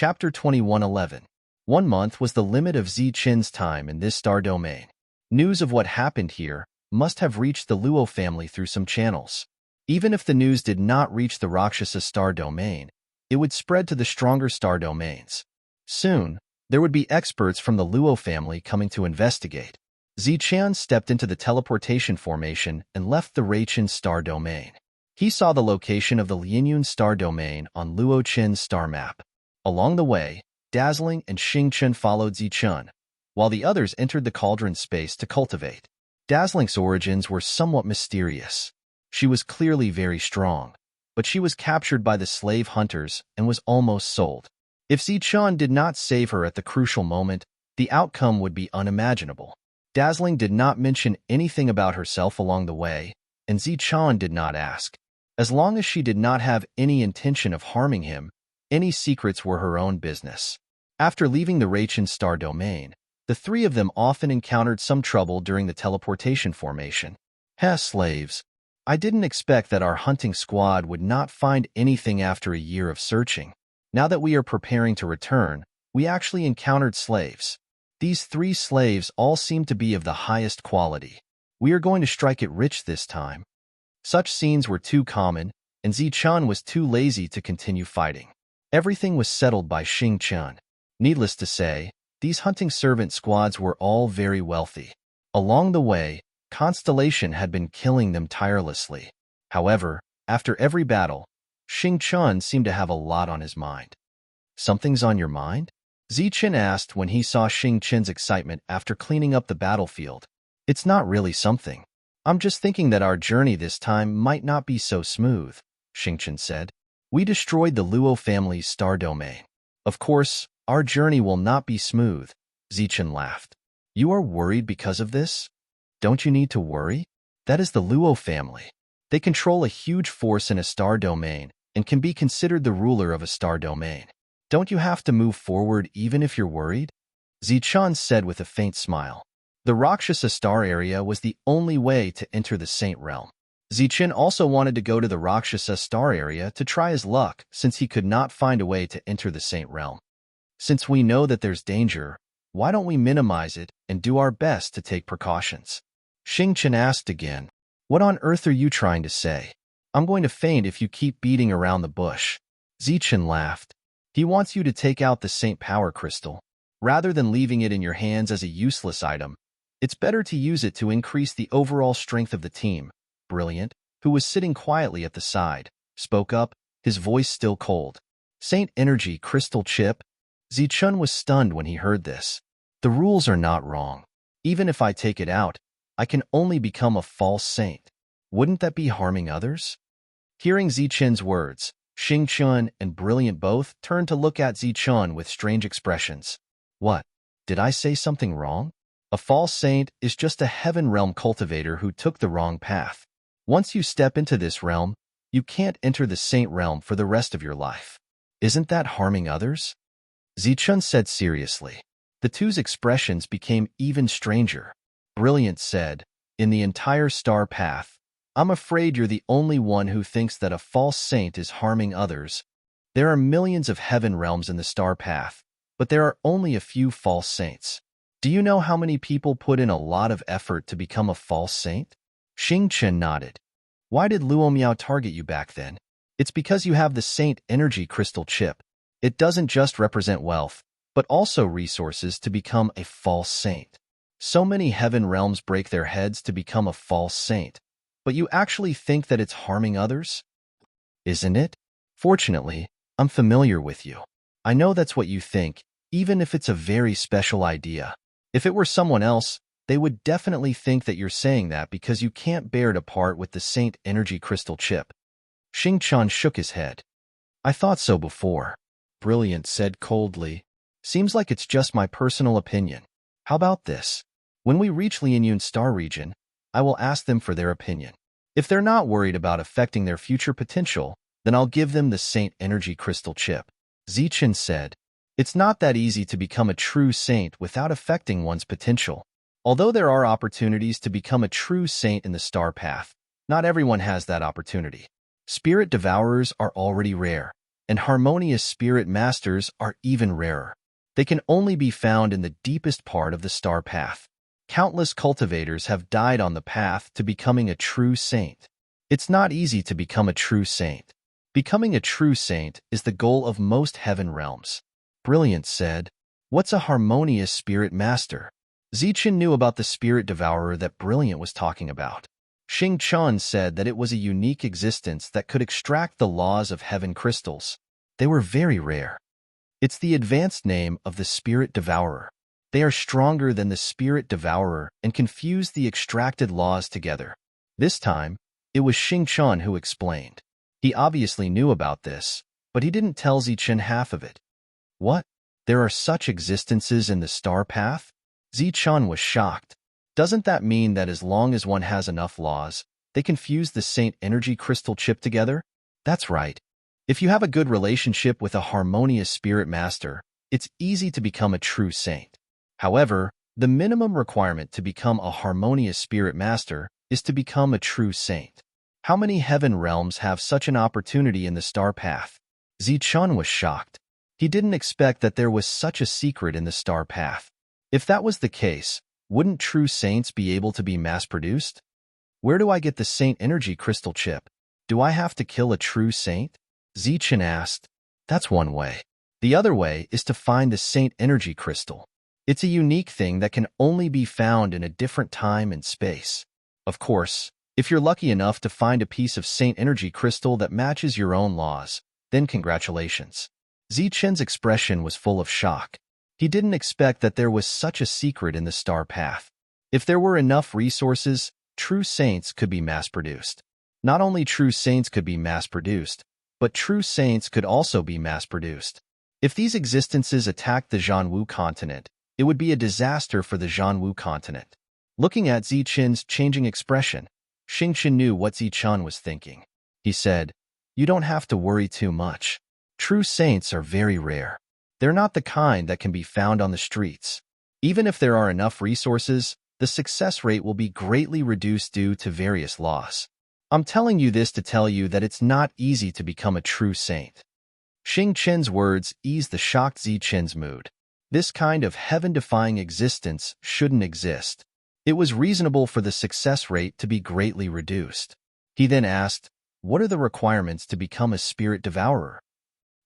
Chapter 2111. 1 month was the limit of Zichen's time in this star domain. News of what happened here must have reached the Luo family through some channels. Even if the news did not reach the Rakshasa star domain, it would spread to the stronger star domains. Soon, there would be experts from the Luo family coming to investigate. Zichen stepped into the teleportation formation and left the Reichen star domain. He saw the location of the Lianyun star domain on Luo Qin's star map. Along the way, Dazzling and Xingchen followed Zichen, while the others entered the cauldron space to cultivate. Dazzling's origins were somewhat mysterious. She was clearly very strong, but she was captured by the slave hunters and was almost sold. If Zichen did not save her at the crucial moment, the outcome would be unimaginable. Dazzling did not mention anything about herself along the way, and Zichen did not ask. As long as she did not have any intention of harming him, any secrets were her own business. After leaving the Reichen star domain, the three of them often encountered some trouble during the teleportation formation. Slaves. I didn't expect that our hunting squad would not find anything after a year of searching. Now that we are preparing to return, we actually encountered slaves. These 3 slaves all seem to be of the highest quality. We are going to strike it rich this time. Such scenes were too common, and Zichen was too lazy to continue fighting. Everything was settled by Xingchen. Needless to say, these hunting servant squads were all very wealthy. Along the way, Constellation had been killing them tirelessly. However, after every battle, Xingchen seemed to have a lot on his mind. Something's on your mind? Zichen asked when he saw Xingchen's excitement after cleaning up the battlefield. It's not really something. I'm just thinking that our journey this time might not be so smooth, Xingchen said. We destroyed the Luo family's star domain. Of course, our journey will not be smooth, Zichen laughed. You are worried because of this? Don't you need to worry? That is the Luo family. They control a huge force in a star domain and can be considered the ruler of a star domain. Don't you have to move forward even if you're worried? Zichen said with a faint smile. The Rakshasa star area was the only way to enter the Saint realm. Zichen also wanted to go to the Rakshasa star area to try his luck since he could not find a way to enter the Saint realm. Since we know that there's danger, why don't we minimize it and do our best to take precautions? Xingchen asked again. What on earth are you trying to say? I'm going to faint if you keep beating around the bush. Zichen laughed. He wants you to take out the Saint Power Crystal. Rather than leaving it in your hands as a useless item, it's better to use it to increase the overall strength of the team. Brilliant, who was sitting quietly at the side, spoke up, his voice still cold. Saint Energy Crystal Chip? Zichen was stunned when he heard this. The rules are not wrong. Even if I take it out, I can only become a false saint. Wouldn't that be harming others? Hearing Zichen's words, Xingchen and Brilliant both turned to look at Zichen with strange expressions. What? Did I say something wrong? A false saint is just a heaven realm cultivator who took the wrong path. Once you step into this realm, you can't enter the saint realm for the rest of your life. Isn't that harming others? Zichen said seriously. The two's expressions became even stranger. Brilliant said, in the entire star path, I'm afraid you're the only one who thinks that a false saint is harming others. There are millions of heaven realms in the star path, but there are only a few false saints. Do you know how many people put in a lot of effort to become a false saint? Xingchen nodded. Why did Luo Miao target you back then? It's because you have the Saint Energy Crystal Chip. It doesn't just represent wealth, but also resources to become a false saint. So many heaven realms break their heads to become a false saint, but you actually think that it's harming others? Isn't it? Fortunately, I'm familiar with you. I know that's what you think, even if it's a very special idea. If it were someone else, they would definitely think that you're saying that because you can't bear to part with the Saint Energy Crystal Chip. Xingchen shook his head. I thought so before. Brilliant said coldly. Seems like it's just my personal opinion. How about this? When we reach Lianyun Star region, I will ask them for their opinion. If they're not worried about affecting their future potential, then I'll give them the Saint Energy Crystal Chip. Zichen said. It's not that easy to become a true saint without affecting one's potential. Although there are opportunities to become a true saint in the star path, not everyone has that opportunity. Spirit devourers are already rare, and harmonious spirit masters are even rarer. They can only be found in the deepest part of the star path. Countless cultivators have died on the path to becoming a true saint. It's not easy to become a true saint. Becoming a true saint is the goal of most heaven realms. Brilliant said, "What's a harmonious spirit master?" Zichen knew about the spirit devourer that Brilliant was talking about. Xing Chun said that it was a unique existence that could extract the laws of heaven crystals. They were very rare. It's the advanced name of the spirit devourer. They are stronger than the spirit devourer and can fuse the extracted laws together. This time, it was Xing Chun who explained. He obviously knew about this, but he didn't tell Zichen half of it. What? There are such existences in the star path? Zichen was shocked. Doesn't that mean that as long as one has enough laws, they can fuse the Saint Energy Crystal chip together? That's right. If you have a good relationship with a harmonious spirit master, it's easy to become a true saint. However, the minimum requirement to become a harmonious spirit master is to become a true saint. How many heaven realms have such an opportunity in the star path? Zichen was shocked. He didn't expect that there was such a secret in the star path. If that was the case, wouldn't true saints be able to be mass-produced? Where do I get the Saint Energy Crystal chip? Do I have to kill a true saint? Zichen asked. That's one way. The other way is to find the Saint Energy Crystal. It's a unique thing that can only be found in a different time and space. Of course, if you're lucky enough to find a piece of Saint Energy Crystal that matches your own laws, then congratulations. Zichen's expression was full of shock. He didn't expect that there was such a secret in the star path. If there were enough resources, true saints could be mass-produced. Not only true saints could be mass-produced, but true saints could also be mass-produced. If these existences attacked the Zhanwu continent, it would be a disaster for the Zhanwu continent. Looking at Zichen's changing expression, Xingchen knew what Zichen was thinking. He said, "You don't have to worry too much. True saints are very rare. They're not the kind that can be found on the streets. Even if there are enough resources, the success rate will be greatly reduced due to various laws. I'm telling you this to tell you that it's not easy to become a true saint." Xing Chen's words eased the shocked Zichen's mood. This kind of heaven-defying existence shouldn't exist. It was reasonable for the success rate to be greatly reduced. He then asked, "What are the requirements to become a spirit devourer?"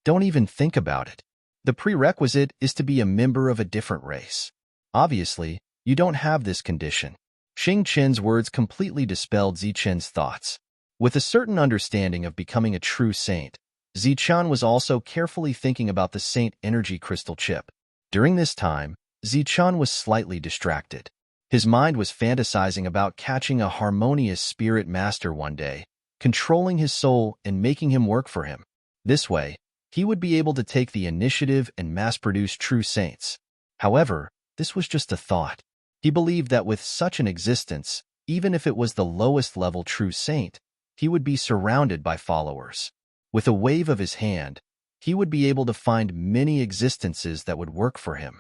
Don't even think about it. The prerequisite is to be a member of a different race. Obviously, you don't have this condition. Xing Chen's words completely dispelled Zichen's thoughts. With a certain understanding of becoming a true saint, Zichen was also carefully thinking about the Saint Energy Crystal chip. During this time, Zichen was slightly distracted. His mind was fantasizing about catching a harmonious spirit master one day, controlling his soul and making him work for him. This way, he would be able to take the initiative and mass-produce true saints. However, this was just a thought. He believed that with such an existence, even if it was the lowest-level true saint, he would be surrounded by followers. With a wave of his hand, he would be able to find many existences that would work for him.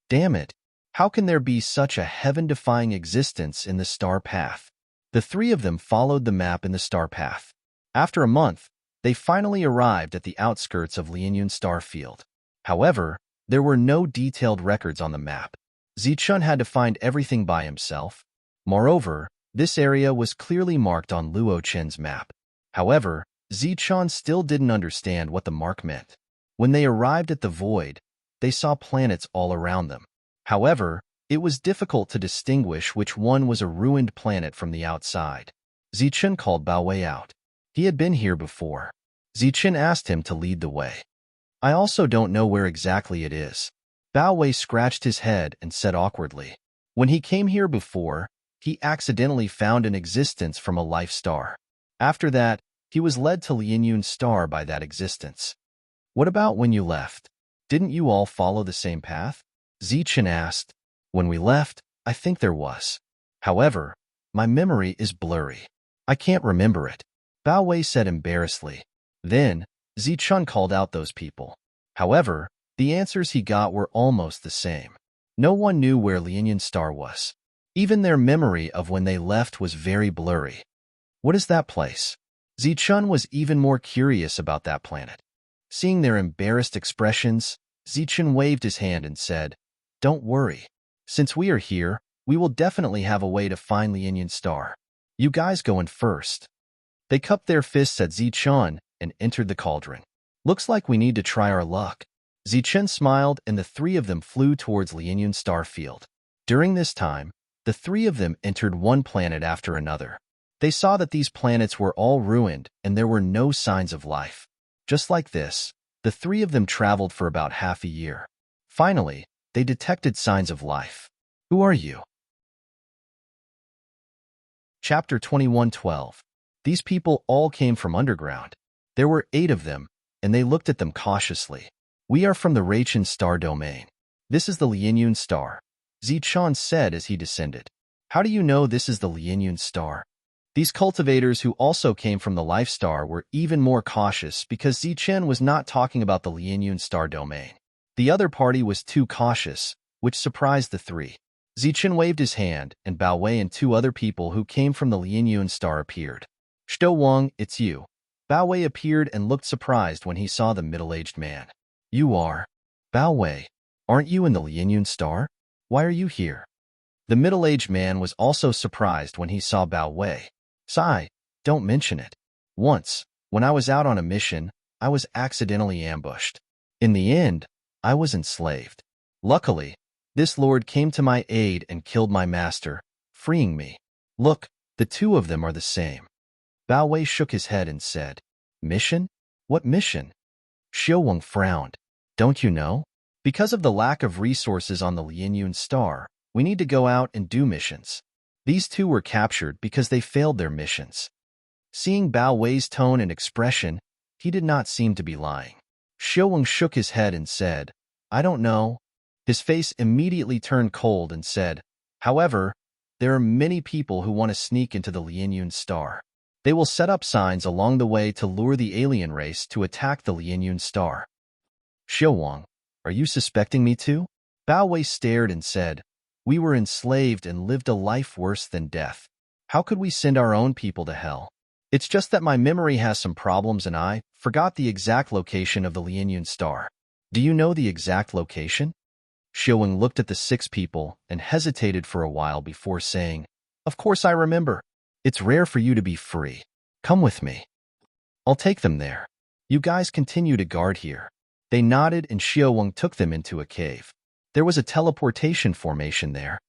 Damn it! How can there be such a heaven-defying existence in the star path? The three of them followed the map in the star path. After a month, they finally arrived at the outskirts of Lianyun Star Field. However, there were no detailed records on the map. Zichen had to find everything by himself. Moreover, this area was clearly marked on Luo Chen's map. However, Zichen still didn't understand what the mark meant. When they arrived at the void, they saw planets all around them. However, it was difficult to distinguish which one was a ruined planet from the outside. Zichen called Bao Wei out. He had been here before. Zichen asked him to lead the way. I also don't know where exactly it is. Bao Wei scratched his head and said awkwardly. When he came here before, he accidentally found an existence from a life star. After that, he was led to Lianyun Star by that existence. What about when you left? Didn't you all follow the same path? Zichen asked. When we left, I think there was. However, my memory is blurry. I can't remember it. Bao Wei said embarrassedly. Then, Zichen called out those people. However, the answers he got were almost the same. No one knew where Lianyun Star was. Even their memory of when they left was very blurry. What is that place? Zichen was even more curious about that planet. Seeing their embarrassed expressions, Zichen waved his hand and said, "Don't worry. Since we are here, we will definitely have a way to find Lianyan Star. You guys go in first." They cupped their fists at Zichen and entered the cauldron. "Looks like we need to try our luck." Zichen smiled, and the three of them flew towards Lianyan Star Field. During this time, the three of them entered one planet after another. They saw that these planets were all ruined and there were no signs of life. Just like this, the three of them traveled for about half a year. Finally, they detected signs of life. "Who are you?" Chapter 21:12. These people all came from underground. There were 8 of them, and they looked at them cautiously. "We are from the Rachin Star Domain. This is the Lianyan Star," Zichen said as he descended. "How do you know this is the Lianyan Star?" These cultivators who also came from the Life Star were even more cautious because Zichen was not talking about the Lianyan Star Domain. The other party was too cautious, which surprised the three. Zichen waved his hand, and Bao Wei and 2 other people who came from the Lianyan Star appeared. "Sto Wang, it's you." Bao Wei appeared and looked surprised when he saw the middle-aged man. "You are Bao Wei. Aren't you in the Lianyan Star? Why are you here?" The middle-aged man was also surprised when he saw Bao Wei. "Sai, don't mention it. Once, when I was out on a mission, I was accidentally ambushed. In the end, I was enslaved. Luckily, this lord came to my aid and killed my master, freeing me. Look, the 2 of them are the same." Bao Wei shook his head and said, "Mission? What mission?" Xiaowang frowned. "Don't you know? Because of the lack of resources on the Lianyan Star, we need to go out and do missions. These 2 were captured because they failed their missions." Seeing Bao Wei's tone and expression, he did not seem to be lying. Xiaowang shook his head and said, "I don't know." His face immediately turned cold and said, "However, there are many people who want to sneak into the Lianyan Star. They will set up signs along the way to lure the alien race to attack the Lianyan Star." "Xiaowang, are you suspecting me too?" Bao Wei stared and said, "We were enslaved and lived a life worse than death. How could we send our own people to hell? It's just that my memory has some problems and I forgot the exact location of the Lianyan Star. Do you know the exact location?" Xiaowang looked at the 6 people and hesitated for a while before saying, "Of course I remember. It's rare for you to be free. Come with me. I'll take them there. You guys continue to guard here." They nodded and Xiaowang took them into a cave. There was a teleportation formation there.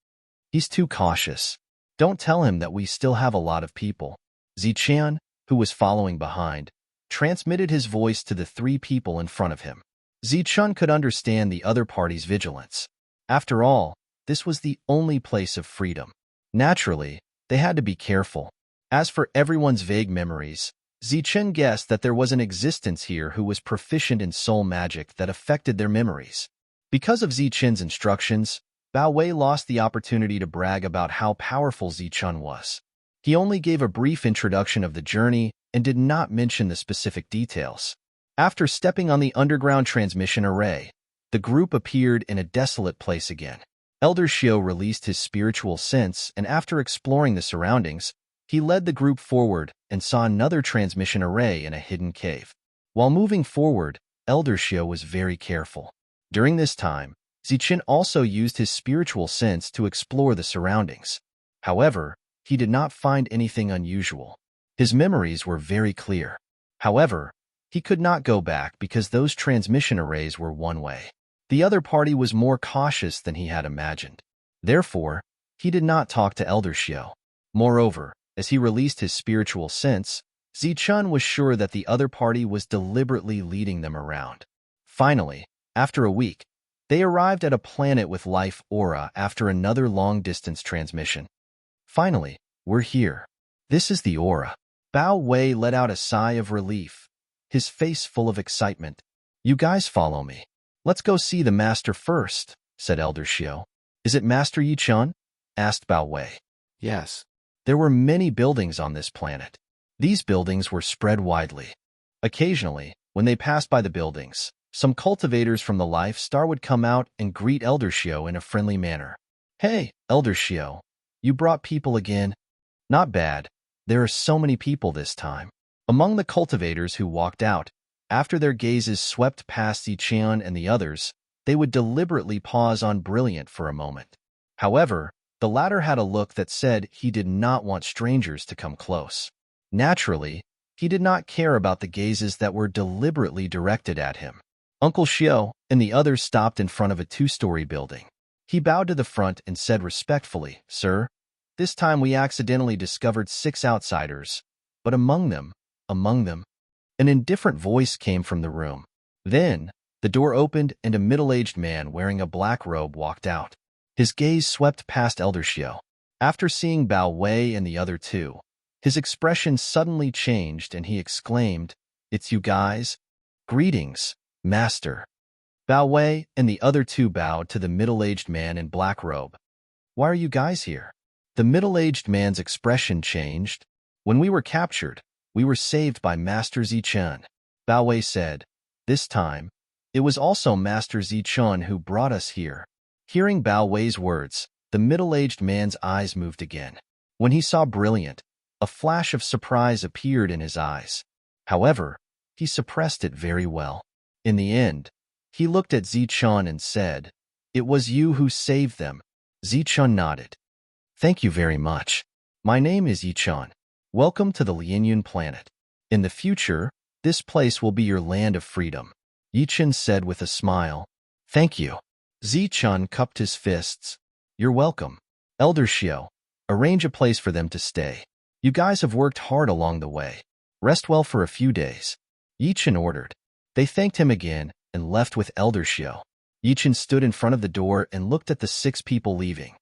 "He's too cautious. Don't tell him that we still have a lot of people." Zichen, who was following behind, transmitted his voice to the 3 people in front of him. Zichen could understand the other party's vigilance. After all, this was the only place of freedom. Naturally, they had to be careful. As for everyone's vague memories, Zichen guessed that there was an existence here who was proficient in soul magic that affected their memories. Because of Zichen's instructions, Bao Wei lost the opportunity to brag about how powerful Zichen was. He only gave a brief introduction of the journey and did not mention the specific details. After stepping on the underground transmission array, the group appeared in a desolate place again. Elder Xiao released his spiritual sense, and after exploring the surroundings, he led the group forward and saw another transmission array in a hidden cave. While moving forward, Elder Xiao was very careful. During this time, Zichen also used his spiritual sense to explore the surroundings. However, he did not find anything unusual. His memories were very clear. However, he could not go back because those transmission arrays were one way. The other party was more cautious than he had imagined. Therefore, he did not talk to Elder Xiao. Moreover, as he released his spiritual sense, Zichen was sure that the other party was deliberately leading them around. Finally, after a week, they arrived at a planet with life aura after another long-distance transmission. "Finally, we're here. This is the aura." Bao Wei let out a sigh of relief, his face full of excitement. "You guys follow me. Let's go see the master first," said Elder Xiao. "Is it Master Yichun?" asked Bao Wei. Yes. There were many buildings on this planet. These buildings were spread widely. Occasionally, when they passed by the buildings, some cultivators from the Life Star would come out and greet Elder Xiao in a friendly manner. "Hey, Elder Xiao, you brought people again?" "Not bad. There are so many people this time." Among the cultivators who walked out, After their gazes swept past Ziqian and the others, they would deliberately pause on Brilliant for a moment. However, the latter had a look that said he did not want strangers to come close. Naturally, he did not care about the gazes that were deliberately directed at him. Uncle Xiao and the others stopped in front of a two-story building. He bowed to the front and said respectfully, "Sir, this time we accidentally discovered 6 outsiders, but among them, an indifferent voice came from the room. Then, the door opened and a middle-aged man wearing a black robe walked out. His gaze swept past Elder Xiao. After seeing Bao Wei and the other two, his expression suddenly changed and he exclaimed, "It's you guys? Greetings, Master." Bao Wei and the other two bowed to the middle-aged man in black robe. "Why are you guys here?" The middle-aged man's expression changed. "When we were captured, we were saved by Master Zichun," Bao Wei said. "This time, it was also Master Zichun who brought us here." Hearing Bao Wei's words, the middle-aged man's eyes moved again. When he saw Brilliant, a flash of surprise appeared in his eyes. However, he suppressed it very well. In the end, he looked at Zichun and said, "It was you who saved them." Zichun nodded. "Thank you very much. My name is Yichun. Welcome to the Lianyun planet. In the future, this place will be your land of freedom," Yichun said with a smile. "Thank you." Zichun cupped his fists. "You're welcome. Elder Xiao, arrange a place for them to stay. You guys have worked hard along the way. Rest well for a few days," Yichun ordered. They thanked him again and left with Elder Xiao. Yichun stood in front of the door and looked at the 6 people leaving.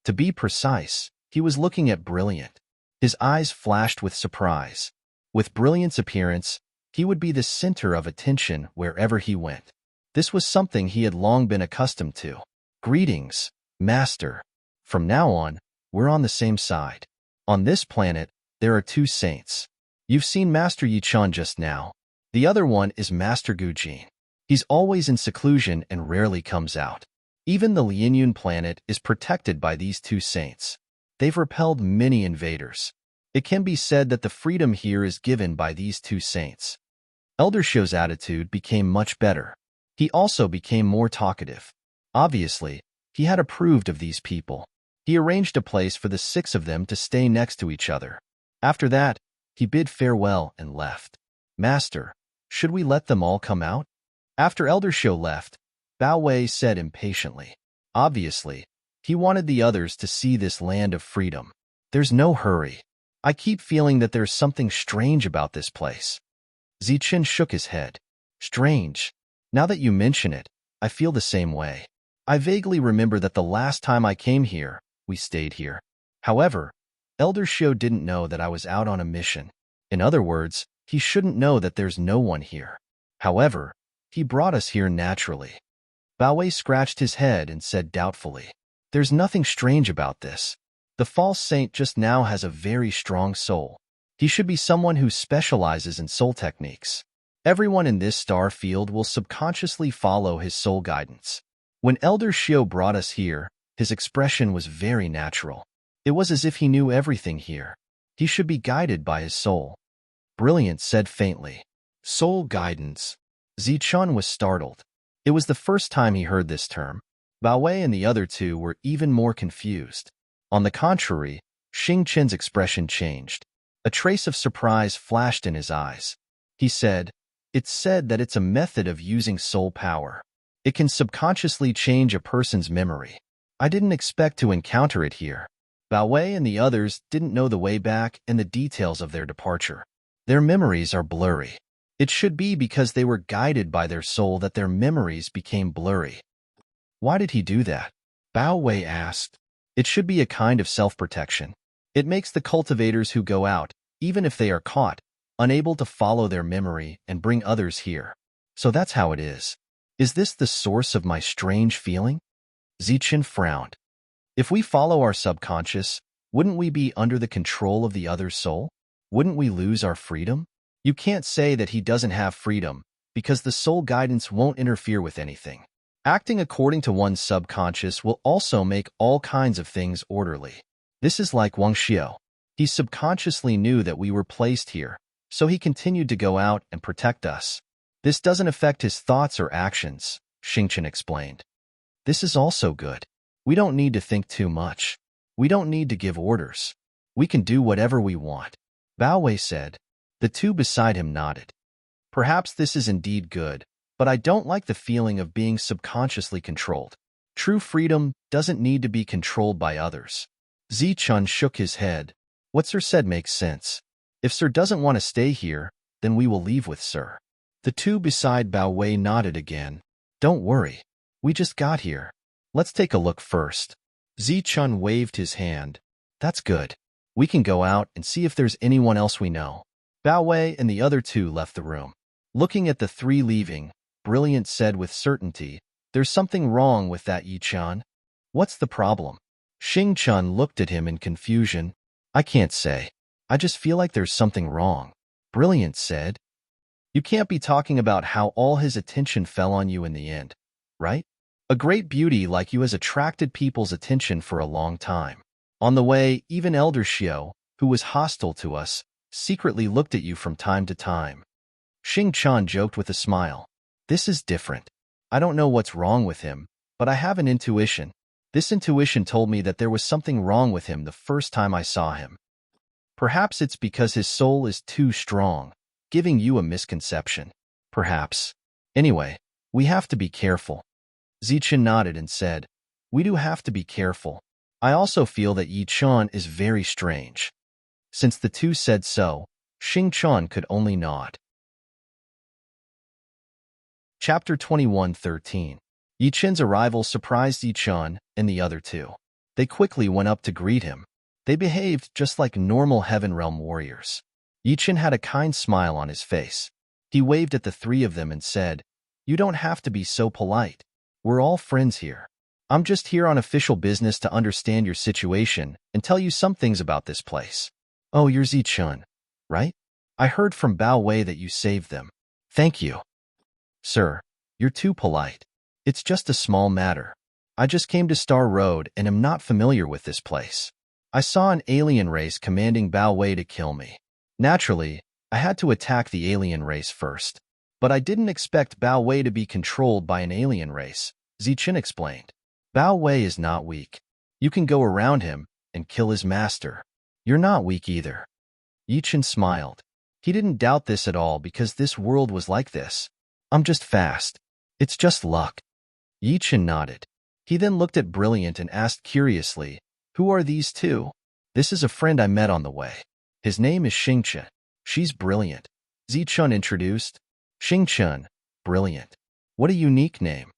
To be precise, he was looking at Brilliant. His eyes flashed with surprise. With Brilliant's appearance, he would be the center of attention wherever he went. This was something he had long been accustomed to. "Greetings, Master. From now on, we're on the same side. On this planet, there are 2 saints. You've seen Master Yichun just now. The other one is Master Gujin. He's always in seclusion and rarely comes out. Even the Lianyun planet is protected by these 2 saints. They've repelled many invaders. It can be said that the freedom here is given by these 2 saints." Elder Xiao's attitude became much better. He also became more talkative. Obviously, he had approved of these people. He arranged a place for the 6 of them to stay next to each other. After that, he bid farewell and left. "Master, should we let them all come out?" After Elder Xiao left, Bao Wei said impatiently. Obviously, he wanted the others to see this land of freedom. "There's no hurry. I keep feeling that there's something strange about this place." Zichun shook his head. "Strange? Now that you mention it, I feel the same way. I vaguely remember that the last time I came here, we stayed here. However, Elder Xiao didn't know that I was out on a mission. In other words, he shouldn't know that there's no one here. However, he brought us here naturally." Bao Wei scratched his head and said doubtfully, "There's nothing strange about this. The false saint just now has a very strong soul. He should be someone who specializes in soul techniques. Everyone in this star field will subconsciously follow his soul guidance." When Elder Xiao brought us here, his expression was very natural. It was as if he knew everything here. He should be guided by his soul. Brilliant said faintly. "Soul guidance." Zichun was startled. It was the first time he heard this term. Bao Wei and the other 2 were even more confused. On the contrary, Xing Chen's expression changed. A trace of surprise flashed in his eyes. He said, "It's said that it's a method of using soul power. It can subconsciously change a person's memory. I didn't expect to encounter it here." Bao Wei and the others didn't know the way back and the details of their departure. Their memories are blurry. It should be because they were guided by their soul that their memories became blurry. "Why did he do that?" Bao Wei asked. "It should be a kind of self-protection. It makes the cultivators who go out, even if they are caught, unable to follow their memory and bring others here. So that's how it is. Is this the source of my strange feeling?" Zichun frowned. "If we follow our subconscious, wouldn't we be under the control of the other soul? Wouldn't we lose our freedom?" "You can't say that he doesn't have freedom, because the soul guidance won't interfere with anything. Acting according to one's subconscious will also make all kinds of things orderly. This is like Wang Xiao. He subconsciously knew that we were placed here, so he continued to go out and protect us. This doesn't affect his thoughts or actions, Xingchen explained. This is also good. We don't need to think too much. We don't need to give orders. We can do whatever we want, Bao Wei said. The two beside him nodded. Perhaps this is indeed good, but I don't like the feeling of being subconsciously controlled. True freedom doesn't need to be controlled by others. Zichun shook his head. What Sir said makes sense. If Sir doesn't want to stay here, then we will leave with Sir. The two beside Bao Wei nodded again. Don't worry. We just got here. Let's take a look first. Zichun waved his hand. That's good. We can go out and see if there's anyone else we know. Bao Wei and the other two left the room. Looking at the three leaving, Brilliant said with certainty, There's something wrong with that Yi-chan. What's the problem? Xing-chun looked at him in confusion. I can't say. I just feel like there's something wrong. Brilliant said. You can't be talking about how all his attention fell on you in the end, right? A great beauty like you has attracted people's attention for a long time. On the way, even Elder Xiao, who was hostile to us, secretly looked at you from time to time. Xing-chan joked with a smile. This is different. I don't know what's wrong with him, but I have an intuition. This intuition told me that there was something wrong with him the first time I saw him. Perhaps it's because his soul is too strong, giving you a misconception. Perhaps. Anyway, we have to be careful. Zichun nodded and said, We do have to be careful. I also feel that Yi-chan is very strange. Since the two said so, Xing-chan could only nod. Chapter 21:13. Yi-chen's arrival surprised Yi-chan and the other two. They quickly went up to greet him. They behaved just like normal Heaven Realm warriors. Yi-chen had a kind smile on his face. He waved at the three of them and said, You don't have to be so polite. We're all friends here. I'm just here on official business to understand your situation and tell you some things about this place. Oh, you're Zichun, right? I heard from Bao Wei that you saved them. Thank you. Sir, you're too polite. It's just a small matter. I just came to Star Road and am not familiar with this place. I saw an alien race commanding Bao Wei to kill me. Naturally, I had to attack the alien race first. But I didn't expect Bao Wei to be controlled by an alien race, Zichun explained. Bao Wei is not weak. You can go around him and kill his master. You're not weak either. Yi-chen smiled. He didn't doubt this at all because this world was like this. I'm just fast. It's just luck. Yi-chen nodded. He then looked at Brilliant and asked curiously, Who are these two? This is a friend I met on the way. His name is Xingchen. She's Brilliant. Zichun introduced. Xingchen, Brilliant. What a unique name.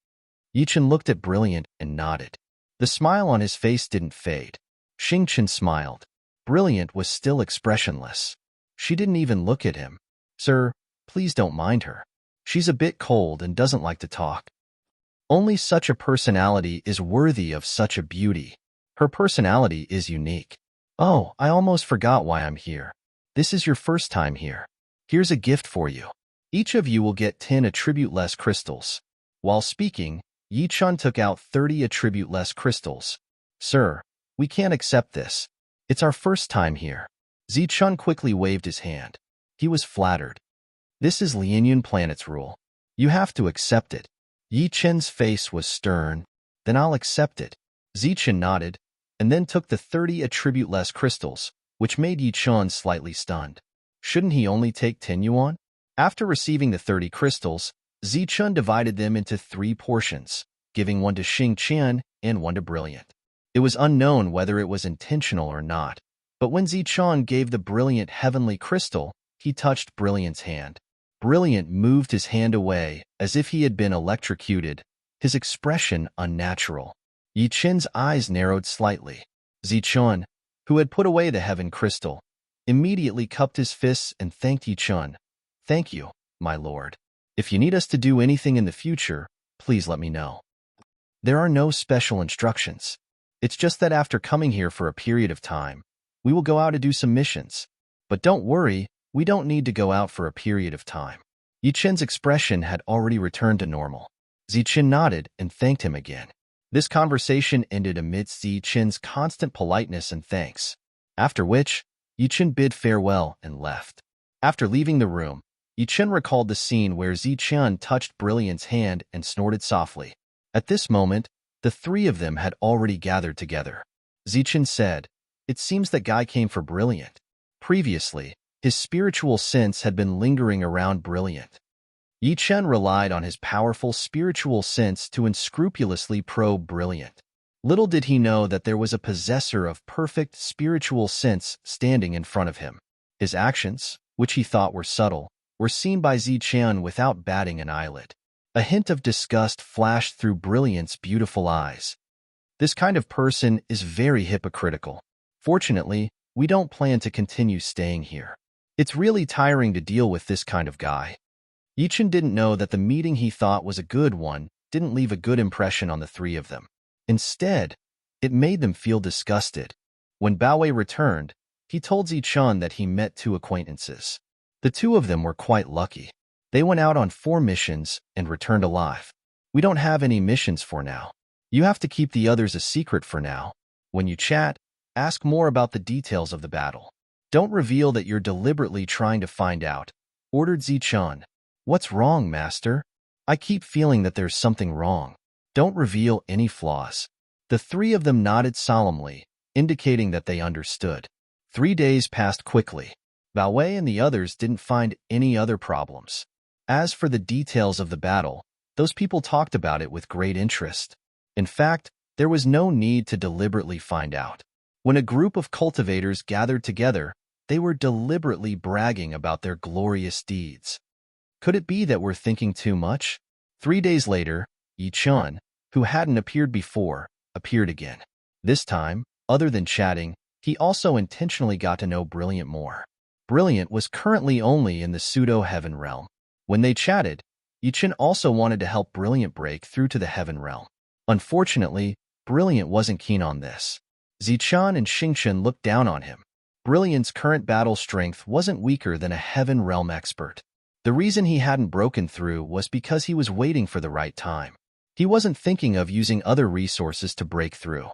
Yi-chen looked at Brilliant and nodded. The smile on his face didn't fade. Xingchen smiled. Brilliant was still expressionless. She didn't even look at him. Sir, please don't mind her. She's a bit cold and doesn't like to talk. Only such a personality is worthy of such a beauty. Her personality is unique. Oh, I almost forgot why I'm here. This is your first time here. Here's a gift for you. Each of you will get 10 attribute-less crystals. While speaking, Yi-chan took out 30 attribute-less crystals. Sir, we can't accept this. It's our first time here. Zichun quickly waved his hand. He was flattered. This is Lianyun Planet's rule. You have to accept it. Yi-chen's face was stern. Then I'll accept it. Zichun nodded, and then took the 30 attribute-less crystals, which made Yi-chan slightly stunned. Shouldn't he only take 10 yuan? After receiving the 30 crystals, Zichun divided them into 3 portions, giving one to Xing-chen and one to Brilliant. It was unknown whether it was intentional or not, but when Zichun gave the Brilliant heavenly crystal, he touched Brilliant's hand. Brilliant moved his hand away as if he had been electrocuted, his expression unnatural. Yi-chen's eyes narrowed slightly. Zichun, who had put away the heaven crystal, immediately cupped his fists and thanked Yi-chen. Thank you, my lord. If you need us to do anything in the future, please let me know. There are no special instructions. It's just that after coming here for a period of time, we will go out to do some missions. But don't worry, we don't need to go out for a period of time. Yi-chen's expression had already returned to normal. Zichun nodded and thanked him again. This conversation ended amidst Yi-chen's constant politeness and thanks, after which, Yi-chen bid farewell and left. After leaving the room, Yichen recalled the scene where Ziqian touched Brilliant's hand and snorted softly. At this moment, the three of them had already gathered together. Ziqian said, "It seems that guy came for Brilliant." Previously, his spiritual sense had been lingering around Brilliant. Yichen relied on his powerful spiritual sense to unscrupulously probe Brilliant. Little did he know that there was a possessor of perfect spiritual sense standing in front of him. His actions, which he thought were subtle, were seen by Ziqian without batting an eyelid. A hint of disgust flashed through Brilliant's beautiful eyes. This kind of person is very hypocritical. Fortunately, we don't plan to continue staying here. It's really tiring to deal with this kind of guy. Yichen didn't know that the meeting he thought was a good one didn't leave a good impression on the three of them. Instead, it made them feel disgusted. When Baowei returned, he told Ziqian that he met two acquaintances. The two of them were quite lucky. They went out on 4 missions and returned alive. "We don't have any missions for now. You have to keep the others a secret for now. When you chat, ask more about the details of the battle. Don't reveal that you're deliberately trying to find out," ordered Ziqian. "What's wrong, Master? I keep feeling that there's something wrong. Don't reveal any flaws." The three of them nodded solemnly, indicating that they understood. 3 days passed quickly. Baowei and the others didn't find any other problems. As for the details of the battle, those people talked about it with great interest. In fact, there was no need to deliberately find out. When a group of cultivators gathered together, they were deliberately bragging about their glorious deeds. Could it be that we're thinking too much? 3 days later, Yichen, who hadn't appeared before, appeared again. This time, other than chatting, he also intentionally got to know Brilliant more. Brilliant was currently only in the pseudo-heaven realm. When they chatted, Yichen also wanted to help Brilliant break through to the heaven realm. Unfortunately, Brilliant wasn't keen on this. Ziqian and Xingchen looked down on him. Brilliant's current battle strength wasn't weaker than a heaven realm expert. The reason he hadn't broken through was because he was waiting for the right time. He wasn't thinking of using other resources to break through.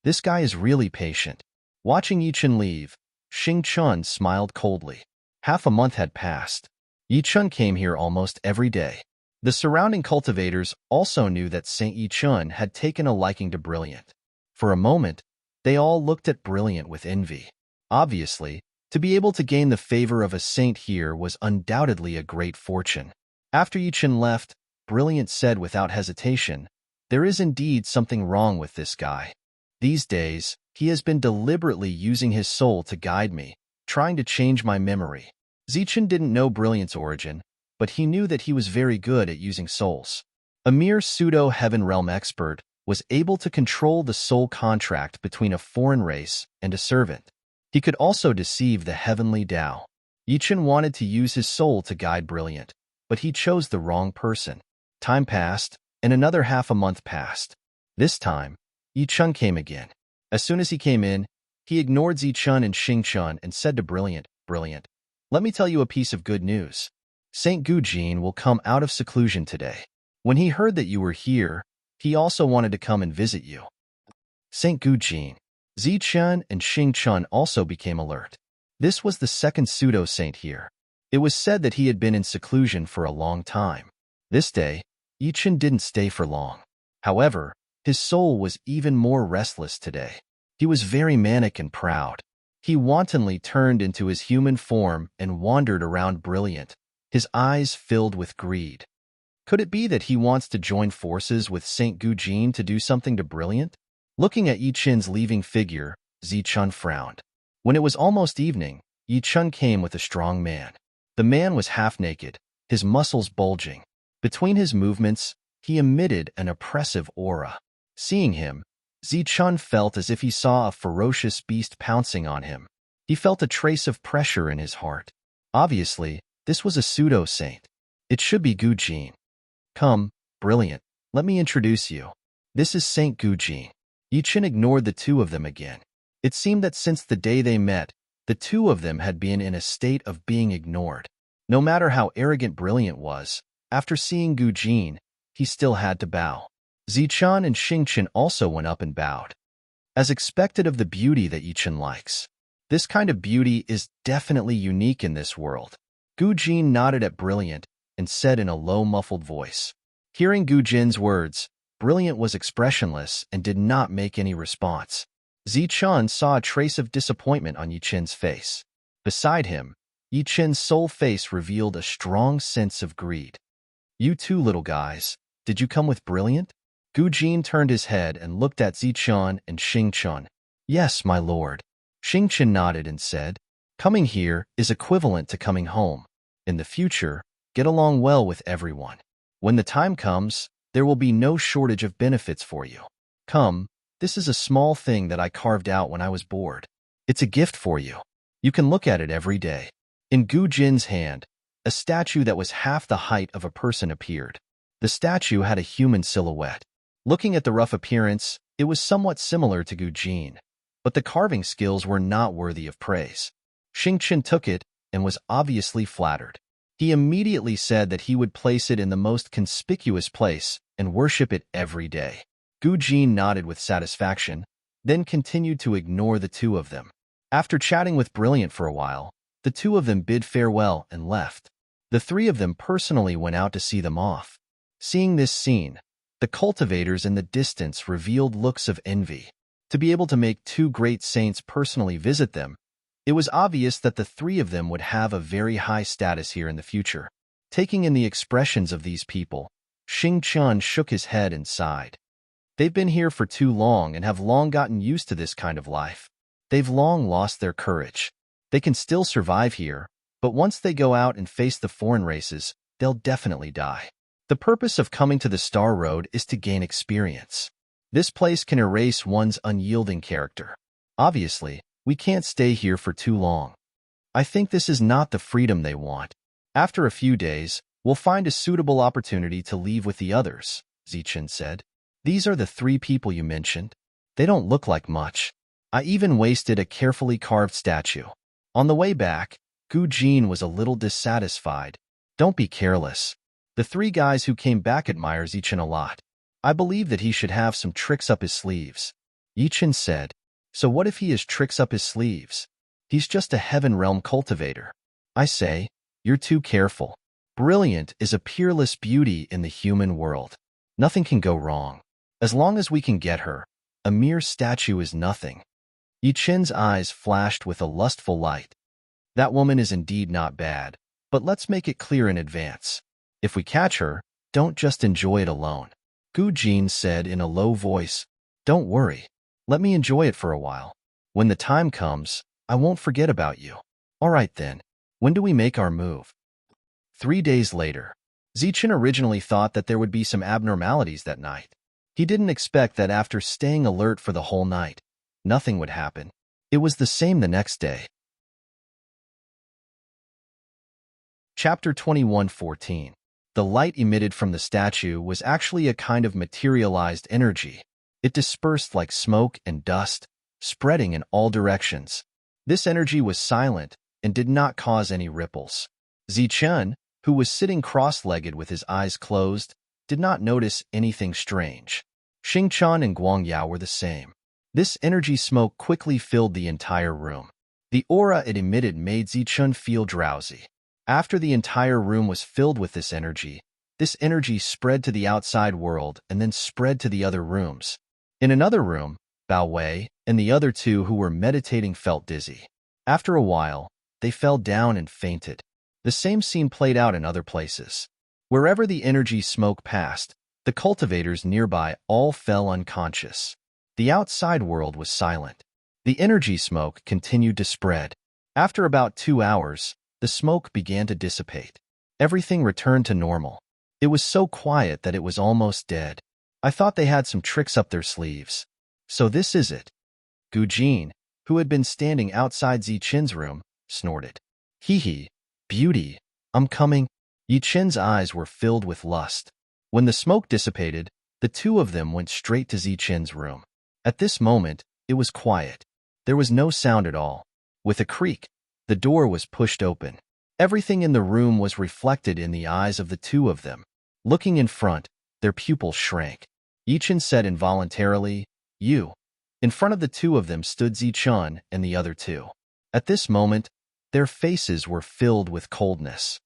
This guy is really patient. Watching Yichen leave, Xingchen smiled coldly. Half a month had passed. Yichen came here almost every day. The surrounding cultivators also knew that Saint Yichen had taken a liking to Brilliant. For a moment, they all looked at Brilliant with envy. Obviously, to be able to gain the favor of a saint here was undoubtedly a great fortune. After Yichen left, Brilliant said without hesitation, "There is indeed something wrong with this guy. These days, he has been deliberately using his soul to guide me, trying to change my memory." Ziqian didn't know Brilliant's origin, but he knew that he was very good at using souls. A mere pseudo-heaven realm expert was able to control the soul contract between a foreign race and a servant. He could also deceive the heavenly Tao. Yichen wanted to use his soul to guide Brilliant, but he chose the wrong person. Time passed, and another half a month passed. This time, Yichen came again. As soon as he came in, he ignored Ziqian and Xingchen and said to Brilliant, "Brilliant, let me tell you a piece of good news. Saint Gujin will come out of seclusion today. When he heard that you were here, he also wanted to come and visit you." Saint Gujin. Ziqian and Xingchen also became alert. This was the second pseudo-saint here. It was said that he had been in seclusion for a long time. This day, Yichen didn't stay for long. However, his soul was even more restless today. He was very manic and proud. He wantonly turned into his human form and wandered around Brilliant, his eyes filled with greed. Could it be that he wants to join forces with Saint Gujin to do something to Brilliant? Looking at Yichen's leaving figure, Ziqian frowned. When it was almost evening, Yichen came with a strong man. The man was half-naked, his muscles bulging. Between his movements, he emitted an oppressive aura. Seeing him, Ziqian felt as if he saw a ferocious beast pouncing on him. He felt a trace of pressure in his heart. Obviously, this was a pseudo-saint. It should be Gujin. "Come, Brilliant, let me introduce you. This is Saint Gujin." Yichen ignored the two of them again. It seemed that since the day they met, the two of them had been in a state of being ignored. No matter how arrogant Brilliant was, after seeing Gujin, he still had to bow. Ziqian and Xingchen also went up and bowed. As expected of the beauty that Yichen likes. This kind of beauty is definitely unique in this world. Gu Jin nodded at Brilliant and said in a low, muffled voice. Hearing Gu Jin's words, Brilliant was expressionless and did not make any response. Zichun saw a trace of disappointment on Yi Chen's face. Beside him, Yi Chen's sole face revealed a strong sense of greed. You two little guys, did you come with Brilliant? Gu Jin turned his head and looked at Zichun and Xingchen. Yes, my lord. Xingchen nodded and said, coming here is equivalent to coming home. In the future, get along well with everyone. When the time comes, there will be no shortage of benefits for you. Come, this is a small thing that I carved out when I was bored. It's a gift for you. You can look at it every day. In Gu Jin's hand, a statue that was half the height of a person appeared. The statue had a human silhouette. Looking at the rough appearance, it was somewhat similar to Gu Jin, but the carving skills were not worthy of praise. Xingchen took it and was obviously flattered. He immediately said that he would place it in the most conspicuous place and worship it every day. Gu Jin nodded with satisfaction, then continued to ignore the two of them. After chatting with Brilliant for a while, the two of them bid farewell and left. The three of them personally went out to see them off. Seeing this scene, the cultivators in the distance revealed looks of envy. To be able to make two great saints personally visit them, it was obvious that the three of them would have a very high status here in the future. Taking in the expressions of these people, Xingchen shook his head and sighed. They've been here for too long and have long gotten used to this kind of life. They've long lost their courage. They can still survive here, but once they go out and face the foreign races, they'll definitely die. The purpose of coming to the Star Road is to gain experience. This place can erase one's unyielding character. Obviously, we can't stay here for too long. I think this is not the freedom they want. After a few days, we'll find a suitable opportunity to leave with the others, Zichun said. These are the three people you mentioned. They don't look like much. I even wasted a carefully carved statue. On the way back, Gu Jin was a little dissatisfied. Don't be careless. The three guys who came back admire Zichun a lot. I believe that he should have some tricks up his sleeves. Yichen said, so what if he has tricks up his sleeves? He's just a heaven realm cultivator. I say, you're too careful. Brilliant is a peerless beauty in the human world. Nothing can go wrong. As long as we can get her, a mere statue is nothing. Yichen's eyes flashed with a lustful light. That woman is indeed not bad, but let's make it clear in advance. If we catch her, don't just enjoy it alone. Gu Jin said in a low voice, don't worry. Let me enjoy it for a while. When the time comes, I won't forget about you. All right then. When do we make our move? 3 days later. Zichun originally thought that there would be some abnormalities that night. He didn't expect that after staying alert for the whole night, nothing would happen. It was the same the next day. Chapter 21:14. The light emitted from the statue was actually a kind of materialized energy. It dispersed like smoke and dust, spreading in all directions. This energy was silent and did not cause any ripples. Zichun, who was sitting cross-legged with his eyes closed, did not notice anything strange. Xingchen and Guangyao were the same. This energy smoke quickly filled the entire room. The aura it emitted made Zichun feel drowsy. After the entire room was filled with this energy spread to the outside world and then spread to the other rooms. In another room, Bao Wei and the other two who were meditating felt dizzy. After a while, they fell down and fainted. The same scene played out in other places. Wherever the energy smoke passed, the cultivators nearby all fell unconscious. The outside world was silent. The energy smoke continued to spread. After about 2 hours, the smoke began to dissipate. Everything returned to normal. It was so quiet that it was almost dead. I thought they had some tricks up their sleeves. So this is it. Gu Jin, who had been standing outside Zichen's room, snorted. Hee, beauty, I'm coming. Yichen's eyes were filled with lust. When the smoke dissipated, the two of them went straight to Zichen's room. At this moment, it was quiet. There was no sound at all. With a creak, the door was pushed open. Everything in the room was reflected in the eyes of the two of them. Looking in front, their pupils shrank. Yichen said involuntarily, you. In front of the two of them stood Zichun and the other two. At this moment, Their faces were filled with coldness.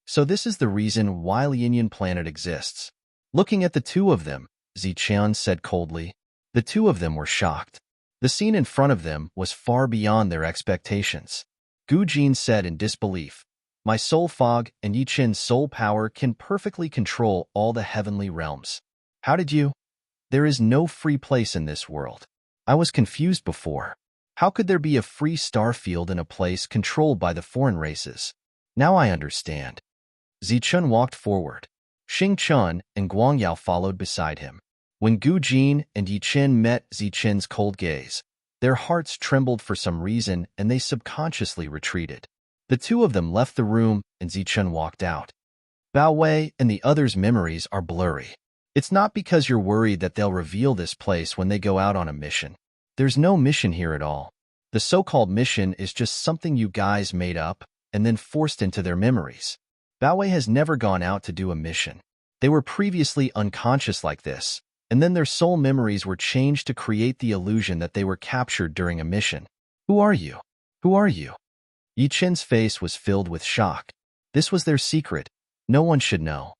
So this is the reason why Lianyan planet exists. Looking at the two of them, Ziqian said coldly. The two of them were shocked. The scene in front of them was far beyond their expectations. Gu Jin said in disbelief, "My soul fog and Yi Qin's soul power can perfectly control all the heavenly realms. How did you? There is no free place in this world. I was confused before. How could there be a free star field in a place controlled by the foreign races? Now I understand." Zichun walked forward. Xing Chun and Guang Yao followed beside him. When Gu Jin and Yi Qin met Zichen's cold gaze, their hearts trembled for some reason and they subconsciously retreated. The two of them left the room and Zichun walked out. Bao Wei and the others' memories are blurry. It's not because you're worried that they'll reveal this place when they go out on a mission. There's no mission here at all. The so-called mission is just something you guys made up and then forced into their memories. Bao Wei has never gone out to do a mission. They were previously unconscious like this, and then their soul memories were changed to create the illusion that they were captured during a mission. Who are you? Who are you? Yi Qin's face was filled with shock. This was their secret. No one should know.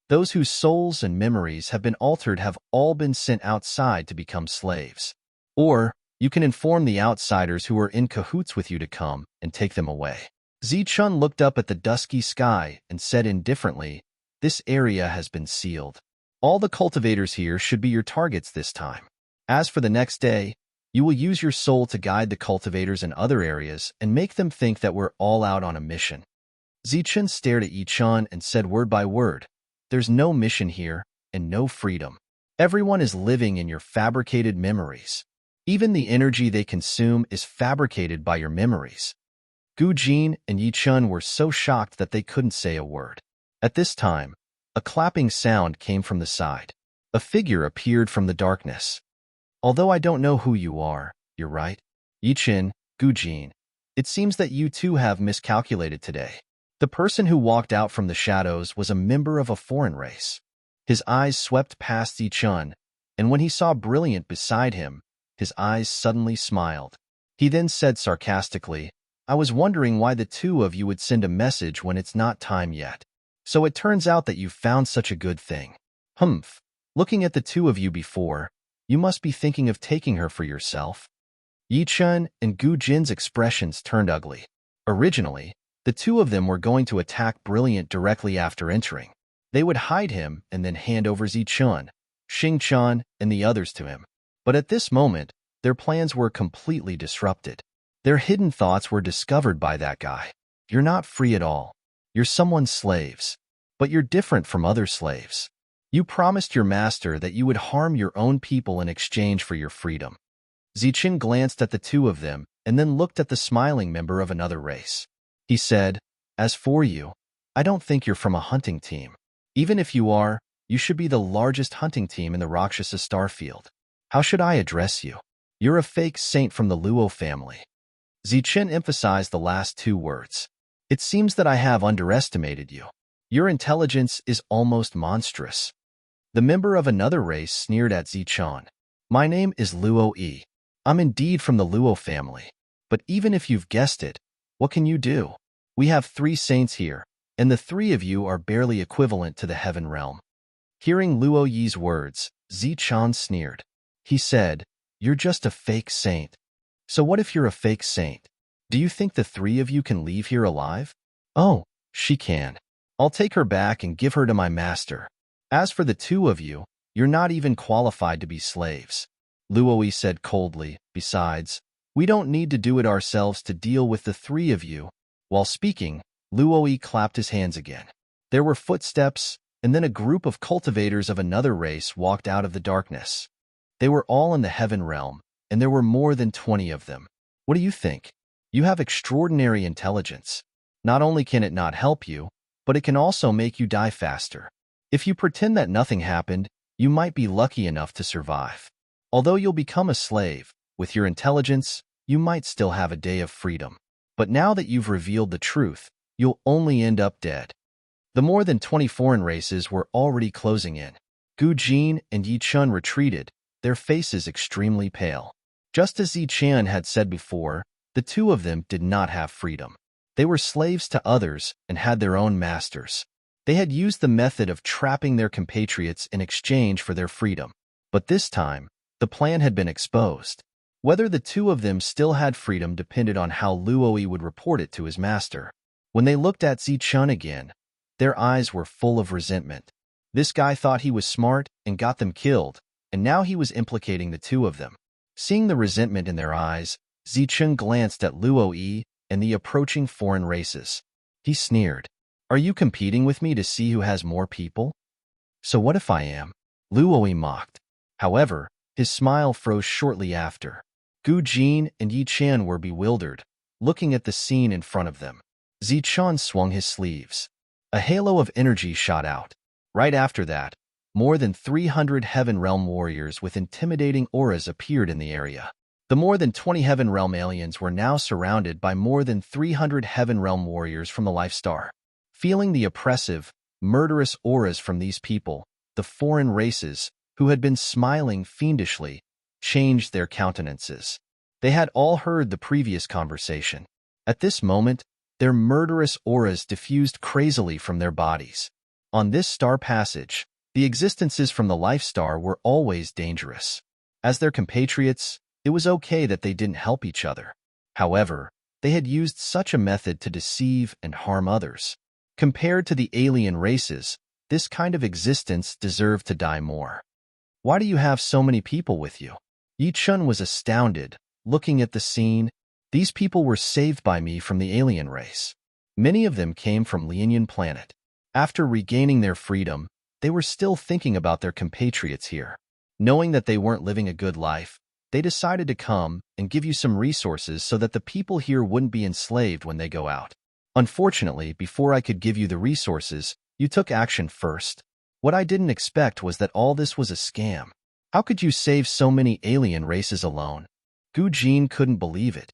Those whose souls and memories have been altered have all been sent outside to become slaves. Or, you can inform the outsiders who are in cahoots with you to come and take them away. Zichun looked up at the dusky sky and said indifferently, "This area has been sealed. All the cultivators here should be your targets this time. As for the next day, you will use your soul to guide the cultivators in other areas and make them think that we're all out on a mission." Zichun stared at Yichun and said word by word, "There's no mission here and no freedom. Everyone is living in your fabricated memories. Even the energy they consume is fabricated by your memories." Gu Jin and Yichun were so shocked that they couldn't say a word. At this time, a clapping sound came from the side. A figure appeared from the darkness. "Although I don't know who you are, you're right. Yichun, Gu Jin, it seems that you too have miscalculated today." The person who walked out from the shadows was a member of a foreign race. His eyes swept past Yichun, and when he saw Brilliant beside him, his eyes suddenly smiled. He then said sarcastically, "I was wondering why the two of you would send a message when it's not time yet. So it turns out that you found such a good thing. Humph. Looking at the two of you before, you must be thinking of taking her for yourself." Yichun and Gu Jin's expressions turned ugly. Originally, the two of them were going to attack Brilliant directly after entering. They would hide him and then hand over Zichun, Xingchun, and the others to him. But at this moment, their plans were completely disrupted. Their hidden thoughts were discovered by that guy. "You're not free at all. You're someone's slaves. But you're different from other slaves. You promised your master that you would harm your own people in exchange for your freedom." Zichun glanced at the two of them and then looked at the smiling member of another race. He said, "As for you, I don't think you're from a hunting team. Even if you are, you should be the largest hunting team in the Rakshasa Starfield. How should I address you? You're a fake saint from the Luo family." Zichun emphasized the last two words. "It seems that I have underestimated you. Your intelligence is almost monstrous." The member of another race sneered at Zichun. "My name is Luo Yi. I'm indeed from the Luo family. But even if you've guessed it, what can you do? We have 3 saints here, and the 3 of you are barely equivalent to the heaven realm." Hearing Luo Yi's words, Zichun sneered. He said, "You're just a fake saint. So what if you're a fake saint? Do you think the 3 of you can leave here alive?" "Oh, she can. I'll take her back and give her to my master. As for the 2 of you, you're not even qualified to be slaves," Luo Yi said coldly. "Besides, we don't need to do it ourselves to deal with the 3 of you." While speaking, Luo Yi clapped his hands again. There were footsteps, and then a group of cultivators of another race walked out of the darkness. They were all in the heaven realm, and there were more than 20 of them. "What do you think? You have extraordinary intelligence. Not only can it not help you, but it can also make you die faster. If you pretend that nothing happened, you might be lucky enough to survive. Although you'll become a slave, with your intelligence, you might still have a day of freedom. But now that you've revealed the truth, you'll only end up dead." The more than 20 foreign races were already closing in. Gu Jin and Yichun retreated, their faces extremely pale. Just as Zichun had said before, the two of them did not have freedom. They were slaves to others and had their own masters. They had used the method of trapping their compatriots in exchange for their freedom. But this time, the plan had been exposed. Whether the two of them still had freedom depended on how Luoyi would report it to his master. When they looked at Zichun again, their eyes were full of resentment. This guy thought he was smart and got them killed, and now he was implicating the two of them. Seeing the resentment in their eyes, Zichun glanced at Luoyi and the approaching foreign races. He sneered. "Are you competing with me to see who has more people?" "So what if I am?" Luoyi mocked. However, his smile froze shortly after. Gu Jin and Yi Qian were bewildered, looking at the scene in front of them. Zichun swung his sleeves. A halo of energy shot out. Right after that, more than 300 Heaven Realm warriors with intimidating auras appeared in the area. The more than 20 Heaven Realm aliens were now surrounded by more than 300 Heaven Realm warriors from the Life Star. Feeling the oppressive, murderous auras from these people, the foreign races, who had been smiling fiendishly, changed their countenances. They had all heard the previous conversation. At this moment, their murderous auras diffused crazily from their bodies. On this star passage, the existences from the Life Star were always dangerous. As their compatriots, it was okay that they didn't help each other. However, they had used such a method to deceive and harm others. Compared to the alien races, this kind of existence deserved to die more. "Why do you have so many people with you?" Yi Chun was astounded, looking at the scene. These people were saved by me from the alien race. Many of them came from Lianyan planet. After regaining their freedom, they were still thinking about their compatriots here. Knowing that they weren't living a good life, they decided to come and give you some resources so that the people here wouldn't be enslaved when they go out. Unfortunately, before I could give you the resources, you took action first. What I didn't expect was that all this was a scam. How could you save so many alien races alone? Gu Jin couldn't believe it.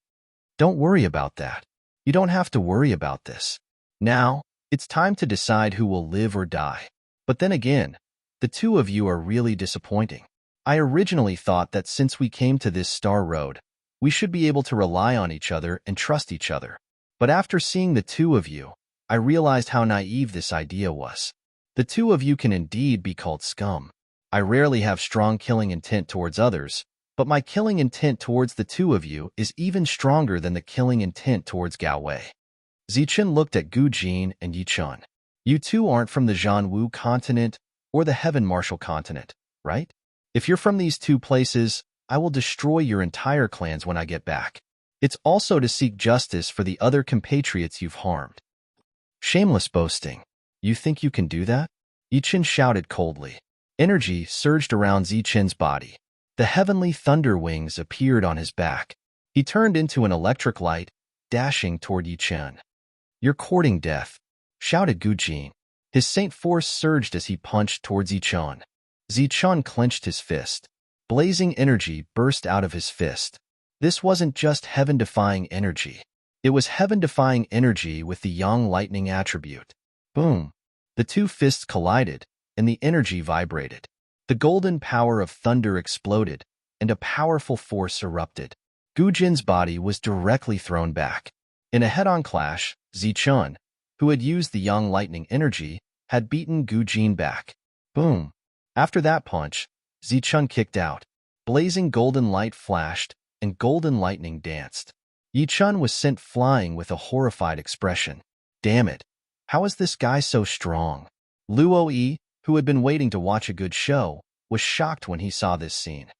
"Don't worry about that. You don't have to worry about this. Now, it's time to decide who will live or die. But then again, the two of you are really disappointing. I originally thought that since we came to this star road, we should be able to rely on each other and trust each other. But after seeing the two of you, I realized how naive this idea was. The two of you can indeed be called scum. I rarely have strong killing intent towards others, but my killing intent towards the two of you is even stronger than the killing intent towards Gao Wei." Zichun looked at Gu Jin and Yi Chun. "You two aren't from the Zhanwu continent or the Heaven Martial continent, right? If you're from these two places, I will destroy your entire clans when I get back. It's also to seek justice for the other compatriots you've harmed." "Shameless boasting. You think you can do that?" Yi Chen shouted coldly. Energy surged around Zichen's body. The heavenly thunder wings appeared on his back. He turned into an electric light, dashing toward Yi Chen. "You're courting death," shouted Gu Jin. His saint force surged as he punched towards Yi Chen. Zichun clenched his fist. Blazing energy burst out of his fist. This wasn't just heaven-defying energy. It was heaven-defying energy with the yang lightning attribute. Boom! The two fists collided, and the energy vibrated. The golden power of thunder exploded, and a powerful force erupted. Gu Jin's body was directly thrown back. In a head-on clash, Zichun, who had used the yang lightning energy, had beaten Gu Jin back. Boom! After that punch, Zichun kicked out. Blazing golden light flashed, and golden lightning danced. Yi Chun was sent flying with a horrified expression. "Damn it! How is this guy so strong?" Luoyi, who had been waiting to watch a good show, was shocked when he saw this scene.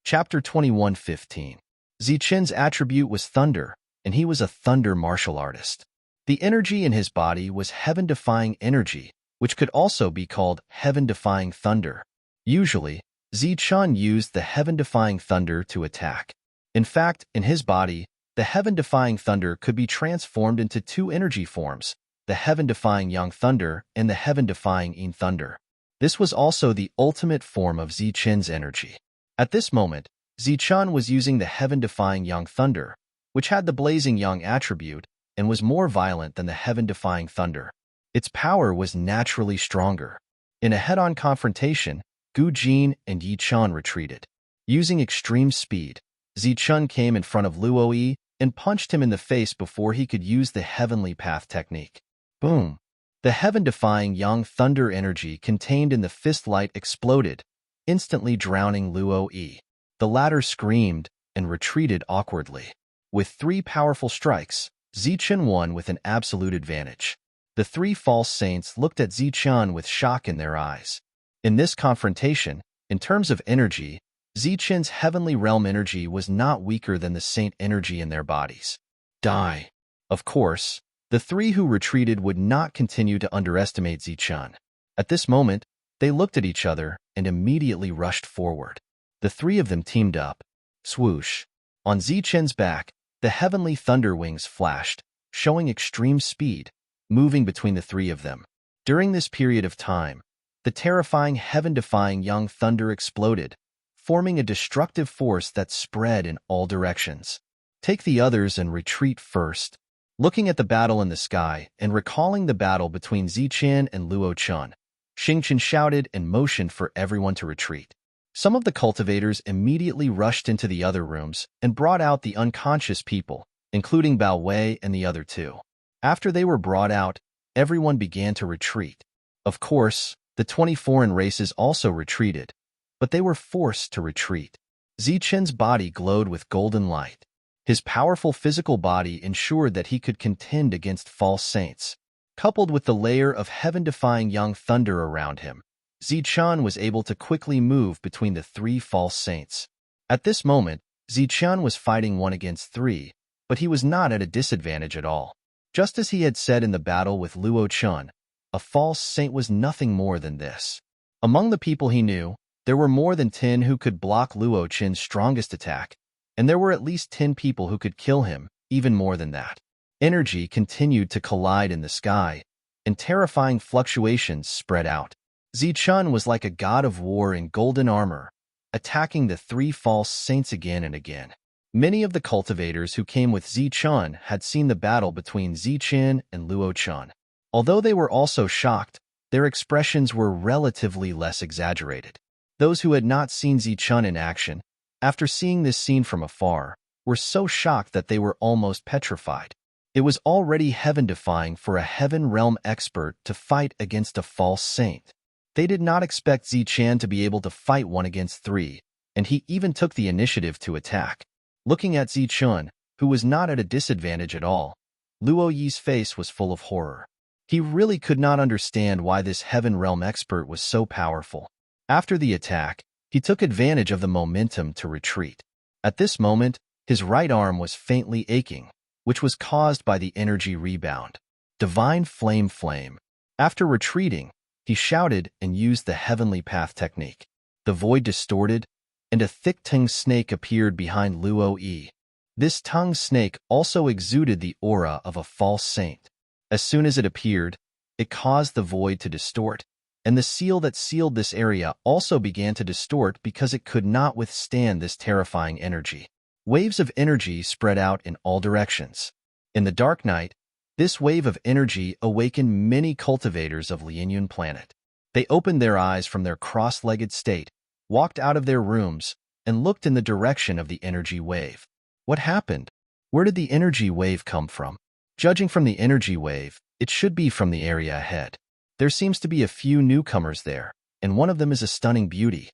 Chapter 21:15. Zichen's attribute was thunder, and he was a thunder martial artist. The energy in his body was heaven-defying energy, which could also be called heaven-defying thunder. Usually, Zichun used the heaven-defying thunder to attack. In fact, in his body, the heaven-defying thunder could be transformed into two energy forms, the heaven-defying yang thunder and the heaven-defying yin thunder. This was also the ultimate form of Zichen's energy. At this moment, Zichun was using the heaven-defying yang thunder, which had the blazing yang attribute and was more violent than the heaven-defying thunder. Its power was naturally stronger. In a head-on confrontation, Gu Jin and Yi Chen retreated. Using extreme speed, Zichun came in front of Luo and punched him in the face before he could use the heavenly path technique. Boom! The heaven-defying yang thunder energy contained in the fist light exploded, instantly drowning Luo. The latter screamed and retreated awkwardly. With 3 powerful strikes, Zichun won with an absolute advantage. The 3 false saints looked at Zichun with shock in their eyes. In this confrontation, in terms of energy, Zichun's heavenly realm energy was not weaker than the saint energy in their bodies. Die. Of course, the 3 who retreated would not continue to underestimate Zichun. At this moment, they looked at each other and immediately rushed forward. The 3 of them teamed up. Swoosh. On Zichun's back, the heavenly thunder wings flashed, showing extreme speed, moving between the 3 of them. During this period of time, the terrifying heaven-defying young thunder exploded, forming a destructive force that spread in all directions. Take the others and retreat first. Looking at the battle in the sky and recalling the battle between Zichun and Luo Chun, Xingchen shouted and motioned for everyone to retreat. Some of the cultivators immediately rushed into the other rooms and brought out the unconscious people, including Bao Wei and the other 2. After they were brought out, everyone began to retreat. Of course, the 20 foreign races also retreated, but they were forced to retreat. Zichun's body glowed with golden light. His powerful physical body ensured that he could contend against false saints. Coupled with the layer of heaven-defying young thunder around him, Zichun was able to quickly move between the 3 false saints. At this moment, Zichun was fighting 1 against 3, but he was not at a disadvantage at all. Just as he had said in the battle with Luo Chun, a false saint was nothing more than this. Among the people he knew, there were more than 10 who could block Luo Chun's strongest attack, and there were at least 10 people who could kill him, even more than that. Energy continued to collide in the sky, and terrifying fluctuations spread out. Zichun was like a god of war in golden armor, attacking the 3 false saints again and again. Many of the cultivators who came with Zichun had seen the battle between Zichun and Luo Chun. Although they were also shocked, their expressions were relatively less exaggerated. Those who had not seen Zichun in action, after seeing this scene from afar, were so shocked that they were almost petrified. It was already heaven-defying for a heaven realm expert to fight against a false saint. They did not expect Zichun to be able to fight 1 against 3, and he even took the initiative to attack. Looking at Zichun, who was not at a disadvantage at all, Luo Yi's face was full of horror. He really could not understand why this heaven realm expert was so powerful. After the attack, he took advantage of the momentum to retreat. At this moment, his right arm was faintly aching, which was caused by the energy rebound. Divine Flame. After retreating, he shouted and used the heavenly path technique. The void distorted, and a thick tongue snake appeared behind Luo Yi. This tongue snake also exuded the aura of a false saint. As soon as it appeared, it caused the void to distort, and the seal that sealed this area also began to distort because it could not withstand this terrifying energy. Waves of energy spread out in all directions. In the dark night, this wave of energy awakened many cultivators of Lianyun planet. They opened their eyes from their cross-legged state, walked out of their rooms, and looked in the direction of the energy wave. What happened? Where did the energy wave come from? Judging from the energy wave, it should be from the area ahead. There seems to be a few newcomers there, and one of them is a stunning beauty.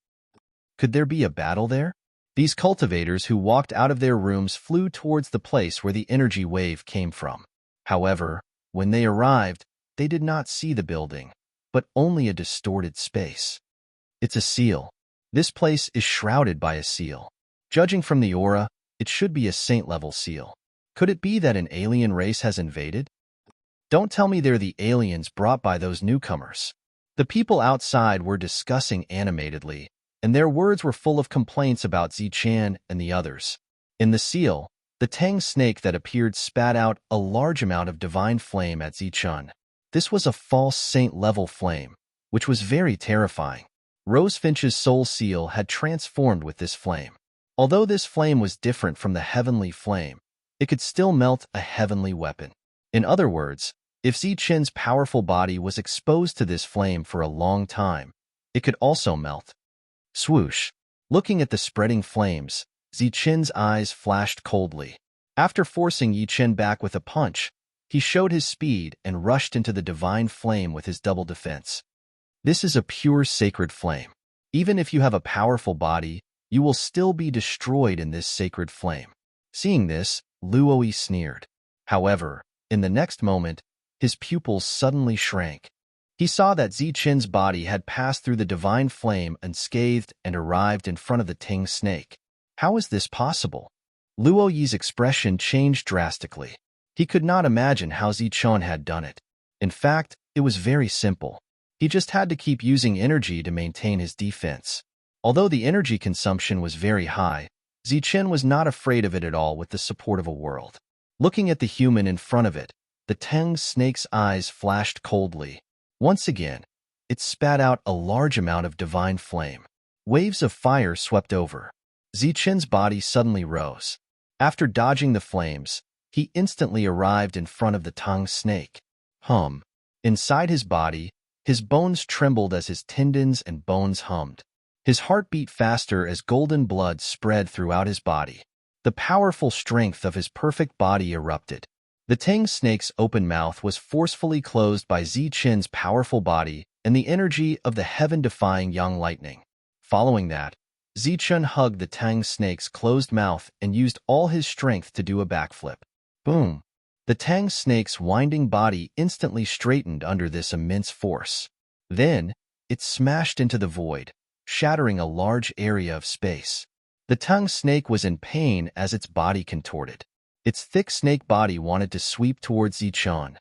Could there be a battle there? These cultivators who walked out of their rooms flew towards the place where the energy wave came from. However, when they arrived, they did not see the building, but only a distorted space. It's a seal. This place is shrouded by a seal. Judging from the aura, it should be a saint-level seal. Could it be that an alien race has invaded? Don't tell me they're the aliens brought by those newcomers. The people outside were discussing animatedly, and their words were full of complaints about Zichun and the others. In the seal, the Tang snake that appeared spat out a large amount of divine flame at Zichun. This was a false saint-level flame, which was very terrifying. Rosefinch's soul seal had transformed with this flame. Although this flame was different from the heavenly flame, it could still melt a heavenly weapon. In other words, if Zichun's powerful body was exposed to this flame for a long time, it could also melt. Swoosh! Looking at the spreading flames, Zichen's eyes flashed coldly. After forcing Yi Chen back with a punch, he showed his speed and rushed into the divine flame with his double defense. This is a pure sacred flame. Even if you have a powerful body, you will still be destroyed in this sacred flame. Seeing this, Luo sneered. However, in the next moment, his pupils suddenly shrank. He saw that Zichen's body had passed through the divine flame unscathed and arrived in front of the Ting snake. How is this possible? Luo Yi's expression changed drastically. He could not imagine how Zichen had done it. In fact, it was very simple. He just had to keep using energy to maintain his defense. Although the energy consumption was very high, Zichen was not afraid of it at all with the support of a world. Looking at the human in front of it, the Tang snake's eyes flashed coldly. Once again, it spat out a large amount of divine flame. Waves of fire swept over. Zichen's body suddenly rose. After dodging the flames, he instantly arrived in front of the Tang snake. Inside his body, his bones trembled as his tendons and bones hummed. His heart beat faster as golden blood spread throughout his body. The powerful strength of his perfect body erupted. The Tang snake's open mouth was forcefully closed by Zichen's powerful body and the energy of the heaven-defying young lightning. Following that, Zichen hugged the Tang snake's closed mouth and used all his strength to do a backflip. Boom! The Tang snake's winding body instantly straightened under this immense force. Then, it smashed into the void, shattering a large area of space. The Tang snake was in pain as its body contorted. Its thick snake body wanted to sweep towards Zichen.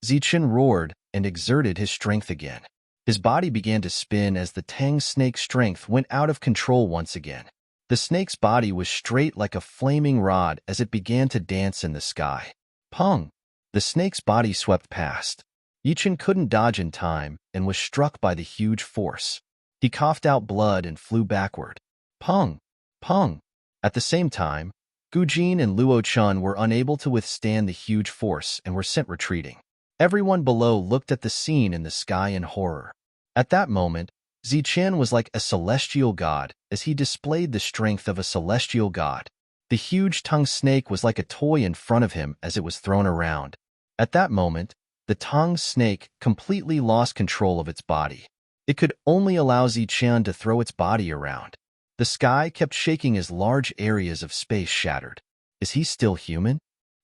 Zichen roared and exerted his strength again. His body began to spin as the Tang snake's strength went out of control once again. The snake's body was straight like a flaming rod as it began to dance in the sky. Pung! The snake's body swept past. Yichen couldn't dodge in time and was struck by the huge force. He coughed out blood and flew backward. Pung! Pung! At the same time, Gujin and Luo Chun were unable to withstand the huge force and were sent retreating. Everyone below looked at the scene in the sky in horror. At that moment, Zichen was like a celestial god as he displayed the strength of a celestial god. The huge tongue snake was like a toy in front of him as it was thrown around. At that moment, the tongue snake completely lost control of its body. It could only allow Zichen to throw its body around. The sky kept shaking as large areas of space shattered. Is he still human?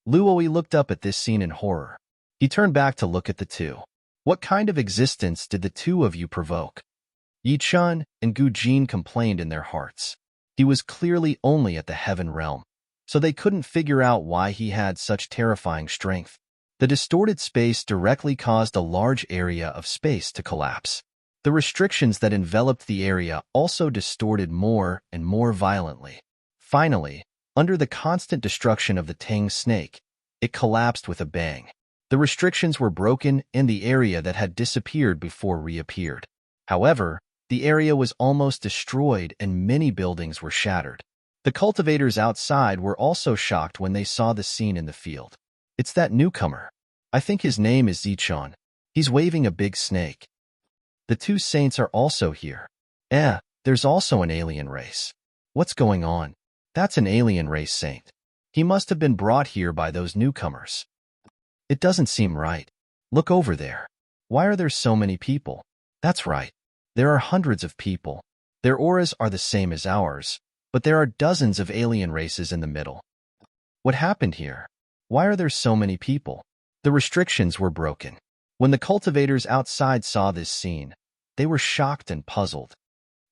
Luo looked up at this scene in horror. He turned back to look at the two. What kind of existence did the two of you provoke? Yi Chun and Gu Jin complained in their hearts. He was clearly only at the heaven realm, so they couldn't figure out why he had such terrifying strength. The distorted space directly caused a large area of space to collapse. The restrictions that enveloped the area also distorted more and more violently. Finally, under the constant destruction of the Tang snake, it collapsed with a bang. The restrictions were broken and the area that had disappeared before reappeared. However, the area was almost destroyed and many buildings were shattered. The cultivators outside were also shocked when they saw the scene in the field. It's that newcomer. I think his name is Zichen. He's waving a big snake. The two saints are also here. There's also an alien race. What's going on? That's an alien race saint. He must have been brought here by those newcomers. It doesn't seem right. Look over there. Why are there so many people? That's right. There are hundreds of people. Their auras are the same as ours, but there are dozens of alien races in the middle. What happened here? Why are there so many people? The restrictions were broken. When the cultivators outside saw this scene, they were shocked and puzzled.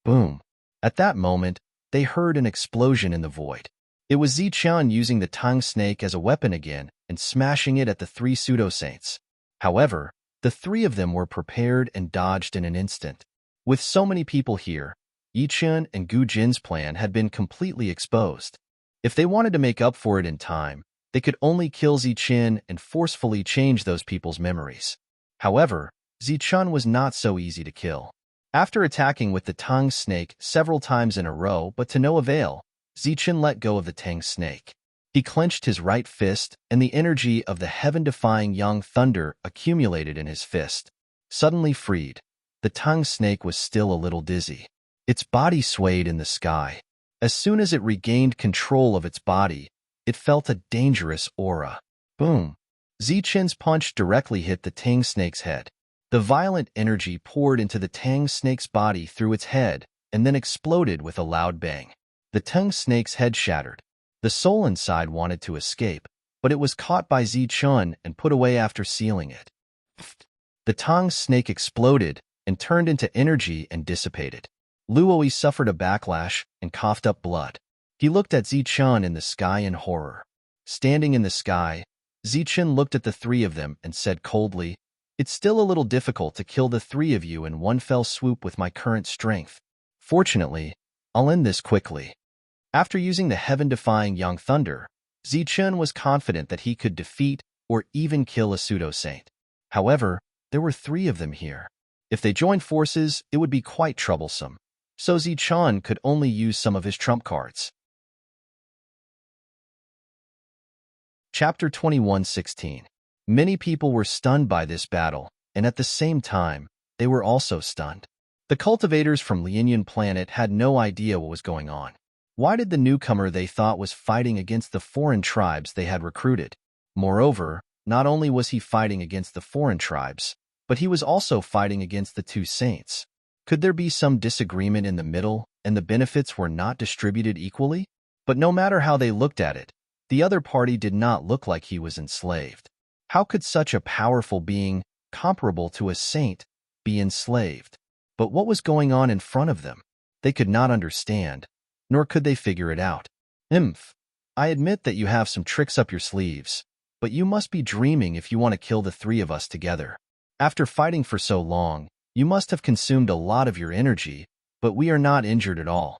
Boom! At that moment, they heard an explosion in the void. It was Zichen using the tongue snake as a weapon again and smashing it at the three pseudo-saints. However, the three of them were prepared and dodged in an instant. With so many people here, Yichen and Gu Jin's plan had been completely exposed. If they wanted to make up for it in time, they could only kill Zichen and forcefully change those people's memories. However, Zichen was not so easy to kill. After attacking with the tongue snake several times in a row but to no avail, Zichen let go of the Tang snake. He clenched his right fist and the energy of the heaven-defying young thunder accumulated in his fist. Suddenly freed, the tongue snake was still a little dizzy. Its body swayed in the sky. As soon as it regained control of its body, it felt a dangerous aura. Boom! Zichen's punch directly hit the Tang snake's head. The violent energy poured into the Tang snake's body through its head and then exploded with a loud bang. The Tang snake's head shattered. The soul inside wanted to escape, but it was caught by Zichen and put away after sealing it. The Tang snake exploded and turned into energy and dissipated. Luoi suffered a backlash and coughed up blood. He looked at Zichen in the sky in horror. Standing in the sky, Zichen looked at the three of them and said coldly, "It's still a little difficult to kill the three of you in one fell swoop with my current strength. Fortunately, I'll end this quickly." After using the heaven-defying Young Thunder, Zichen was confident that he could defeat or even kill a pseudo-saint. However, there were three of them here. If they joined forces, it would be quite troublesome, so Zichen could only use some of his trump cards. Chapter 21:16. Many people were stunned by this battle, and at the same time, they were also stunned. The cultivators from Lianyan Planet had no idea what was going on. Why did the newcomer they thought was fighting against the foreign tribes they had recruited? Moreover, not only was he fighting against the foreign tribes, but he was also fighting against the two saints. Could there be some disagreement in the middle, and the benefits were not distributed equally? But no matter how they looked at it, the other party did not look like he was enslaved. How could such a powerful being, comparable to a saint, be enslaved? But what was going on in front of them? They could not understand, nor could they figure it out. I admit that you have some tricks up your sleeves, but you must be dreaming if you want to kill the three of us together. After fighting for so long, you must have consumed a lot of your energy, but we are not injured at all.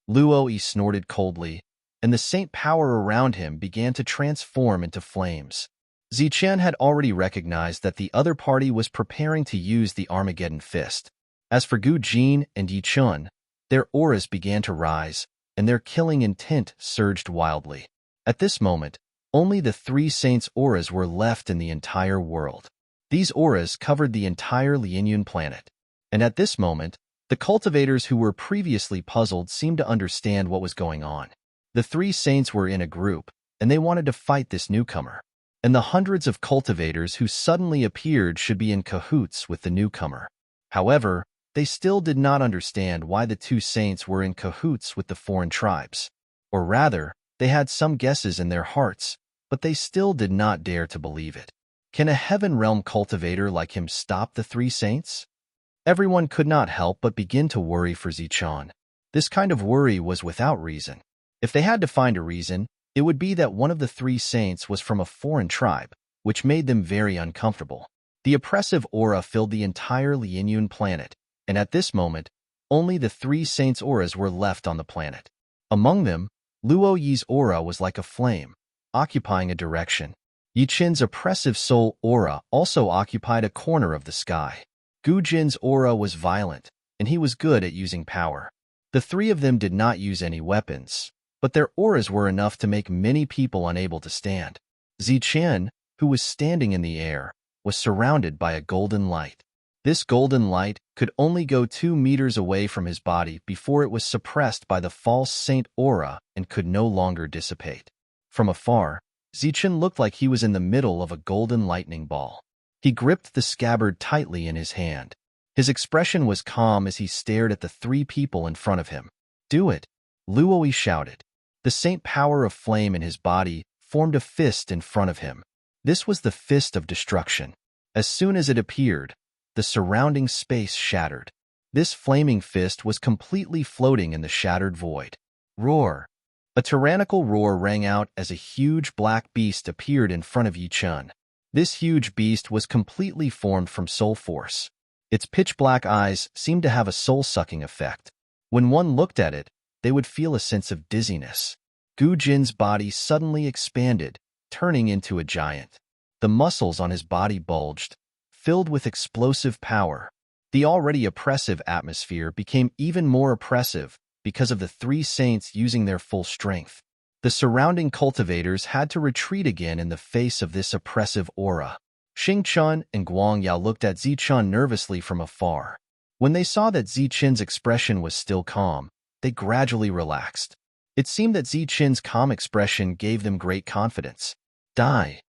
Luoi snorted coldly, and the saint power around him began to transform into flames. Zichen had already recognized that the other party was preparing to use the Armageddon Fist. As for Gu Jin and Yi Chun, their auras began to rise, and their killing intent surged wildly. At this moment, only the three saints' auras were left in the entire world. These auras covered the entire Lianyan planet. And at this moment, the cultivators who were previously puzzled seemed to understand what was going on. The three saints were in a group, and they wanted to fight this newcomer. And the hundreds of cultivators who suddenly appeared should be in cahoots with the newcomer. However, they still did not understand why the two saints were in cahoots with the foreign tribes. Or rather, they had some guesses in their hearts, but they still did not dare to believe it. Can a heaven realm cultivator like him stop the three saints? Everyone could not help but begin to worry for Zichen. This kind of worry was without reason. If they had to find a reason, it would be that one of the three saints was from a foreign tribe, which made them very uncomfortable. The oppressive aura filled the entire Lianyan planet, and at this moment, only the three saints' auras were left on the planet. Among them, Luo Yi's aura was like a flame, occupying a direction. Yi Chen's oppressive soul aura also occupied a corner of the sky. Gu Jin's aura was violent, and he was good at using power. The three of them did not use any weapons, but their auras were enough to make many people unable to stand. Zichen, who was standing in the air, was surrounded by a golden light. This golden light could only go 2 meters away from his body before it was suppressed by the false saint aura and could no longer dissipate. From afar, Zichen looked like he was in the middle of a golden lightning ball. He gripped the scabbard tightly in his hand. His expression was calm as he stared at the three people in front of him. "Do it," Luoi shouted. The saint power of flame in his body formed a fist in front of him. This was the fist of destruction. As soon as it appeared, the surrounding space shattered. This flaming fist was completely floating in the shattered void. Roar! A tyrannical roar rang out as a huge black beast appeared in front of Yi Chun. This huge beast was completely formed from soul force. Its pitch-black eyes seemed to have a soul-sucking effect. When one looked at it, they would feel a sense of dizziness. Gu Jin's body suddenly expanded, turning into a giant. The muscles on his body bulged, filled with explosive power. The already oppressive atmosphere became even more oppressive because of the three saints using their full strength. The surrounding cultivators had to retreat again in the face of this oppressive aura. Xing Chun and Guang Yao looked at Zichen nervously from afar. When they saw that Zichen's expression was still calm, they gradually relaxed. It seemed that Zichen's calm expression gave them great confidence. Die!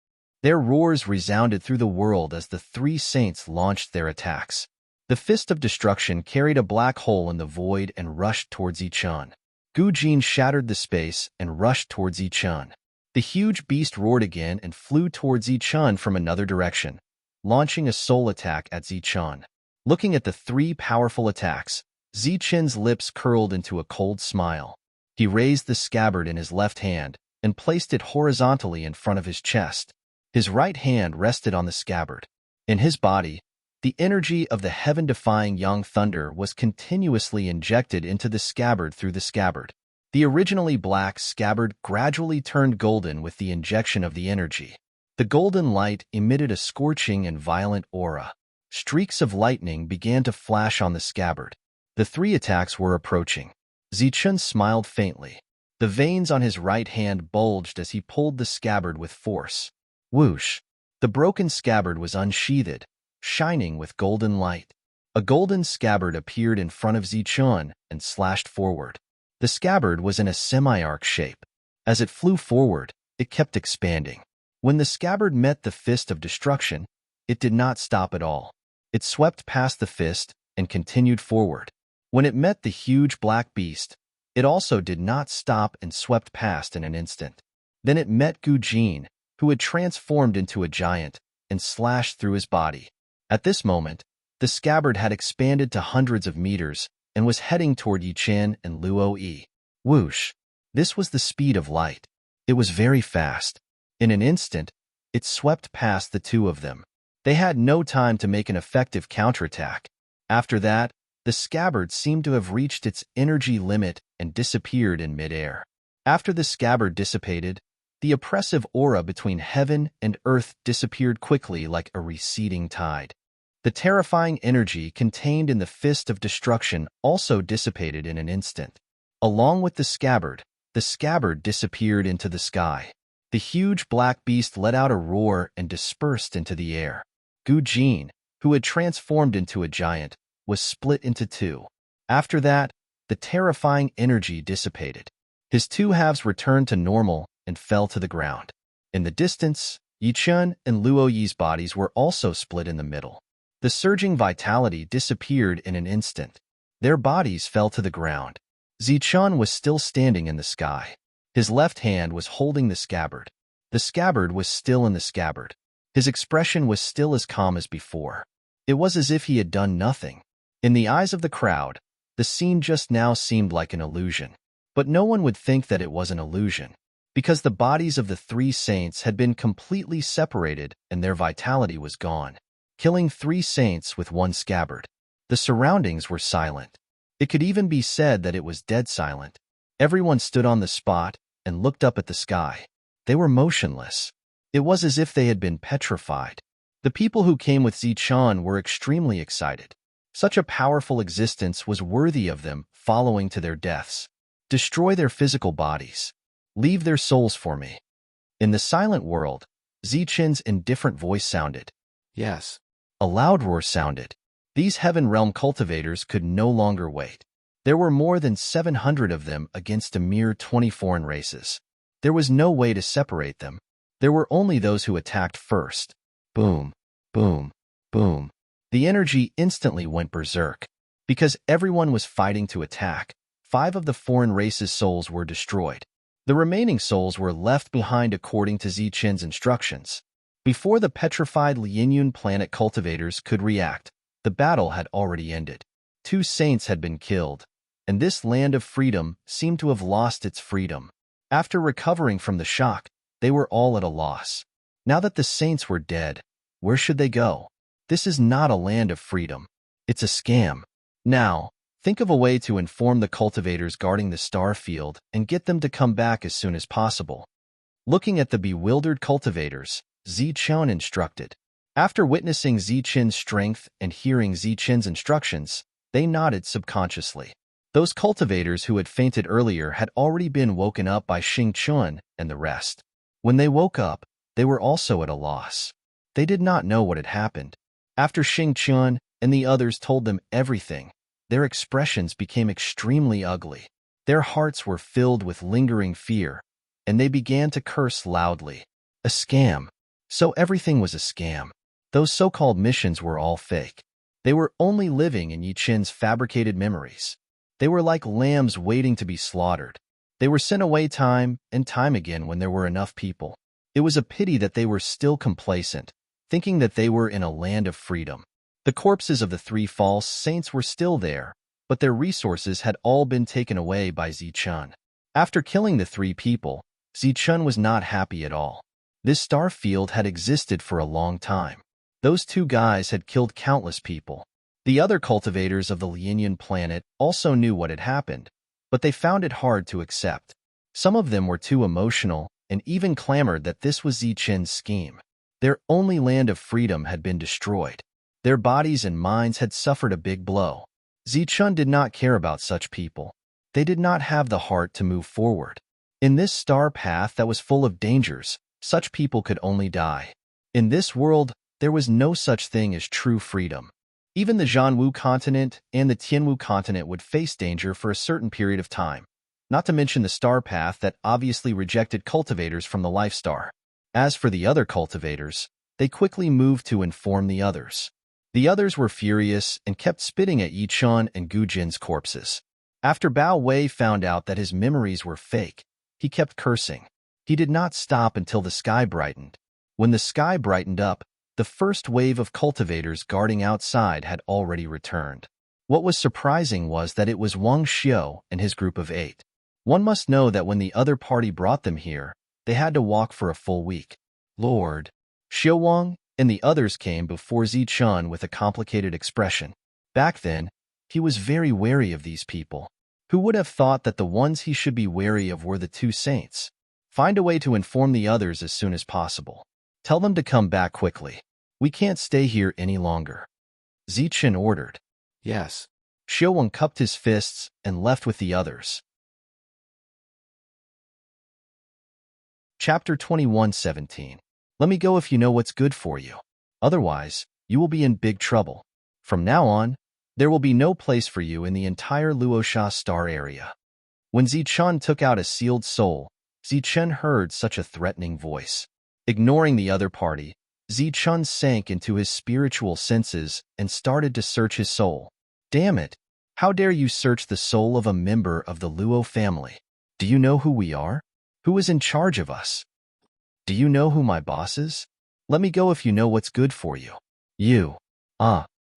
Their roars resounded through the world as the three saints launched their attacks. The fist of destruction carried a black hole in the void and rushed towards Zichen. Gujin shattered the space and rushed towards Zichen. The huge beast roared again and flew towards Zichen from another direction, launching a soul attack at Zichen. Looking at the three powerful attacks, Zichen's lips curled into a cold smile. He raised the scabbard in his left hand and placed it horizontally in front of his chest. His right hand rested on the scabbard. In his body, the energy of the heaven-defying young thunder was continuously injected into the scabbard through the scabbard. The originally black scabbard gradually turned golden with the injection of the energy. The golden light emitted a scorching and violent aura. Streaks of lightning began to flash on the scabbard. The three attacks were approaching. Zichen smiled faintly. The veins on his right hand bulged as he pulled the scabbard with force. Whoosh! The broken scabbard was unsheathed, shining with golden light. A golden scabbard appeared in front of Zichen and slashed forward. The scabbard was in a semi-arc shape. As it flew forward, it kept expanding. When the scabbard met the fist of destruction, it did not stop at all. It swept past the fist and continued forward. When it met the huge black beast, it also did not stop and swept past in an instant. Then it met Gujin, who had transformed into a giant, and slashed through his body. At this moment, the scabbard had expanded to hundreds of meters and was heading toward Yichen and Luo Yi. Whoosh! This was the speed of light. It was very fast. In an instant, it swept past the two of them. They had no time to make an effective counterattack. After that, the scabbard seemed to have reached its energy limit and disappeared in midair. After the scabbard dissipated, the oppressive aura between heaven and earth disappeared quickly like a receding tide. The terrifying energy contained in the fist of destruction also dissipated in an instant. Along with the scabbard disappeared into the sky. The huge black beast let out a roar and dispersed into the air. Gujin, who had transformed into a giant, was split into two. After that, the terrifying energy dissipated. His two halves returned to normal and fell to the ground. In the distance, Yichen and Luo Yi's bodies were also split in the middle. The surging vitality disappeared in an instant. Their bodies fell to the ground. Zichen was still standing in the sky. His left hand was holding the scabbard. The scabbard was still in the scabbard. His expression was still as calm as before. It was as if he had done nothing. In the eyes of the crowd, the scene just now seemed like an illusion. But no one would think that it was an illusion, because the bodies of the three saints had been completely separated and their vitality was gone, killing three saints with one scabbard. The surroundings were silent. It could even be said that it was dead silent. Everyone stood on the spot and looked up at the sky. They were motionless. It was as if they had been petrified. The people who came with Zichen were extremely excited. Such a powerful existence was worthy of them following to their deaths. Destroy their physical bodies. Leave their souls for me. In the silent world, Zichen's indifferent voice sounded. Yes. A loud roar sounded. These heaven realm cultivators could no longer wait. There were more than 700 of them against a mere 20 foreign races. There was no way to separate them. There were only those who attacked first. Boom, boom, boom. The energy instantly went berserk. Because everyone was fighting to attack, 5 of the foreign races' souls were destroyed. The remaining souls were left behind according to Zichen's instructions. Before the petrified Lianyun planet cultivators could react, the battle had already ended. 2 saints had been killed, and this land of freedom seemed to have lost its freedom. After recovering from the shock, they were all at a loss. Now that the saints were dead, where should they go? This is not a land of freedom. It's a scam. Now, think of a way to inform the cultivators guarding the star field and get them to come back as soon as possible. Looking at the bewildered cultivators, Zichen instructed. After witnessing Zichen's strength and hearing Zichen's instructions, they nodded subconsciously. Those cultivators who had fainted earlier had already been woken up by Xingchun and the rest. When they woke up, they were also at a loss. They did not know what had happened. After Xingchun and the others told them everything, their expressions became extremely ugly. Their hearts were filled with lingering fear, and they began to curse loudly. A scam. So everything was a scam. Those so-called missions were all fake. They were only living in Yi Qin's fabricated memories. They were like lambs waiting to be slaughtered. They were sent away time and time again when there were enough people. It was a pity that they were still complacent, thinking that they were in a land of freedom. The corpses of the 3 false saints were still there, but their resources had all been taken away by Zichun. After killing the 3 people, Zichun was not happy at all. This star field had existed for a long time. Those 2 guys had killed countless people. The other cultivators of the Lianyan planet also knew what had happened, but they found it hard to accept. Some of them were too emotional and even clamored that this was Zichun's scheme. Their only land of freedom had been destroyed. Their bodies and minds had suffered a big blow. Zichun did not care about such people. They did not have the heart to move forward. In this star path that was full of dangers, such people could only die. In this world, there was no such thing as true freedom. Even the Zhanwu continent and the Tianwu continent would face danger for a certain period of time, not to mention the star path that obviously rejected cultivators from the life star. As for the other cultivators, they quickly moved to inform the others. The others were furious and kept spitting at Yichun and Gujin's corpses. After Bao Wei found out that his memories were fake, he kept cursing. He did not stop until the sky brightened. When the sky brightened up, the first wave of cultivators guarding outside had already returned. What was surprising was that it was Wang Xiao and his group of 8. One must know that when the other party brought them here, they had to walk for a full week. Lord, Xiao Wang and the others came before Zichun with a complicated expression. Back then, he was very wary of these people. Who would have thought that the ones he should be wary of were the 2 saints? Find a way to inform the others as soon as possible. Tell them to come back quickly. We can't stay here any longer. Zichun ordered. Yes. Xiao Wang cupped his fists and left with the others. Chapter 21:17. Let me go if you know what's good for you. Otherwise, you will be in big trouble. From now on, there will be no place for you in the entire Luosha star area. When Zichun took out a sealed soul, Zichun heard such a threatening voice. Ignoring the other party, Zichun sank into his spiritual senses and started to search his soul. Damn it! How dare you search the soul of a member of the Luo family? Do you know who we are? Who is in charge of us? Do you know who my boss is? Let me go if you know what's good for you. You.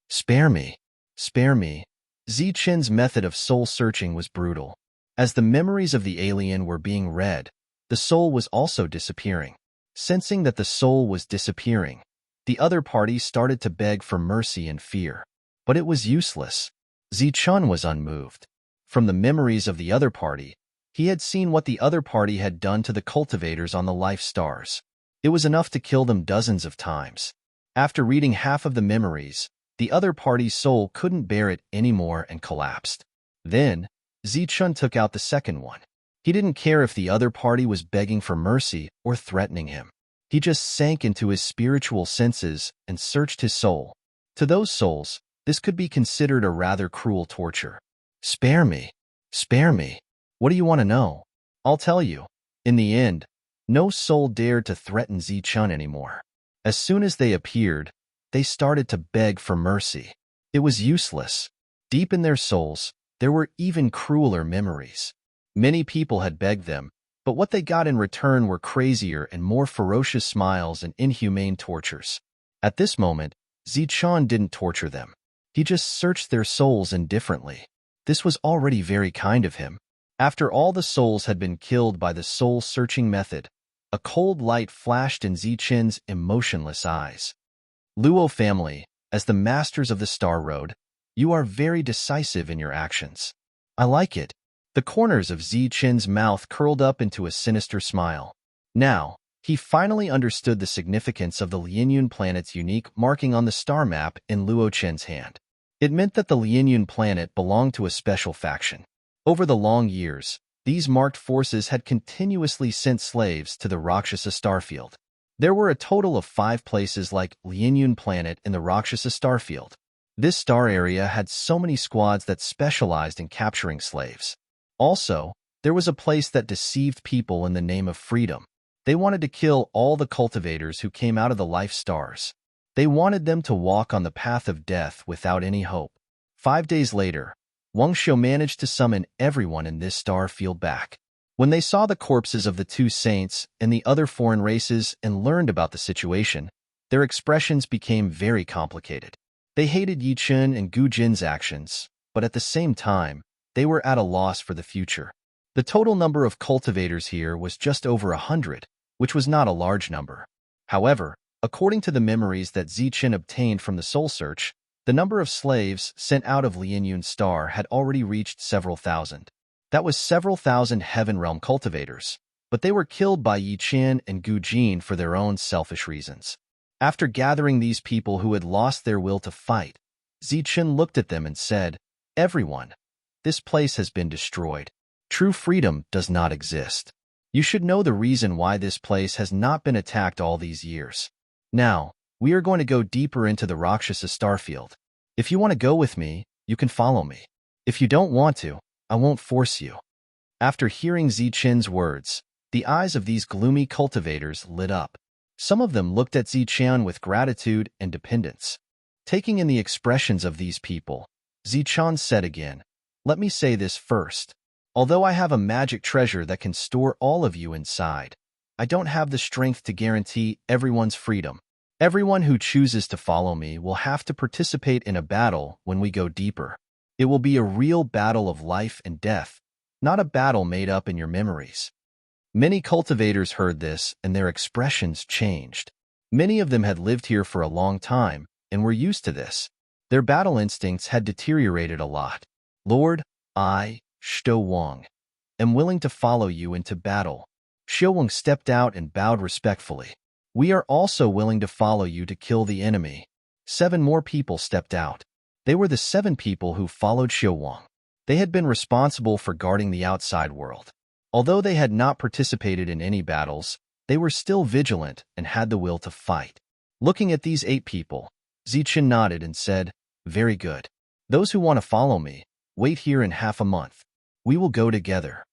Spare me. Spare me. Zichun's method of soul searching was brutal. As the memories of the alien were being read, the soul was also disappearing. Sensing that the soul was disappearing, the other party started to beg for mercy and fear. But it was useless. Zichun was unmoved. From the memories of the other party, he had seen what the other party had done to the cultivators on the life stars. It was enough to kill them dozens of times. After reading half of the memories, the other party's soul couldn't bear it anymore and collapsed. Then, Zichun took out the second one. He didn't care if the other party was begging for mercy or threatening him. He just sank into his spiritual senses and searched his soul. To those souls, this could be considered a rather cruel torture. Spare me. Spare me. What do you want to know? I'll tell you. In the end, no soul dared to threaten Zichun anymore. As soon as they appeared, they started to beg for mercy. It was useless. Deep in their souls, there were even crueler memories. Many people had begged them, but what they got in return were crazier and more ferocious smiles and inhumane tortures. At this moment, Zichun didn't torture them. He just searched their souls indifferently. This was already very kind of him. After all the souls had been killed by the soul-searching method, a cold light flashed in Zichun's emotionless eyes. Luo family, as the masters of the Star Road, you are very decisive in your actions. I like it. The corners of Zichun's mouth curled up into a sinister smile. Now, he finally understood the significance of the Lianyan planet's unique marking on the star map in Luo Chen's hand. It meant that the Lianyan planet belonged to a special faction. Over the long years, these marked forces had continuously sent slaves to the Rakshasa starfield. There were a total of 5 places like Lianyan planet in the Rakshasa starfield. This star area had so many squads that specialized in capturing slaves. Also, there was a place that deceived people in the name of freedom. They wanted to kill all the cultivators who came out of the life stars. They wanted them to walk on the path of death without any hope. 5 days later, Wang Xiu managed to summon everyone in this star field back. When they saw the corpses of the two saints and the other foreign races and learned about the situation, their expressions became very complicated. They hated Yi Chen and Gu Jin's actions, but at the same time, they were at a loss for the future. The total number of cultivators here was just over 100, which was not a large number. However, according to the memories that Zichen obtained from the Soul Search, the number of slaves sent out of Lian Yun's star had already reached several thousand. That was several thousand Heaven Realm cultivators, but they were killed by Yi Chen and Gu Jin for their own selfish reasons. After gathering these people who had lost their will to fight, Zichen looked at them and said, "Everyone, this place has been destroyed. True freedom does not exist. You should know the reason why this place has not been attacked all these years. Now, we are going to go deeper into the Rakshasa starfield. If you want to go with me, you can follow me. If you don't want to, I won't force you." After hearing Zichen's words, the eyes of these gloomy cultivators lit up. Some of them looked at Zichen with gratitude and dependence. Taking in the expressions of these people, Zichen said again, "Let me say this first. Although I have a magic treasure that can store all of you inside, I don't have the strength to guarantee everyone's freedom. Everyone who chooses to follow me will have to participate in a battle when we go deeper. It will be a real battle of life and death, not a battle made up in your memories." Many cultivators heard this and their expressions changed. Many of them had lived here for a long time and were used to this. Their battle instincts had deteriorated a lot. "Lord, I, Shou Wang, am willing to follow you into battle." Shou Wang stepped out and bowed respectfully. "We are also willing to follow you to kill the enemy." 7 more people stepped out. They were the 7 people who followed Shou Wang. They had been responsible for guarding the outside world. Although they had not participated in any battles, they were still vigilant and had the will to fight. Looking at these 8 people, Zichen nodded and said, "Very good. Those who want to follow me, wait here in half a month. We will go together."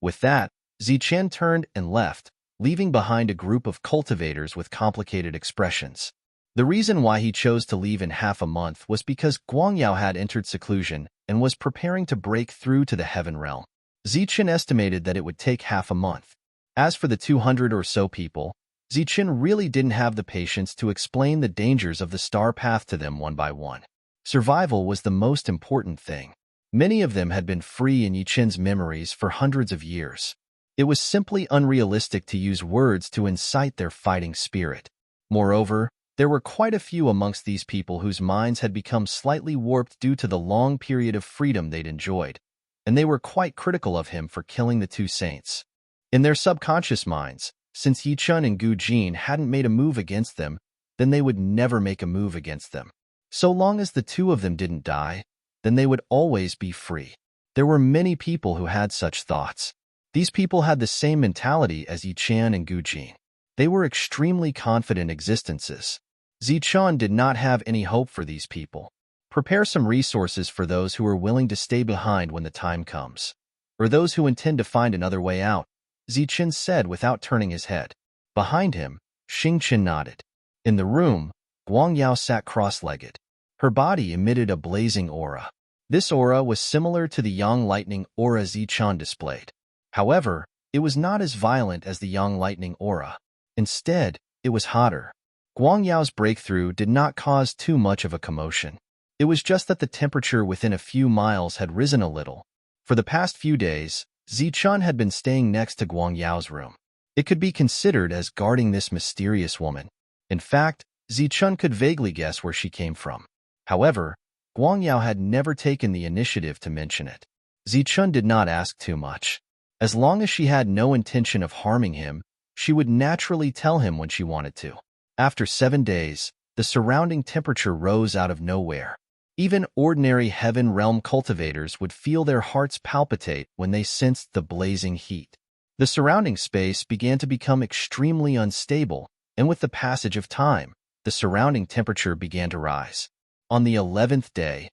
With that, Zichen turned and left, leaving behind a group of cultivators with complicated expressions. The reason why he chose to leave in half a month was because Guangyao had entered seclusion and was preparing to break through to the Heaven Realm. Zichen estimated that it would take half a month. As for the 200 or so people, Zichen really didn't have the patience to explain the dangers of the star path to them one by one. Survival was the most important thing. Many of them had been free in Yichen's memories for hundreds of years. It was simply unrealistic to use words to incite their fighting spirit. Moreover, there were quite a few amongst these people whose minds had become slightly warped due to the long period of freedom they'd enjoyed, and they were quite critical of him for killing the 2 saints. In their subconscious minds, since Yi Chen and Gu Jin hadn't made a move against them, then they would never make a move against them. So long as the 2 of them didn't die, then they would always be free. There were many people who had such thoughts. These people had the same mentality as Yi Chen and Gu Jin. They were extremely confident existences. Zichen did not have any hope for these people. Prepare some resources for those who are willing to stay behind when the time comes, or those who intend to find another way out, Zichen said without turning his head. Behind him, Xingchen nodded. In the room, Guangyao sat cross-legged. Her body emitted a blazing aura. This aura was similar to the Yang Lightning aura Zichen displayed. However, it was not as violent as the Yang Lightning aura. Instead, it was hotter. Guangyao's breakthrough did not cause too much of a commotion. It was just that the temperature within a few miles had risen a little. For the past few days, Zichen had been staying next to Guangyao's room. It could be considered as guarding this mysterious woman. In fact, Zichen could vaguely guess where she came from. However, Guangyao had never taken the initiative to mention it. Zichen did not ask too much. As long as she had no intention of harming him, she would naturally tell him when she wanted to. After 7 days, the surrounding temperature rose out of nowhere. Even ordinary Heaven Realm cultivators would feel their hearts palpitate when they sensed the blazing heat. The surrounding space began to become extremely unstable, and with the passage of time, the surrounding temperature began to rise. On the 11th day,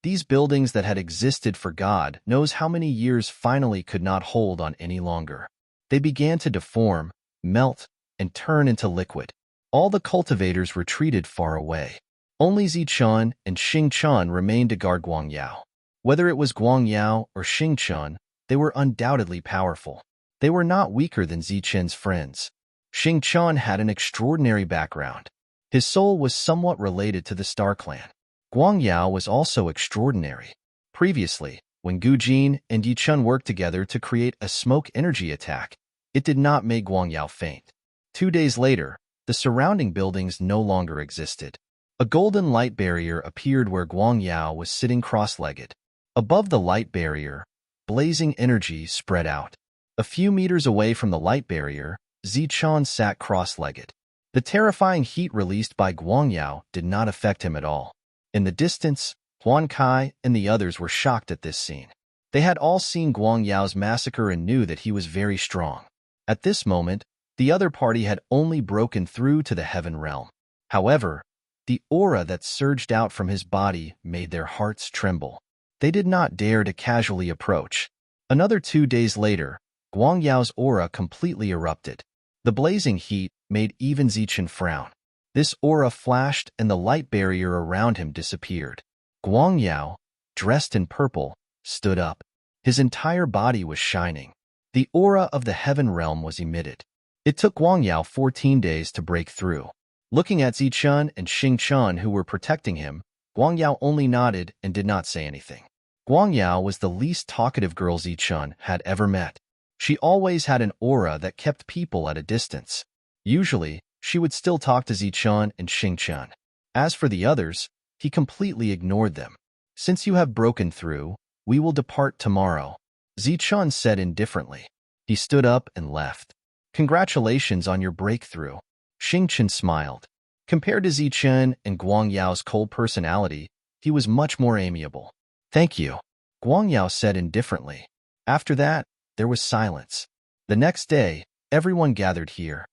These buildings that had existed for God knows how many years finally could not hold on any longer. They began to deform, melt, and turn into liquid. All the cultivators retreated far away. Only Zichun and Xingchun remained to guard Guangyao. Whether it was Guangyao or Xingchun, they were undoubtedly powerful. They were not weaker than Zichun's friends. Xingchun had an extraordinary background. His soul was somewhat related to the Star Clan. Guangyao was also extraordinary. Previously, when Gu Jin and Yichun worked together to create a smoke energy attack, it did not make Guangyao faint. 2 days later, the surrounding buildings no longer existed. A golden light barrier appeared where Guangyao was sitting cross-legged. Above the light barrier, blazing energy spread out. A few meters away from the light barrier, Zichun sat cross-legged. The terrifying heat released by Guangyao did not affect him at all. In the distance, Huan Kai and the others were shocked at this scene. They had all seen Guangyao's massacre and knew that he was very strong. At this moment, the other party had only broken through to the heaven realm. However, the aura that surged out from his body made their hearts tremble. They did not dare to casually approach. Another 2 days later, Guangyao's aura completely erupted. The blazing heat made even Zichun frown. This aura flashed and the light barrier around him disappeared. Guangyao, dressed in purple, stood up. His entire body was shining. The aura of the heaven realm was emitted. It took Guangyao 14 days to break through. Looking at Zichun and Xingchun who were protecting him, Guangyao only nodded and did not say anything. Guangyao was the least talkative girl Zichun had ever met. She always had an aura that kept people at a distance. Usually, she would still talk to Zichun and Xingchun. As for the others, he completely ignored them. "Since you have broken through, we will depart tomorrow," Zichun said indifferently. He stood up and left. "Congratulations on your breakthrough." Xingchun smiled. Compared to Zichun and Guangyao's cold personality, he was much more amiable. "Thank you," Guangyao said indifferently. After that, there was silence. The next day, everyone gathered here.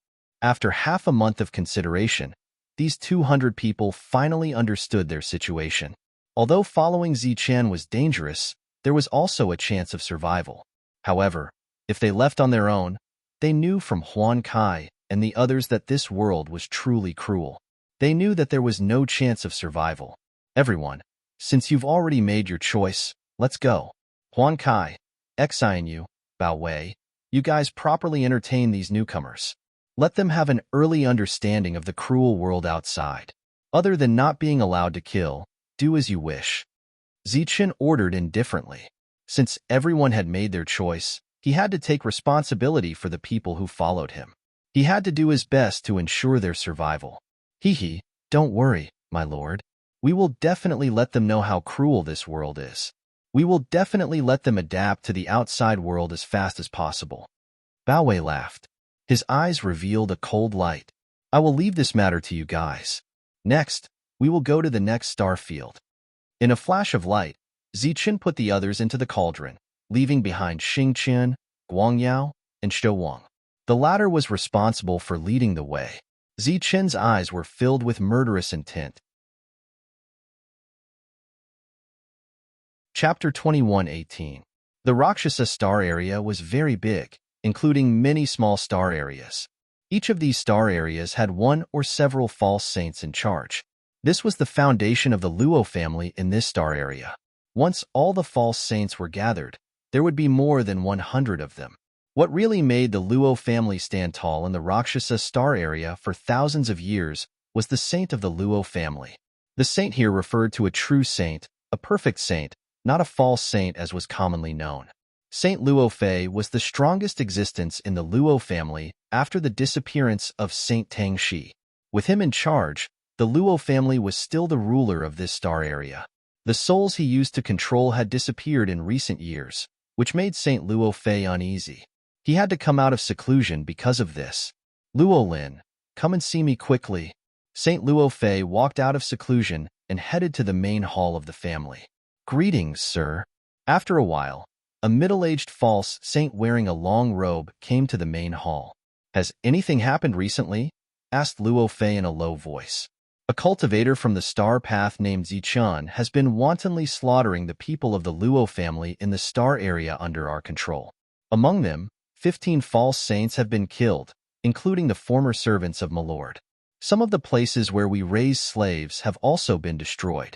After half a month of consideration, these 200 people finally understood their situation. Although following Zichun was dangerous, there was also a chance of survival. However, if they left on their own, they knew from Huan Kai and the others that this world was truly cruel. They knew that there was no chance of survival. "Everyone, since you've already made your choice, let's go." Huan Kai, Xianyu, Bao Wei, you guys properly entertain these newcomers. Let them have an early understanding of the cruel world outside. Other than not being allowed to kill, do as you wish. Zichun ordered indifferently. Since everyone had made their choice, he had to take responsibility for the people who followed him. He had to do his best to ensure their survival. Hee, don't worry, my lord. We will definitely let them know how cruel this world is. We will definitely let them adapt to the outside world as fast as possible. Bao Wei laughed. His eyes revealed a cold light. "I will leave this matter to you guys. Next, we will go to the next star field." In a flash of light, Zichun put the others into the cauldron, leaving behind Xingqian, Guangyao, and Shouwang. The latter was responsible for leading the way. Zichun's eyes were filled with murderous intent. Chapter 21:18. The Rakshasa star area was very big, including many small star areas. Each of these star areas had one or several false saints in charge. This was the foundation of the Luo family in this star area. Once all the false saints were gathered, there would be more than 100 of them. What really made the Luo family stand tall in the Rakshasa star area for thousands of years was the saint of the Luo family. The saint here referred to a true saint, a perfect saint, not a false saint as was commonly known. Saint Luo Fei was the strongest existence in the Luo family after the disappearance of Saint Tang Shi. With him in charge, the Luo family was still the ruler of this star area. The souls he used to control had disappeared in recent years, which made Saint Luo Fei uneasy. He had to come out of seclusion because of this. "Luo Lin, come and see me quickly." Saint Luo Fei walked out of seclusion and headed to the main hall of the family. "Greetings, sir." After a while, a middle-aged false saint wearing a long robe came to the main hall. "Has anything happened recently?" asked Luo Fei in a low voice. A cultivator from the star path named Zichun has been wantonly slaughtering the people of the Luo family in the star area under our control. Among them, 15 false saints have been killed, including the former servants of Milord. Some of the places where we raise slaves have also been destroyed.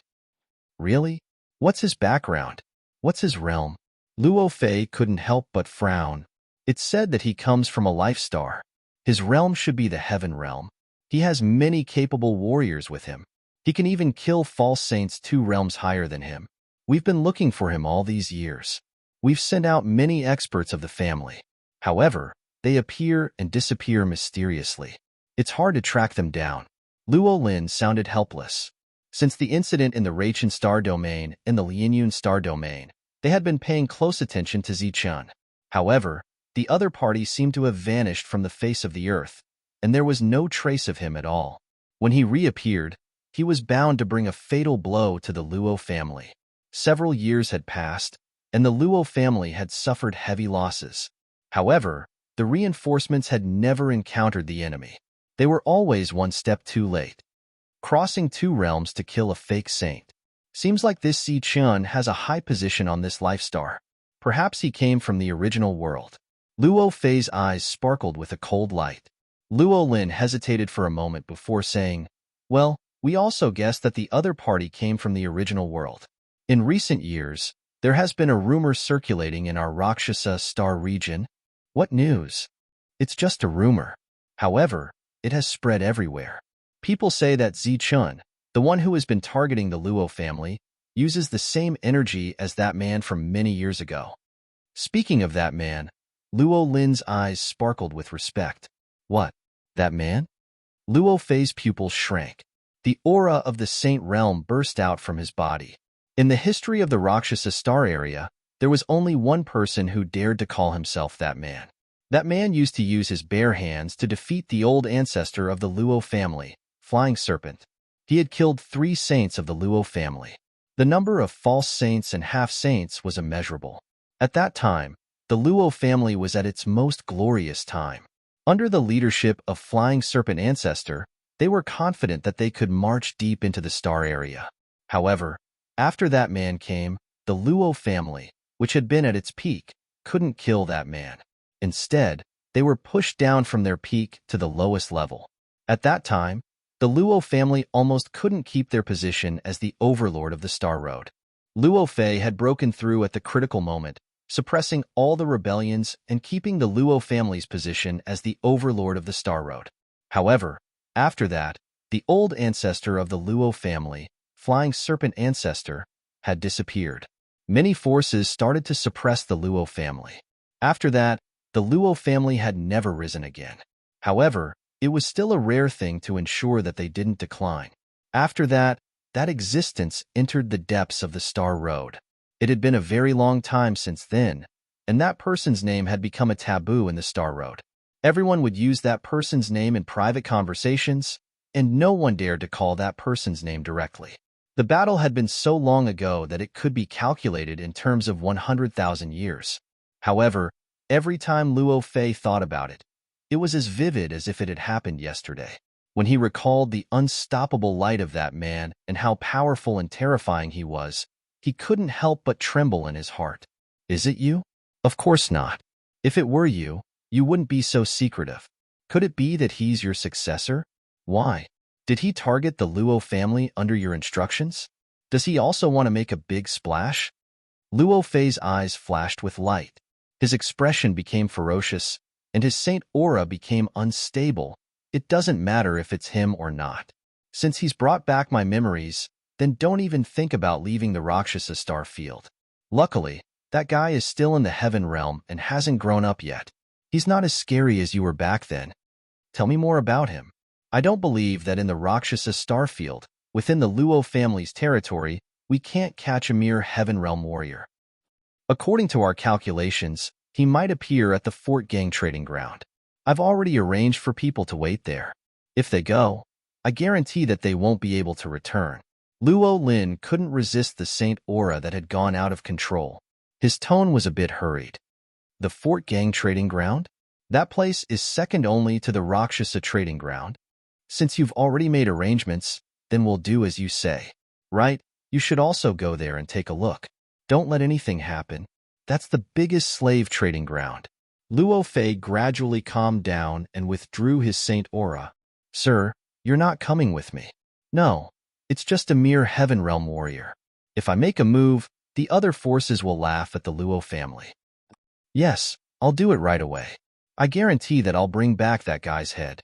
Really? What's his background? What's his realm? Luo Fei couldn't help but frown. It's said that he comes from a life star. His realm should be the heaven realm. He has many capable warriors with him. He can even kill false saints 2 realms higher than him. We've been looking for him all these years. We've sent out many experts of the family. However, they appear and disappear mysteriously. It's hard to track them down. Luo Lin sounded helpless. Since the incident in the Raichen star domain and the Lianyun star domain, they had been paying close attention to Zichun. However, the other party seemed to have vanished from the face of the earth, and there was no trace of him at all. When he reappeared, he was bound to bring a fatal blow to the Luo family. Several years had passed, and the Luo family had suffered heavy losses. However, the reinforcements had never encountered the enemy. They were always one step too late. Crossing 2 realms to kill a fake saint. Seems like this Zichun has a high position on this life star. Perhaps he came from the original world. Luo Fei's eyes sparkled with a cold light. Luo Lin hesitated for a moment before saying, "Well, we also guessed that the other party came from the original world. In recent years, there has been a rumor circulating in our Rakshasa star region." What news? It's just a rumor. However, it has spread everywhere. People say that Zichun, the one who has been targeting the Luo family, uses the same energy as that man from many years ago. Speaking of that man, Luo Lin's eyes sparkled with respect. What? That man? Luo Fei's pupils shrank. The aura of the saint realm burst out from his body. In the history of the Rakshasa star area, there was only one person who dared to call himself that man. That man used to use his bare hands to defeat the old ancestor of the Luo family, Flying Serpent. He had killed 3 saints of the Luo family. The number of false saints and half-saints was immeasurable. At that time, the Luo family was at its most glorious time. Under the leadership of Flying Serpent Ancestor, they were confident that they could march deep into the star area. However, after that man came, the Luo family, which had been at its peak, couldn't kill that man. Instead, they were pushed down from their peak to the lowest level. At that time, the Luo family almost couldn't keep their position as the overlord of the Star Road. Luo Fei had broken through at the critical moment, suppressing all the rebellions and keeping the Luo family's position as the overlord of the Star Road. However, after that, the old ancestor of the Luo family, Flying Serpent Ancestor, had disappeared. Many forces started to suppress the Luo family. After that, the Luo family had never risen again. However, it was still a rare thing to ensure that they didn't decline. After that, that existence entered the depths of the Star Road. It had been a very long time since then, and that person's name had become a taboo in the Star Road. Everyone would use that person's name in private conversations, and no one dared to call that person's name directly. The battle had been so long ago that it could be calculated in terms of 100,000 years. However, every time Luo Fei thought about it, it was as vivid as if it had happened yesterday. When he recalled the unstoppable light of that man and how powerful and terrifying he was, he couldn't help but tremble in his heart. Is it you? Of course not. If it were you, you wouldn't be so secretive. Could it be that he's your successor? Why? Did he target the Luo family under your instructions? Does he also want to make a big splash? Luo Fei's eyes flashed with light. His expression became ferocious, and his saint aura became unstable. It doesn't matter if it's him or not. Since he's brought back my memories, then don't even think about leaving the Rakshasa star field. Luckily, that guy is still in the heaven realm and hasn't grown up yet. He's not as scary as you were back then. Tell me more about him. I don't believe that in the Rakshasa star field, within the Luo family's territory, we can't catch a mere heaven realm warrior. According to our calculations, he might appear at the Fort Gang trading ground. I've already arranged for people to wait there. If they go, I guarantee that they won't be able to return. Luo Lin couldn't resist the saint aura that had gone out of control. His tone was a bit hurried. The Fort Gang trading ground? That place is second only to the Rakshasa trading ground. Since you've already made arrangements, Then we'll do as you say. Right? You should also go there and take a look. Don't let anything happen. That's the biggest slave trading ground. Luo Fei gradually calmed down and withdrew his saint aura. Sir, you're not coming with me. No, it's just a mere heaven realm warrior. If I make a move, the other forces will laugh at the Luo family. Yes, I'll do it right away. I guarantee that I'll bring back that guy's head.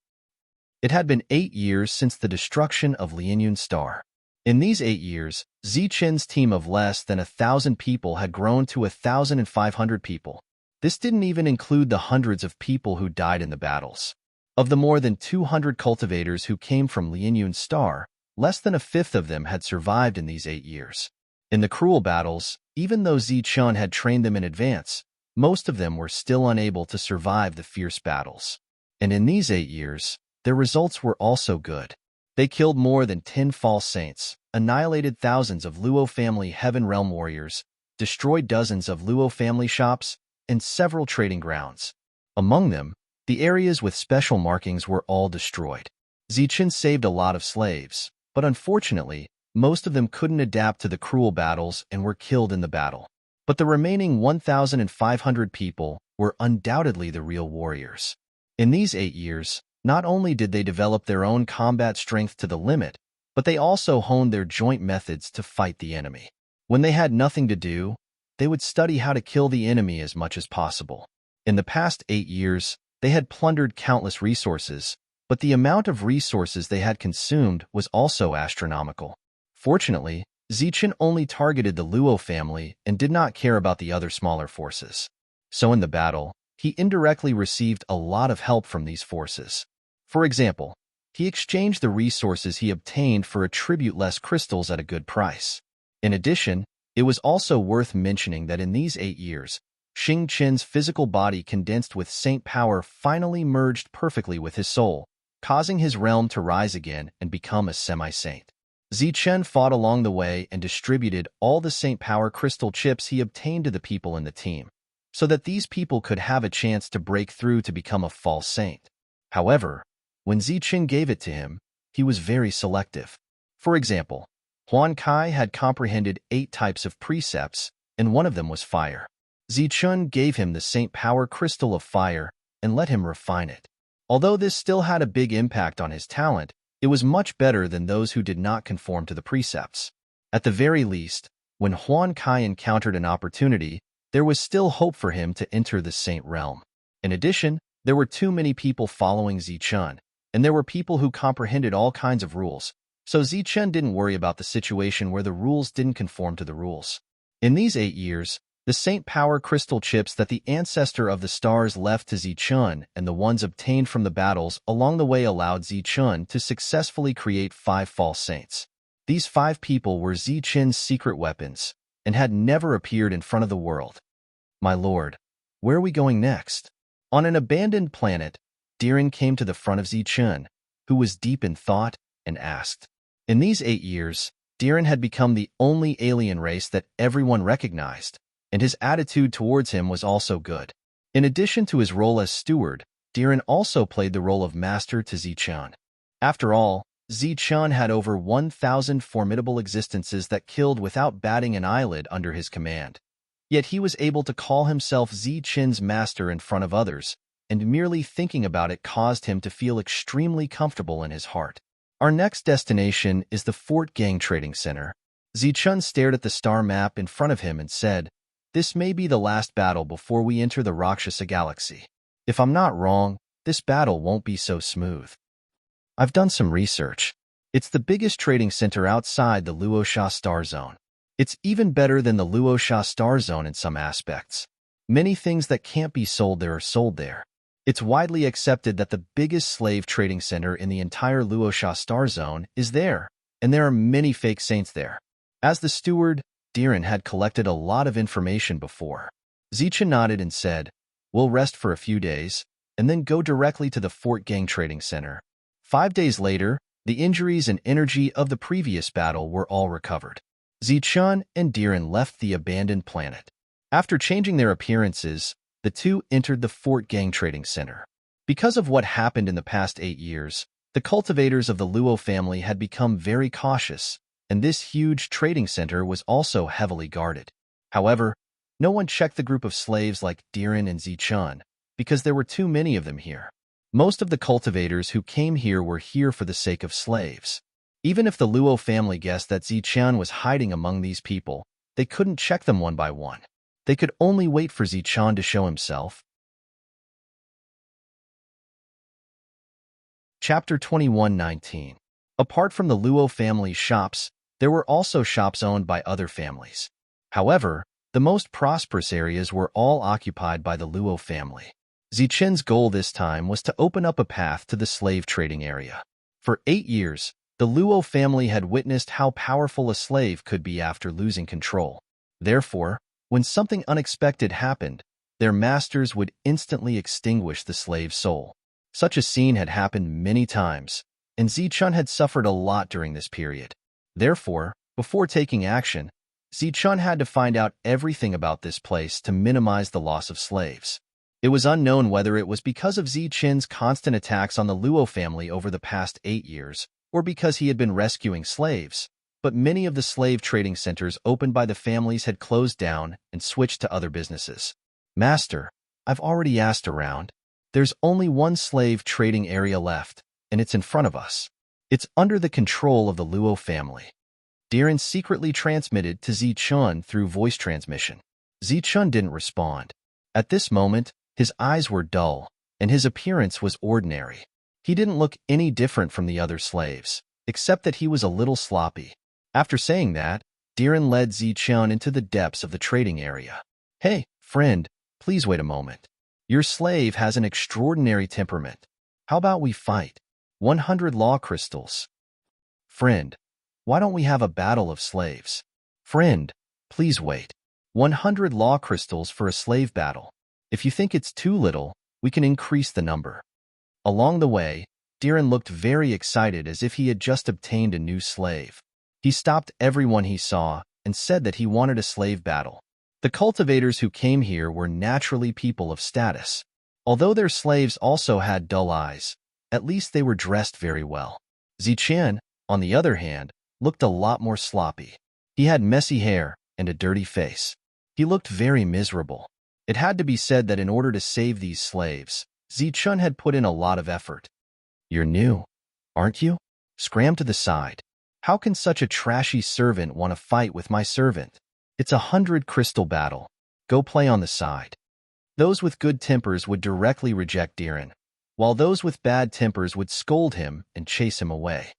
It had been 8 years since the destruction of Lianyun's star. In these 8 years, Zichen's team of less than 1,000 people had grown to 1,500 people. This didn't even include the hundreds of people who died in the battles. Of the more than 200 cultivators who came from Lianyun's star, less than a fifth of them had survived in these 8 years. In the cruel battles, even though Zichun had trained them in advance, most of them were still unable to survive the fierce battles. And in these 8 years, their results were also good. They killed more than 10 false saints, annihilated thousands of Luo family heaven realm warriors, destroyed dozens of Luo family shops, and several trading grounds. Among them, the areas with special markings were all destroyed. Zichun saved a lot of slaves, but unfortunately, most of them couldn't adapt to the cruel battles and were killed in the battle. But the remaining 1,500 people were undoubtedly the real warriors. In these 8 years, not only did they develop their own combat strength to the limit, but they also honed their joint methods to fight the enemy. When they had nothing to do, they would study how to kill the enemy as much as possible. In the past 8 years, they had plundered countless resources, but the amount of resources they had consumed was also astronomical. Fortunately, Zichun only targeted the Luo family and did not care about the other smaller forces. So in the battle, he indirectly received a lot of help from these forces. For example, he exchanged the resources he obtained for attribute-less crystals at a good price. In addition, it was also worth mentioning that in these 8 years, Xing Qin's physical body condensed with saint power finally merged perfectly with his soul, causing his realm to rise again and become a semi-saint. Zichen fought along the way and distributed all the saint power crystal chips he obtained to the people in the team, so that these people could have a chance to break through to become a false saint. However, when Zichen gave it to him, he was very selective. For example, Huan Kai had comprehended 8 types of precepts, and one of them was fire. Zichun gave him the saint power crystal of fire and let him refine it. Although this still had a big impact on his talent, it was much better than those who did not conform to the precepts. At the very least, when Huan Kai encountered an opportunity, there was still hope for him to enter the saint realm. In addition, there were too many people following Zichun, and there were people who comprehended all kinds of rules, so Zichun didn't worry about the situation where the rules didn't conform to the rules. In these 8 years, the saint power crystal chips that the ancestor of the stars left to Zichun and the ones obtained from the battles along the way allowed Zichun to successfully create 5 false saints. These 5 people were Zichen's secret weapons and had never appeared in front of the world. My lord, where are we going next? On an abandoned planet, Diren came to the front of Zichun, who was deep in thought, and asked. In these 8 years, Diren had become the only alien race that everyone recognized, and his attitude towards him was also good. In addition to his role as steward, Diren also played the role of master to Zichun. After all, Zichun had over 1,000 formidable existences that killed without batting an eyelid under his command. Yet he was able to call himself Zichun's master in front of others, and merely thinking about it caused him to feel extremely comfortable in his heart. Our next destination is the Fort Gang Trading Center. Zichun stared at the star map in front of him and said, "This may be the last battle before we enter the Rakshasa Galaxy. If I'm not wrong, this battle won't be so smooth. I've done some research. It's the biggest trading center outside the Luosha Star Zone. It's even better than the Luosha Star Zone in some aspects. Many things that can't be sold there are sold there. It's widely accepted that the biggest slave trading center in the entire Luosha Star Zone is there, and there are many fake saints there." As the steward, Diren had collected a lot of information before. Zichun nodded and said, "We'll rest for a few days, and then go directly to the Fort Gang Trading Center." 5 days later, the injuries and energy of the previous battle were all recovered. Zichun and Diren left the abandoned planet. After changing their appearances, the two entered the Fort Gang Trading Center. Because of what happened in the past 8 years, The cultivators of the Luo family had become very cautious, and this huge trading center was also heavily guarded. However, no one checked the group of slaves like Diren and Zichun, because there were too many of them here. Most of the cultivators who came here were here for the sake of slaves. Even if the Luo family guessed that Zichun was hiding among these people, they couldn't check them one by one. They could only wait for Zichun to show himself. Chapter 21:19. Apart from the Luo family's shops, there were also shops owned by other families. However, the most prosperous areas were all occupied by the Luo family. Zichun's goal this time was to open up a path to the slave trading area. For 8 years, the Luo family had witnessed how powerful a slave could be after losing control. Therefore, when something unexpected happened, their masters would instantly extinguish the slave's soul. Such a scene had happened many times, and Zichun had suffered a lot during this period. Therefore, before taking action, Zichun had to find out everything about this place to minimize the loss of slaves. It was unknown whether it was because of Zichun's constant attacks on the Luo family over the past 8 years, or because he had been rescuing slaves, but many of the slave trading centers opened by the families had closed down and switched to other businesses. Master, I've already asked around. There's only one slave trading area left, and it's in front of us. It's under the control of the Luo family. Diren secretly transmitted to Zichun through voice transmission. Zichun didn't respond. At this moment, his eyes were dull, and his appearance was ordinary. He didn't look any different from the other slaves, except that he was a little sloppy. After saying that, Diren led Zichun into the depths of the trading area. Hey, friend, please wait a moment. Your slave has an extraordinary temperament. How about we fight? 100 law crystals. Friend, why don't we have a battle of slaves? Friend, please wait. 100 law crystals for a slave battle. If you think it's too little, we can increase the number. Along the way, Diren looked very excited as if he had just obtained a new slave. He stopped everyone he saw and said that he wanted a slave battle. The cultivators who came here were naturally people of status. Although their slaves also had dull eyes, at least they were dressed very well. Zichun, on the other hand, looked a lot more sloppy. He had messy hair and a dirty face. He looked very miserable. It had to be said that in order to save these slaves, Zichun had put in a lot of effort. You're new, aren't you? Scram to the side. How can such a trashy servant want to fight with my servant? It's a 100 crystal battle. Go play on the side. Those with good tempers would directly reject Diren, while those with bad tempers would scold him and chase him away.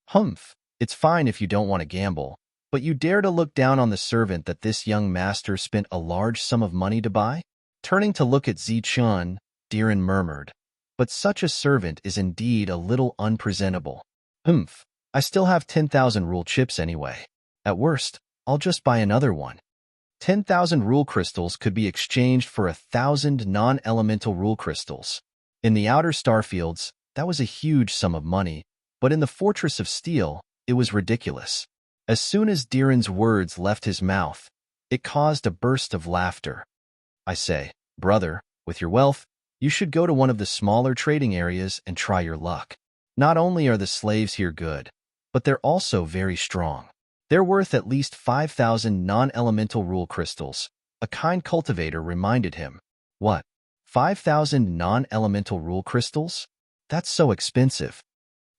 Humph, it's fine if you don't want to gamble, but you dare to look down on the servant that this young master spent a large sum of money to buy? Turning to look at Zichun, Diren murmured, but such a servant is indeed a little unpresentable. Humph, I still have 10,000 rule chips anyway. At worst, I'll just buy another one. 10,000 rule crystals could be exchanged for 1,000 non-elemental rule crystals. In the outer starfields, that was a huge sum of money, but in the Fortress of Steel, it was ridiculous. As soon as Diren's words left his mouth, it caused a burst of laughter. I say, brother, with your wealth, you should go to one of the smaller trading areas and try your luck. Not only are the slaves here good, but they're also very strong. They're worth at least 5,000 non-elemental rule crystals. A kind cultivator reminded him. What? 5,000 non-elemental rule crystals? That's so expensive.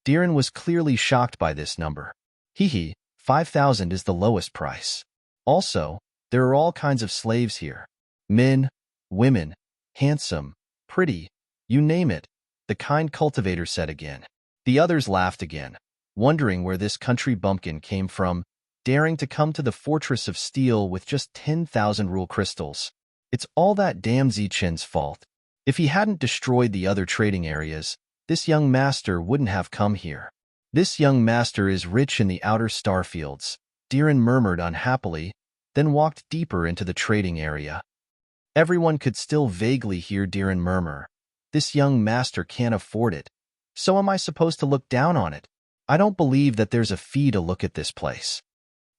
Diren was clearly shocked by this number. Hee, 5,000 is the lowest price. Also, there are all kinds of slaves here. Men, women, handsome, pretty, you name it, the kind cultivator said again. The others laughed again, wondering where this country bumpkin came from, daring to come to the Fortress of Steel with just 10,000 rule crystals. It's all that damn Zichun's fault. If he hadn't destroyed the other trading areas, this young master wouldn't have come here. This young master is rich in the outer starfields, Diren murmured unhappily, then walked deeper into the trading area. Everyone could still vaguely hear Diren murmur, this young master can't afford it. So am I supposed to look down on it? I don't believe that there's a fee to look at this place.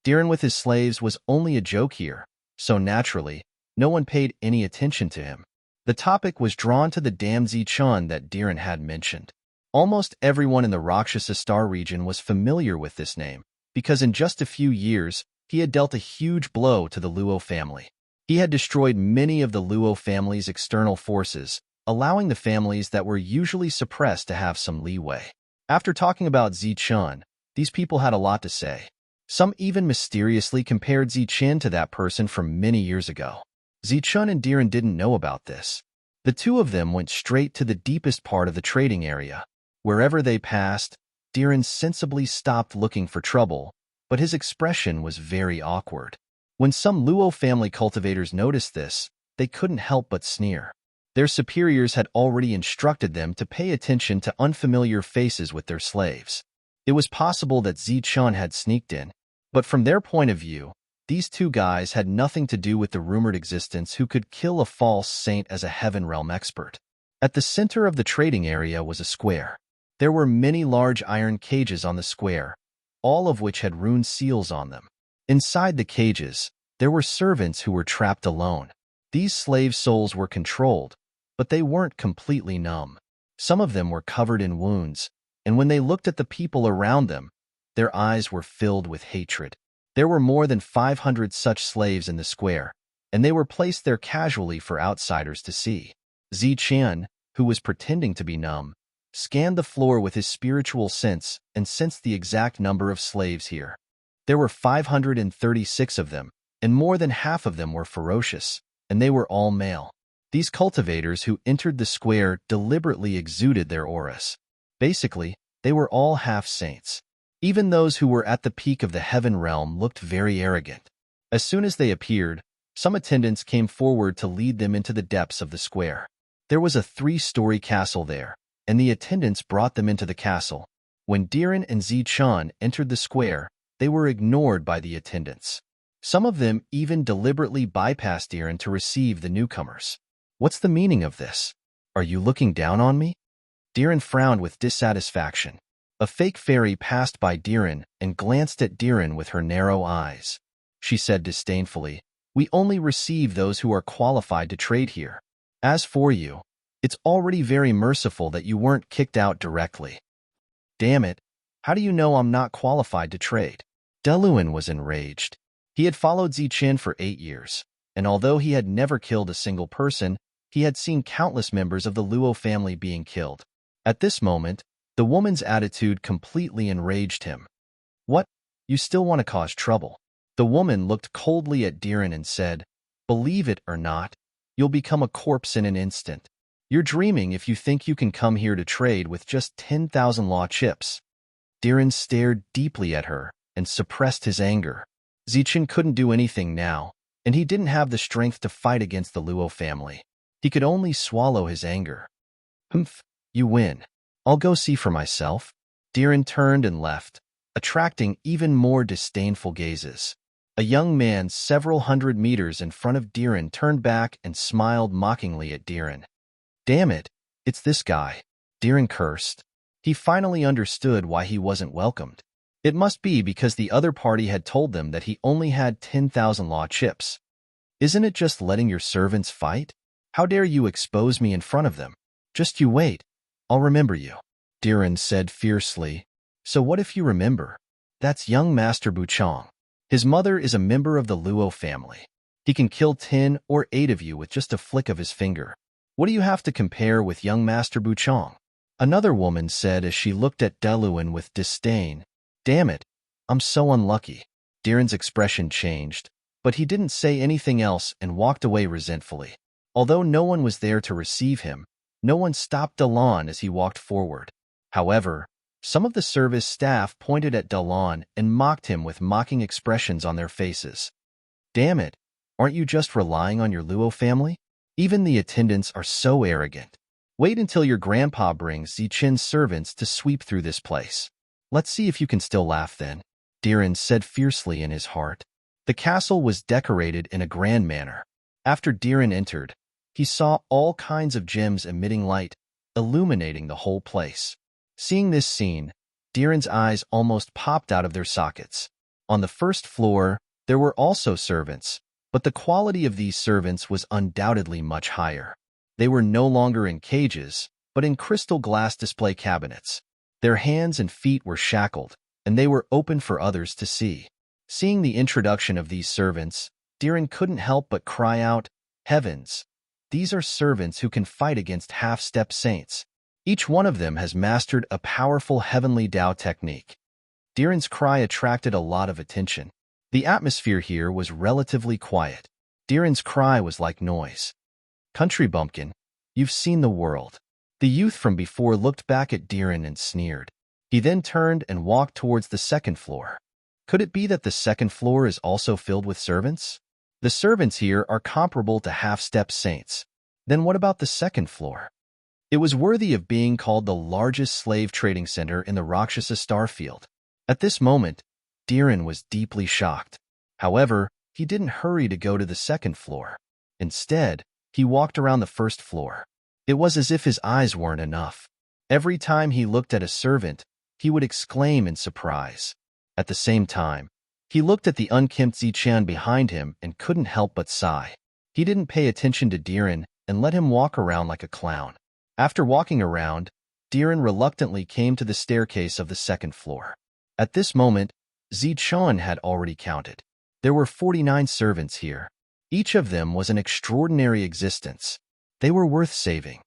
Diren with his slaves was only a joke here, so naturally, no one paid any attention to him. The topic was drawn to the damn Zichun that Diren had mentioned. Almost everyone in the Rakshasa Star region was familiar with this name, because in just a few years, he had dealt a huge blow to the Luo family. He had destroyed many of the Luo family's external forces, allowing the families that were usually suppressed to have some leeway. After talking about Zichun, these people had a lot to say. Some even mysteriously compared Zichun to that person from many years ago. Zichun and Diren didn't know about this. The two of them went straight to the deepest part of the trading area. Wherever they passed, Diren sensibly stopped looking for trouble, but his expression was very awkward. When some Luo family cultivators noticed this, they couldn't help but sneer. Their superiors had already instructed them to pay attention to unfamiliar faces with their slaves. It was possible that Zichun had sneaked in, but from their point of view, these two guys had nothing to do with the rumored existence who could kill a false saint as a heaven realm expert. At the center of the trading area was a square. There were many large iron cages on the square, all of which had rune seals on them. Inside the cages, there were servants who were trapped alone. These slave souls were controlled, but they weren't completely numb. Some of them were covered in wounds, and when they looked at the people around them, their eyes were filled with hatred. There were more than 500 such slaves in the square, and they were placed there casually for outsiders to see. Zichun, who was pretending to be numb, scanned the floor with his spiritual sense and sensed the exact number of slaves here. There were 536 of them, and more than half of them were ferocious, and they were all male. These cultivators who entered the square deliberately exuded their auras. Basically, they were all half-saints. Even those who were at the peak of the heaven realm looked very arrogant. As soon as they appeared, some attendants came forward to lead them into the depths of the square. There was a 3-story castle there, and the attendants brought them into the castle. When Diren and Zichun entered the square, they were ignored by the attendants. Some of them even deliberately bypassed Diren to receive the newcomers. What's the meaning of this? Are you looking down on me? Diren frowned with dissatisfaction. A fake fairy passed by Diren and glanced at Diren with her narrow eyes. She said disdainfully, "We only receive those who are qualified to trade here. As for you, it's already very merciful that you weren't kicked out directly." "Damn it, how do you know I'm not qualified to trade?" Deluan was enraged. He had followed Zichun for 8 years, and although he had never killed a single person, he had seen countless members of the Luo family being killed. At this moment, the woman's attitude completely enraged him. "What? You still want to cause trouble?" The woman looked coldly at Diren and said, "Believe it or not, you'll become a corpse in an instant. You're dreaming if you think you can come here to trade with just 10,000 law chips." Diren stared deeply at her and suppressed his anger. Zichun couldn't do anything now, and he didn't have the strength to fight against the Luo family. He could only swallow his anger. "Humph, you win. I'll go see for myself." Diren turned and left, attracting even more disdainful gazes. A young man several hundred meters in front of Diren turned back and smiled mockingly at Diren. "Damn it, it's this guy." Diren cursed. He finally understood why he wasn't welcomed. It must be because the other party had told them that he only had 10,000 law chips. "Isn't it just letting your servants fight? How dare you expose me in front of them? Just you wait. I'll remember you," Diren said fiercely. "So what if you remember? That's young Master Buchong. His mother is a member of the Luo family. He can kill 10 or 8 of you with just a flick of his finger. What do you have to compare with young Master Buchong?" Another woman said as she looked at Deluan with disdain. "Damn it, I'm so unlucky." Diren's expression changed, but he didn't say anything else and walked away resentfully. Although no one was there to receive him, no one stopped Dalan as he walked forward. However, some of the service staff pointed at Dalan and mocked him with mocking expressions on their faces. "Damn it, aren't you just relying on your Luo family? Even the attendants are so arrogant. Wait until your grandpa brings Zichun's servants to sweep through this place. Let's see if you can still laugh then," Diren said fiercely in his heart. The castle was decorated in a grand manner. After Diren entered, he saw all kinds of gems emitting light, illuminating the whole place. Seeing this scene, Diren's eyes almost popped out of their sockets. On the first floor, there were also servants, but the quality of these servants was undoubtedly much higher. They were no longer in cages, but in crystal glass display cabinets. Their hands and feet were shackled, and they were open for others to see. Seeing the introduction of these servants, Diren couldn't help but cry out, "Heavens! These are servants who can fight against half-step saints. Each one of them has mastered a powerful heavenly Tao technique." Diren's cry attracted a lot of attention. The atmosphere here was relatively quiet. Diren's cry was like noise. "Country bumpkin, you've seen the world." The youth from before looked back at Diren and sneered. He then turned and walked towards the second floor. Could it be that the second floor is also filled with servants? The servants here are comparable to half-step saints. Then what about the second floor? It was worthy of being called the largest slave trading center in the Rakshasa starfield. At this moment, Diren was deeply shocked. However, he didn't hurry to go to the second floor. Instead, he walked around the first floor. It was as if his eyes weren't enough. Every time he looked at a servant, he would exclaim in surprise. At the same time, he looked at the unkempt Zichen behind him and couldn't help but sigh. He didn't pay attention to Diren and let him walk around like a clown. After walking around, Diren reluctantly came to the staircase of the second floor. At this moment, Zichen had already counted. There were 49 servants here. Each of them was an extraordinary existence. They were worth saving.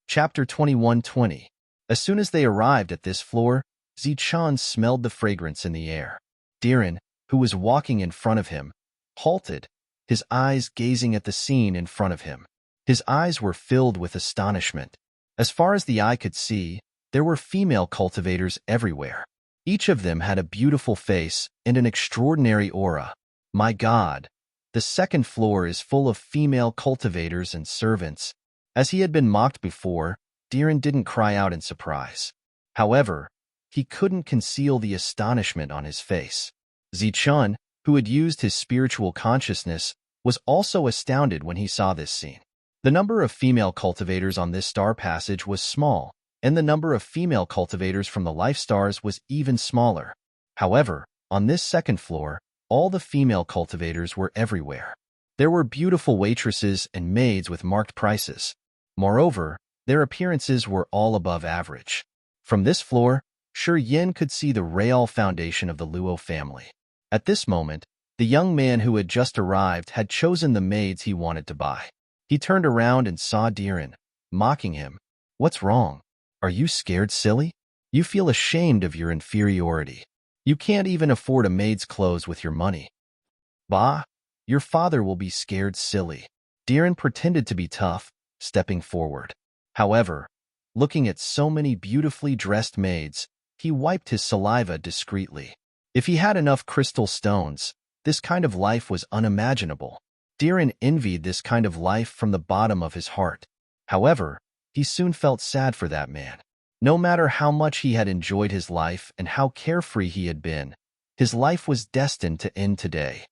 Chapter 21:20. As soon as they arrived at this floor, Zichen smelled the fragrance in the air. Diren, who was walking in front of him, halted, his eyes gazing at the scene in front of him. His eyes were filled with astonishment. As far as the eye could see, there were female cultivators everywhere. Each of them had a beautiful face and an extraordinary aura. My God! The second floor is full of female cultivators and servants. As he had been mocked before, Diren didn't cry out in surprise. However, he couldn't conceal the astonishment on his face. Zichen, who had used his spiritual consciousness, was also astounded when he saw this scene. The number of female cultivators on this star passage was small, and the number of female cultivators from the life stars was even smaller. However, on this second floor, all the female cultivators were everywhere. There were beautiful waitresses and maids with marked prices. Moreover, their appearances were all above average. From this floor, Shi Yin could see the real foundation of the Luo family. At this moment, the young man who had just arrived had chosen the maids he wanted to buy. He turned around and saw Diren, mocking him. "What's wrong? Are you scared, silly? You feel ashamed of your inferiority. You can't even afford a maid's clothes with your money. Bah, your father will be scared, silly." Diren pretended to be tough, stepping forward. However, looking at so many beautifully dressed maids, he wiped his saliva discreetly. If he had enough crystal stones, this kind of life was unimaginable. Diren envied this kind of life from the bottom of his heart. However, he soon felt sad for that man. No matter how much he had enjoyed his life and how carefree he had been, his life was destined to end today.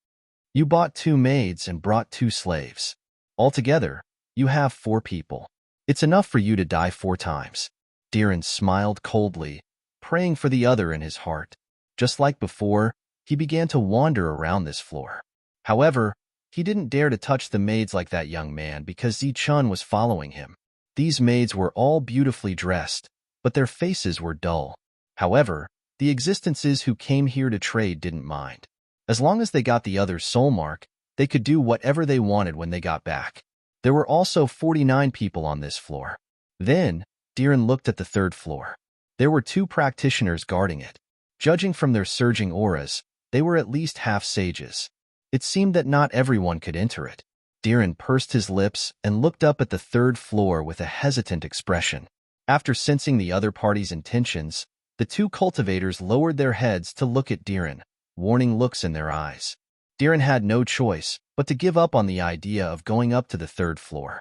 You bought 2 maids and brought 2 slaves. Altogether, you have 4 people. It's enough for you to die 4 times. Diren smiled coldly, praying for the other in his heart. Just like before, he began to wander around this floor. However, he didn't dare to touch the maids like that young man because Zichen was following him. These maids were all beautifully dressed, but their faces were dull. However, the existences who came here to trade didn't mind. As long as they got the other's soul mark, they could do whatever they wanted when they got back. There were also 49 people on this floor. Then, Diren looked at the third floor. There were 2 practitioners guarding it. Judging from their surging auras, they were at least half sages. It seemed that not everyone could enter it. Diren pursed his lips and looked up at the third floor with a hesitant expression. After sensing the other party's intentions, the 2 cultivators lowered their heads to look at Diren, warning looks in their eyes. Diren had no choice but to give up on the idea of going up to the third floor.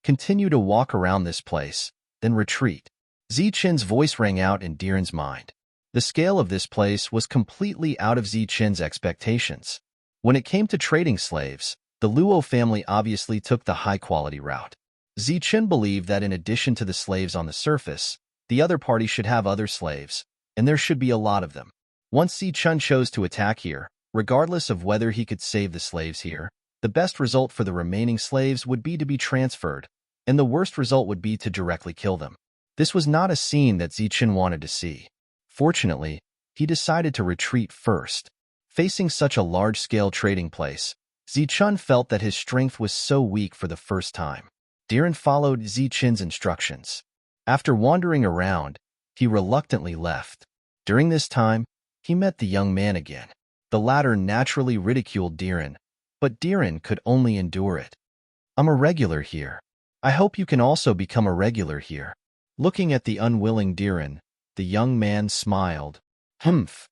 Continue to walk around this place, then retreat. Zichen's voice rang out in Diren's mind. The scale of this place was completely out of Zichen's expectations. When it came to trading slaves, the Luo family obviously took the high-quality route. Zichen believed that in addition to the slaves on the surface, the other party should have other slaves, and there should be a lot of them. Once Zichen chose to attack here, regardless of whether he could save the slaves here, The best result for the remaining slaves would be to be transferred, and the worst result would be to directly kill them. This was not a scene that Zichen wanted to see. Fortunately, he decided to retreat first. Facing such a large-scale trading place, Zichen felt that his strength was so weak for the first time. Diren followed Zichen's instructions. After wandering around, he reluctantly left. During this time, he met the young man again. The latter naturally ridiculed Diren, but Diren could only endure it. "I'm a regular here. I hope you can also become a regular here." Looking at the unwilling Diren, the young man smiled. "Humph."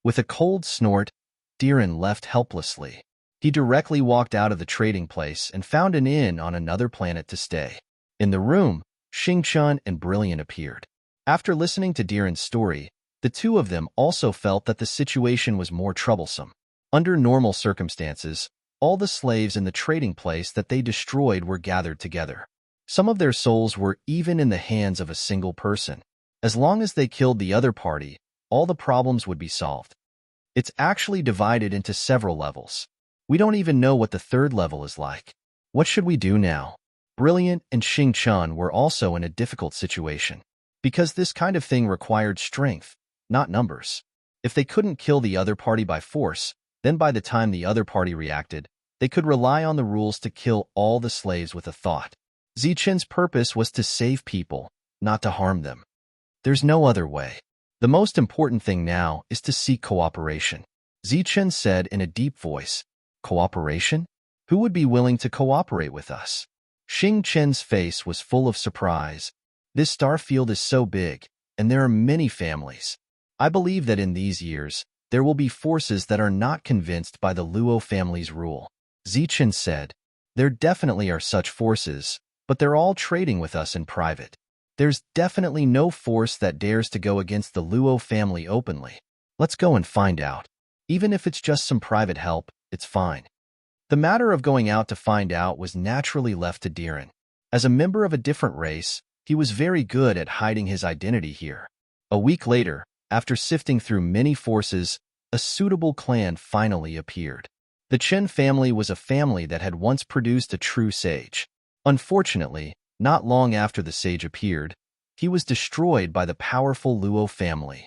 With a cold snort, Diren left helplessly. He directly walked out of the trading place and found an inn on another planet to stay. In the room, Xingchun and Brilliant appeared. After listening to Diren's story, the two of them also felt that the situation was more troublesome. Under normal circumstances, all the slaves in the trading place that they destroyed were gathered together. Some of their souls were even in the hands of a single person. As long as they killed the other party, all the problems would be solved. It's actually divided into several levels. We don't even know what the third level is like. What should we do now? Brilliant and Xingchun were also in a difficult situation, because this kind of thing required strength, not numbers. If they couldn't kill the other party by force, then by the time the other party reacted, they could rely on the rules to kill all the slaves with a thought. Zichen's purpose was to save people, not to harm them. There's no other way. The most important thing now is to seek cooperation. Zichen said in a deep voice. Cooperation? Who would be willing to cooperate with us? Xing Chen's face was full of surprise. This star field is so big, and there are many families. I believe that in these years, there will be forces that are not convinced by the Luo family's rule. Zichen said, there definitely are such forces, but they're all trading with us in private. There's definitely no force that dares to go against the Luo family openly. Let's go and find out. Even if it's just some private help, it's fine. The matter of going out to find out was naturally left to Diren. As a member of a different race, he was very good at hiding his identity here. A week later, after sifting through many forces, a suitable clan finally appeared. The Chen family was a family that had once produced a true sage. Unfortunately, not long after the sage appeared, he was destroyed by the powerful Luo family.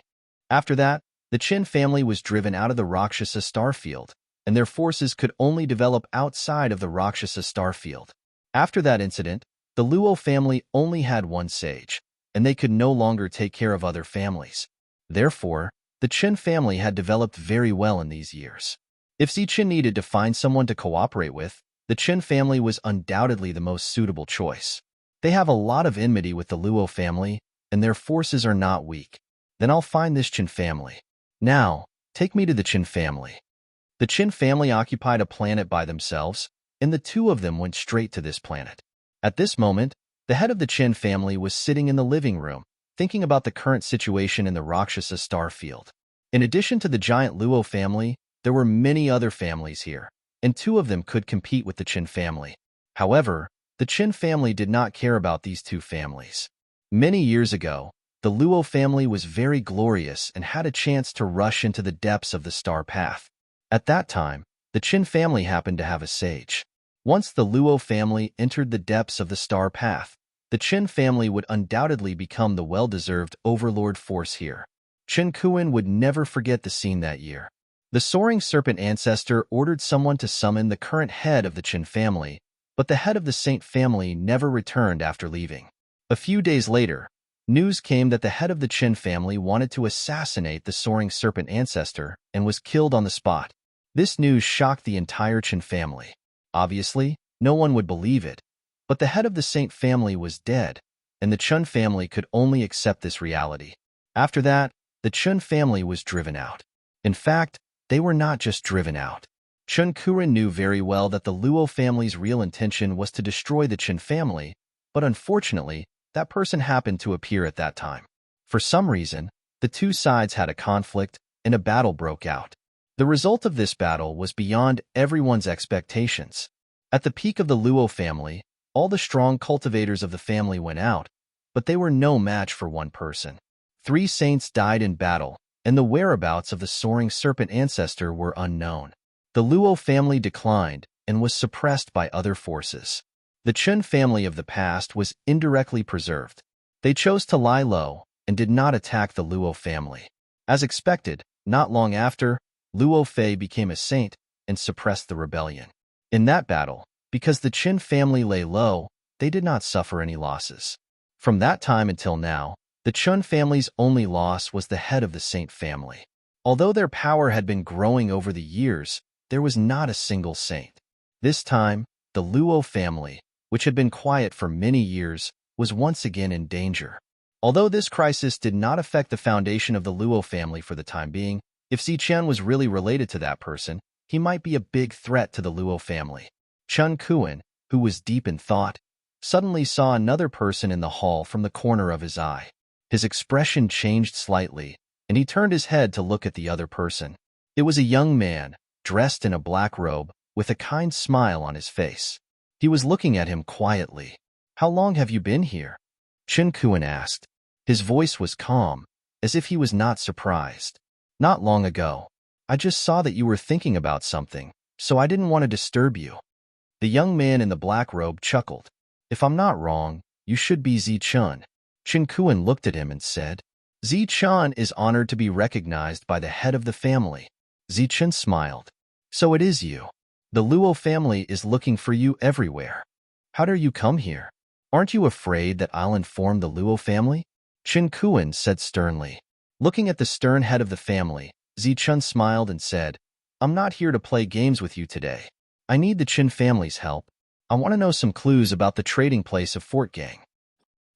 After that, the Chen family was driven out of the Rakshasa star field, and their forces could only develop outside of the Rakshasa star field. After that incident, the Luo family only had one sage, and they could no longer take care of other families. Therefore, the Chen family had developed very well in these years. If Zichen needed to find someone to cooperate with, the Chen family was undoubtedly the most suitable choice. They have a lot of enmity with the Luo family, and their forces are not weak. Then I'll find this Chen family. Now, take me to the Chen family. The Chen family occupied a planet by themselves, and the two of them went straight to this planet. At this moment, the head of the Chen family was sitting in the living room, thinking about the current situation in the Rakshasa star field. In addition to the giant Luo family, there were many other families here, and two of them could compete with the Chen family. However, the Chen family did not care about these two families. Many years ago, the Luo family was very glorious and had a chance to rush into the depths of the star path. At that time, the Chen family happened to have a sage. Once the Luo family entered the depths of the star path, the Chen family would undoubtedly become the well-deserved overlord force here. Chen Kuan would never forget the scene that year. The soaring serpent ancestor ordered someone to summon the current head of the Chen family, but the head of the saint family never returned after leaving. A few days later, news came that the head of the Chen family wanted to assassinate the soaring serpent ancestor and was killed on the spot. This news shocked the entire Chen family. Obviously, no one would believe it, but the head of the saint family was dead, and the Chen family could only accept this reality. After that, the Chen family was driven out. In fact, they were not just driven out. Chen Kuren knew very well that the Luo family's real intention was to destroy the Chen family, but unfortunately, that person happened to appear at that time. For some reason, the two sides had a conflict, and a battle broke out. The result of this battle was beyond everyone's expectations. At the peak of the Luo family, all the strong cultivators of the family went out, but they were no match for one person. 3 saints died in battle, and the whereabouts of the soaring serpent ancestor were unknown. The Luo family declined, and was suppressed by other forces. The Chun family of the past was indirectly preserved. They chose to lie low and did not attack the Luo family. As expected, not long after, Luo Fei became a saint and suppressed the rebellion. In that battle, because the Qin family lay low, they did not suffer any losses. From that time until now, the Chun family's only loss was the head of the saint family. Although their power had been growing over the years, there was not a single saint. This time, the Luo family, which had been quiet for many years, was once again in danger. Although this crisis did not affect the foundation of the Luo family for the time being, if Ziqian was really related to that person, he might be a big threat to the Luo family. Chun Kuan, who was deep in thought, suddenly saw another person in the hall from the corner of his eye. His expression changed slightly, and he turned his head to look at the other person. It was a young man, dressed in a black robe, with a kind smile on his face. He was looking at him quietly. "How long have you been here?" Chun Kuan asked. His voice was calm, as if he was not surprised. "Not long ago. I just saw that you were thinking about something, so I didn't want to disturb you." The young man in the black robe chuckled. "If I'm not wrong, you should be Zi Chun." Chun Kuan looked at him and said, "Zi Chun is honored to be recognized by the head of the family." Zi Chun smiled. "So it is you. The Luo family is looking for you everywhere. How dare you come here? Aren't you afraid that I'll inform the Luo family?" Chun Kuan said sternly. Looking at the stern head of the family, Zi Chun smiled and said, "I'm not here to play games with you today. I need the Qin family's help. I want to know some clues about the trading place of Fort Gang."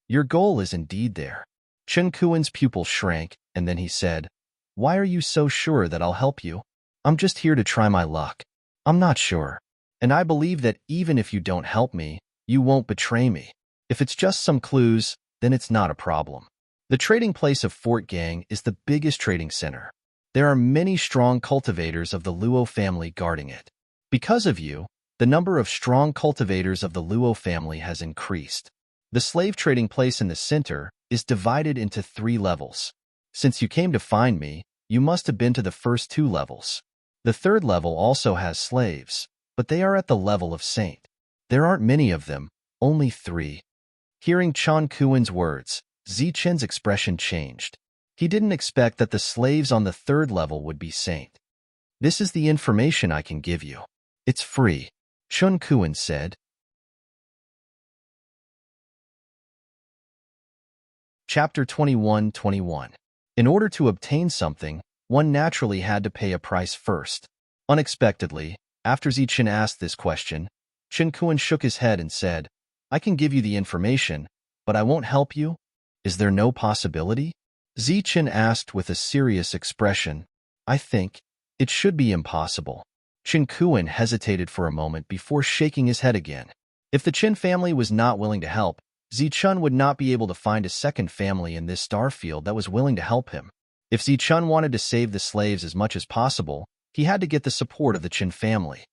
"Your goal is indeed there." Chun Kuan's pupil shrank, and then he said, "Why are you so sure that I'll help you?" "I'm just here to try my luck. I'm not sure. And I believe that even if you don't help me, you won't betray me. If it's just some clues, then it's not a problem." The trading place of Fort Gang is the biggest trading center. There are many strong cultivators of the Luo family guarding it. Because of you, the number of strong cultivators of the Luo family has increased. The slave trading place in the center is divided into 3 levels. Since you came to find me, you must have been to the first 2 levels. The 3rd level also has slaves, but they are at the level of saint. There aren't many of them, only 3. Hearing Chun Kuan's words, Zichen's expression changed. He didn't expect that the slaves on the 3rd level would be saint. "This is the information I can give you. It's free," Chun Kuan said. Chapter 21:21. In order to obtain something, one naturally had to pay a price first. Unexpectedly, after Zichen asked this question, Chun Kuan shook his head and said, "I can give you the information, but I won't help you. Is there no possibility?" Zichen asked with a serious expression. "I think it should be impossible." Chun Kuan hesitated for a moment before shaking his head again. If the Qin family was not willing to help, Zichun would not be able to find a second family in this star field that was willing to help him. If Zichun wanted to save the slaves as much as possible, he had to get the support of the Qin family.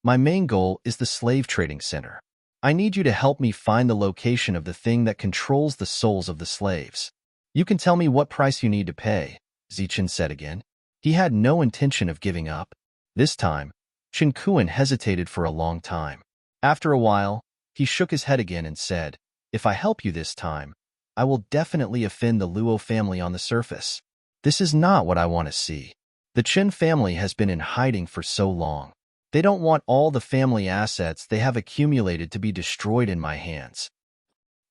"My main goal is the slave trading center. I need you to help me find the location of the thing that controls the souls of the slaves. You can tell me what price you need to pay," Zichen said again. He had no intention of giving up. This time, Chun Kuan hesitated for a long time. After a while, he shook his head again and said, "If I help you this time, I will definitely offend the Luo family on the surface. This is not what I want to see. The Qin family has been in hiding for so long. They don't want all the family assets they have accumulated to be destroyed in my hands.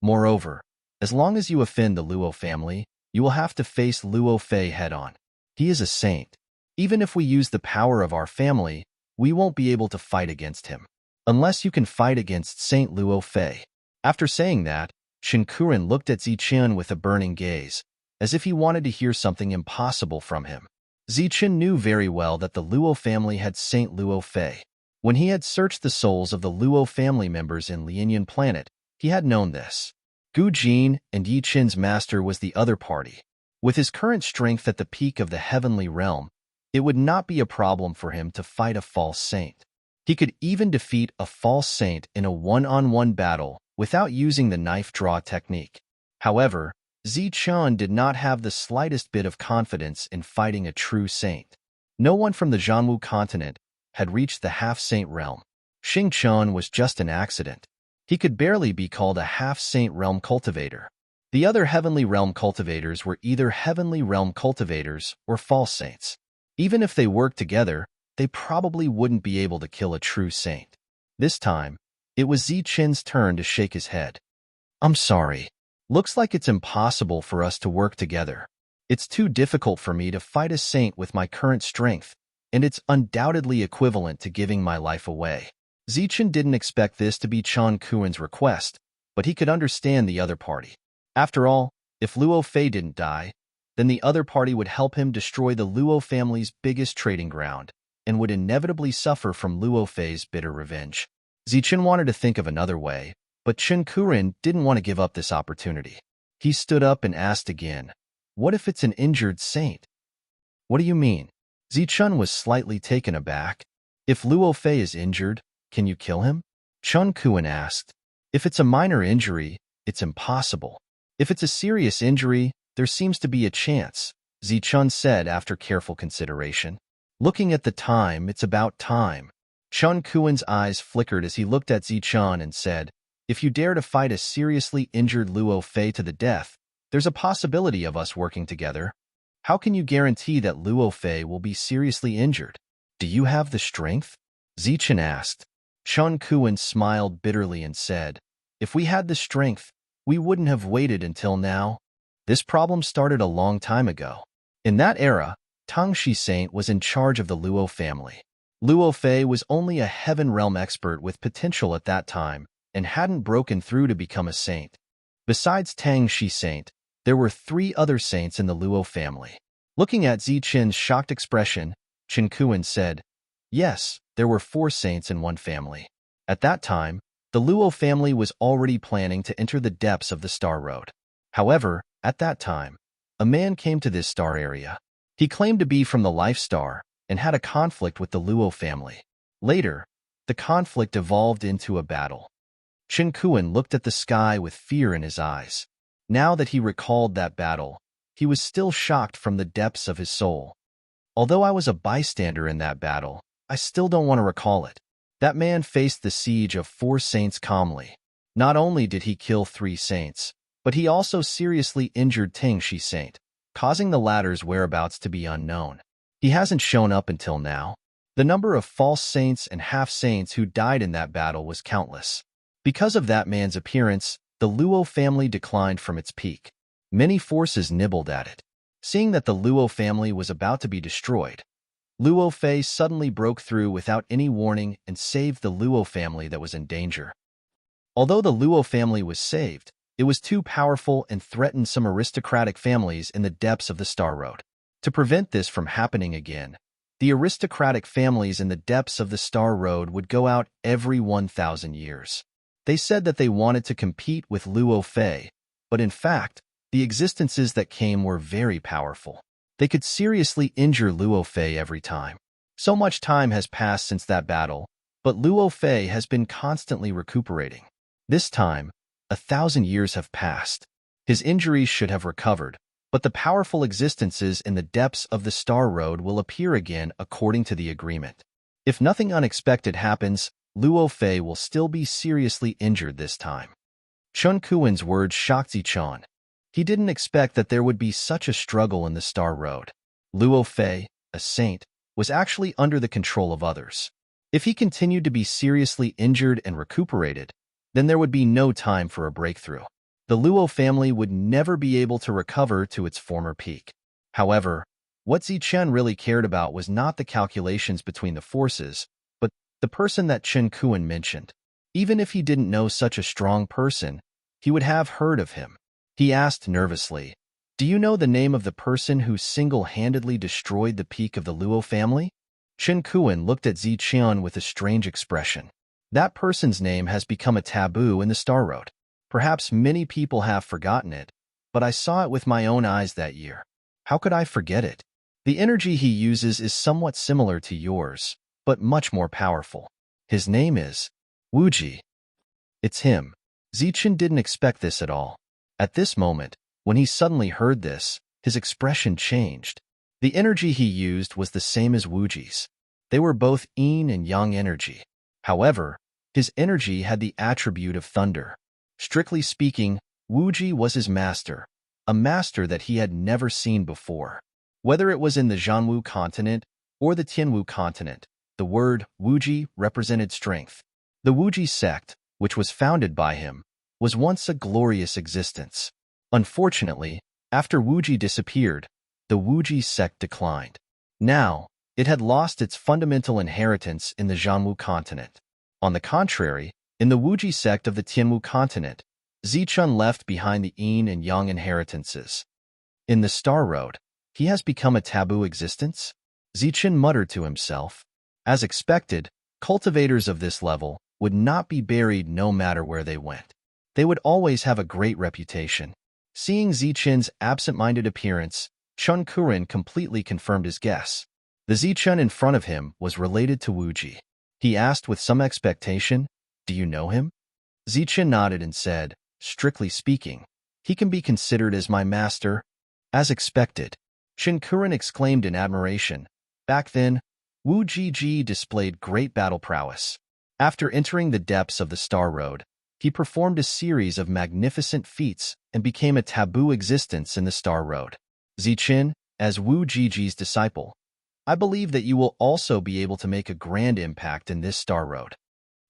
Moreover, as long as you offend the Luo family, you will have to face Luo Fei head-on. He is a saint. Even if we use the power of our family, we won't be able to fight against him, unless you can fight against Saint Luo Fei." After saying that, Chun Kuan looked at Zichen with a burning gaze, as if he wanted to hear something impossible from him. Zichen knew very well that the Luo family had Saint Luo Fei. When he had searched the souls of the Luo family members in Lianyan planet, he had known this. Gu Jin and Yi Qin's master was the other party. With his current strength at the peak of the heavenly realm, it would not be a problem for him to fight a false saint. He could even defeat a false saint in a one-on-one battle without using the knife draw technique. However, Zichen did not have the slightest bit of confidence in fighting a true saint. No one from the Zhanwu continent had reached the half-saint realm. Xing Chen was just an accident. He could barely be called a half-saint realm cultivator. The other heavenly realm cultivators were either heavenly realm cultivators or false saints. Even if they worked together, they probably wouldn't be able to kill a true saint. This time, it was Zichen's turn to shake his head. I'm sorry. Looks like it's impossible for us to work together. It's too difficult for me to fight a saint with my current strength, and it's undoubtedly equivalent to giving my life away. Zichen didn't expect this to be Chen Kuen's request, but he could understand the other party. After all, if Luo Fei didn't die, then the other party would help him destroy the Luo family's biggest trading ground and would inevitably suffer from Luo Fei's bitter revenge. Zichen wanted to think of another way, but Chen Kuren didn't want to give up this opportunity. He stood up and asked again, "What if it's an injured saint?" "What do you mean?" Zichen was slightly taken aback. "If Luo Fei is injured, can you kill him?" Chen Kuen asked. "If it's a minor injury, it's impossible. If it's a serious injury, there seems to be a chance," Zichen said after careful consideration. Looking at the time, it's about time. Chen Kuen's eyes flickered as he looked at Zichen and said, "If you dare to fight a seriously injured Luo Fei to the death, there's a possibility of us working together. How can you guarantee that Luo Fei will be seriously injured? Do you have the strength?" Zichen asked. Chen Kuen smiled bitterly and said, "If we had the strength, we wouldn't have waited until now. This problem started a long time ago. In that era, Tang Shi Saint was in charge of the Luo family. Luo Fei was only a heaven realm expert with potential at that time and hadn't broken through to become a saint. Besides Tang Shi Saint, there were 3 other saints in the Luo family." Looking at Zichen's shocked expression, Chen Kuen said, "Yes, there were 4 saints in one family. At that time, the Luo family was already planning to enter the depths of the Star Road. However, at that time, a man came to this star area. He claimed to be from the Life Star and had a conflict with the Luo family. Later, the conflict evolved into a battle." Chen Kuen looked at the sky with fear in his eyes. Now that he recalled that battle, he was still shocked from the depths of his soul. "Although I was a bystander in that battle, I still don't want to recall it. That man faced the siege of 4 saints calmly. Not only did he kill 3 saints, but he also seriously injured Tang Shi Saint, causing the latter's whereabouts to be unknown. He hasn't shown up until now. The number of false saints and half-saints who died in that battle was countless. Because of that man's appearance, the Luo family declined from its peak. Many forces nibbled at it. Seeing that the Luo family was about to be destroyed, Luo Fei suddenly broke through without any warning and saved the Luo family that was in danger. Although the Luo family was saved, it was too powerful and threatened some aristocratic families in the depths of the Star Road. To prevent this from happening again, the aristocratic families in the depths of the Star Road would go out every 1,000 years. They said that they wanted to compete with Luo Fei, but in fact, the existences that came were very powerful. They could seriously injure Luo Fei every time. So much time has passed since that battle, but Luo Fei has been constantly recuperating. This time, 1,000 years have passed. His injuries should have recovered, but the powerful existences in the depths of the Star Road will appear again according to the agreement. If nothing unexpected happens, Luo Fei will still be seriously injured this time." Chen Kuen's words shocked Zichen. He didn't expect that there would be such a struggle in the Star Road. Luo Fei, a saint, was actually under the control of others. If he continued to be seriously injured and recuperated, then there would be no time for a breakthrough. The Luo family would never be able to recover to its former peak. However, what Zichen really cared about was not the calculations between the forces, but the person that Chen Kuen mentioned. Even if he didn't know such a strong person, he would have heard of him. He asked nervously, "Do you know the name of the person who single-handedly destroyed the peak of the Luo family?" Chen Kuen looked at Zichen with a strange expression. That person's name has become a taboo in the Star Road. Perhaps many people have forgotten it, but I saw it with my own eyes that year. How could I forget it? The energy he uses is somewhat similar to yours, but much more powerful. His name is Wuji. It's him. Zichen didn't expect this at all. At this moment, when he suddenly heard this, his expression changed. The energy he used was the same as Wuji's. They were both yin and yang energy. However, his energy had the attribute of thunder. Strictly speaking, Wuji was his master, a master that he had never seen before. Whether it was in the Zhanwu continent or the Tianwu continent, the word Wuji represented strength. The Wuji sect, which was founded by him, was once a glorious existence. Unfortunately, after Wuji disappeared, the Wuji sect declined. Now, it had lost its fundamental inheritance in the Zhanwu continent. On the contrary, in the Wuji sect of the Tianwu continent, Zichun left behind the yin and yang inheritances. In the Star Road, he has become a taboo existence? Zichun muttered to himself. As expected, cultivators of this level would not be buried no matter where they went. They would always have a great reputation. Seeing Zichun's absent-minded appearance, Chun Kuren completely confirmed his guess. The Zichun in front of him was related to Wuji. He asked with some expectation, "Do you know him?" Zichun nodded and said, "Strictly speaking, he can be considered as my master." As expected, Kuren exclaimed in admiration. Back then, Wu Jiji displayed great battle prowess. After entering the depths of the Star Road, he performed a series of magnificent feats and became a taboo existence in the Star Road. Zichun, as Wu Jiji's disciple, I believe that you will also be able to make a grand impact in this Star Road.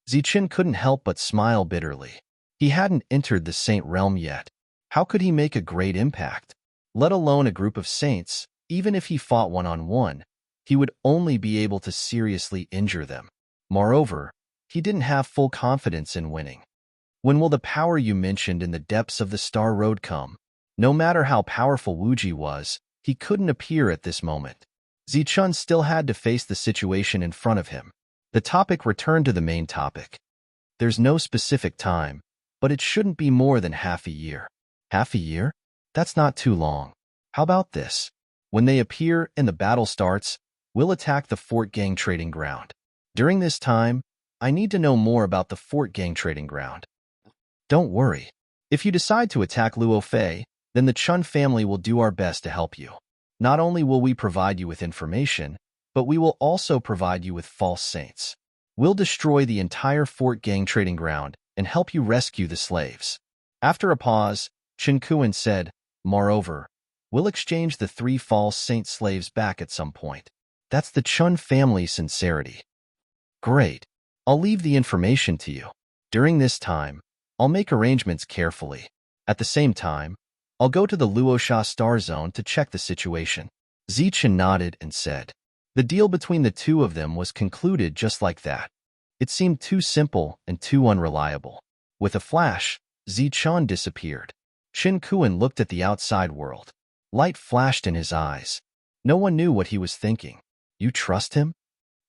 Zichun couldn't help but smile bitterly. He hadn't entered the saint realm yet. How could he make a great impact? Let alone a group of saints, even if he fought one-on-one, he would only be able to seriously injure them. Moreover, he didn't have full confidence in winning. When will the power you mentioned in the depths of the Star Road come? No matter how powerful Wuji was, he couldn't appear at this moment. Zichun still had to face the situation in front of him. The topic returned to the main topic. There's no specific time, but it shouldn't be more than half a year. Half a year? That's not too long. How about this? When they appear and the battle starts, we'll attack the Fort Gang trading ground. During this time, I need to know more about the Fort Gang trading ground. Don't worry. If you decide to attack Luo Fei, then the Chun family will do our best to help you. Not only will we provide you with information, but we will also provide you with false saints. We'll destroy the entire Fort Gang trading ground and help you rescue the slaves. After a pause, Chen Kuan said, "Moreover, we'll exchange the 3 false saint slaves back at some point." That's the Chun family's sincerity. Great. I'll leave the information to you. During this time, I'll make arrangements carefully. At the same time, I'll go to the Luosha Star Zone to check the situation. Zichun nodded and said. The deal between the two of them was concluded just like that. It seemed too simple and too unreliable. With a flash, Zichun disappeared. Shin Kuan looked at the outside world. Light flashed in his eyes. No one knew what he was thinking. You trust him?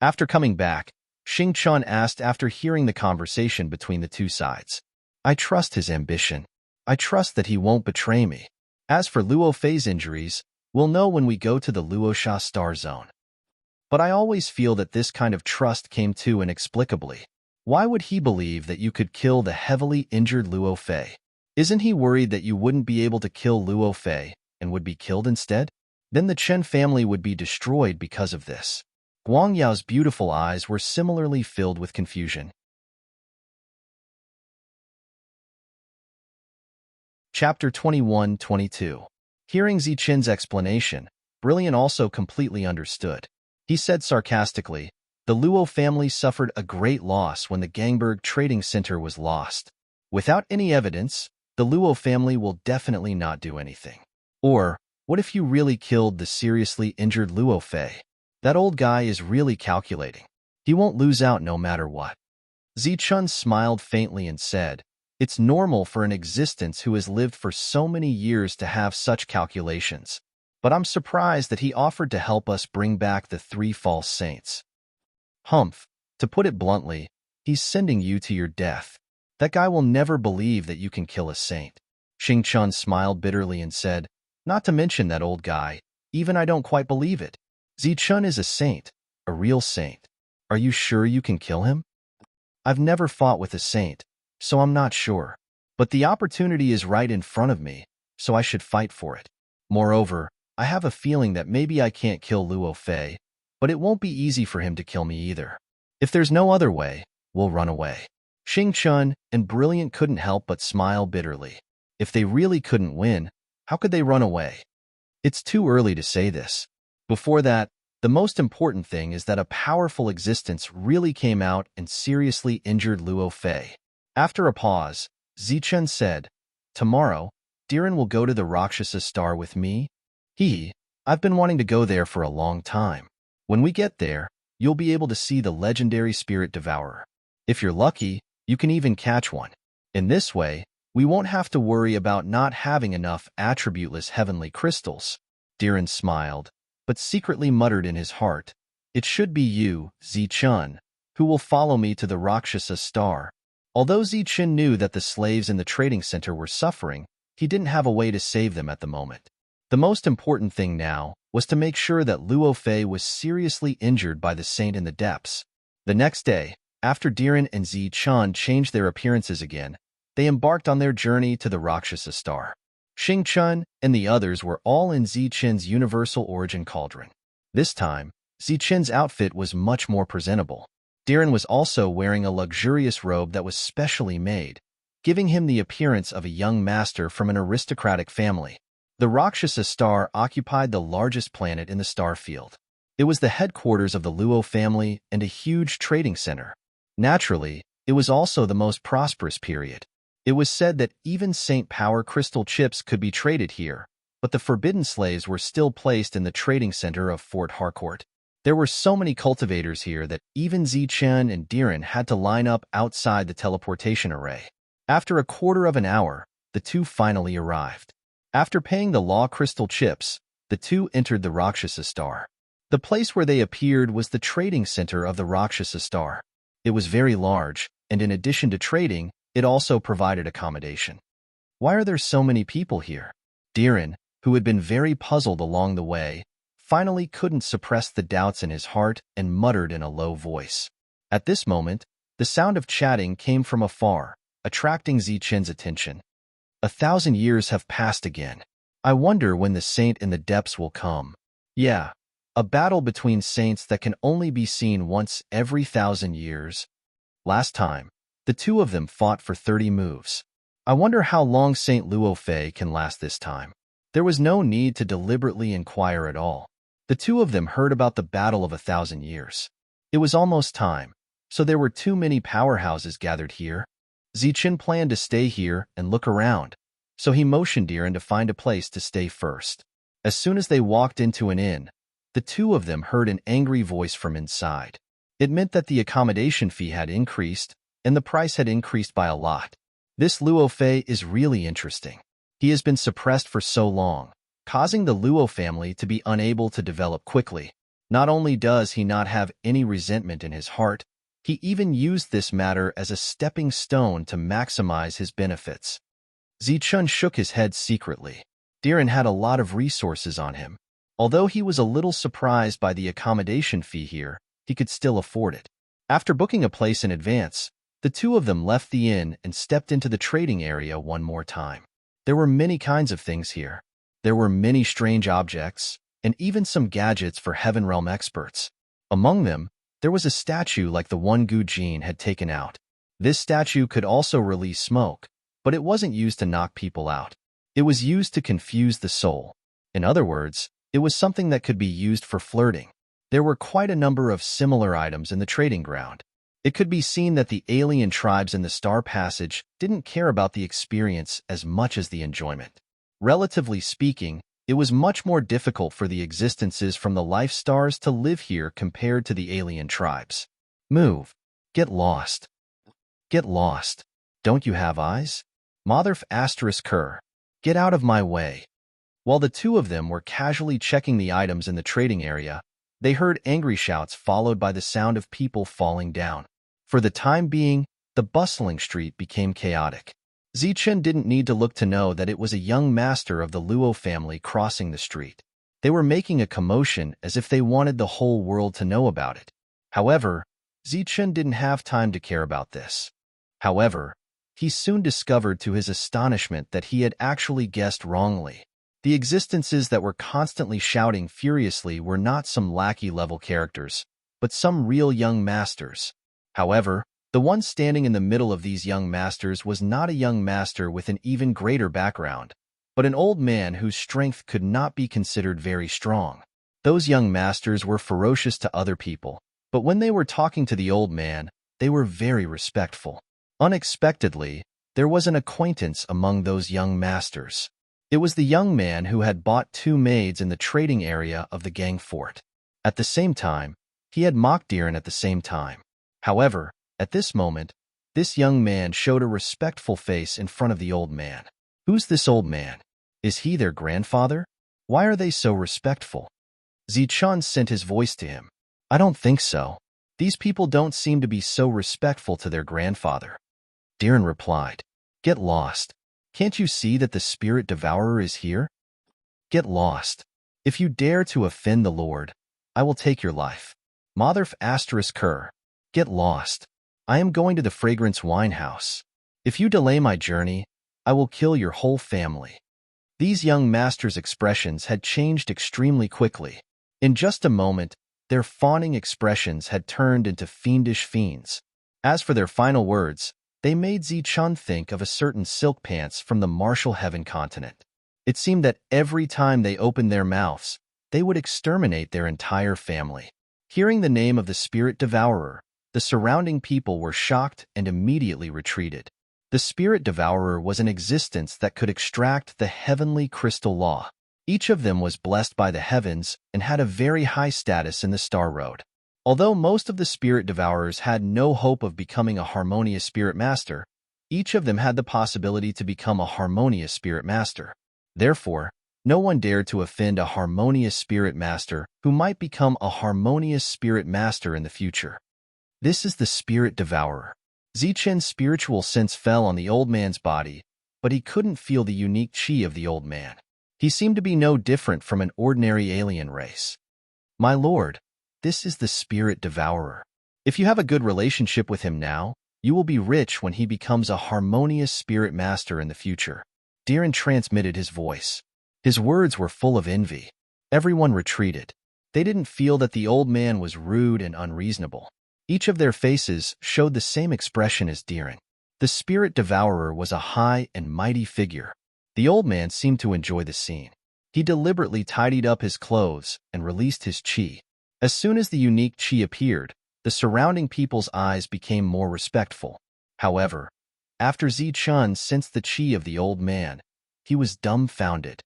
After coming back, Xing Chun asked after hearing the conversation between the two sides. I trust his ambition. I trust that he won't betray me. As for Luo Fei's injuries, we'll know when we go to the Luosha Star Zone. But I always feel that this kind of trust came too inexplicably. Why would he believe that you could kill the heavily injured Luo Fei? Isn't he worried that you wouldn't be able to kill Luo Fei and would be killed instead? Then the Chen family would be destroyed because of this. Guang Yao's beautiful eyes were similarly filled with confusion. Chapter 21-22. Hearing Zichen's explanation, Brilliant also completely understood. He said sarcastically, the Luo family suffered a great loss when the Gangberg Trading Center was lost. Without any evidence, the Luo family will definitely not do anything. Or, what if you really killed the seriously injured Luo Fei? That old guy is really calculating. He won't lose out no matter what. Zichun smiled faintly and said, it's normal for an existence who has lived for so many years to have such calculations. But I'm surprised that he offered to help us bring back the 3 false saints. Humph, to put it bluntly, he's sending you to your death. That guy will never believe that you can kill a saint. Xing Chun smiled bitterly and said, not to mention that old guy, even I don't quite believe it. Zichun is a saint, a real saint. Are you sure you can kill him? I've never fought with a saint, so I'm not sure. But the opportunity is right in front of me, so I should fight for it. Moreover, I have a feeling that maybe I can't kill Luo Fei, but it won't be easy for him to kill me either. If there's no other way, we'll run away. Xing Chun and Brilliant couldn't help but smile bitterly. If they really couldn't win, how could they run away? It's too early to say this. Before that, the most important thing is that a powerful existence really came out and seriously injured Luo Fei. After a pause, Zichen said, "Tomorrow, Diren will go to the Rakshasa Star with me. I've been wanting to go there for a long time. When we get there, you'll be able to see the legendary Spirit Devourer. If you're lucky, you can even catch one. In this way, we won't have to worry about not having enough attributeless heavenly crystals." Diren smiled, but secretly muttered in his heart, "It should be you, Zichun, who will follow me to the Rakshasa Star." Although Zichen knew that the slaves in the trading center were suffering, he didn't have a way to save them at the moment. The most important thing now was to make sure that Luo Fei was seriously injured by the saint in the depths. The next day, after Diren and Zichun changed their appearances again, they embarked on their journey to the Rakshasa Star. Xing Chun and the others were all in Zichen's universal origin cauldron. This time, Zichen's outfit was much more presentable. Diren was also wearing a luxurious robe that was specially made, giving him the appearance of a young master from an aristocratic family. The Rakshasa Star occupied the largest planet in the star field. It was the headquarters of the Luo family and a huge trading center. Naturally, it was also the most prosperous period. It was said that even Saint Power crystal chips could be traded here, but the forbidden slaves were still placed in the trading center of Fort Harcourt. There were so many cultivators here that even Zichen and Diren had to line up outside the teleportation array. After a quarter of an hour, the two finally arrived. After paying the law crystal chips, the two entered the Rakshasa Star. The place where they appeared was the trading center of the Rakshasa Star. It was very large, and in addition to trading, it also provided accommodation. Why are there so many people here? Diren, who had been very puzzled along the way, finally couldn't suppress the doubts in his heart and muttered in a low voice. At this moment, the sound of chatting came from afar, attracting Zichen's attention. 1,000 years have passed again. I wonder when the saint in the depths will come. Yeah, a battle between saints that can only be seen once every 1,000 years. Last time, the two of them fought for 30 moves. I wonder how long Saint Luo Fei can last this time. There was no need to deliberately inquire at all. The two of them heard about the battle of 1,000 years. It was almost time, so there were too many powerhouses gathered here. Zichen planned to stay here and look around, so he motioned Diren to find a place to stay first. As soon as they walked into an inn, the two of them heard an angry voice from inside. It meant that the accommodation fee had increased, and the price had increased by a lot. This Luo Fei is really interesting. He has been suppressed for so long, causing the Luo family to be unable to develop quickly. Not only does he not have any resentment in his heart, he even used this matter as a stepping stone to maximize his benefits. Zichun shook his head secretly. Diren had a lot of resources on him. Although he was a little surprised by the accommodation fee here, he could still afford it. After booking a place in advance, the two of them left the inn and stepped into the trading area one more time. There were many kinds of things here. There were many strange objects, and even some gadgets for Heaven Realm experts. Among them, there was a statue like the one Gu Jin had taken out. This statue could also release smoke, but it wasn't used to knock people out. It was used to confuse the soul. In other words, it was something that could be used for flirting. There were quite a number of similar items in the trading ground. It could be seen that the alien tribes in the Star Passage didn't care about the experience as much as the enjoyment. Relatively speaking, it was much more difficult for the existences from the life stars to live here compared to the alien tribes. Move. Get lost. Get lost. Don't you have eyes? Motherf asterisk Kerr. Get out of my way. While the two of them were casually checking the items in the trading area, they heard angry shouts followed by the sound of people falling down. For the time being, the bustling street became chaotic. Zichen didn't need to look to know that it was a young master of the Luo family crossing the street. They were making a commotion as if they wanted the whole world to know about it. However, Zichen didn't have time to care about this. However, he soon discovered to his astonishment that he had actually guessed wrongly. The existences that were constantly shouting furiously were not some lackey-level characters, but some real young masters. However, The one standing in the middle of these young masters was not a young master with an even greater background, but an old man whose strength could not be considered very strong. Those young masters were ferocious to other people, but when they were talking to the old man, they were very respectful. Unexpectedly, there was an acquaintance among those young masters. It was the young man who had bought 2 maids in the trading area of the gang fort. At the same time, he had mocked Diren at the same time. However, at this moment, this young man showed a respectful face in front of the old man. Who's this old man? Is he their grandfather? Why are they so respectful? Zichun sent his voice to him. I don't think so. These people don't seem to be so respectful to their grandfather. Diren replied, Get lost. Can't you see that the spirit devourer is here? Get lost. If you dare to offend the Lord, I will take your life. Motherf *Ker. Get lost. I am going to the fragrance wine house. If you delay my journey, I will kill your whole family. These young masters' expressions had changed extremely quickly. In just a moment, their fawning expressions had turned into fiendish fiends. As for their final words, they made Zichun think of a certain silk pants from the Martial Heaven continent. It seemed that every time they opened their mouths, they would exterminate their entire family. Hearing the name of the spirit devourer, the surrounding people were shocked and immediately retreated. The spirit devourer was an existence that could extract the heavenly crystal law. Each of them was blessed by the heavens and had a very high status in the Star Road. Although most of the spirit devourers had no hope of becoming a harmonious spirit master, each of them had the possibility to become a harmonious spirit master. Therefore, no one dared to offend a harmonious spirit master who might become a harmonious spirit master in the future. This is the spirit devourer. Zichen's spiritual sense fell on the old man's body, but he couldn't feel the unique chi of the old man. He seemed to be no different from an ordinary alien race. My lord, this is the spirit devourer. If you have a good relationship with him now, you will be rich when he becomes a harmonious spirit master in the future. Diren transmitted his voice. His words were full of envy. Everyone retreated. They didn't feel that the old man was rude and unreasonable. Each of their faces showed the same expression as Diren. The spirit devourer was a high and mighty figure. The old man seemed to enjoy the scene. He deliberately tidied up his clothes and released his chi. As soon as the unique chi appeared, the surrounding people's eyes became more respectful. However, after Zichun sensed the chi of the old man, he was dumbfounded.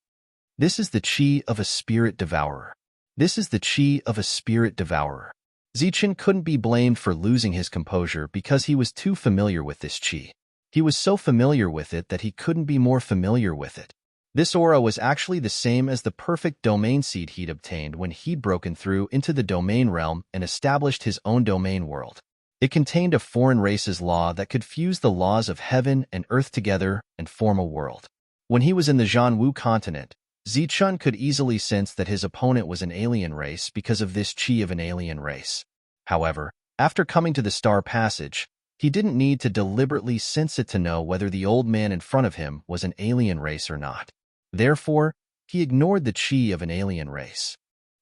This is the chi of a spirit devourer. This is the chi of a spirit devourer. Zichun couldn't be blamed for losing his composure because he was too familiar with this chi. He was so familiar with it that he couldn't be more familiar with it. This aura was actually the same as the perfect domain seed he'd obtained when he'd broken through into the domain realm and established his own domain world. It contained a foreign race's law that could fuse the laws of heaven and earth together and form a world. When he was in the Zhanwu continent, Zichun could easily sense that his opponent was an alien race because of this chi of an alien race. However, after coming to the Star Passage, he didn't need to deliberately sense it to know whether the old man in front of him was an alien race or not. Therefore, he ignored the chi of an alien race.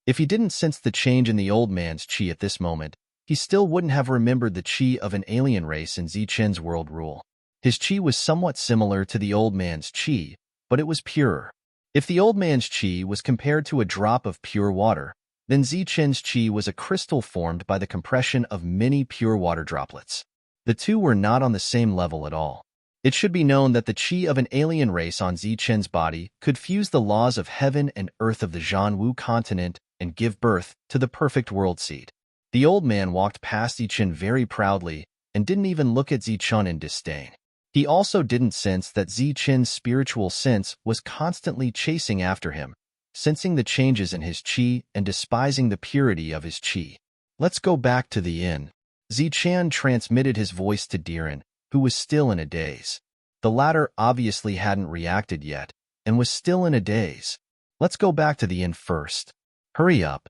If he didn't sense the change in the old man's chi at this moment, he still wouldn't have remembered the chi of an alien race in Zichen's world rule. His chi was somewhat similar to the old man's chi, but it was purer. If the old man's chi was compared to a drop of pure water, then Zichen's chi was a crystal formed by the compression of many pure water droplets. The two were not on the same level at all. It should be known that the chi of an alien race on Zichen's body could fuse the laws of heaven and earth of the Zhanwu continent and give birth to the perfect world seed. The old man walked past Zichen very proudly and didn't even look at Zichun in disdain. He also didn't sense that Zichen's spiritual sense was constantly chasing after him, sensing the changes in his chi and despising the purity of his chi. Let's go back to the inn. Zichen transmitted his voice to Diren, who was still in a daze. The latter obviously hadn't reacted yet, and was still in a daze. Let's go back to the inn first. Hurry up.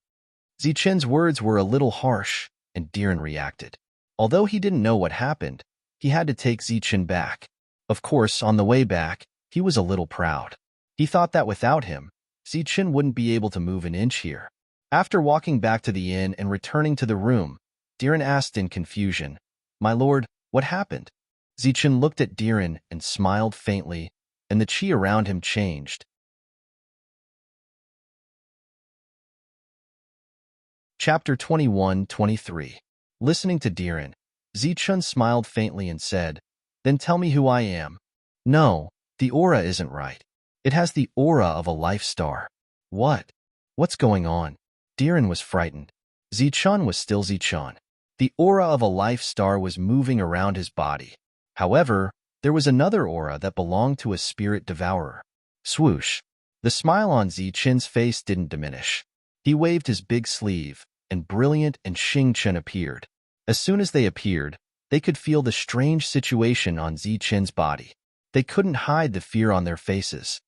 Zichen's words were a little harsh, and Diren reacted. Although he didn't know what happened, he had to take Zichen back. Of course, on the way back, he was a little proud. He thought that without him, Zichen wouldn't be able to move an inch here. After walking back to the inn and returning to the room, Diren asked in confusion, My lord, What happened? Zichen looked at Diren and smiled faintly, and the chi around him changed. Chapter 21-23. Listening to Diren, Zichun smiled faintly and said, "Then tell me who I am." "No, the aura isn't right. It has the aura of a life star." "What? What's going on?" Diren was frightened. Zichun was still Zichun. The aura of a life star was moving around his body. However, there was another aura that belonged to a spirit devourer. Swoosh. The smile on Zichen's face didn't diminish. He waved his big sleeve, and Brilliant and Xingchen appeared. As soon as they appeared, they could feel the strange situation on Zichen's body. They couldn't hide the fear on their faces.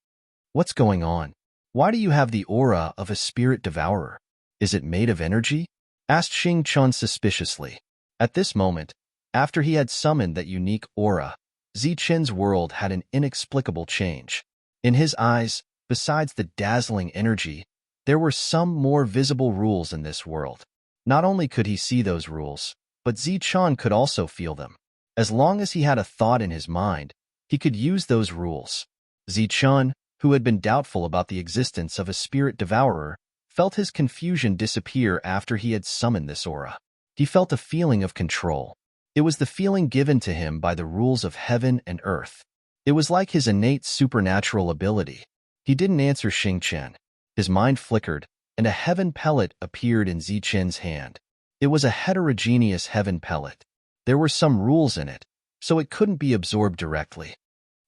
"What's going on? Why do you have the aura of a spirit devourer? Is it made of energy?" asked Xingchen suspiciously. At this moment, after he had summoned that unique aura, Zichen's world had an inexplicable change. In his eyes, besides the dazzling energy, there were some more visible rules in this world. Not only could he see those rules, but Zichun could also feel them. As long as he had a thought in his mind, he could use those rules. Zichun, who had been doubtful about the existence of a spirit devourer, felt his confusion disappear after he had summoned this aura. He felt a feeling of control. It was the feeling given to him by the rules of heaven and earth. It was like his innate supernatural ability. He didn't answer Xingchen. His mind flickered, and a heaven pellet appeared in Zichen's hand. It was a heterogeneous heaven pellet. There were some rules in it, so it couldn't be absorbed directly.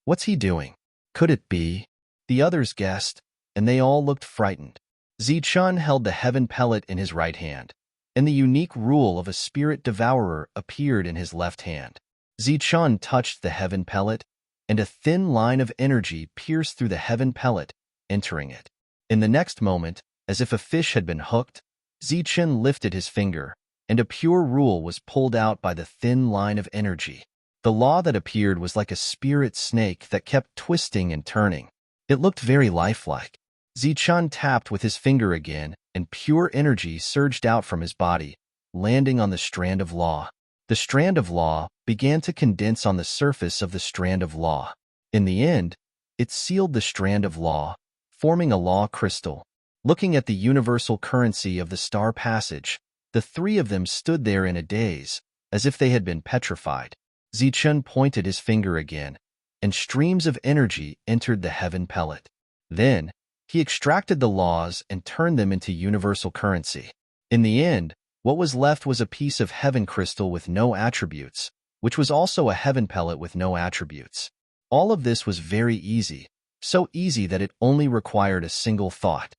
What's he doing? Could it be? The others guessed, and they all looked frightened. Zichun held the heaven pellet in his right hand, and the unique rule of a spirit devourer appeared in his left hand. Zichun touched the heaven pellet, and a thin line of energy pierced through the heaven pellet, entering it. In the next moment, as if a fish had been hooked, Zichun lifted his finger, and a pure rule was pulled out by the thin line of energy. The law that appeared was like a spirit snake that kept twisting and turning. It looked very lifelike. Zichun tapped with his finger again, and pure energy surged out from his body, landing on the strand of law. The strand of law began to condense on the surface of the strand of law. In the end, it sealed the strand of law, forming a law crystal. Looking at the universal currency of the star passage, the three of them stood there in a daze, as if they had been petrified. Zichun pointed his finger again, and streams of energy entered the heaven pellet. Then, he extracted the laws and turned them into universal currency. In the end, what was left was a piece of heaven crystal with no attributes, which was also a heaven pellet with no attributes. All of this was very easy, so easy that it only required a single thought.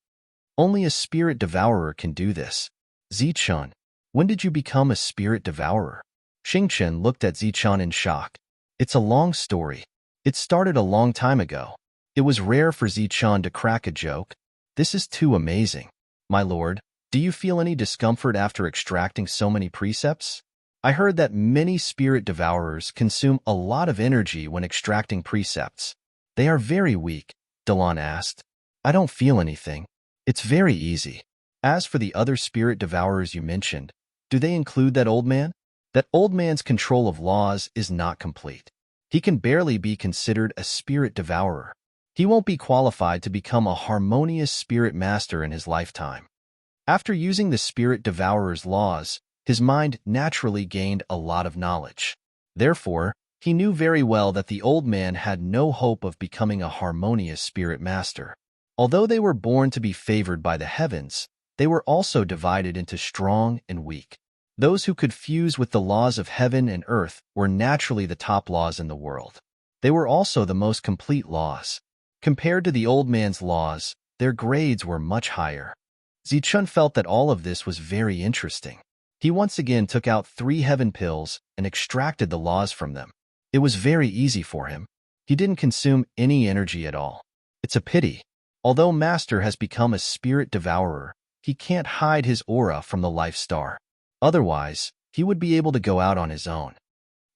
Only a spirit devourer can do this. Zichun, when did you become a spirit devourer? Xingchen looked at Zichun in shock. It's a long story. It started a long time ago. It was rare for Zichun to crack a joke. This is too amazing. My lord, do you feel any discomfort after extracting so many precepts? I heard that many spirit devourers consume a lot of energy when extracting precepts. They are very weak, Delon asked. I don't feel anything. It's very easy. As for the other spirit devourers you mentioned, do they include that old man? That old man's control of laws is not complete. He can barely be considered a spirit devourer. He won't be qualified to become a harmonious spirit master in his lifetime. After using the spirit devourer's laws, his mind naturally gained a lot of knowledge. Therefore, he knew very well that the old man had no hope of becoming a harmonious spirit master. Although they were born to be favored by the heavens, they were also divided into strong and weak. Those who could fuse with the laws of heaven and earth were naturally the top laws in the world. They were also the most complete laws. Compared to the old man's laws, their grades were much higher. Zichun felt that all of this was very interesting. He once again took out 3 heaven pills and extracted the laws from them. It was very easy for him. He didn't consume any energy at all. It's a pity. Although Master has become a spirit devourer, he can't hide his aura from the life star. Otherwise, he would be able to go out on his own.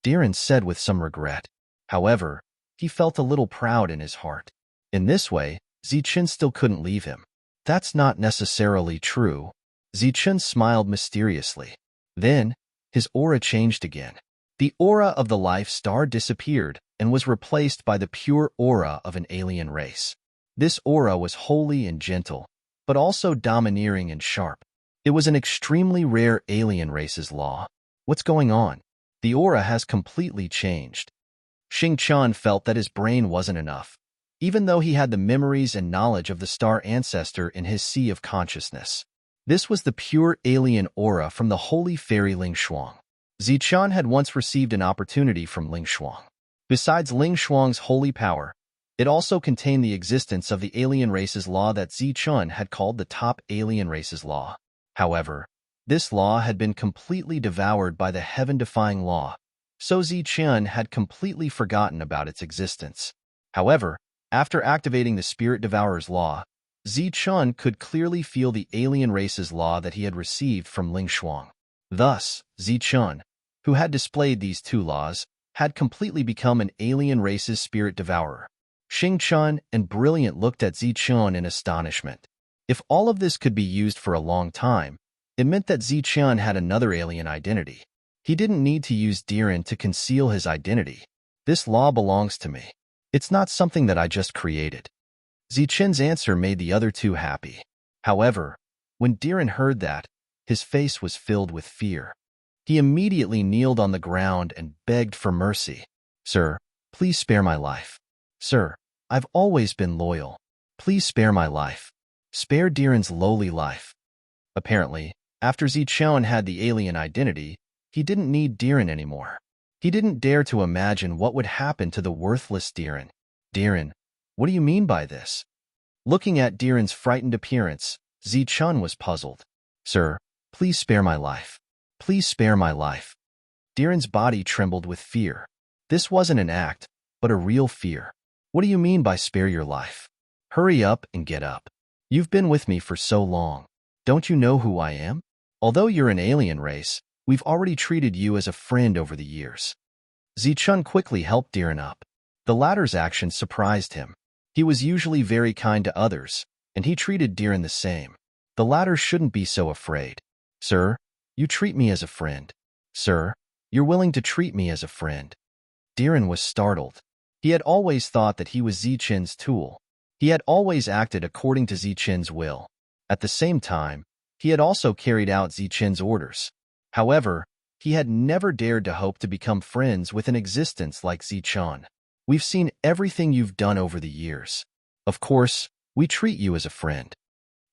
Diren said with some regret. However, he felt a little proud in his heart. In this way, Zichun still couldn't leave him. That's not necessarily true. Zichun smiled mysteriously. Then, his aura changed again. The aura of the life star disappeared and was replaced by the pure aura of an alien race. This aura was holy and gentle, but also domineering and sharp. It was an extremely rare alien race's law. What's going on? The aura has completely changed. Xing felt that his brain wasn't enough, even though he had the memories and knowledge of the star ancestor in his sea of consciousness. This was the pure alien aura from the holy fairy Ling Shuang. Zichun had once received an opportunity from Ling Shuang. Besides Ling Shuang's holy power, it also contained the existence of the alien race's law that Zichun had called the top alien race's law. However, this law had been completely devoured by the heaven-defying law, so Zichun had completely forgotten about its existence. However, after activating the Spirit Devourer's law, Zichun could clearly feel the alien race's law that he had received from Ling Shuang. Thus, Zichun, who had displayed these two laws, had completely become an alien race's spirit devourer. Xing and Brilliant looked at Zichun in astonishment. If all of this could be used for a long time, it meant that Zichun had another alien identity. He didn't need to use Diren to conceal his identity. This law belongs to me. It's not something that I just created. Zichun's answer made the other two happy. However, when Diren heard that, his face was filled with fear. He immediately kneeled on the ground and begged for mercy. Sir, please spare my life. Sir, I've always been loyal. Please spare my life. Spare Diren's lowly life. Apparently, after Zichun had the alien identity, he didn't need Diren anymore. He didn't dare to imagine what would happen to the worthless Diren. Diren, what do you mean by this? Looking at Diren's frightened appearance, Zichun was puzzled. Sir, please spare my life. Please spare my life. Diren's body trembled with fear. This wasn't an act, but a real fear. What do you mean by spare your life? Hurry up and get up. You've been with me for so long. Don't you know who I am? Although you're an alien race, we've already treated you as a friend over the years. Zichun quickly helped Diren up. The latter's action surprised him. He was usually very kind to others, and he treated Diren the same. The latter shouldn't be so afraid. Sir, you treat me as a friend. Sir, you're willing to treat me as a friend. Diren was startled. He had always thought that he was Zichun's tool. He had always acted according to Zichun's will. At the same time, he had also carried out Zichun's orders. However, he had never dared to hope to become friends with an existence like Zichun. We've seen everything you've done over the years. Of course, we treat you as a friend.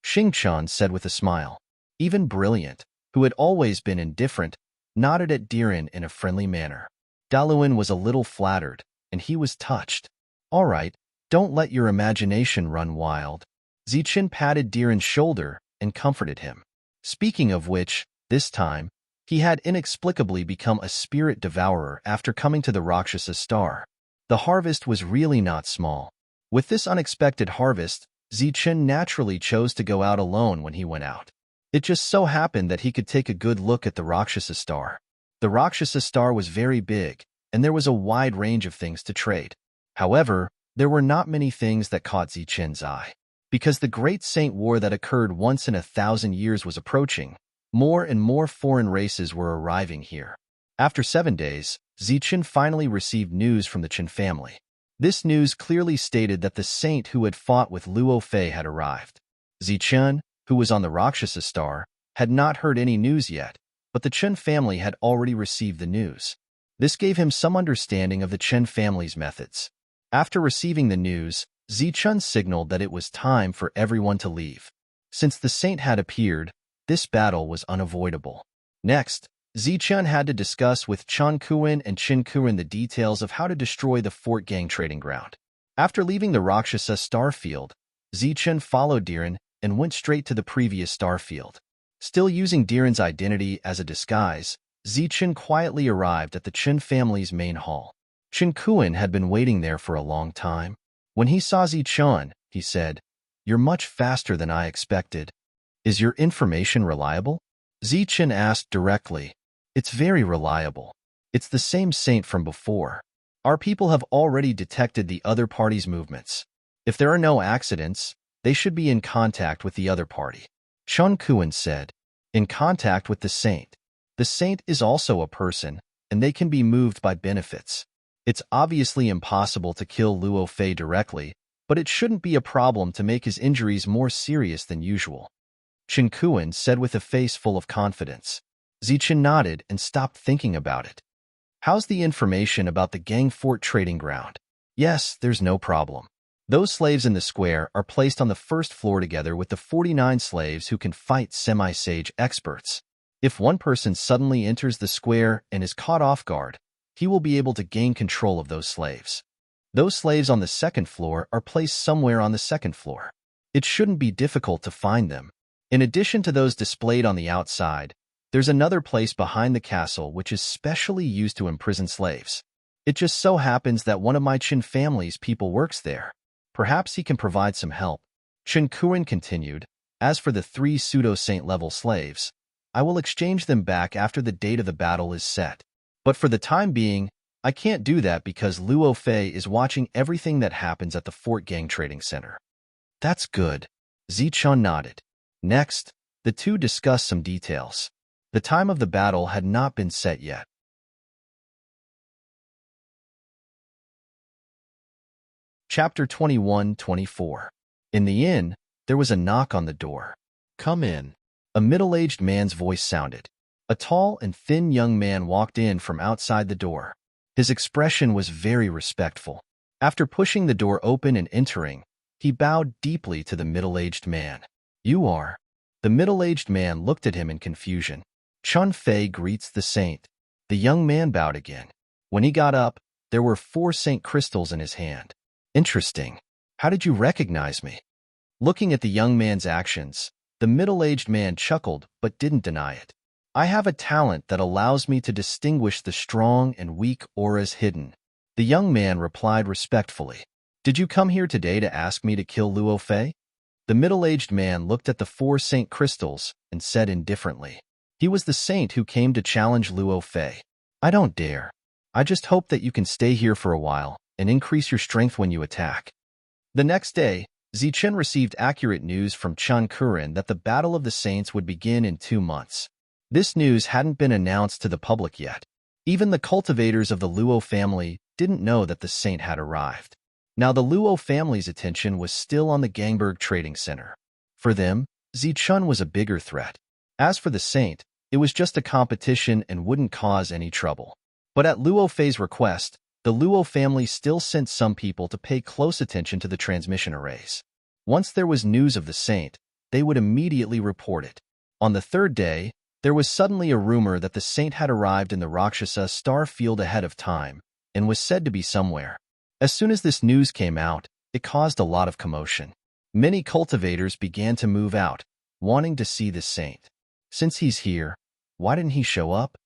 Xing said with a smile. Even Brilliant, who had always been indifferent, nodded at Diren in a friendly manner. Daluan was a little flattered, and he was touched. All right, don't let your imagination run wild. Zichun patted Diren's shoulder and comforted him. Speaking of which, this time, he had inexplicably become a spirit devourer after coming to the Rakshasa star. The harvest was really not small. With this unexpected harvest, Zichun naturally chose to go out alone when he went out. It just so happened that he could take a good look at the Rakshasa star. The Rakshasa star was very big, and there was a wide range of things to trade. However, there were not many things that caught Zichun's eye. Because the Great Saint War that occurred once in 1,000 years was approaching, more and more foreign races were arriving here. After 7 days, Zichun finally received news from the Chen family. This news clearly stated that the saint who had fought with Luo Fei had arrived. Zichun, who was on the Rakshasa star, had not heard any news yet, but the Chen family had already received the news. This gave him some understanding of the Chen family's methods. After receiving the news, Zichun signaled that it was time for everyone to leave. Since the saint had appeared, this battle was unavoidable. Next, Zichun had to discuss with Chen Kuan and Qin Kuan the details of how to destroy the Fort Gang trading ground. After leaving the Rakshasa star field, Zichun followed Diren and went straight to the previous star field. Still using Diren's identity as a disguise, Zichun quietly arrived at the Chen family's main hall. Qin Kuan had been waiting there for a long time. When he saw Zichun, he said, "You're much faster than I expected. Is your information reliable?" Zichun asked directly. "It's very reliable. It's the same saint from before. Our people have already detected the other party's movements. If there are no accidents, they should be in contact with the other party." Chen Kuan said, "In contact with the saint. The saint is also a person, and they can be moved by benefits. It's obviously impossible to kill Luo Fei directly, but it shouldn't be a problem to make his injuries more serious than usual. Chen Kuan said with a face full of confidence. Zichen nodded and stopped thinking about it. How's the information about the Gang Fort trading ground? Yes, there's no problem. Those slaves in the square are placed on the first floor together with the 49 slaves who can fight semi-sage experts. If one person suddenly enters the square and is caught off guard, he will be able to gain control of those slaves. Those slaves on the second floor are placed somewhere on the second floor. It shouldn't be difficult to find them. In addition to those displayed on the outside, there's another place behind the castle which is specially used to imprison slaves. It just so happens that one of my Qin family's people works there. Perhaps he can provide some help. Chen Kuan continued, as for the 3 pseudo-saint level slaves, I will exchange them back after the date of the battle is set. But for the time being, I can't do that because Luo Fei is watching everything that happens at the Fort Gang Trading Center. That's good. Zichun nodded. Next, the two discussed some details. The time of the battle had not been set yet. Chapter 21-24. In the inn, there was a knock on the door. Come in. A middle-aged man's voice sounded. A tall and thin young man walked in from outside the door. His expression was very respectful. After pushing the door open and entering, he bowed deeply to the middle-aged man. You are. The middle-aged man looked at him in confusion. Chun Fei greets the saint. The young man bowed again. When he got up, there were 4 saint crystals in his hand. Interesting. How did you recognize me? Looking at the young man's actions, the middle-aged man chuckled but didn't deny it. I have a talent that allows me to distinguish the strong and weak auras hidden. The young man replied respectfully. Did you come here today to ask me to kill Luo Fei? The middle-aged man looked at the 4 saint crystals and said indifferently. He was the saint who came to challenge Luo Fei. I don't dare. I just hope that you can stay here for a while and increase your strength when you attack. The next day, Zichen received accurate news from Chan Kuren that the Battle of the Saints would begin in 2 months. This news hadn't been announced to the public yet. Even the cultivators of the Luo family didn't know that the saint had arrived. Now the Luo family's attention was still on the Gangberg Trading Center. For them, Zichun was a bigger threat. As for the saint, it was just a competition and wouldn't cause any trouble. But at Luo Fei's request, the Luo family still sent some people to pay close attention to the transmission arrays. Once there was news of the saint, they would immediately report it. On the 3rd day, there was suddenly a rumor that the saint had arrived in the Rakshasa star field ahead of time and was said to be somewhere. As soon as this news came out, it caused a lot of commotion. Many cultivators began to move out, wanting to see the saint. Since he's here, why didn't he show up?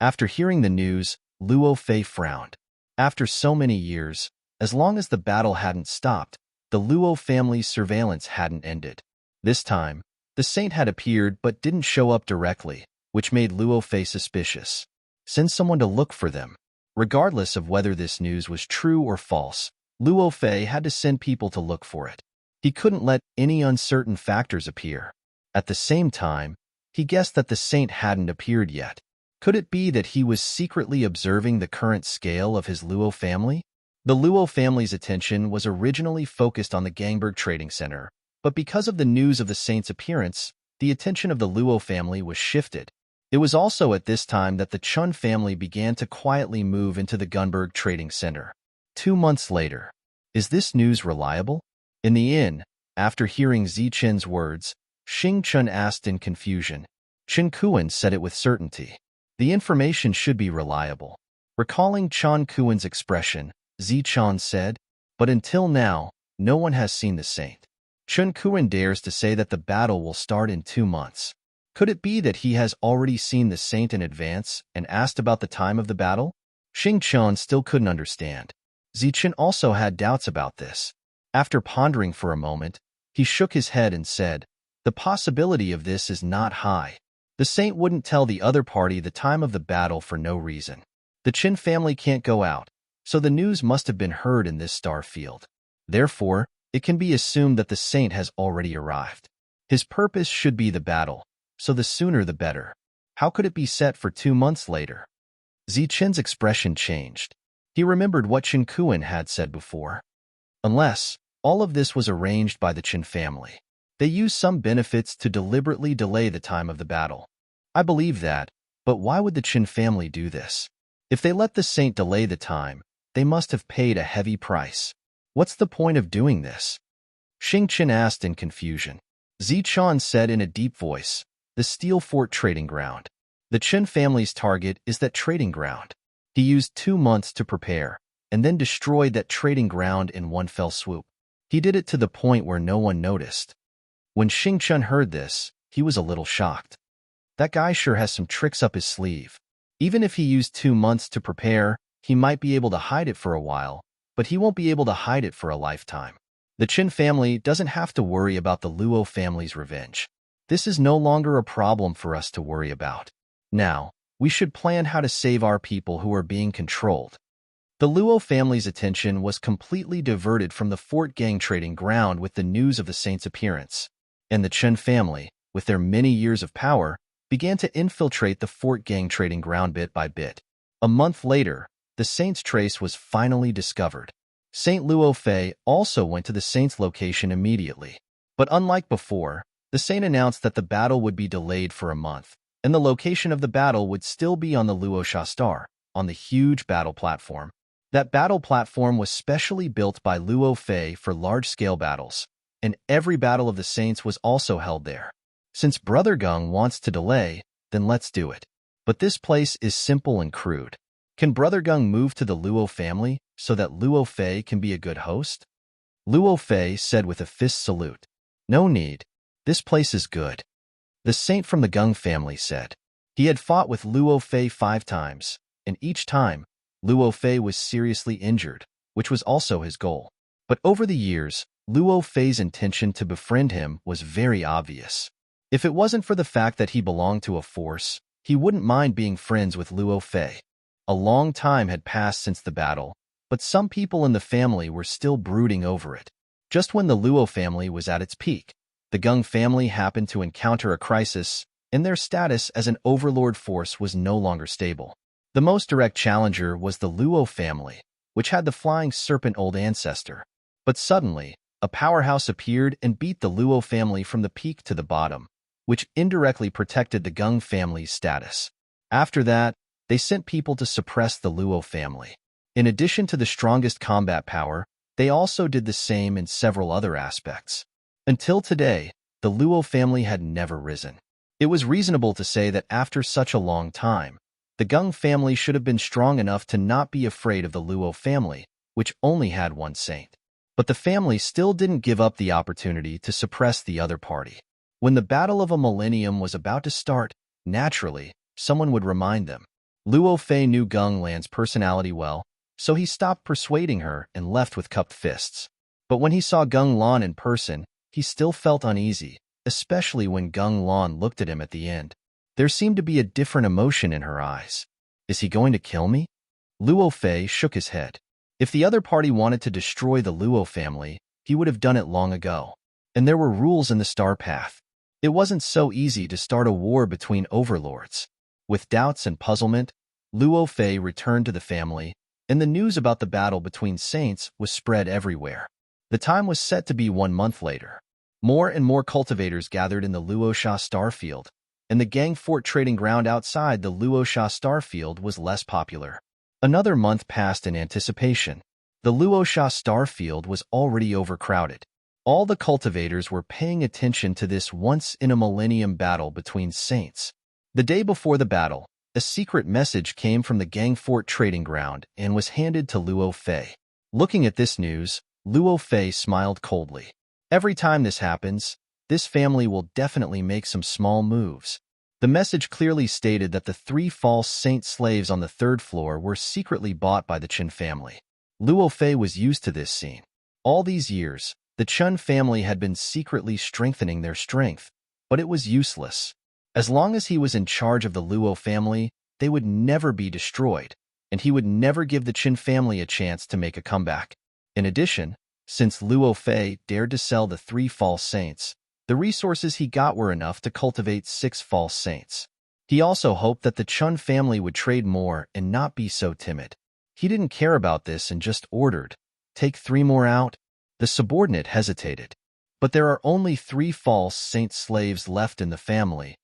After hearing the news, Luo Fei frowned. After so many years, as long as the battle hadn't stopped, the Luo family's surveillance hadn't ended. This time, the saint had appeared but didn't show up directly, which made Luo Fei suspicious. Send someone to look for them. Regardless of whether this news was true or false, Luo Fei had to send people to look for it. He couldn't let any uncertain factors appear. At the same time, he guessed that the saint hadn't appeared yet. Could it be that he was secretly observing the current scale of his Luo family? The Luo family's attention was originally focused on the Gangberg Trading Center, but because of the news of the saint's appearance, the attention of the Luo family was shifted. It was also at this time that the Chun family began to quietly move into the Gunberg Trading Center. 2 months later. Is this news reliable? In the inn, after hearing Zichen's words, Xing Chun asked in confusion. Chen Kuan said it with certainty. The information should be reliable. Recalling Chan Kuan's expression, Zichen said, but until now, no one has seen the saint. Chen Kuan dares to say that the battle will start in 2 months. Could it be that he has already seen the saint in advance and asked about the time of the battle? Xing Chun still couldn't understand. Zichen also had doubts about this. After pondering for a moment, he shook his head and said, the possibility of this is not high. The saint wouldn't tell the other party the time of the battle for no reason. The Qin family can't go out, so the news must have been heard in this star field. Therefore, it can be assumed that the saint has already arrived. His purpose should be the battle, so the sooner the better. How could it be set for 2 months later? Zichen's expression changed. He remembered what Chen Kuan had said before. Unless, all of this was arranged by the Chen family. They used some benefits to deliberately delay the time of the battle. I believe that, but why would the Chen family do this? If they let the saint delay the time, they must have paid a heavy price. What's the point of doing this? Xing Chen asked in confusion. Zichun said in a deep voice, the Steel Fort Trading Ground. The Chen family's target is that trading ground. He used 2 months to prepare, and then destroyed that trading ground in one fell swoop. He did it to the point where no one noticed. When Xing Chen heard this, he was a little shocked. That guy sure has some tricks up his sleeve. Even if he used 2 months to prepare, he might be able to hide it for a while, but he won't be able to hide it for a lifetime. The Chen family doesn't have to worry about the Luo family's revenge. This is no longer a problem for us to worry about. Now, we should plan how to save our people who are being controlled. The Luo family's attention was completely diverted from the Fort Gang trading ground with the news of the saint's appearance, and the Chen family, with their many years of power, began to infiltrate the Fort Gang trading ground bit by bit. A month later, the saint's trace was finally discovered. Saint Luo Fei also went to the saint's location immediately. But unlike before, the saint announced that the battle would be delayed for a month, and the location of the battle would still be on the Luosha Star, on the huge battle platform. That battle platform was specially built by Luo Fei for large-scale battles, and every battle of the saints was also held there. Since Brother Gung wants to delay, then let's do it. But this place is simple and crude. Can Brother Gung move to the Luo family so that Luo Fei can be a good host? Luo Fei said with a fist salute. No need. This place is good. The saint from the Gung family said. He had fought with Luo Fei 5 times, and each time, Luo Fei was seriously injured, which was also his goal. But over the years, Luo Fei's intention to befriend him was very obvious. If it wasn't for the fact that he belonged to a force, he wouldn't mind being friends with Luo Fei. A long time had passed since the battle, but some people in the family were still brooding over it. Just when the Luo family was at its peak, the Gung family happened to encounter a crisis, and their status as an overlord force was no longer stable. The most direct challenger was the Luo family, which had the flying serpent old ancestor. But suddenly, a powerhouse appeared and beat the Luo family from the peak to the bottom, which indirectly protected the Gung family's status. After that, they sent people to suppress the Luo family. In addition to the strongest combat power, they also did the same in several other aspects. Until today, the Luo family had never risen. It was reasonable to say that after such a long time, the Gung family should have been strong enough to not be afraid of the Luo family, which only had one saint. But the family still didn't give up the opportunity to suppress the other party. When the Battle of a Millennium was about to start, naturally, someone would remind them. Luo Fei knew Gung Lan's personality well, so he stopped persuading her and left with cupped fists. But when he saw Gung Lan in person, he still felt uneasy, especially when Gung Lan looked at him at the end. There seemed to be a different emotion in her eyes. Is he going to kill me? Luo Fei shook his head. If the other party wanted to destroy the Luo family, he would have done it long ago. And there were rules in the Star Path. It wasn't so easy to start a war between overlords. With doubts and puzzlement, Luo Fei returned to the family, and the news about the battle between saints was spread everywhere. The time was set to be 1 month later. More and more cultivators gathered in the Luosha Starfield, and the Gang Fort trading ground outside the Luosha Starfield was less popular. Another month passed in anticipation. The Luosha Starfield was already overcrowded. All the cultivators were paying attention to this once-in-a-millennium battle between saints. The day before the battle, a secret message came from the Gang Fort trading ground and was handed to Luo Fei. Looking at this news, Luo Fei smiled coldly. Every time this happens, this family will definitely make some small moves. The message clearly stated that the 3 false saint slaves on the 3rd floor were secretly bought by the Chen family. Luo Fei was used to this scene. All these years, the Chen family had been secretly strengthening their strength, but it was useless. As long as he was in charge of the Luo family, they would never be destroyed, and he would never give the Chen family a chance to make a comeback. In addition, since Luo Fei dared to sell the 3 false saints, the resources he got were enough to cultivate 6 false saints. He also hoped that the Chun family would trade more and not be so timid. He didn't care about this and just ordered, "Take 3 more out." The subordinate hesitated. "But there are only 3 false saint slaves left in the family.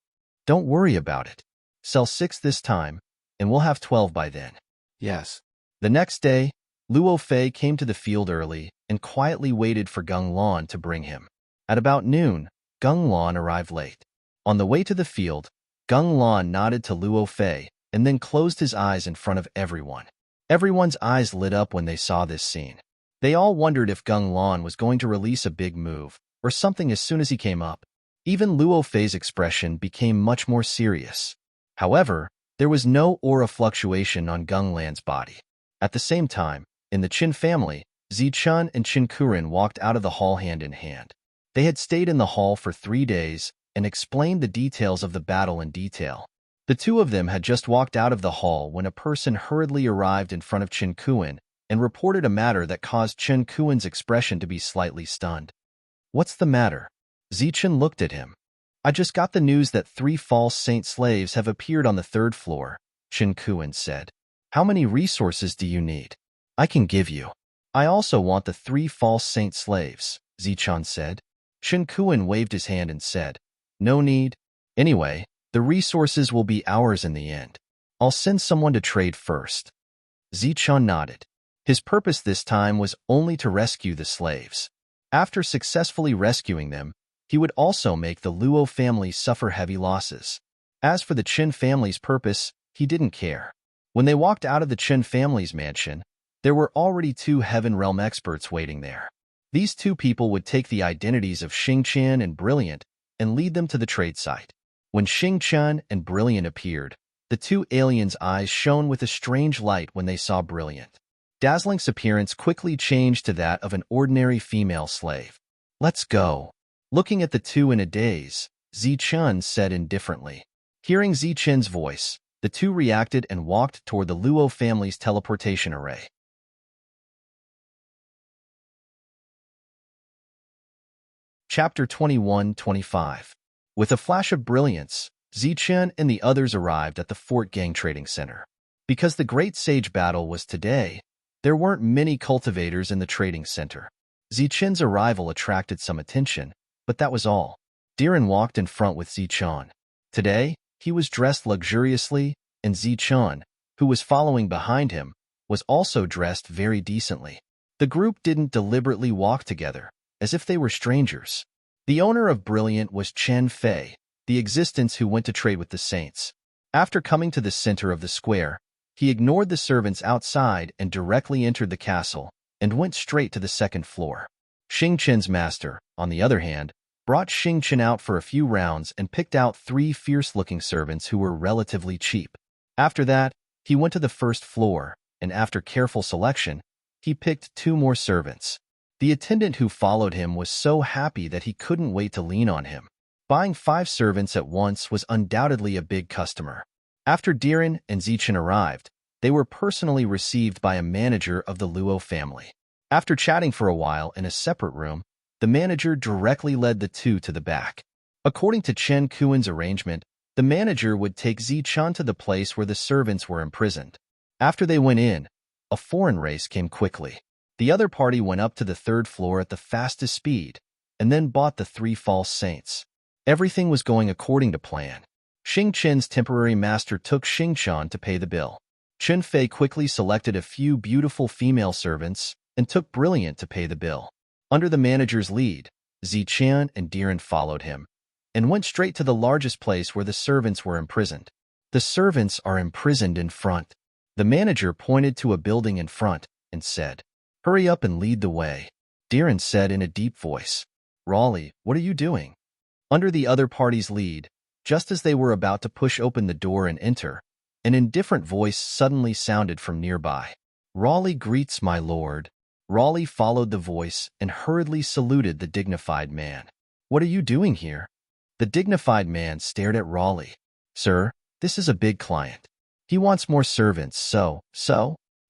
Don't worry about it. Sell 6 this time, and we'll have 12 by then." Yes. The next day, Luo Fei came to the field early and quietly waited for Gung Lan to bring him. At about noon, Gung Lan arrived late. On the way to the field, Gung Lan nodded to Luo Fei and then closed his eyes in front of everyone. Everyone's eyes lit up when they saw this scene. They all wondered if Gung Lan was going to release a big move or something as soon as he came up. Even Luo Fei's expression became much more serious. However, there was no aura fluctuation on Gung Lan's body. At the same time, in the Qin family, Zichun and Qin Kuren walked out of the hall hand in hand. They had stayed in the hall for 3 days and explained the details of the battle in detail. The two of them had just walked out of the hall when a person hurriedly arrived in front of Qin Kuren and reported a matter that caused Qin Kuren's expression to be slightly stunned. "What's the matter?" Zichun looked at him. "I just got the news that 3 false saint slaves have appeared on the 3rd floor," Qin Kuren said. "How many resources do you need? I can give you." "I also want the 3 false saint slaves," Zichun said. Qin Kuren waved his hand and said, "No need. Anyway, the resources will be ours in the end. I'll send someone to trade first." Zichun nodded. His purpose this time was only to rescue the slaves. After successfully rescuing them, he would also make the Luo family suffer heavy losses. As for the Qin family's purpose, he didn't care. When they walked out of the Qin family's mansion, there were already 2 Heaven Realm experts waiting there. These 2 people would take the identities of Xingqian and Brilliant and lead them to the trade site. When Xingqian and Brilliant appeared, the 2 aliens' eyes shone with a strange light when they saw Brilliant. Dazzling's appearance quickly changed to that of an ordinary female slave. "Let's go." Looking at the 2 in a daze, Zichun said indifferently. Hearing Zichen's voice, the 2 reacted and walked toward the Luo family's teleportation array. Chapter 21-25. With a flash of brilliance, Zichen and the others arrived at the Fort Gang Trading Center. Because the Great Sage battle was today, there weren't many cultivators in the trading center. Zichen's arrival attracted some attention, but that was all. Diren walked in front with Zichen. Today, he was dressed luxuriously, and Zichen, who was following behind him, was also dressed very decently. The group didn't deliberately walk together, as if they were strangers. The owner of Brilliant was Chen Fei, the existence who went to trade with the saints. After coming to the center of the square, he ignored the servants outside and directly entered the castle and went straight to the 2nd floor. Xingqian's master, on the other hand, brought Xingqian out for a few rounds and picked out 3 fierce-looking servants who were relatively cheap. After that, he went to the 1st floor, and after careful selection, he picked 2 more servants. The attendant who followed him was so happy that he couldn't wait to lean on him. Buying 5 servants at once was undoubtedly a big customer. After Diren and Zichen arrived, they were personally received by a manager of the Luo family. After chatting for a while in a separate room, the manager directly led the 2 to the back. According to Chen Kuen's arrangement, the manager would take Zichen to the place where the servants were imprisoned. After they went in, a foreign race came quickly. The other party went up to the 3rd floor at the fastest speed, and then bought the 3 false saints. Everything was going according to plan. Xingqian's temporary master took Xingqian to pay the bill. Chen Fei quickly selected a few beautiful female servants and took Brilliant to pay the bill. Under the manager's lead, Zichen and Diren followed him and went straight to the largest place where the servants were imprisoned. "The servants are imprisoned in front." The manager pointed to a building in front and said, "Hurry up and lead the way." Diren said in a deep voice, "Raleigh, what are you doing?" Under the other party's lead, just as they were about to push open the door and enter, an indifferent voice suddenly sounded from nearby. "Raleigh greets my lord." Raleigh followed the voice and hurriedly saluted the dignified man. "What are you doing here?" The dignified man stared at Raleigh. "Sir, this is a big client. He wants more servants, so.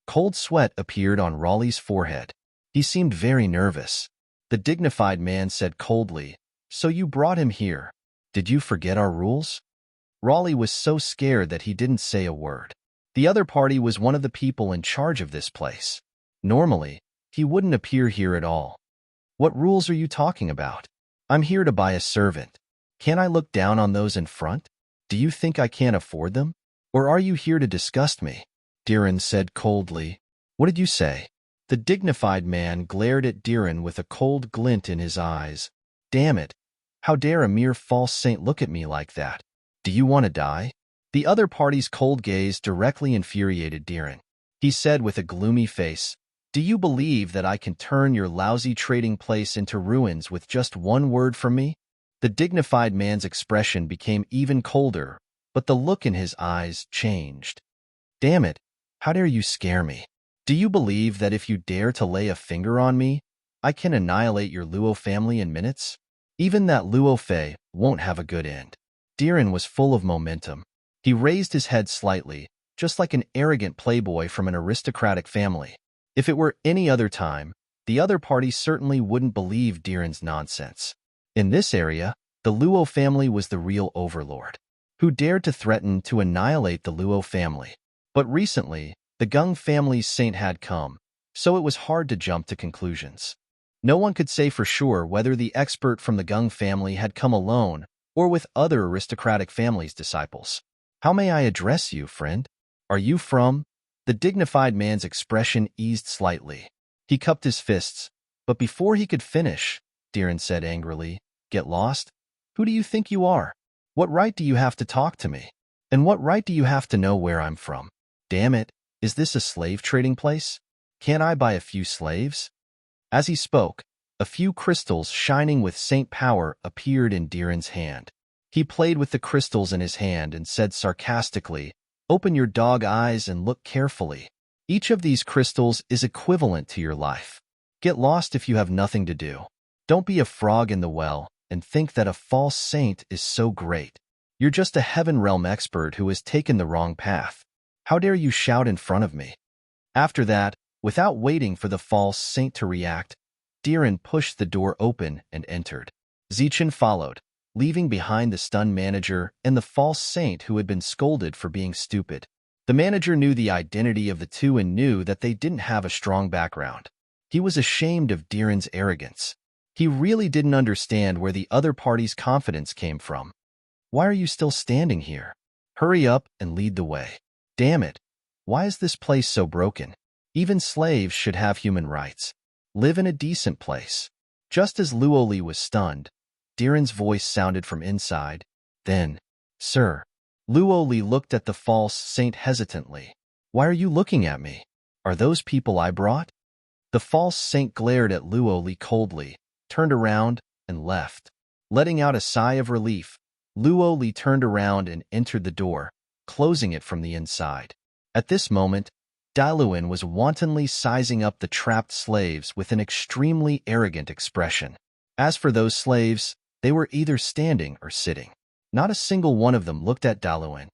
Cold sweat appeared on Raleigh's forehead. He seemed very nervous. The dignified man said coldly, "So you brought him here. Did you forget our rules?" Raleigh was so scared that he didn't say a word. The other party was one of the people in charge of this place. Normally, he wouldn't appear here at all. What rules are you talking about? I'm here to buy a servant. Can't I look down on those in front? Do you think I can't afford them? Or are you here to disgust me? Diran said coldly. What did you say? The dignified man glared at Diran with a cold glint in his eyes. Damn it! How dare a mere false saint look at me like that? Do you want to die? The other party's cold gaze directly infuriated Diran. He said with a gloomy face, Do you believe that I can turn your lousy trading place into ruins with just one word from me? The dignified man's expression became even colder, but the look in his eyes changed. Damn it, how dare you scare me? Do you believe that if you dare to lay a finger on me, I can annihilate your Luo family in minutes? Even that Luo Fei won't have a good end. Diran was full of momentum. He raised his head slightly, just like an arrogant playboy from an aristocratic family. If it were any other time, the other party certainly wouldn't believe Diran's nonsense. In this area, the Luo family was the real overlord, who dared to threaten to annihilate the Luo family. But recently, the Gung family's saint had come, so it was hard to jump to conclusions. No one could say for sure whether the expert from the Gung family had come alone or with other aristocratic families' disciples. How may I address you, friend? Are you from? The dignified man's expression eased slightly. He cupped his fists, but before he could finish, Diran said angrily, Get lost? Who do you think you are? What right do you have to talk to me? And what right do you have to know where I'm from? Damn it, is this a slave trading place? Can't I buy a few slaves? As he spoke, a few crystals shining with saint power appeared in Diran's hand. He played with the crystals in his hand and said sarcastically, Open your dog eyes and look carefully. Each of these crystals is equivalent to your life. Get lost if you have nothing to do. Don't be a frog in the well and think that a false saint is so great. You're just a heaven realm expert who has taken the wrong path. How dare you shout in front of me? After that, without waiting for the false saint to react, Diran pushed the door open and entered. Zichen followed, leaving behind the stunned manager and the false saint who had been scolded for being stupid. The manager knew the identity of the two and knew that they didn't have a strong background. He was ashamed of Diran's arrogance. He really didn't understand where the other party's confidence came from. Why are you still standing here? Hurry up and lead the way. Damn it, why is this place so broken? Even slaves should have human rights. Live in a decent place. Just as Luoli was stunned, Diran's voice sounded from inside. Then, Sir. Luoli looked at the false saint hesitantly. Why are you looking at me? Are those people I brought? The false saint glared at Luoli coldly, turned around, and left. Letting out a sigh of relief, Luoli turned around and entered the door, closing it from the inside. At this moment, Daluin was wantonly sizing up the trapped slaves with an extremely arrogant expression. As for those slaves, they were either standing or sitting. Not a single one of them looked at Daluin.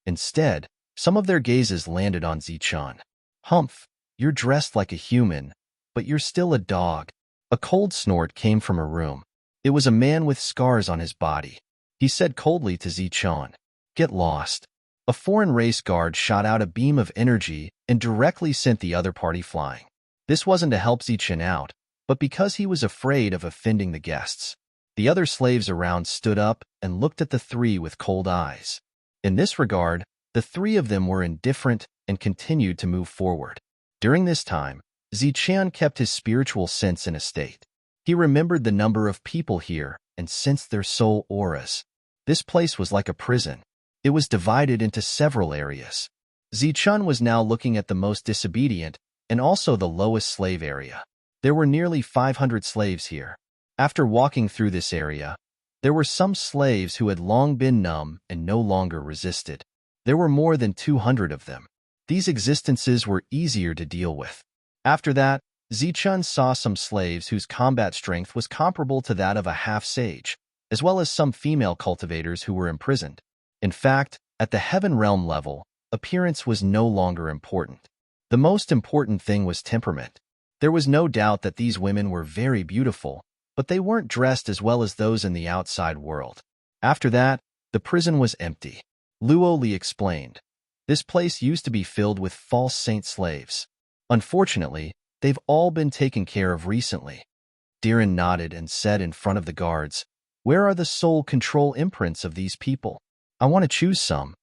Instead, some of their gazes landed on Zichen. Humph, you're dressed like a human, but you're still a dog. A cold snort came from a room. It was a man with scars on his body. He said coldly to Zichen, Get lost. A foreign race guard shot out a beam of energy and directly sent the other party flying. This wasn't to help Zichen out, but because he was afraid of offending the guests. The other slaves around stood up and looked at the three with cold eyes. In this regard, the three of them were indifferent and continued to move forward. During this time, Zichen kept his spiritual sense in a state. He remembered the number of people here and sensed their soul auras. This place was like a prison. It was divided into several areas. Zichen was now looking at the most disobedient and also the lowest slave area. There were nearly 500 slaves here. After walking through this area, there were some slaves who had long been numb and no longer resisted. There were more than 200 of them. These existences were easier to deal with. After that, Zichen saw some slaves whose combat strength was comparable to that of a half-sage, as well as some female cultivators who were imprisoned. In fact, at the heaven realm level, appearance was no longer important. The most important thing was temperament. There was no doubt that these women were very beautiful, but they weren't dressed as well as those in the outside world. After that, the prison was empty. Luo Li explained. This place used to be filled with false saint slaves. Unfortunately, they've all been taken care of recently. Diren nodded and said in front of the guards, "Where are the soul control imprints of these people? I want to choose some."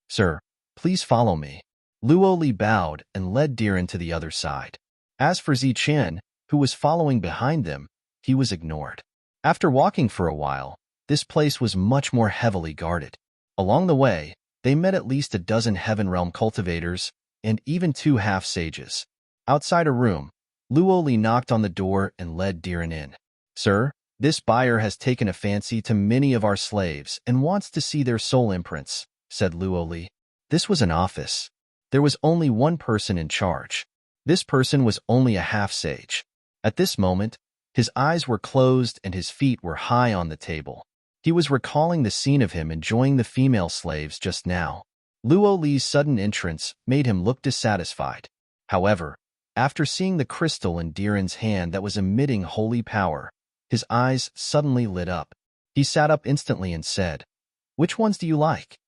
"Sir, please follow me." Luo Li bowed and led Diren to the other side. As for Zichen, who was following behind them, he was ignored. After walking for a while, this place was much more heavily guarded. Along the way, they met at least a dozen Heaven Realm cultivators and even 2 half-sages. Outside a room, Luo Li knocked on the door and led Diren in. "Sir, this buyer has taken a fancy to many of our slaves and wants to see their soul imprints," said Luo Li. This was an office. There was only one person in charge. This person was only a half-sage. At this moment, his eyes were closed and his feet were high on the table. He was recalling the scene of him enjoying the female slaves just now. Luo Li's sudden entrance made him look dissatisfied. However, after seeing the crystal in Diren's hand that was emitting holy power, his eyes suddenly lit up. He sat up instantly and said, "Which ones do you like?"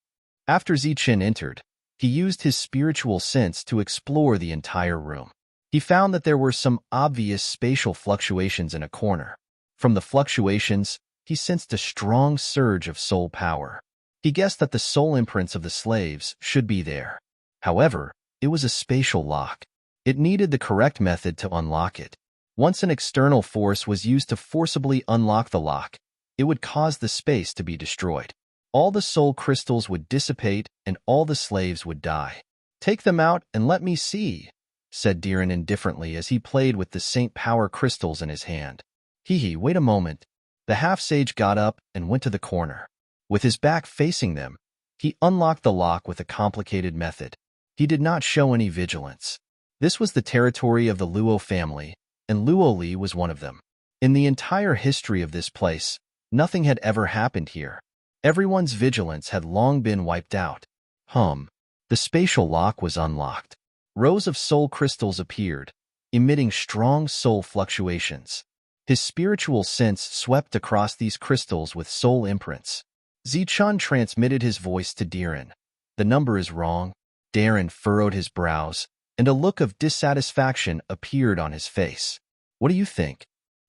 After Zichen entered, he used his spiritual sense to explore the entire room. He found that there were some obvious spatial fluctuations in a corner. From the fluctuations, he sensed a strong surge of soul power. He guessed that the soul imprints of the slaves should be there. However, it was a spatial lock. It needed the correct method to unlock it. Once an external force was used to forcibly unlock the lock, it would cause the space to be destroyed. All the soul crystals would dissipate and all the slaves would die. "Take them out and let me see," said Diren indifferently as he played with the Saint Power crystals in his hand. Wait a moment." The half-sage got up and went to the corner. With his back facing them, he unlocked the lock with a complicated method. He did not show any vigilance. This was the territory of the Luo family, and Luo Li was one of them. In the entire history of this place, nothing had ever happened here. Everyone's vigilance had long been wiped out. The spatial lock was unlocked. Rows of soul crystals appeared, emitting strong soul fluctuations. His spiritual sense swept across these crystals with soul imprints. Zichen transmitted his voice to Diren. "The number is wrong." Diren furrowed his brows, and a look of dissatisfaction appeared on his face. "What do you think?"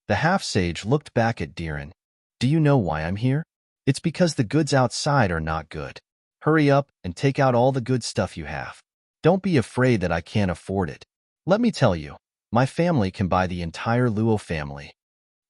The half-sage looked back at Diren. "Do you know why I'm here? It's because the goods outside are not good. Hurry up and take out all the good stuff you have. Don't be afraid that I can't afford it. Let me tell you, my family can buy the entire Luo family."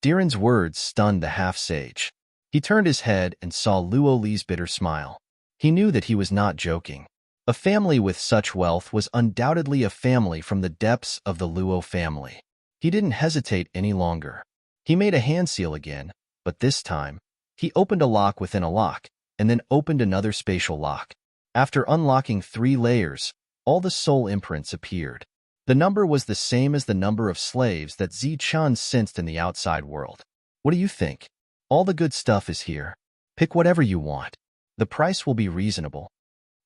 Diren's words stunned the half-sage. He turned his head and saw Luo Li's bitter smile. He knew that he was not joking. A family with such wealth was undoubtedly a family from the depths of the Luo family. He didn't hesitate any longer. He made a hand seal again, but this time, he opened a lock within a lock, and then opened another spatial lock. After unlocking 3 layers, all the soul imprints appeared. The number was the same as the number of slaves that Zichen sensed in the outside world. "What do you think? All the good stuff is here. Pick whatever you want. The price will be reasonable."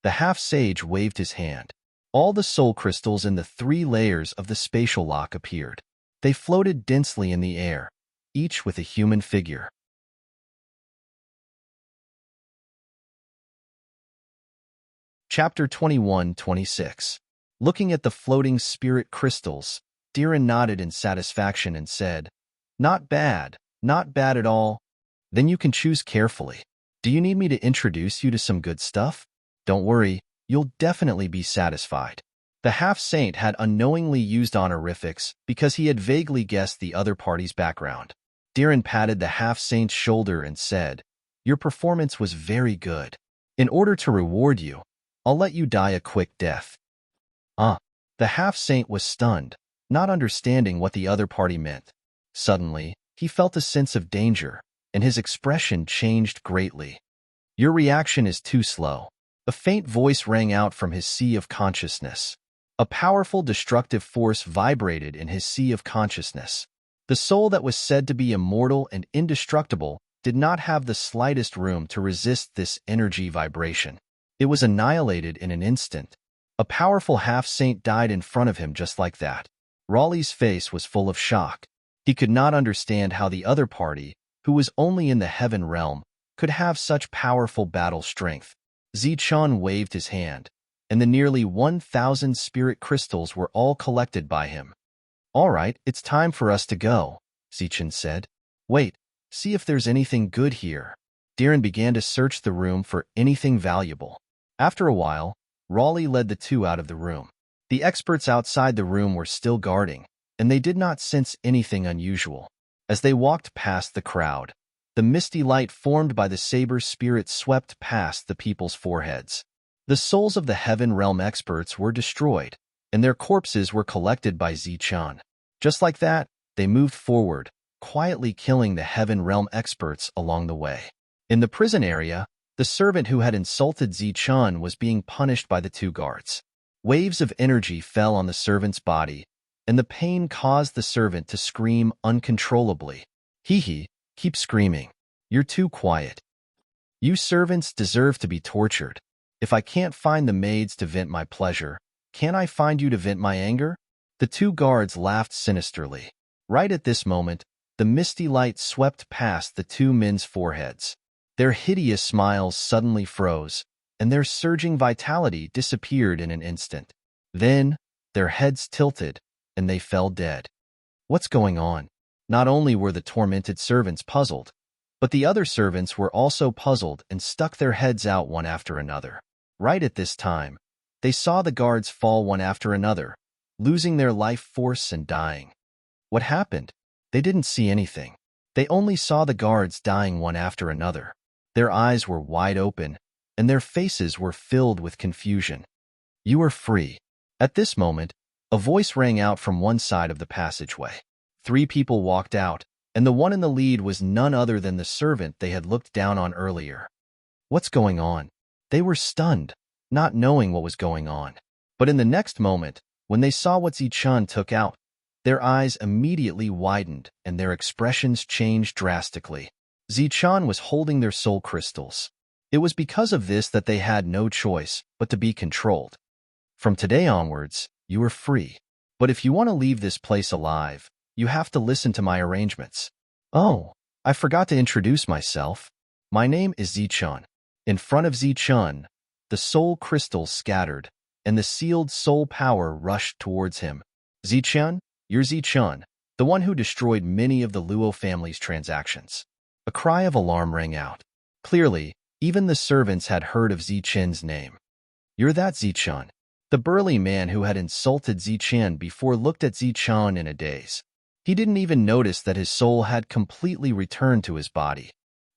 The half-sage waved his hand. All the soul crystals in the 3 layers of the spatial lock appeared. They floated densely in the air, each with a human figure. Chapter 21-26. Looking at the floating spirit crystals, Diren nodded in satisfaction and said, not bad at all. Then you can choose carefully. Do you need me to introduce you to some good stuff? Don't worry, you'll definitely be satisfied." The half-saint had unknowingly used honorifics because he had vaguely guessed the other party's background. Diren patted the half-saint's shoulder and said, "Your performance was very good. In order to reward you, I'll let you die a quick death." The half-saint was stunned, not understanding what the other party meant. Suddenly, he felt a sense of danger, and his expression changed greatly. "Your reaction is too slow." A faint voice rang out from his sea of consciousness. A powerful destructive force vibrated in his sea of consciousness. The soul that was said to be immortal and indestructible did not have the slightest room to resist this energy vibration. It was annihilated in an instant. A powerful half-saint died in front of him just like that. Raleigh's face was full of shock. He could not understand how the other party, who was only in the heaven realm, could have such powerful battle strength. Zichun waved his hand, and the nearly 1,000 spirit crystals were all collected by him. All right, it's time for us to go, Zichun said. Wait, see if there's anything good here. Darren began to search the room for anything valuable. After a while, Raleigh led the two out of the room. The experts outside the room were still guarding, and they did not sense anything unusual. As they walked past the crowd, the misty light formed by the saber spirit swept past the people's foreheads. The souls of the Heaven Realm experts were destroyed, and their corpses were collected by Zichun. Just like that, they moved forward, quietly killing the Heaven Realm experts along the way. In the prison area, the servant who had insulted Zichun was being punished by the two guards. Waves of energy fell on the servant's body, and the pain caused the servant to scream uncontrollably. Hee, keep screaming. You're too quiet. You servants deserve to be tortured. If I can't find the maids to vent my pleasure, can't I find you to vent my anger? The two guards laughed sinisterly. Right at this moment, the misty light swept past the two men's foreheads. Their hideous smiles suddenly froze, and their surging vitality disappeared in an instant. Then, their heads tilted, and they fell dead. What's going on? Not only were the tormented servants puzzled, but the other servants were also puzzled and stuck their heads out one after another. Right at this time, they saw the guards fall one after another, losing their life force and dying. What happened? They didn't see anything. They only saw the guards dying one after another. Their eyes were wide open, and their faces were filled with confusion. You are free. At this moment, a voice rang out from one side of the passageway. 3 people walked out, and the one in the lead was none other than the servant they had looked down on earlier. What's going on? They were stunned, not knowing what was going on. But in the next moment, when they saw what Zichun took out, their eyes immediately widened and their expressions changed drastically. Zichun was holding their soul crystals. It was because of this that they had no choice but to be controlled. From today onwards, you are free. But if you want to leave this place alive, you have to listen to my arrangements. Oh, I forgot to introduce myself. My name is Zichun. In front of Zichun, the soul crystals scattered, and the sealed soul power rushed towards him. Zichun, you're Zichun, the one who destroyed many of the Luo family's transactions. A cry of alarm rang out. Clearly, even the servants had heard of Zichun's name. You're that Zichun. The burly man who had insulted Zichun before looked at Zichun in a daze. He didn't even notice that his soul had completely returned to his body.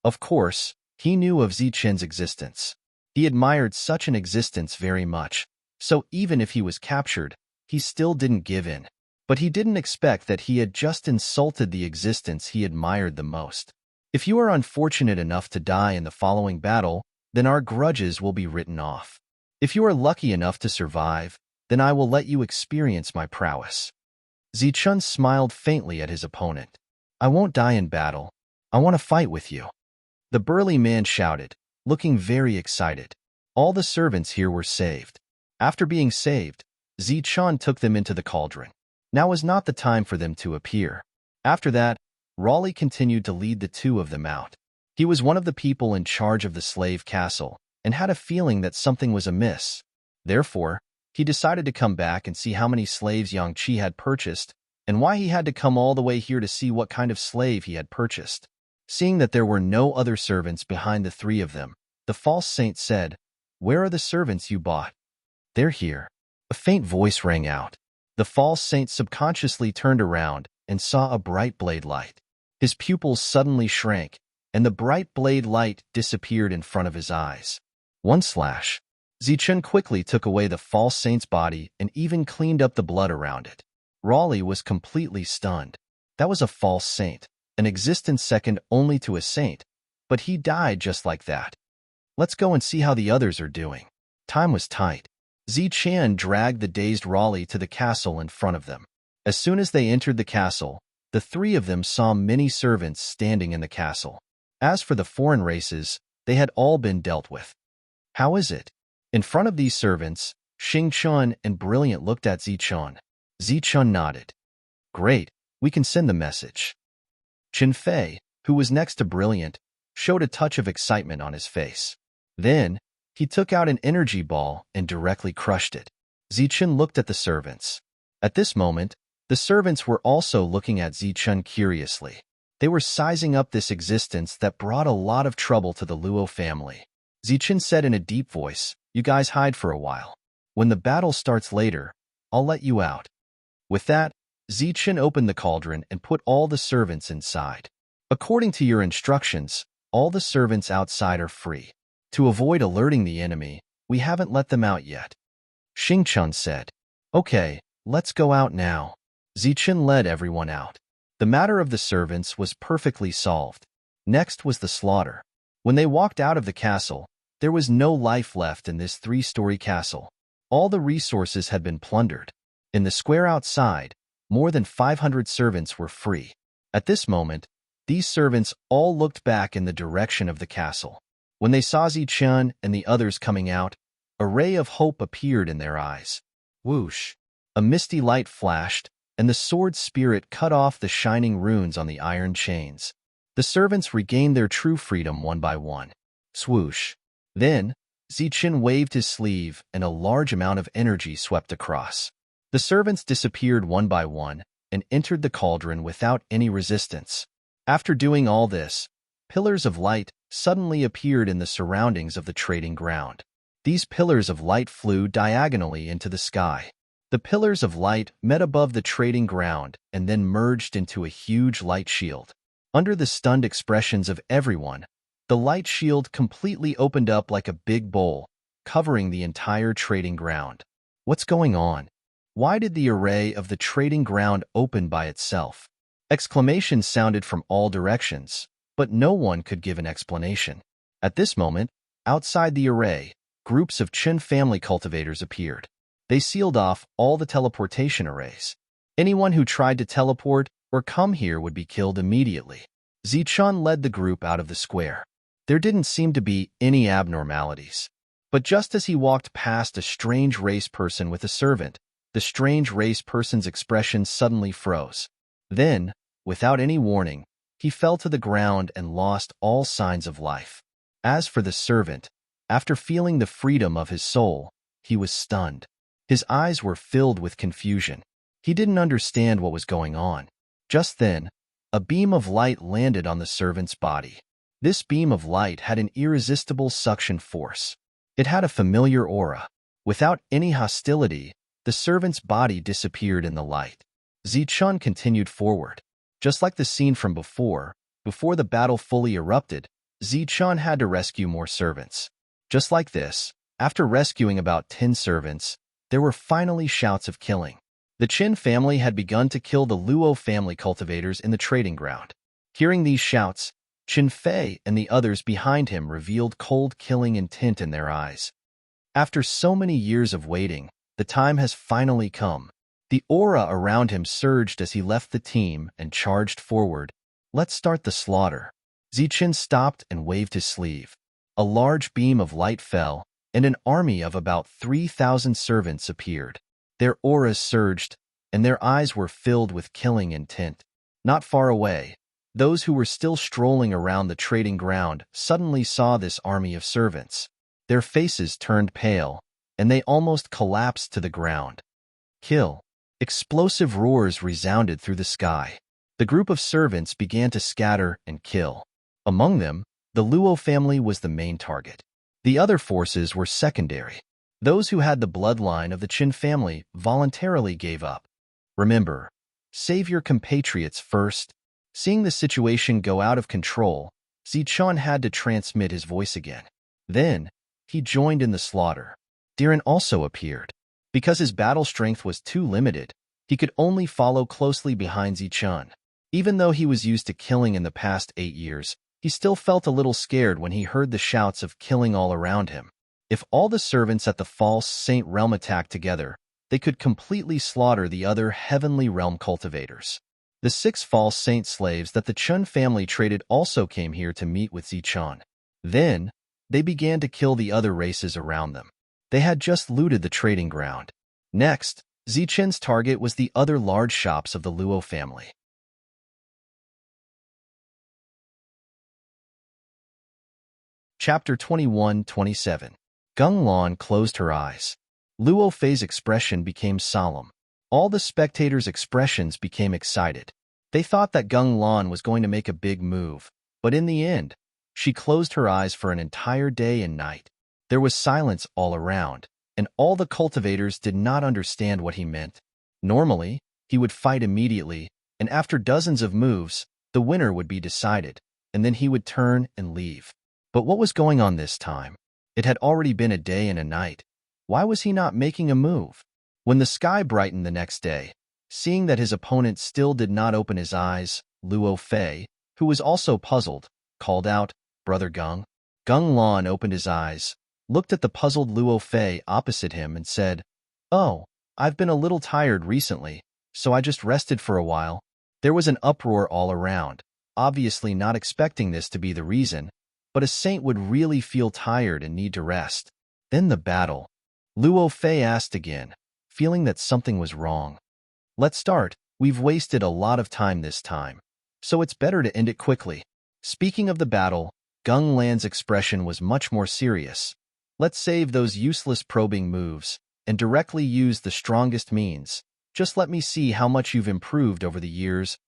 Of course, he knew of Zichun's existence. He admired such an existence very much, so even if he was captured, he still didn't give in. But he didn't expect that he had just insulted the existence he admired the most. If you are unfortunate enough to die in the following battle, then our grudges will be written off. If you are lucky enough to survive, then I will let you experience my prowess. Zichun smiled faintly at his opponent. I won't die in battle. I want to fight with you. The burly man shouted, looking very excited. All the servants here were saved. After being saved, Zichun took them into the cauldron. Now was not the time for them to appear. After that, Raleigh continued to lead the two of them out. He was one of the people in charge of the slave castle, and had a feeling that something was amiss. Therefore, he decided to come back and see how many slaves Yang Qi had purchased, and why he had to come all the way here to see what kind of slave he had purchased. Seeing that there were no other servants behind the 3 of them, the false saint said, "Where are the servants you bought?" "They're here." A faint voice rang out. The false saint subconsciously turned around and saw a bright blade light. His pupils suddenly shrank, and the bright blade light disappeared in front of his eyes. One slash. Zichun quickly took away the false saint's body and even cleaned up the blood around it. Raleigh was completely stunned. That was a false saint, an existence second only to a saint, but he died just like that. Let's go and see how the others are doing. Time was tight. Zichun dragged the dazed Raleigh to the castle in front of them. As soon as they entered the castle, the 3 of them saw many servants standing in the castle. As for the foreign races, they had all been dealt with. How is it? In front of these servants, Xingchun and Brilliant looked at Zichun. Zichun nodded. Great, we can send the message. Qinfei, who was next to Brilliant, showed a touch of excitement on his face. Then, He took out an energy ball and directly crushed it. Zichun looked at the servants. At this moment, the servants were also looking at Zichun curiously. They were sizing up this existence that brought a lot of trouble to the Luo family. Zichun said in a deep voice, "You guys hide for a while. When the battle starts later, I'll let you out." With that, Zichun opened the cauldron and put all the servants inside. "According to your instructions, all the servants outside are free. To avoid alerting the enemy, we haven't let them out yet." Xingchun said, "Okay, let's go out now." Zichun led everyone out. The matter of the servants was perfectly solved. Next was the slaughter. When they walked out of the castle, there was no life left in this 3-story castle. All the resources had been plundered. In the square outside, more than 500 servants were free. At this moment, these servants all looked back in the direction of the castle. When they saw Zichun and the others coming out, a ray of hope appeared in their eyes. Whoosh! A misty light flashed, and the sword spirit cut off the shining runes on the iron chains. The servants regained their true freedom one by one. Swoosh! Then, Zichun waved his sleeve, and a large amount of energy swept across. The servants disappeared one by one and entered the cauldron without any resistance. After doing all this, pillars of light suddenly appeared in the surroundings of the trading ground. These pillars of light flew diagonally into the sky. The pillars of light met above the trading ground and then merged into a huge light shield. Under the stunned expressions of everyone, the light shield completely opened up like a big bowl, covering the entire trading ground. What's going on? Why did the array of the trading ground open by itself? Exclamations sounded from all directions, but no one could give an explanation. At this moment, outside the array, groups of Qin family cultivators appeared. They sealed off all the teleportation arrays. Anyone who tried to teleport or come here would be killed immediately. Zichun led the group out of the square. There didn't seem to be any abnormalities. But just as he walked past a strange race person with a servant, the strange race person's expression suddenly froze. Then, without any warning, he fell to the ground and lost all signs of life. As for the servant, after feeling the freedom of his soul, he was stunned. His eyes were filled with confusion. He didn't understand what was going on. Just then, a beam of light landed on the servant's body. This beam of light had an irresistible suction force. It had a familiar aura. Without any hostility, the servant's body disappeared in the light. Zichun continued forward. Just like the scene from before the battle fully erupted, Zichun had to rescue more servants. Just like this, after rescuing about 10 servants, there were finally shouts of killing. The Qin family had begun to kill the Luo family cultivators in the trading ground. Hearing these shouts, Qin Fei and the others behind him revealed cold killing intent in their eyes. After so many years of waiting, the time has finally come. The aura around him surged as he left the team and charged forward. "Let's start the slaughter." Zichun stopped and waved his sleeve. A large beam of light fell, and an army of about 3,000 servants appeared. Their auras surged, and their eyes were filled with killing intent. Not far away, those who were still strolling around the trading ground suddenly saw this army of servants. Their faces turned pale, and they almost collapsed to the ground. Kill! Explosive roars resounded through the sky. The group of servants began to scatter and kill. Among them, the Luo family was the main target. The other forces were secondary. Those who had the bloodline of the Qin family voluntarily gave up. Remember, save your compatriots first. Seeing the situation go out of control, Zichun had to transmit his voice again. Then, he joined in the slaughter. Diren also appeared. Because his battle strength was too limited, he could only follow closely behind Zichun. Even though he was used to killing in the past 8 years, he still felt a little scared when he heard the shouts of killing all around him. If all the servants at the false Saint realm attacked together, they could completely slaughter the other heavenly realm cultivators. The 6 false saint slaves that the Chun family traded also came here to meet with Zichun. Then, they began to kill the other races around them. They had just looted the trading ground. Next, Zichun's target was the other large shops of the Luo family. Chapter 21-27 Gung Lan closed her eyes. Luo Fei's expression became solemn. All the spectators' expressions became excited. They thought that Gung Lan was going to make a big move, but in the end, she closed her eyes for an entire day and night. There was silence all around, and all the cultivators did not understand what he meant. Normally, he would fight immediately, and after dozens of moves, the winner would be decided, and then he would turn and leave. But what was going on this time? It had already been a day and a night. Why was he not making a move? When the sky brightened the next day, seeing that his opponent still did not open his eyes, Luo Fei, who was also puzzled, called out, "Brother Gung." Gung Lan opened his eyes, looked at the puzzled Luo Fei opposite him and said, "Oh, I've been a little tired recently, so I just rested for a while." There was an uproar all around, obviously not expecting this to be the reason, but a saint would really feel tired and need to rest. Then the battle. Luo Fei asked again, feeling that something was wrong. "Let's start. We've wasted a lot of time this time, so it's better to end it quickly." Speaking of the battle, Gung Lan's expression was much more serious. "Let's save those useless probing moves and directly use the strongest means. Just let me see how much you've improved over the years."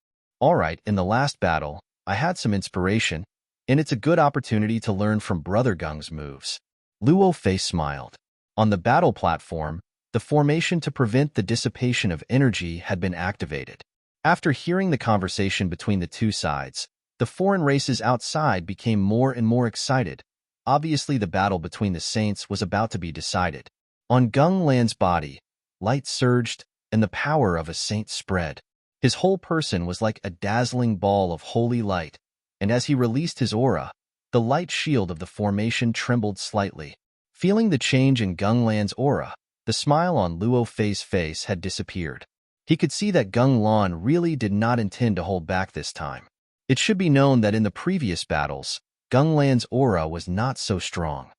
All right, in the last battle, I had some inspiration, and it's a good opportunity to learn from Brother Gung's moves. Luo Fei smiled. On the battle platform, the formation to prevent the dissipation of energy had been activated. After hearing the conversation between the two sides, the foreign races outside became more and more excited. Obviously, the battle between the saints was about to be decided. On Gung Lan's body, light surged, and the power of a saint spread. His whole person was like a dazzling ball of holy light, and as he released his aura, the light shield of the formation trembled slightly. Feeling the change in Gung Lan's aura, the smile on Luo Fei's face had disappeared. He could see that Gung Lan really did not intend to hold back this time. It should be known that in the previous battles, Gung Lan's aura was not so strong.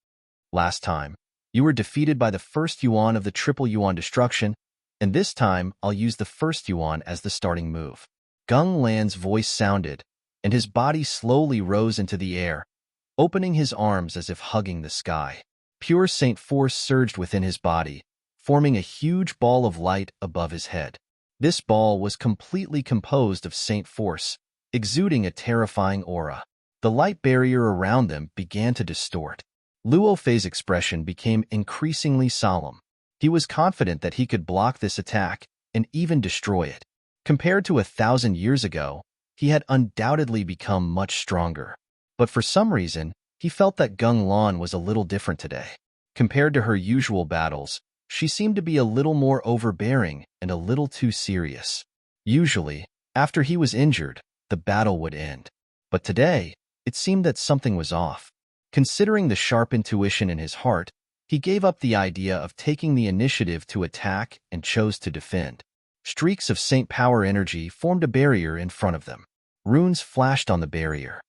Last time, you were defeated by the first yuan of the triple yuan destruction, and this time I'll use the first yuan as the starting move. Gung Lan's voice sounded, and his body slowly rose into the air, opening his arms as if hugging the sky. Pure saint force surged within his body, forming a huge ball of light above his head. This ball was completely composed of saint force, exuding a terrifying aura. The light barrier around them began to distort. Luo Fei's expression became increasingly solemn. He was confident that he could block this attack and even destroy it. Compared to 1,000 years ago, he had undoubtedly become much stronger. But for some reason, he felt that Gung Lan was a little different today. Compared to her usual battles, she seemed to be a little more overbearing and a little too serious. Usually, after he was injured, the battle would end. But today, it seemed that something was off. Considering the sharp intuition in his heart, he gave up the idea of taking the initiative to attack and chose to defend. Streaks of saint power energy formed a barrier in front of them. Runes flashed on the barrier.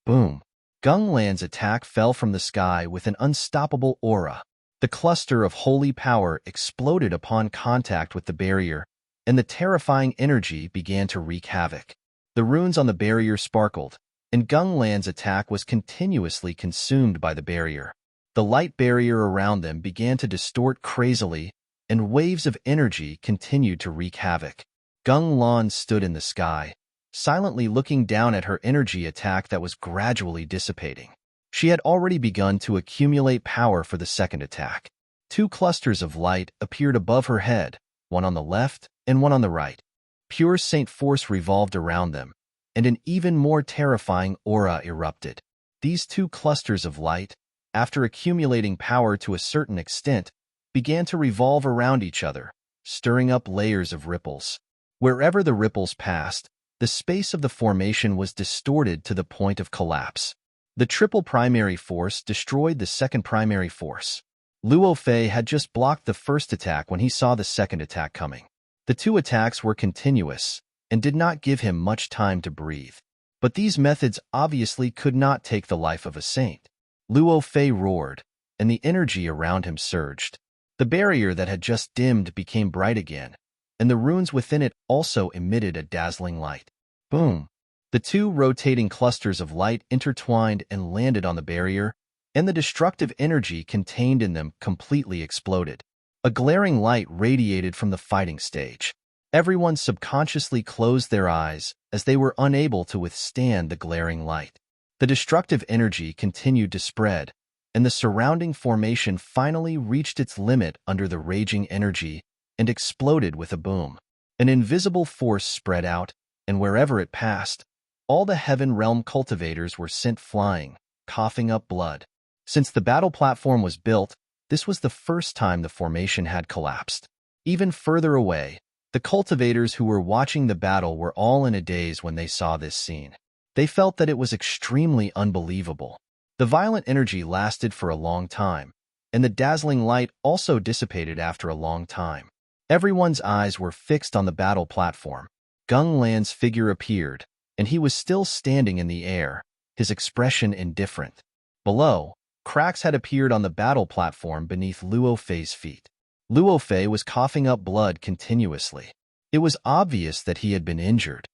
Boom! Gung Lan's attack fell from the sky with an unstoppable aura. The cluster of holy power exploded upon contact with the barrier, and the terrifying energy began to wreak havoc. The runes on the barrier sparkled, and Gung Lan's attack was continuously consumed by the barrier. The light barrier around them began to distort crazily, and waves of energy continued to wreak havoc. Gung Lan stood in the sky, silently looking down at her energy attack that was gradually dissipating. She had already begun to accumulate power for the second attack. Two clusters of light appeared above her head, one on the left and one on the right. Pure saint force revolved around them, and an even more terrifying aura erupted. These two clusters of light, after accumulating power to a certain extent, began to revolve around each other, stirring up layers of ripples. Wherever the ripples passed, the space of the formation was distorted to the point of collapse. The triple primary force destroyed the second primary force. Luo Fei had just blocked the first attack when he saw the second attack coming. The two attacks were continuous and did not give him much time to breathe. But these methods obviously could not take the life of a saint. Luo Fei roared, and the energy around him surged. The barrier that had just dimmed became bright again, and the runes within it also emitted a dazzling light. Boom! The two rotating clusters of light intertwined and landed on the barrier, and the destructive energy contained in them completely exploded. A glaring light radiated from the fighting stage. Everyone subconsciously closed their eyes as they were unable to withstand the glaring light. The destructive energy continued to spread, and the surrounding formation finally reached its limit under the raging energy and exploded with a boom. An invisible force spread out, and wherever it passed, all the Heaven Realm cultivators were sent flying, coughing up blood. Since the battle platform was built, this was the first time the formation had collapsed. Even further away, the cultivators who were watching the battle were all in a daze when they saw this scene. They felt that it was extremely unbelievable. The violent energy lasted for a long time, and the dazzling light also dissipated after a long time. Everyone's eyes were fixed on the battle platform. Gung Lan's figure appeared, and he was still standing in the air, his expression indifferent. Below, cracks had appeared on the battle platform beneath Luo Fei's feet. Luo Fei was coughing up blood continuously. It was obvious that he had been injured.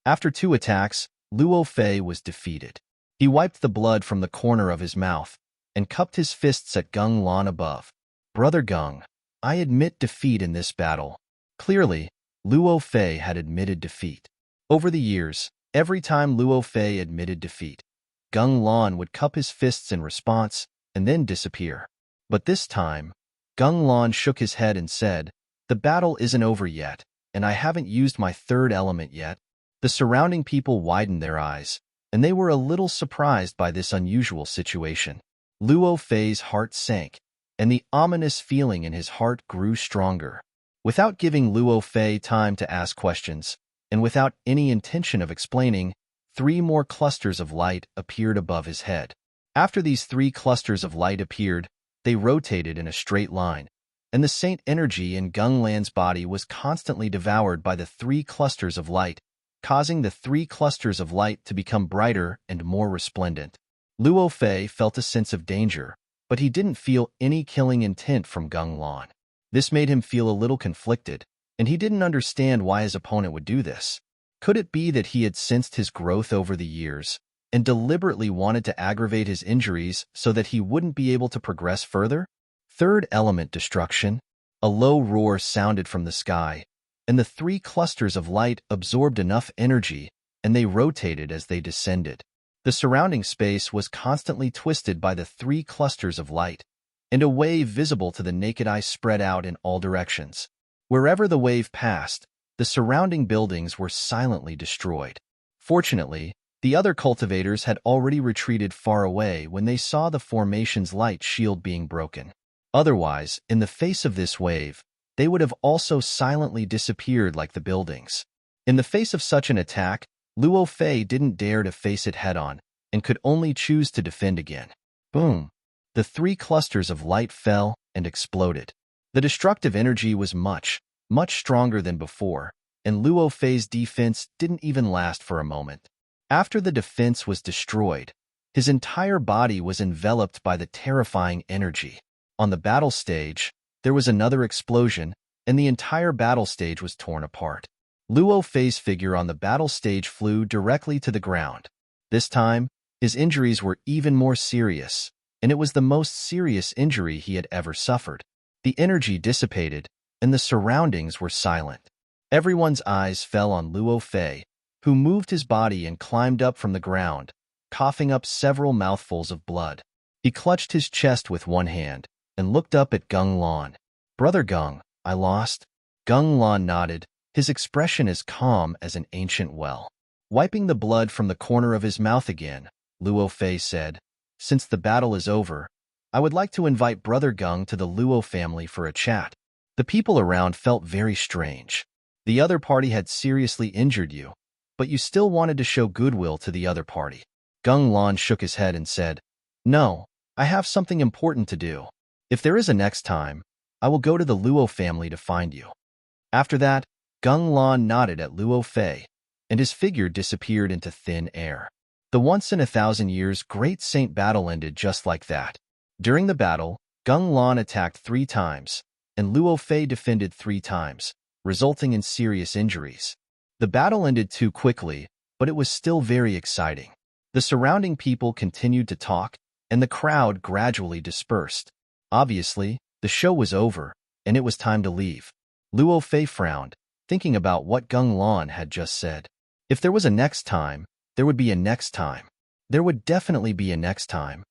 After 2 attacks, Luo Fei was defeated. He wiped the blood from the corner of his mouth and cupped his fists at Gung Lan above. "Brother Gung, I admit defeat in this battle." Clearly, Luo Fei had admitted defeat. Over the years, every time Luo Fei admitted defeat, Gung Lan would cup his fists in response and then disappear. But this time, Gung Lan shook his head and said, "The battle isn't over yet, and I haven't used my third element yet." The surrounding people widened their eyes, and they were a little surprised by this unusual situation. Luo Fei's heart sank, and the ominous feeling in his heart grew stronger. Without giving Luo Fei time to ask questions, and without any intention of explaining, 3 more clusters of light appeared above his head. After these 3 clusters of light appeared, they rotated in a straight line, and the saint energy in Gung Lan's body was constantly devoured by the 3 clusters of light, causing the 3 clusters of light to become brighter and more resplendent. Luo Fei felt a sense of danger, but he didn't feel any killing intent from Gung Lan. This made him feel a little conflicted, and he didn't understand why his opponent would do this. Could it be that he had sensed his growth over the years and deliberately wanted to aggravate his injuries so that he wouldn't be able to progress further? Third element destruction. A low roar sounded from the sky, and the 3 clusters of light absorbed enough energy, and they rotated as they descended. The surrounding space was constantly twisted by the 3 clusters of light, and a wave visible to the naked eye spread out in all directions. Wherever the wave passed, the surrounding buildings were silently destroyed. Fortunately, the other cultivators had already retreated far away when they saw the formation's light shield being broken. Otherwise, in the face of this wave, they would have also silently disappeared like the buildings. In the face of such an attack, Luo Fei didn't dare to face it head-on and could only choose to defend again. Boom! The 3 clusters of light fell and exploded. The destructive energy was much stronger than before, and Luo Fei's defense didn't even last for a moment. After the defense was destroyed, his entire body was enveloped by the terrifying energy. On the battle stage, there was another explosion, and the entire battle stage was torn apart. Luo Fei's figure on the battle stage flew directly to the ground. This time, his injuries were even more serious, and it was the most serious injury he had ever suffered. The energy dissipated, and the surroundings were silent. Everyone's eyes fell on Luo Fei, who moved his body and climbed up from the ground, coughing up several mouthfuls of blood. He clutched his chest with one hand and looked up at Gung Lan. "Brother Gung, I lost?" Gung Lan nodded, his expression as calm as an ancient well. Wiping the blood from the corner of his mouth again, Luo Fei said, "Since the battle is over, I would like to invite Brother Gung to the Luo family for a chat." The people around felt very strange. The other party had seriously injured you, but you still wanted to show goodwill to the other party. Gung Lan shook his head and said, "No, I have something important to do. If there is a next time, I will go to the Luo family to find you." After that, Gung Lan nodded at Luo Fei, and his figure disappeared into thin air. The once-in-a-thousand-years great saint battle ended just like that. During the battle, Gung Lan attacked 3 times, and Luo Fei defended 3 times, resulting in serious injuries. The battle ended too quickly, but it was still very exciting. The surrounding people continued to talk, and the crowd gradually dispersed. Obviously, the show was over, and it was time to leave. Luo Fei frowned, thinking about what Gung Lan had just said. If there was a next time, there would be a next time. There would definitely be a next time.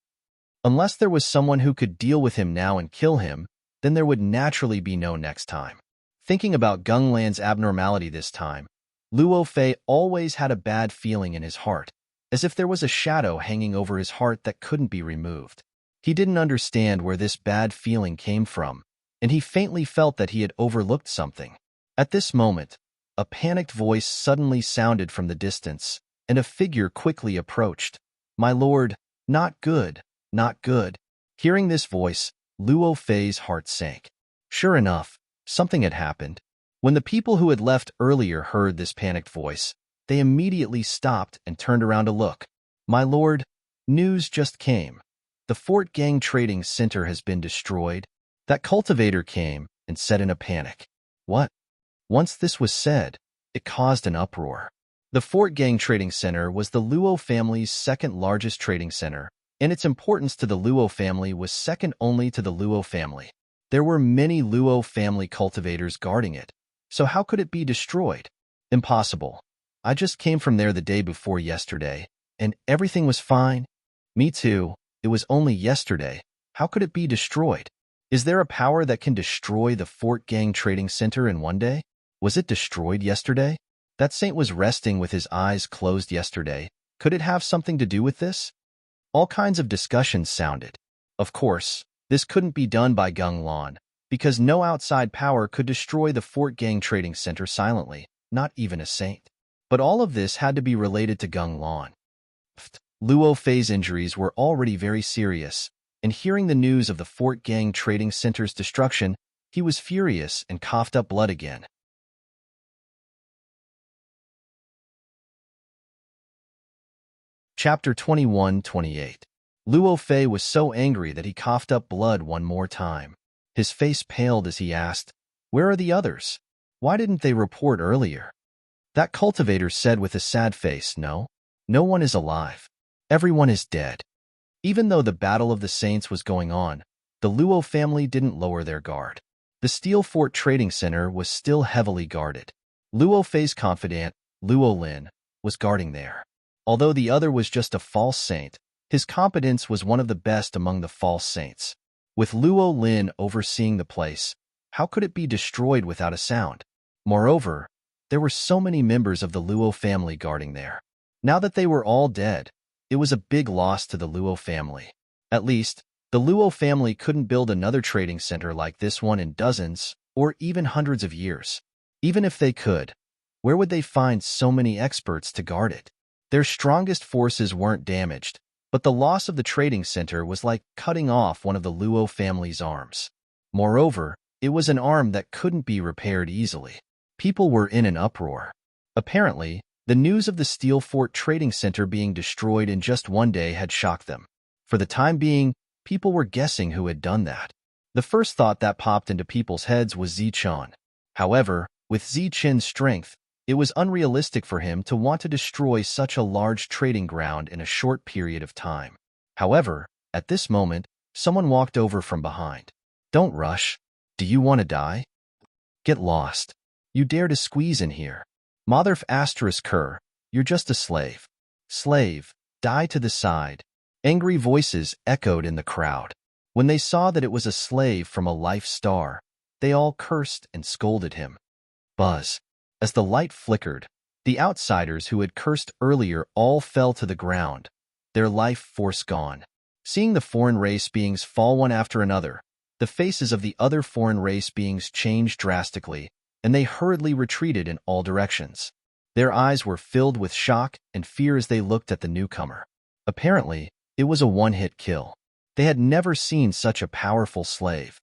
Unless there was someone who could deal with him now and kill him, then there would naturally be no next time. Thinking about Gung Lan's abnormality this time, Luo Fei always had a bad feeling in his heart, as if there was a shadow hanging over his heart that couldn't be removed. He didn't understand where this bad feeling came from, and he faintly felt that he had overlooked something. At this moment, a panicked voice suddenly sounded from the distance, and a figure quickly approached. "My lord, not good, not good." Hearing this voice, Luo Fei's heart sank. Sure enough, something had happened. When the people who had left earlier heard this panicked voice, they immediately stopped and turned around to look. "My lord, news just came. The Fort Gang Trading Center has been destroyed." That cultivator came and said in a panic. What? Once this was said, it caused an uproar. The Fort Gang Trading Center was the Luo family's second largest trading center, and its importance to the Luo family was second only to the Luo family. There were many Luo family cultivators guarding it, so how could it be destroyed? Impossible. I just came from there the day before yesterday, and everything was fine. Me too. It was only yesterday. How could it be destroyed? Is there a power that can destroy the Fort Gang Trading Center in one day? Was it destroyed yesterday? That saint was resting with his eyes closed yesterday. Could it have something to do with this? All kinds of discussions sounded. Of course, this couldn't be done by Gung Lan, because no outside power could destroy the Fort Gang Trading Center silently, not even a saint. But all of this had to be related to Gung Lan. Luo Fei's injuries were already very serious, and hearing the news of the Fort Gang Trading Center's destruction, he was furious and coughed up blood again. Chapter 21-28. Luo Fei was so angry that he coughed up blood one more time. His face paled as he asked, "Where are the others? Why didn't they report earlier?" That cultivator said with a sad face, "No one is alive. Everyone is dead." Even though the Battle of the Saints was going on, the Luo family didn't lower their guard. The Steel Fort Trading Center was still heavily guarded. Luo Fei's confidant, Luo Lin, was guarding there. Although the other was just a false saint, his competence was one of the best among the false saints. With Luo Lin overseeing the place, how could it be destroyed without a sound? Moreover, there were so many members of the Luo family guarding there. Now that they were all dead, it was a big loss to the Luo family. At least, the Luo family couldn't build another trading center like this one in dozens or even hundreds of years. Even if they could, where would they find so many experts to guard it? Their strongest forces weren't damaged, but the loss of the trading center was like cutting off one of the Luo family's arms. Moreover, it was an arm that couldn't be repaired easily. People were in an uproar. Apparently, the news of the Steel Fort Trading Center being destroyed in just one day had shocked them. For the time being, people were guessing who had done that. The first thought that popped into people's heads was Zichun. However, with Zichun's strength, it was unrealistic for him to want to destroy such a large trading ground in a short period of time. However, at this moment, someone walked over from behind. "Don't rush. Do you want to die? Get lost. You dare to squeeze in here. Motherf asterisk Kerr, you're just a slave. Slave, die to the side." Angry voices echoed in the crowd. When they saw that it was a slave from a life star, they all cursed and scolded him. Buzz. As the light flickered, the outsiders who had cursed earlier all fell to the ground, their life force gone. Seeing the foreign race beings fall one after another, the faces of the other foreign race beings changed drastically, and they hurriedly retreated in all directions. Their eyes were filled with shock and fear as they looked at the newcomer. Apparently, it was a one-hit kill. They had never seen such a powerful slave.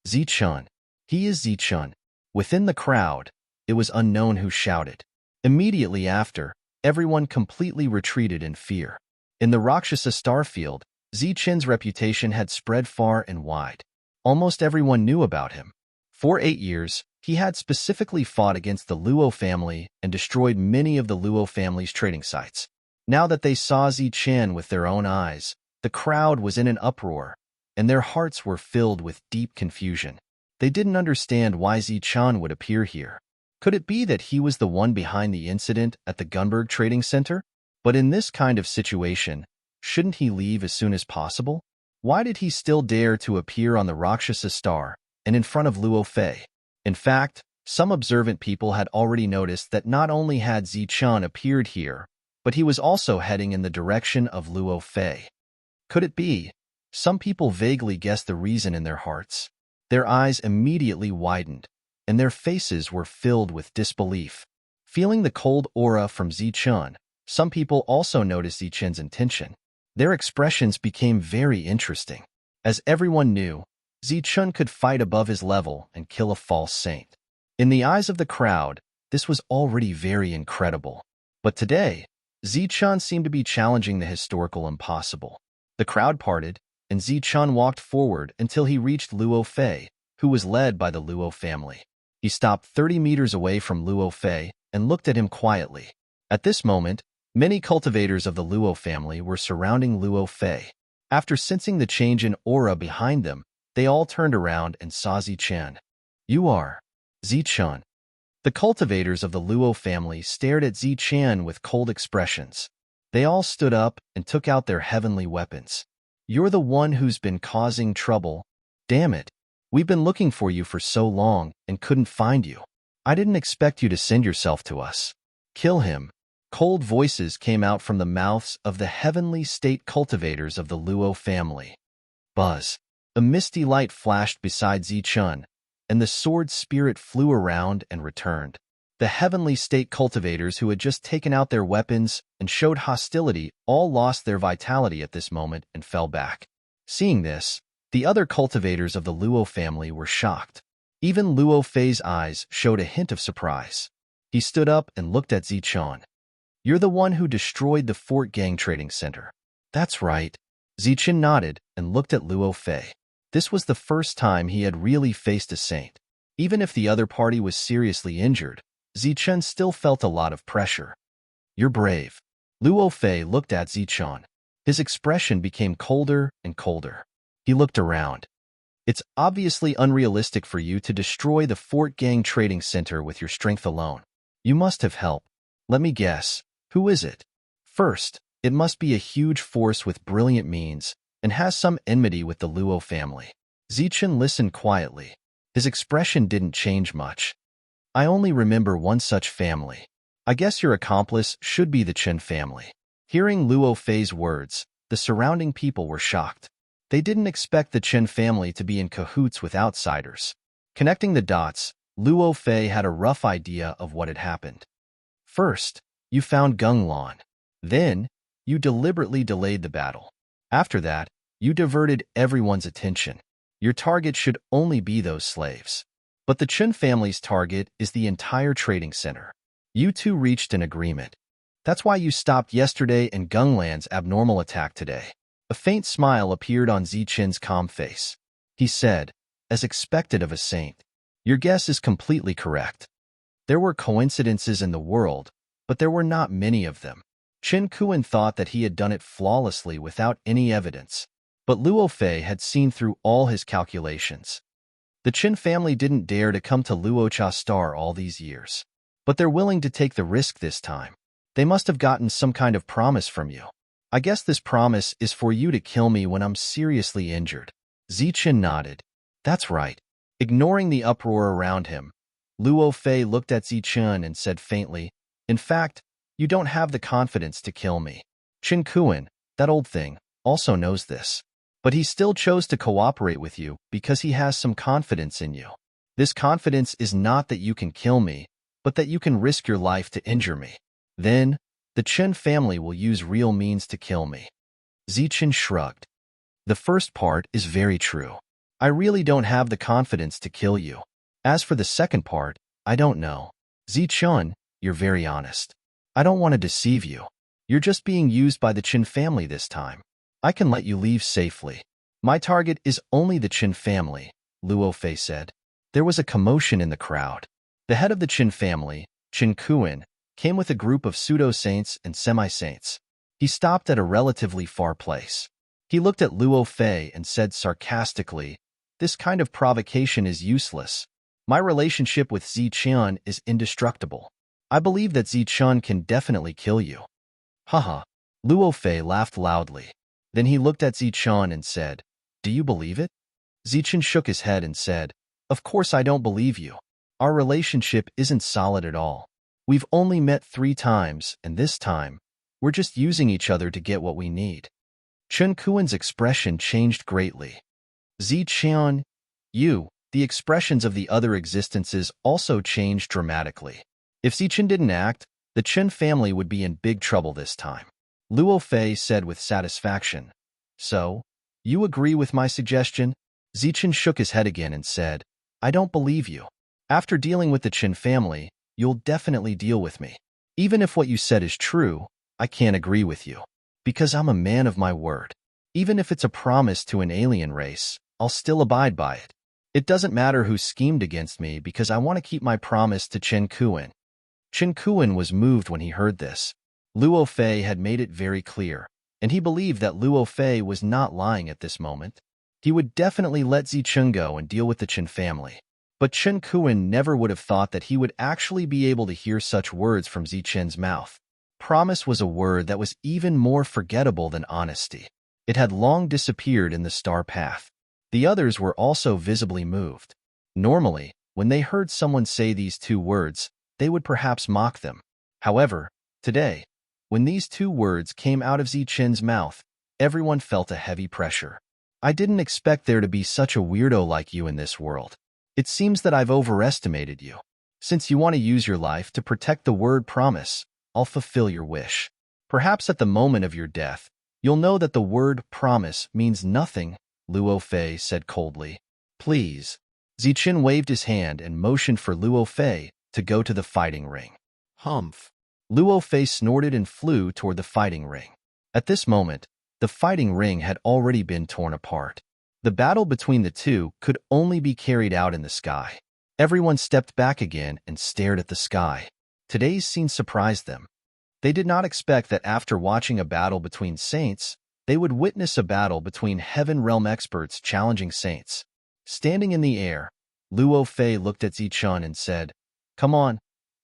Zichun. He is Zichun. Within the crowd, it was unknown who shouted. Immediately after, everyone completely retreated in fear. In the Rakshasa Starfield, Zichun's reputation had spread far and wide. Almost everyone knew about him. For 8 years, he had specifically fought against the Luo family and destroyed many of the Luo family's trading sites. Now that they saw Zichun with their own eyes, The crowd was in an uproar, and their hearts were filled with deep confusion. They didn't understand why Zi-chan would appear here. Could it be that he was the one behind the incident at the Gunberg Trading Center? But in this kind of situation, shouldn't he leave as soon as possible? Why did he still dare to appear on the Rakshasa Star and in front of Luo Fei? In fact, some observant people had already noticed that not only had Zi-chan appeared here, but he was also heading in the direction of Luo Fei. Could it be? Some people vaguely guessed the reason in their hearts. Their eyes immediately widened, and their faces were filled with disbelief. Feeling the cold aura from Zi-chan, some people also noticed Zi-chan's intention. Their expressions became very interesting. As everyone knew, Zi-chan could fight above his level and kill a false saint. In the eyes of the crowd, this was already very incredible. But today, Zi-chan seemed to be challenging the historical impossible. The crowd parted, and Zi-chan walked forward until he reached Luo Fei, who was led by the Luo family. He stopped 30 meters away from Luo Fei and looked at him quietly. At this moment, many cultivators of the Luo family were surrounding Luo Fei. After sensing the change in aura behind them, they all turned around and saw Zi-chan. "You are Zi-chan." The cultivators of the Luo family stared at Zi-chan with cold expressions. They all stood up and took out their heavenly weapons. "You're the one who's been causing trouble. Damn it. We've been looking for you for so long and couldn't find you. I didn't expect you to send yourself to us. Kill him." Cold voices came out from the mouths of the heavenly state cultivators of the Luo family. Buzz. A misty light flashed beside Zi-chan, and the sword spirit flew around and returned. The heavenly state cultivators who had just taken out their weapons and showed hostility all lost their vitality at this moment and fell back. Seeing this, the other cultivators of the Luo family were shocked. Even Luo Fei's eyes showed a hint of surprise. He stood up and looked at Zi-chan. "You're the one who destroyed the Fort Gang Trading Center." "That's right." Zi-chan nodded and looked at Luo Fei. This was the first time he had really faced a saint. Even if the other party was seriously injured, Zi-chan still felt a lot of pressure. "You're brave." Luo Fei looked at Zi-chan. His expression became colder and colder. He looked around. "It's obviously unrealistic for you to destroy the Fort Gang Trading Center with your strength alone. You must have help. Let me guess. Who is it?" "First, it must be a huge force with brilliant means and has some enmity with the Luo family." Zi-chan listened quietly. His expression didn't change much. "I only remember one such family. I guess your accomplice should be the Chen family." Hearing Luo Fei's words, the surrounding people were shocked. They didn't expect the Chen family to be in cahoots with outsiders. Connecting the dots, Luo Fei had a rough idea of what had happened. "First, you found Gunglan. Then, you deliberately delayed the battle. After that, you diverted everyone's attention. Your target should only be those slaves. But the Chen family's target is the entire trading center. You two reached an agreement. That's why you stopped yesterday and Gunglan's abnormal attack today." A faint smile appeared on Zi-chan's calm face. He said, as expected of a saint, "Your guess is completely correct. There were coincidences in the world, but there were not many of them." Chen Kuan thought that he had done it flawlessly without any evidence, but Luo Fei had seen through all his calculations. The Chen family didn't dare to come to Luocha Star all these years, but they're willing to take the risk this time. They must have gotten some kind of promise from you. I guess this promise is for you to kill me when I'm seriously injured." Zi-chan nodded. "That's right." Ignoring the uproar around him, Luo Fei looked at Zi-chan and said faintly, "In fact, you don't have the confidence to kill me. Chen Kuan, that old thing, also knows this. But he still chose to cooperate with you because he has some confidence in you. This confidence is not that you can kill me, but that you can risk your life to injure me. Then, the Chen family will use real means to kill me." Zi-chan shrugged. "The first part is very true. I really don't have the confidence to kill you. As for the second part, I don't know. Zi-chan, you're very honest. I don't want to deceive you. You're just being used by the Chen family this time. I can let you leave safely. My target is only the Chen family," Luo Fei said. There was a commotion in the crowd. The head of the Chen family, Chen Kuan, came with a group of pseudo-saints and semi-saints. He stopped at a relatively far place. He looked at Luo Fei and said sarcastically, "This kind of provocation is useless. My relationship with Ziqian is indestructible. I believe that Ziqian can definitely kill you." Haha. Luo Fei laughed loudly. Then he looked at Ziqian and said, "Do you believe it?" Ziqian shook his head and said, "Of course I don't believe you. Our relationship isn't solid at all. We've only met 3 times, and this time, we're just using each other to get what we need." Chen Kuan's expression changed greatly. Ziqian, the expressions of the other existences also changed dramatically. If Ziqian didn't act, the Chen family would be in big trouble this time. Luo Fei said with satisfaction, "So, you agree with my suggestion?" Ziqian shook his head again and said, "I don't believe you. After dealing with the Chen family, you'll definitely deal with me. Even if what you said is true, I can't agree with you. Because I'm a man of my word. Even if it's a promise to an alien race, I'll still abide by it. It doesn't matter who schemed against me because I want to keep my promise to Chen Kuan." Chen Kuan was moved when he heard this. Luo Fei had made it very clear, and he believed that Luo Fei was not lying at this moment. He would definitely let Ziqian go and deal with the Chen family. But Chen Kuan never would have thought that he would actually be able to hear such words from Ziqian's mouth. Promise was a word that was even more forgettable than honesty. It had long disappeared in the star path. The others were also visibly moved. Normally, when they heard someone say these 2 words, they would perhaps mock them. However, today, when these 2 words came out of Ziqian's mouth, everyone felt a heavy pressure. "I didn't expect there to be such a weirdo like you in this world. It seems that I've overestimated you. Since you want to use your life to protect the word promise, I'll fulfill your wish. Perhaps at the moment of your death, you'll know that the word promise means nothing," Luo Fei said coldly. "Please." Ziqian waved his hand and motioned for Luo Fei to go to the fighting ring. Humph. Luo Fei snorted and flew toward the fighting ring. At this moment, the fighting ring had already been torn apart. The battle between the 2 could only be carried out in the sky. Everyone stepped back again and stared at the sky. Today's scene surprised them. They did not expect that after watching a battle between saints, they would witness a battle between Heaven Realm experts challenging saints. Standing in the air, Luo Fei looked at Ziqian and said, "Come on,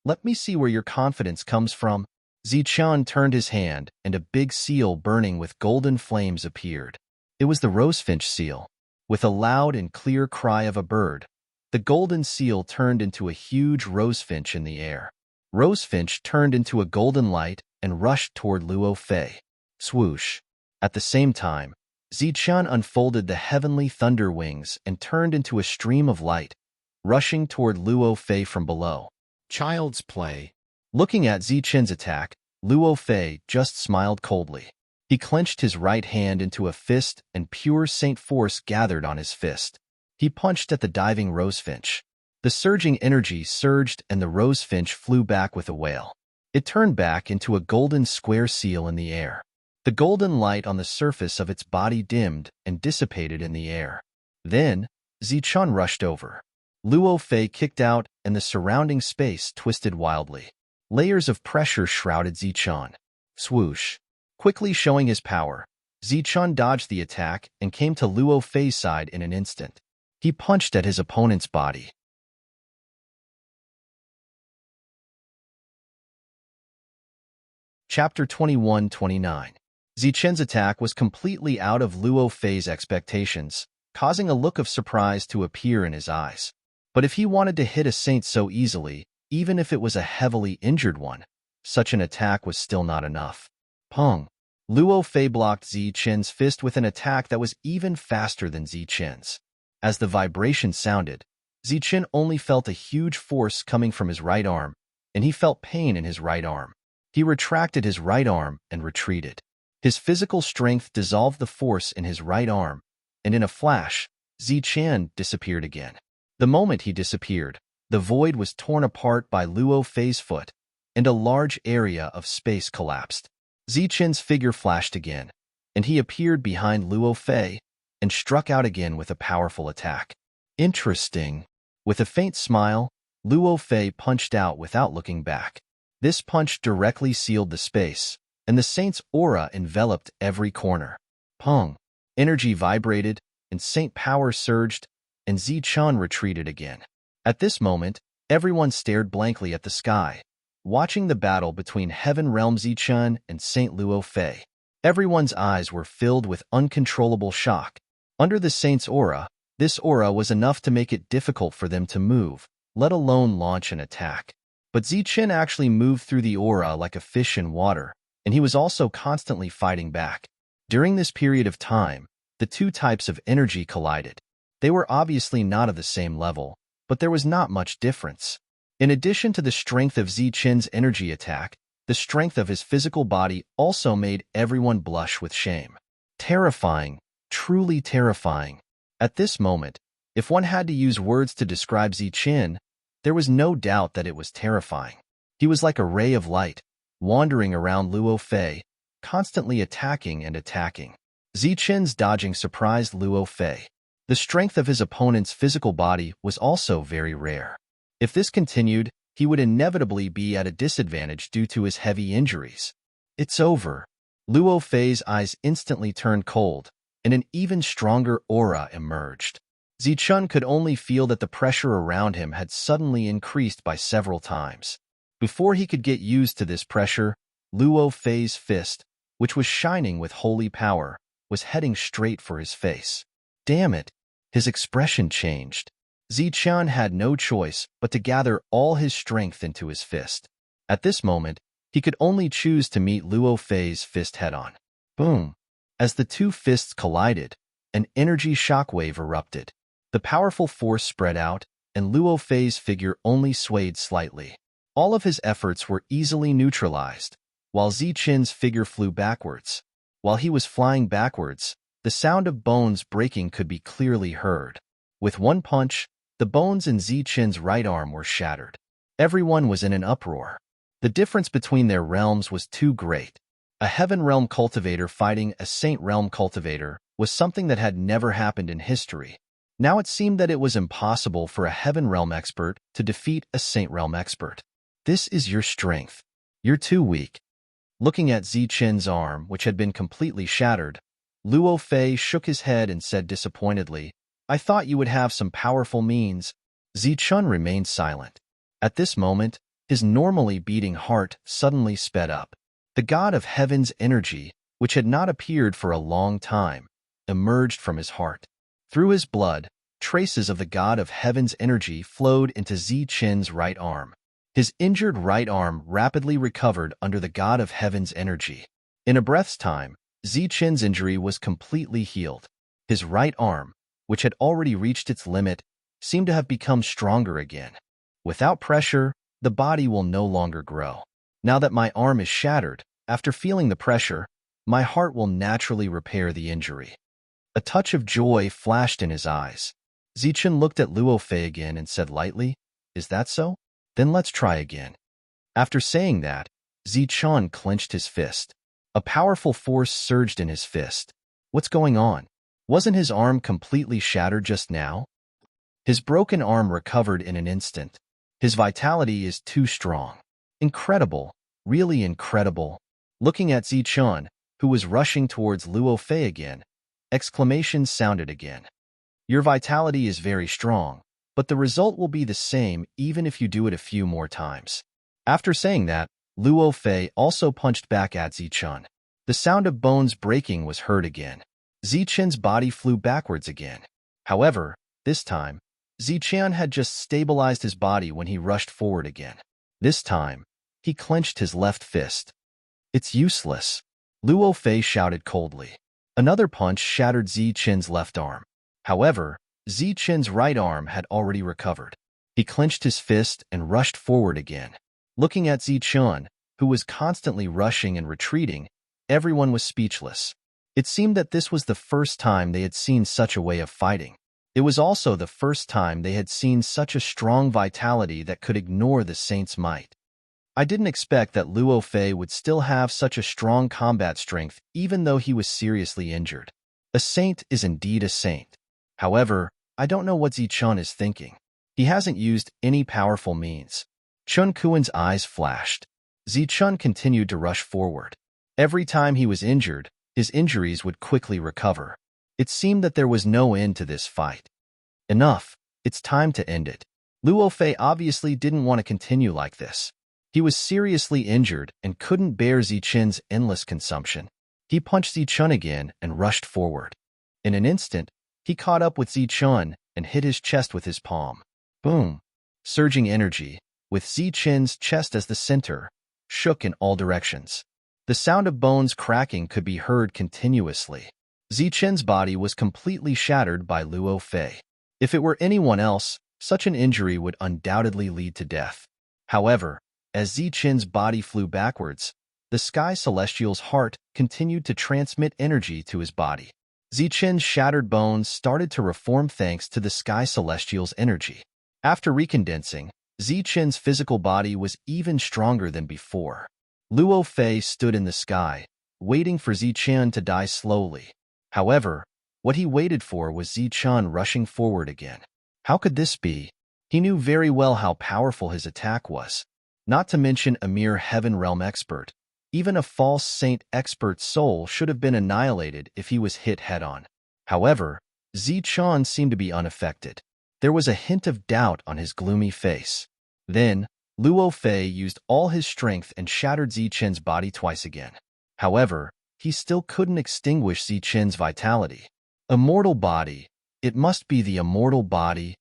let me see where your confidence comes from." Ziqian turned his hand, and a big seal burning with golden flames appeared. It was the rosefinch seal. With a loud and clear cry of a bird, the golden seal turned into a huge rosefinch in the air. Rosefinch turned into a golden light and rushed toward Luo Fei. Swoosh. At the same time, Ziqian unfolded the heavenly thunder wings and turned into a stream of light, rushing toward Luo Fei from below. Child's play. Looking at Ziqian's attack, Luo Fei just smiled coldly. He clenched his right hand into a fist and pure saint force gathered on his fist. He punched at the diving rosefinch. The surging energy surged and the rosefinch flew back with a wail. It turned back into a golden square seal in the air. The golden light on the surface of its body dimmed and dissipated in the air. Then, Ziqian rushed over. Luo Fei kicked out and the surrounding space twisted wildly. Layers of pressure shrouded Ziqian. Swoosh. Quickly showing his power, Ziqian dodged the attack and came to Luo Fei's side in an instant. He punched at his opponent's body. Chapter 21-29. Ziqian's attack was completely out of Luo Fei's expectations, causing a look of surprise to appear in his eyes. But if he wanted to hit a saint so easily, even if it was a heavily injured one, such an attack was still not enough. Pong. Luo Fei blocked Ziqian's fist with an attack that was even faster than Ziqian's. As the vibration sounded, Ziqian only felt a huge force coming from his right arm, and he felt pain in his right arm. He retracted his right arm and retreated. His physical strength dissolved the force in his right arm, and in a flash, Ziqian disappeared again. The moment he disappeared, the void was torn apart by Luo Fei's foot, and a large area of space collapsed. Ziqian's figure flashed again, and he appeared behind Luo Fei and struck out again with a powerful attack. Interesting. With a faint smile, Luo Fei punched out without looking back. This punch directly sealed the space, and the saint's aura enveloped every corner. Pong. Energy vibrated, and Saint power surged, and Zichun retreated again. At this moment, everyone stared blankly at the sky, watching the battle between Heaven Realm Zichun and Saint Luo Fei. Everyone's eyes were filled with uncontrollable shock. Under the Saint's aura, this aura was enough to make it difficult for them to move, let alone launch an attack. But Zichun actually moved through the aura like a fish in water, and he was also constantly fighting back. During this period of time, the two types of energy collided. They were obviously not of the same level, but there was not much difference. In addition to the strength of Zichun's energy attack, the strength of his physical body also made everyone blush with shame. Terrifying, truly terrifying. At this moment, if one had to use words to describe Zichun, there was no doubt that it was terrifying. He was like a ray of light, wandering around Luo Fei, constantly attacking and attacking. Zichun's dodging surprised Luo Fei. The strength of his opponent's physical body was also very rare. If this continued, he would inevitably be at a disadvantage due to his heavy injuries. It's over. Luo Fei's eyes instantly turned cold, and an even stronger aura emerged. Zichun could only feel that the pressure around him had suddenly increased by several times. Before he could get used to this pressure, Luo Fei's fist, which was shining with holy power, was heading straight for his face. Damn it! His expression changed. Zichun had no choice but to gather all his strength into his fist. At this moment, he could only choose to meet Luo Fei's fist head-on. Boom! As the two fists collided, an energy shockwave erupted. The powerful force spread out, and Luo Fei's figure only swayed slightly. All of his efforts were easily neutralized, while Zichun's figure flew backwards. While he was flying backwards, the sound of bones breaking could be clearly heard. With one punch, the bones in Zichun's right arm were shattered. Everyone was in an uproar. The difference between their realms was too great. A Heaven Realm cultivator fighting a Saint Realm cultivator was something that had never happened in history. Now it seemed that it was impossible for a Heaven Realm expert to defeat a Saint Realm expert. This is your strength. You're too weak. Looking at Zichun's arm, which had been completely shattered, Luo Fei shook his head and said disappointedly, I thought you would have some powerful means. Zichun remained silent. At this moment, his normally beating heart suddenly sped up. The god of heaven's energy, which had not appeared for a long time, emerged from his heart. Through his blood, traces of the god of heaven's energy flowed into Zichun's right arm. His injured right arm rapidly recovered under the god of heaven's energy. In a breath's time, Zichun's injury was completely healed. His right arm, which had already reached its limit, seemed to have become stronger again. Without pressure, the body will no longer grow. Now that my arm is shattered, after feeling the pressure, my heart will naturally repair the injury. A touch of joy flashed in his eyes. Zichun looked at Luo Fei again and said lightly, Is that so? Then let's try again. After saying that, Zichun clenched his fist. A powerful force surged in his fist. What's going on? Wasn't his arm completely shattered just now? His broken arm recovered in an instant. His vitality is too strong. Incredible, really incredible. Looking at Zichun, who was rushing towards Luo Fei again, exclamations sounded again. Your vitality is very strong, but the result will be the same even if you do it a few more times. After saying that, Luo Fei also punched back at Zichun. The sound of bones breaking was heard again. Zichun's body flew backwards again. However, this time, Zichun had just stabilized his body when he rushed forward again. This time, he clenched his left fist. It's useless, Luo Fei shouted coldly. Another punch shattered Zichun's left arm. However, Zichun's right arm had already recovered. He clenched his fist and rushed forward again. Looking at Zichun, who was constantly rushing and retreating, everyone was speechless. It seemed that this was the first time they had seen such a way of fighting. It was also the first time they had seen such a strong vitality that could ignore the saint's might. I didn't expect that Luo Fei would still have such a strong combat strength even though he was seriously injured. A saint is indeed a saint. However, I don't know what Zichun is thinking. He hasn't used any powerful means. Chun Kuan's eyes flashed. Zichun continued to rush forward. Every time he was injured, his injuries would quickly recover. It seemed that there was no end to this fight. Enough. It's time to end it. Luo Fei obviously didn't want to continue like this. He was seriously injured and couldn't bear Zichen's endless consumption. He punched Zichun again and rushed forward. In an instant, he caught up with Zichun and hit his chest with his palm. Boom! Surging energy, with Zichen's chest as the center, shook in all directions. The sound of bones cracking could be heard continuously. Zichen's body was completely shattered by Luo Fei. If it were anyone else, such an injury would undoubtedly lead to death. However, as Zichen's body flew backwards, the Sky Celestial's heart continued to transmit energy to his body. Zichen's shattered bones started to reform thanks to the Sky Celestial's energy. After recondensing, Zichen's physical body was even stronger than before. Luo Fei stood in the sky, waiting for Zichen to die slowly. However, what he waited for was Zichen rushing forward again. How could this be? He knew very well how powerful his attack was. Not to mention a mere Heaven Realm expert. Even a false saint expert's soul should have been annihilated if he was hit head-on. However, Zichen seemed to be unaffected. There was a hint of doubt on his gloomy face. Then, Luo Fei used all his strength and shattered Zichen's body twice again. However, he still couldn't extinguish Zichen's vitality. Immortal body. It must be the immortal body.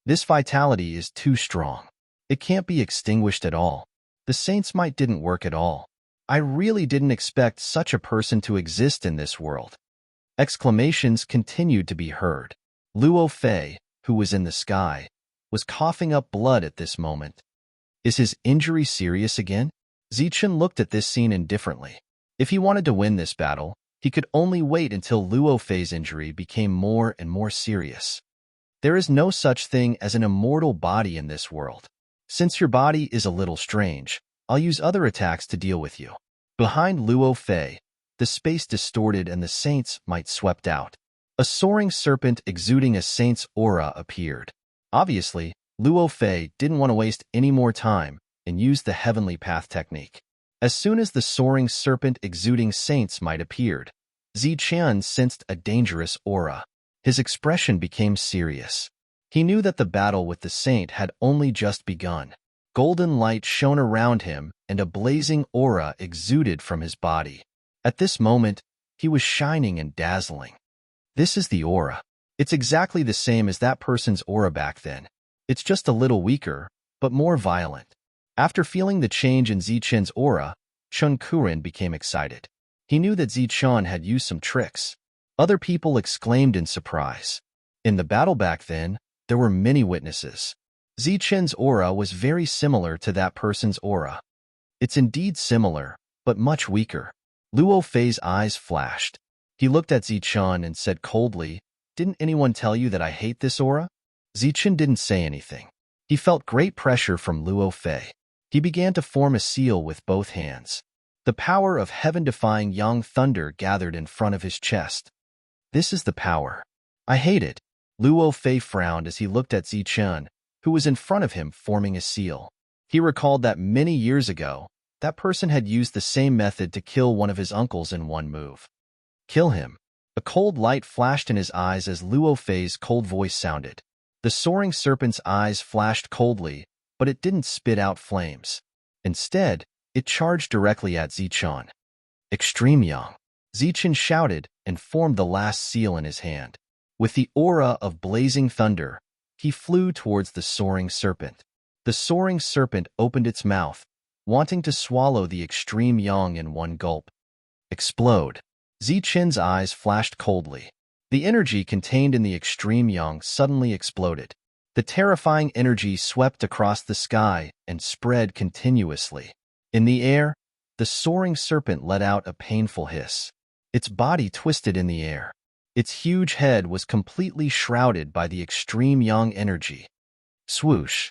This vitality is too strong. It can't be extinguished at all. The saint's might didn't work at all. I really didn't expect such a person to exist in this world. Exclamations continued to be heard. Luo Fei, who was in the sky, was coughing up blood at this moment. Is his injury serious again? Zichen looked at this scene indifferently. If he wanted to win this battle, he could only wait until Luo Fei's injury became more and more serious. There is no such thing as an immortal body in this world. Since your body is a little strange, I'll use other attacks to deal with you. Behind Luo Fei, the space distorted and the saint's might swept out. A soaring serpent exuding a saint's aura appeared. Obviously, Luo Fei didn't want to waste any more time and used the heavenly path technique. As soon as the soaring serpent exuding saint's might appeared, Zichen sensed a dangerous aura. His expression became serious. He knew that the battle with the saint had only just begun. Golden light shone around him and a blazing aura exuded from his body. At this moment, he was shining and dazzling. This is the aura. It's exactly the same as that person's aura back then. It's just a little weaker, but more violent. After feeling the change in Zichen's aura, Chun Kuren became excited. He knew that Zichen had used some tricks. Other people exclaimed in surprise. In the battle back then, there were many witnesses. Zichen's aura was very similar to that person's aura. It's indeed similar, but much weaker. Luo Fei's eyes flashed. He looked at Zichen and said coldly, "Didn't anyone tell you that I hate this aura?" Zichen didn't say anything. He felt great pressure from Luo Fei. He began to form a seal with both hands. The power of heaven-defying Yang Thunder gathered in front of his chest. This is the power. I hate it. Luo Fei frowned as he looked at Zichen, who was in front of him forming a seal. He recalled that many years ago, that person had used the same method to kill one of his uncles in one move. Kill him. A cold light flashed in his eyes as Luo Fei's cold voice sounded. The soaring serpent's eyes flashed coldly, but it didn't spit out flames. Instead, it charged directly at Zichen. Extreme Yang. Zichen shouted and formed the last seal in his hand. With the aura of blazing thunder, he flew towards the soaring serpent. The soaring serpent opened its mouth, wanting to swallow the extreme Yang in one gulp. Explode. Zichen's eyes flashed coldly. The energy contained in the extreme Yang suddenly exploded. The terrifying energy swept across the sky and spread continuously. In the air, the soaring serpent let out a painful hiss. Its body twisted in the air. Its huge head was completely shrouded by the extreme Yang energy. Swoosh.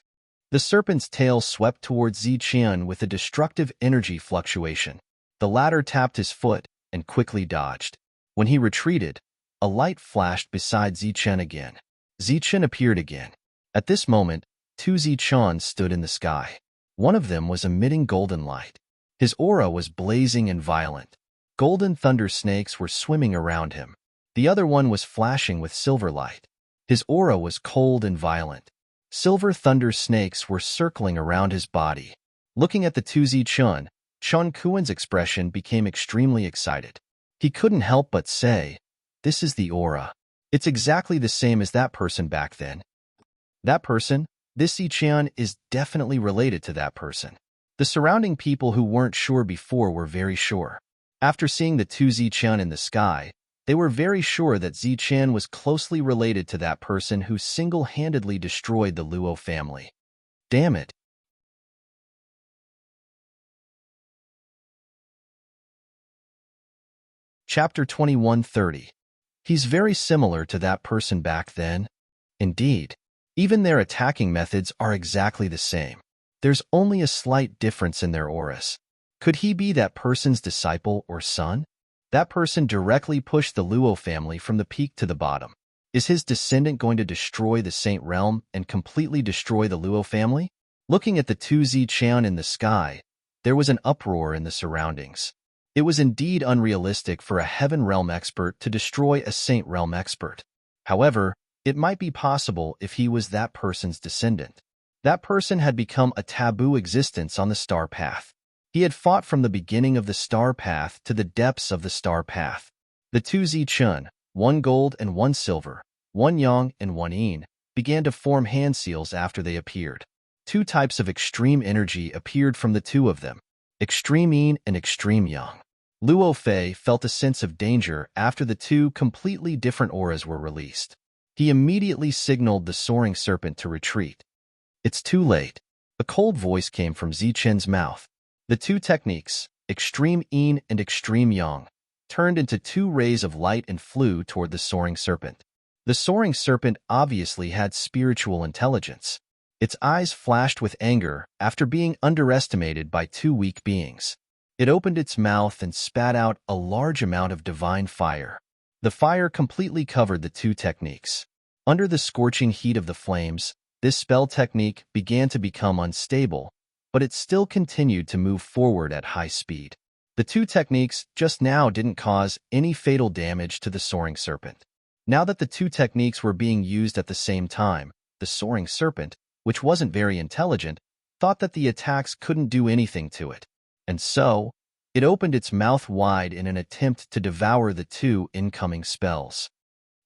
The serpent's tail swept towards Zichen with a destructive energy fluctuation. The latter tapped his foot and quickly dodged. When he retreated, a light flashed beside Zichen again. Zichen appeared again. At this moment, two Zichens stood in the sky. One of them was emitting golden light. His aura was blazing and violent. Golden thunder snakes were swimming around him. The other one was flashing with silver light. His aura was cold and violent. Silver thunder snakes were circling around his body. Looking at the 2Z Chun Kuan's expression became extremely excited. He couldn't help but say, "This is the aura. It's exactly the same as that person back then." That person? This Ziqian is definitely related to that person. The surrounding people who weren't sure before were very sure. After seeing the 2Z in the sky, they were very sure that Ziqian was closely related to that person who single-handedly destroyed the Luo family. Damn it. Chapter 21:30. He's very similar to that person back then. Indeed, even their attacking methods are exactly the same. There's only a slight difference in their auras. Could he be that person's disciple or son? That person directly pushed the Luo family from the peak to the bottom. Is his descendant going to destroy the Saint Realm and completely destroy the Luo family? Looking at the 2Z in the sky, there was an uproar in the surroundings. It was indeed unrealistic for a Heaven Realm expert to destroy a Saint Realm expert. However, it might be possible if he was that person's descendant. That person had become a taboo existence on the star path. He had fought from the beginning of the star path to the depths of the star path. The 2Z 1 gold and 1 silver, 1 yang and 1 yin, began to form hand seals after they appeared. Two types of extreme energy appeared from the two of them, extreme yin and extreme yang. Luo Fei felt a sense of danger after the two completely different auras were released. He immediately signaled the soaring serpent to retreat. "It's too late." A cold voice came from Zichen's mouth. The two techniques, extreme yin and extreme yang, turned into two rays of light and flew toward the soaring serpent. The soaring serpent obviously had spiritual intelligence. Its eyes flashed with anger after being underestimated by two weak beings. It opened its mouth and spat out a large amount of divine fire. The fire completely covered the two techniques. Under the scorching heat of the flames, this spell technique began to become unstable, but it still continued to move forward at high speed. The two techniques just now didn't cause any fatal damage to the soaring serpent. Now that the two techniques were being used at the same time, the soaring serpent, which wasn't very intelligent, thought that the attacks couldn't do anything to it. And so, it opened its mouth wide in an attempt to devour the two incoming spells.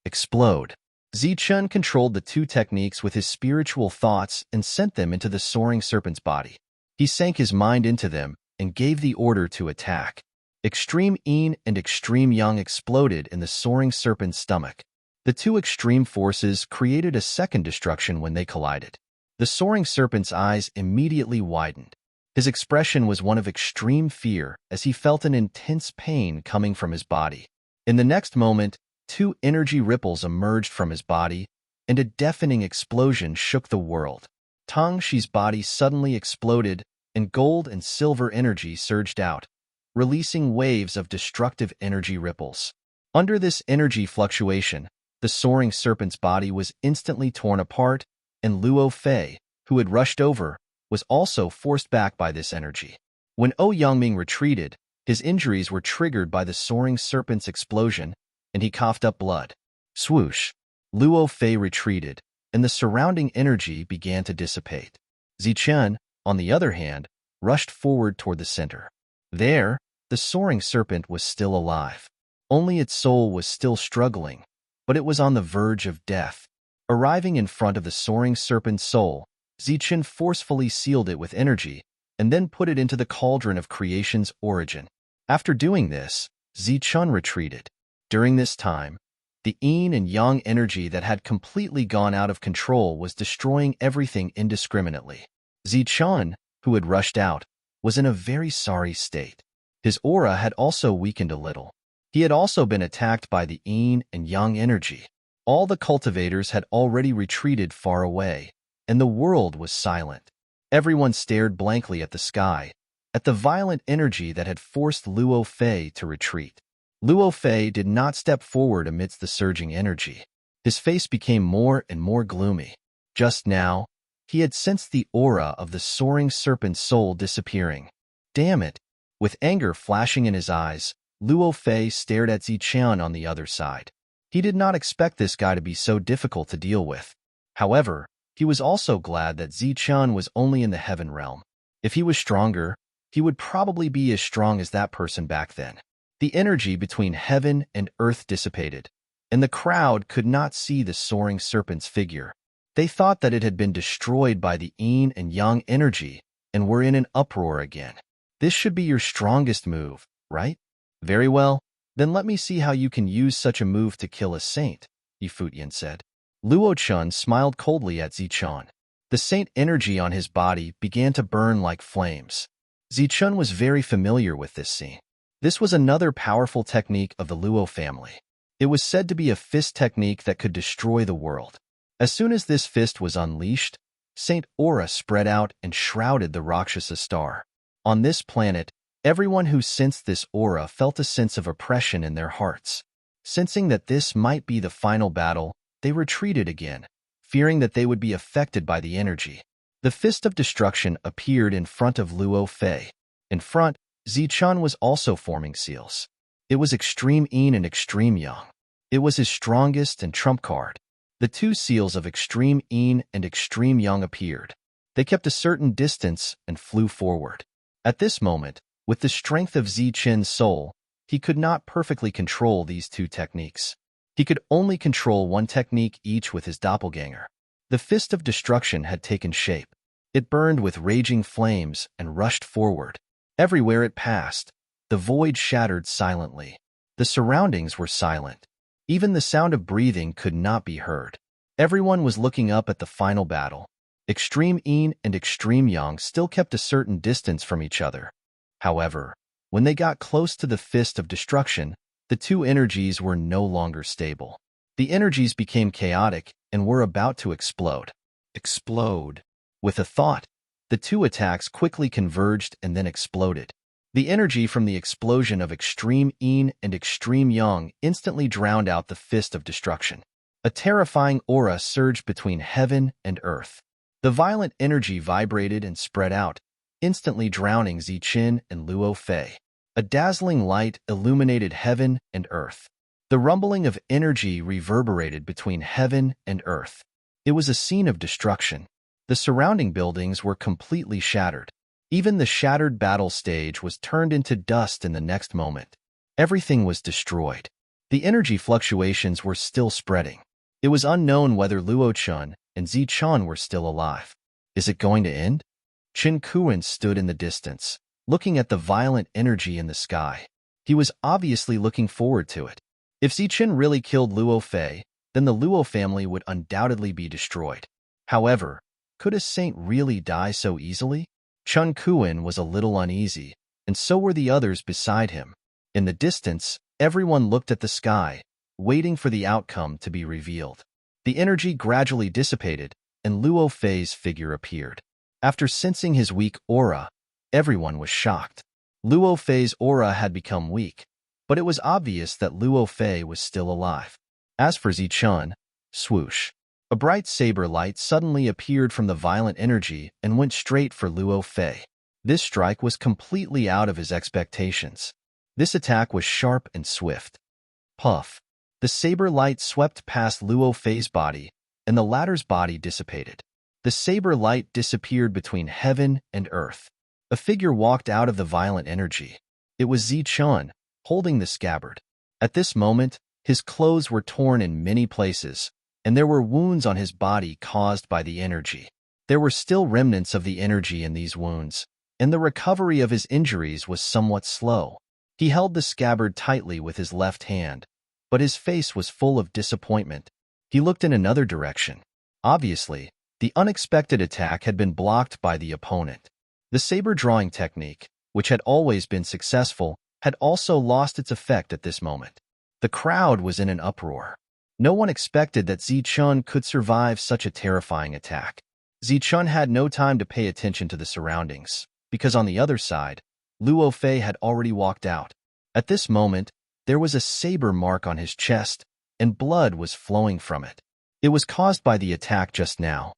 Explode. Zichun controlled the two techniques with his spiritual thoughts and sent them into the soaring serpent's body. He sank his mind into them and gave the order to attack. Extreme yin and extreme yang exploded in the soaring serpent's stomach. The two extreme forces created a second destruction when they collided. The soaring serpent's eyes immediately widened. His expression was one of extreme fear as he felt an intense pain coming from his body. In the next moment, two energy ripples emerged from his body, and a deafening explosion shook the world. Tang Shi's body suddenly exploded, and gold and silver energy surged out, releasing waves of destructive energy ripples. Under this energy fluctuation, the soaring serpent's body was instantly torn apart, and Luo Fei, who had rushed over, was also forced back by this energy. When O Yangming retreated, his injuries were triggered by the soaring serpent's explosion, and he coughed up blood. Swoosh! Luo Fei retreated, and the surrounding energy began to dissipate. Zichen, on the other hand, rushed forward toward the center. There, the soaring serpent was still alive. Only its soul was still struggling, but it was on the verge of death. Arriving in front of the soaring serpent's soul, Zichen forcefully sealed it with energy and then put it into the cauldron of creation's origin. After doing this, Zichun retreated. During this time, the yin and yang energy that had completely gone out of control was destroying everything indiscriminately. Zichun, who had rushed out, was in a very sorry state. His aura had also weakened a little. He had also been attacked by the yin and yang energy. All the cultivators had already retreated far away, and the world was silent. Everyone stared blankly at the sky, at the violent energy that had forced Luo Fei to retreat. Luo Fei did not step forward amidst the surging energy. His face became more and more gloomy. Just now, he had sensed the aura of the soaring serpent's soul disappearing. Damn it! With anger flashing in his eyes, Luo Fei stared at Zichen on the other side. He did not expect this guy to be so difficult to deal with. However, he was also glad that Zichun was only in the heaven realm. If he was stronger, he would probably be as strong as that person back then. The energy between heaven and earth dissipated, and the crowd could not see the soaring serpent's figure. They thought that it had been destroyed by the yin and yang energy and were in an uproar again. This should be your strongest move, right? Very well, then let me see how you can use such a move to kill a saint, Yifutian said. Luo Chun smiled coldly at Zichun. The saint energy on his body began to burn like flames. Zichun was very familiar with this scene. This was another powerful technique of the Luo family. It was said to be a fist technique that could destroy the world. As soon as this fist was unleashed, Saint Aura spread out and shrouded the Rakshasa star. On this planet, everyone who sensed this aura felt a sense of oppression in their hearts. Sensing that this might be the final battle, they retreated again, fearing that they would be affected by the energy. The fist of destruction appeared in front of Luo Fei. In front, Zichun was also forming seals. It was extreme yin and extreme yang. It was his strongest and trump card. The two seals of extreme yin and extreme yang appeared. They kept a certain distance and flew forward. At this moment, with the strength of Zichen's soul, he could not perfectly control these two techniques. He could only control one technique each with his doppelganger. The fist of destruction had taken shape. It burned with raging flames and rushed forward. Everywhere it passed, the void shattered silently. The surroundings were silent. Even the sound of breathing could not be heard. Everyone was looking up at the final battle. Extreme yin and extreme yang still kept a certain distance from each other. However, when they got close to the fist of destruction, the two energies were no longer stable. The energies became chaotic and were about to explode. Explode. With a thought, the two attacks quickly converged and then exploded. The energy from the explosion of extreme yin and extreme yang instantly drowned out the fist of destruction. A terrifying aura surged between heaven and earth. The violent energy vibrated and spread out, instantly drowning Zichen and Luo Fei. A dazzling light illuminated heaven and earth. The rumbling of energy reverberated between heaven and earth. It was a scene of destruction. The surrounding buildings were completely shattered. Even the shattered battle stage was turned into dust in the next moment. Everything was destroyed. The energy fluctuations were still spreading. It was unknown whether Luo Chun and Zichun were still alive. Is it going to end? Chen Kuan stood in the distance, looking at the violent energy in the sky. He was obviously looking forward to it. If Zichen really killed Luo Fei, then the Luo family would undoubtedly be destroyed. However, could a saint really die so easily? Chen Kuan was a little uneasy, and so were the others beside him. In the distance, everyone looked at the sky, waiting for the outcome to be revealed. The energy gradually dissipated, and Luo Fei's figure appeared. After sensing his weak aura, everyone was shocked. Luo Fei's aura had become weak, but it was obvious that Luo Fei was still alive. As for Zichun, swoosh. A bright saber light suddenly appeared from the violent energy and went straight for Luo Fei. This strike was completely out of his expectations. This attack was sharp and swift. Puff. The saber light swept past Luo Fei's body, and the latter's body dissipated. The saber light disappeared between heaven and earth. A figure walked out of the violent energy. It was Zichun, holding the scabbard. At this moment, his clothes were torn in many places, and there were wounds on his body caused by the energy. There were still remnants of the energy in these wounds, and the recovery of his injuries was somewhat slow. He held the scabbard tightly with his left hand, but his face was full of disappointment. He looked in another direction. Obviously, the unexpected attack had been blocked by the opponent. The saber drawing technique, which had always been successful, had also lost its effect at this moment. The crowd was in an uproar. No one expected that Zichun could survive such a terrifying attack. Zichun had no time to pay attention to the surroundings, because on the other side, Luo Fei had already walked out. At this moment, there was a saber mark on his chest, and blood was flowing from it. It was caused by the attack just now.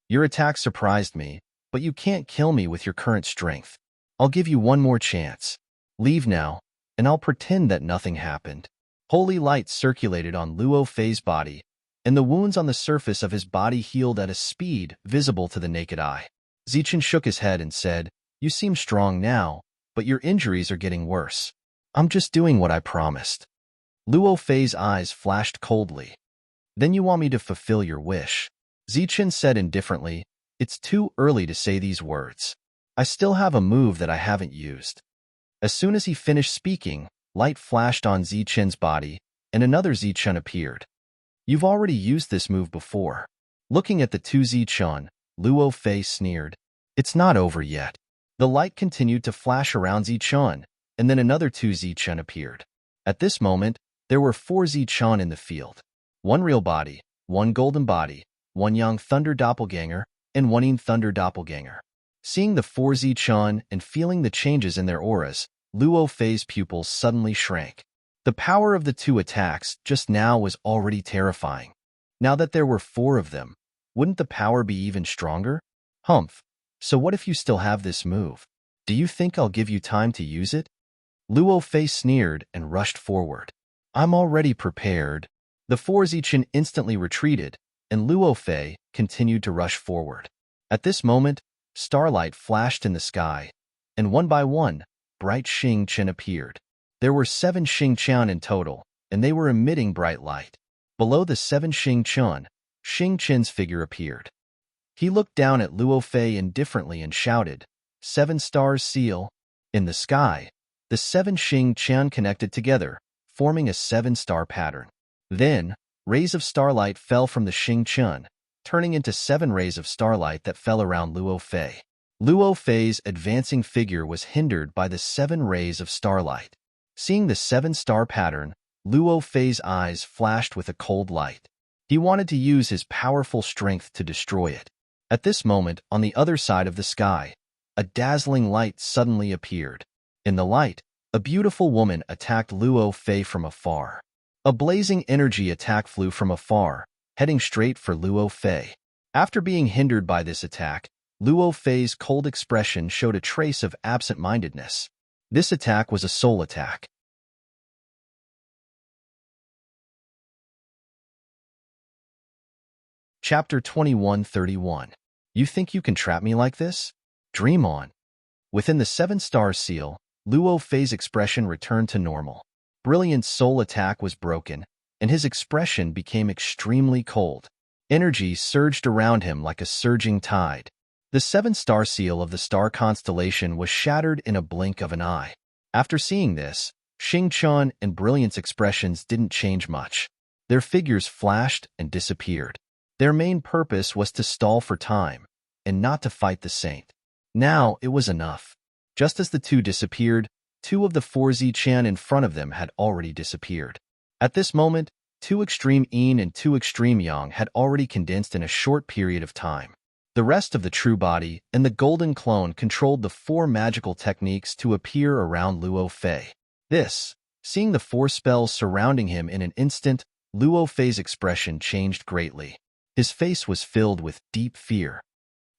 Your attack surprised me, but you can't kill me with your current strength. I'll give you one more chance. Leave now, and I'll pretend that nothing happened. Holy light circulated on Luo Fei's body, and the wounds on the surface of his body healed at a speed visible to the naked eye. Zichen shook his head and said, "You seem strong now, but your injuries are getting worse. I'm just doing what I promised." Luo Fei's eyes flashed coldly. "Then you want me to fulfill your wish?" Zichen said indifferently, "It's too early to say these words. I still have a move that I haven't used." As soon as he finished speaking, light flashed on Zichen's body, and another Zichen appeared. "You've already used this move before." Looking at the two Zichen, Luo Fei sneered. "It's not over yet." The light continued to flash around Zichen, and then another two Zichen appeared. At this moment, there were 4 Zichen in the field. 1 real body, 1 golden body, 1 young thunder doppelganger, and 1 yin thunder doppelganger. Seeing the 4 Zichen and feeling the changes in their auras, Luo Fei's pupils suddenly shrank. The power of the 2 attacks just now was already terrifying. Now that there were 4 of them, wouldn't the power be even stronger? Humph. So what if you still have this move? Do you think I'll give you time to use it? Luo Fei sneered and rushed forward. "I'm already prepared." The 4 Zichen instantly retreated, and Luo Fei continued to rush forward. At this moment, starlight flashed in the sky, and one by one, bright Xing Chen appeared. There were 7 Xing Chen in total, and they were emitting bright light. Below the 7 Xing Chen's figure appeared. He looked down at Luo Fei indifferently and shouted, "7 stars seal." In the sky, the 7 Xing Chen connected together, forming a 7-star pattern. Then, rays of starlight fell from the Xing Chen, turning into 7 rays of starlight that fell around Luo Fei. Luo Fei's advancing figure was hindered by the 7 rays of starlight. Seeing the 7-star pattern, Luo Fei's eyes flashed with a cold light. He wanted to use his powerful strength to destroy it. At this moment, on the other side of the sky, a dazzling light suddenly appeared. In the light, a beautiful woman attacked Luo Fei from afar. A blazing energy attack flew from afar, heading straight for Luo Fei. After being hindered by this attack, Luo Fei's cold expression showed a trace of absent-mindedness. This attack was a soul attack. Chapter 2131. You think you can trap me like this? Dream on. Within the 7-star seal, Luo Fei's expression returned to normal. Brilliant's soul attack was broken, and his expression became extremely cold. Energy surged around him like a surging tide. The 7-star seal of the star constellation was shattered in a blink of an eye. After seeing this, Xing Chen and Brilliant's expressions didn't change much. Their figures flashed and disappeared. Their main purpose was to stall for time, and not to fight the saint. Now it was enough. Just as the 2 disappeared, 2 of the 4 Zichen in front of them had already disappeared. At this moment, 2 extreme yin and 2 extreme yang had already condensed in a short period of time. The rest of the true body and the golden clone controlled the 4 magical techniques to appear around Luo Fei. Seeing the 4 spells surrounding him in an instant, Luo Fei's expression changed greatly. His face was filled with deep fear.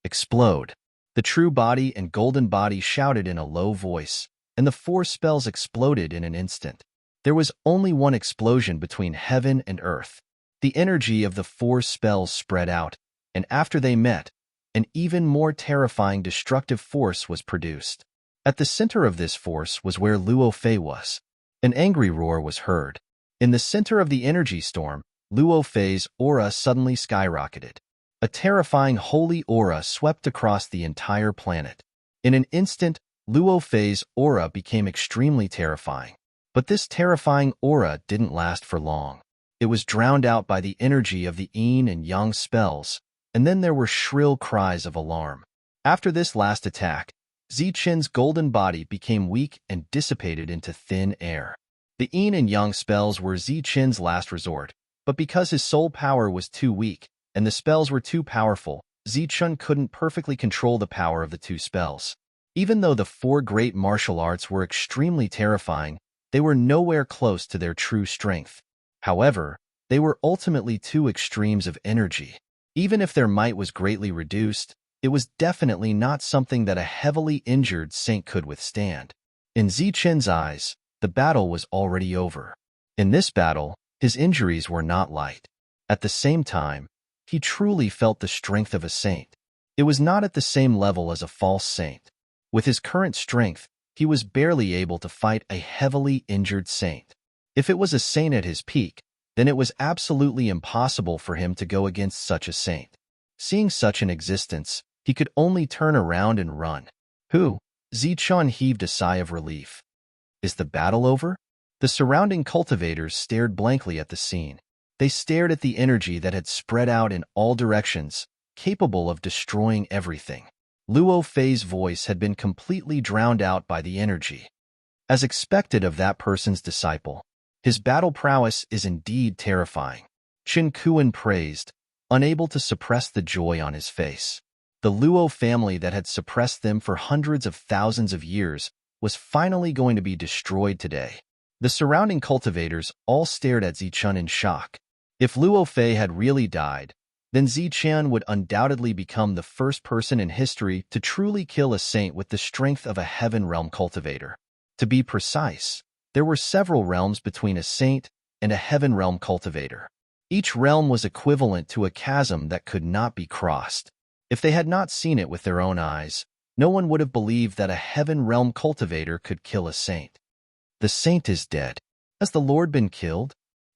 Explode. The true body and golden body shouted in a low voice, and the 4 spells exploded in an instant. There was only one explosion between heaven and earth. The energy of the 4 spells spread out, and after they met, an even more terrifying destructive force was produced. At the center of this force was where Luo Fei was. An angry roar was heard. In the center of the energy storm, Luo Fei's aura suddenly skyrocketed. A terrifying holy aura swept across the entire planet. In an instant, Luo Fei's aura became extremely terrifying. But this terrifying aura didn't last for long. It was drowned out by the energy of the yin and yang spells, and then there were shrill cries of alarm. After this last attack, Zichen's golden body became weak and dissipated into thin air. The yin and yang spells were Zichen's last resort, but because his soul power was too weak, and the spells were too powerful, Zichen couldn't perfectly control the power of the 2 spells. Even though the 4 great martial arts were extremely terrifying, they were nowhere close to their true strength. However, they were ultimately 2 extremes of energy. Even if their might was greatly reduced, it was definitely not something that a heavily injured saint could withstand. In Zichen's eyes, the battle was already over. In this battle, his injuries were not light. At the same time, he truly felt the strength of a saint. It was not at the same level as a false saint. With his current strength, he was barely able to fight a heavily injured saint. If it was a saint at his peak, then it was absolutely impossible for him to go against such a saint. Seeing such an existence, he could only turn around and run. Zichun heaved a sigh of relief. Is the battle over? The surrounding cultivators stared blankly at the scene. They stared at the energy that had spread out in all directions, capable of destroying everything. Luo Fei's voice had been completely drowned out by the energy. As expected of that person's disciple, his battle prowess is indeed terrifying. Qin Kuan praised, unable to suppress the joy on his face. The Luo family that had suppressed them for hundreds of thousands of years was finally going to be destroyed today. The surrounding cultivators all stared at Zichun in shock. If Luo Fei had really died, then Zichun would undoubtedly become the first person in history to truly kill a saint with the strength of a heaven realm cultivator. To be precise, there were several realms between a saint and a heaven realm cultivator. Each realm was equivalent to a chasm that could not be crossed. If they had not seen it with their own eyes, no one would have believed that a heaven realm cultivator could kill a saint. The saint is dead. Has the Lord been killed?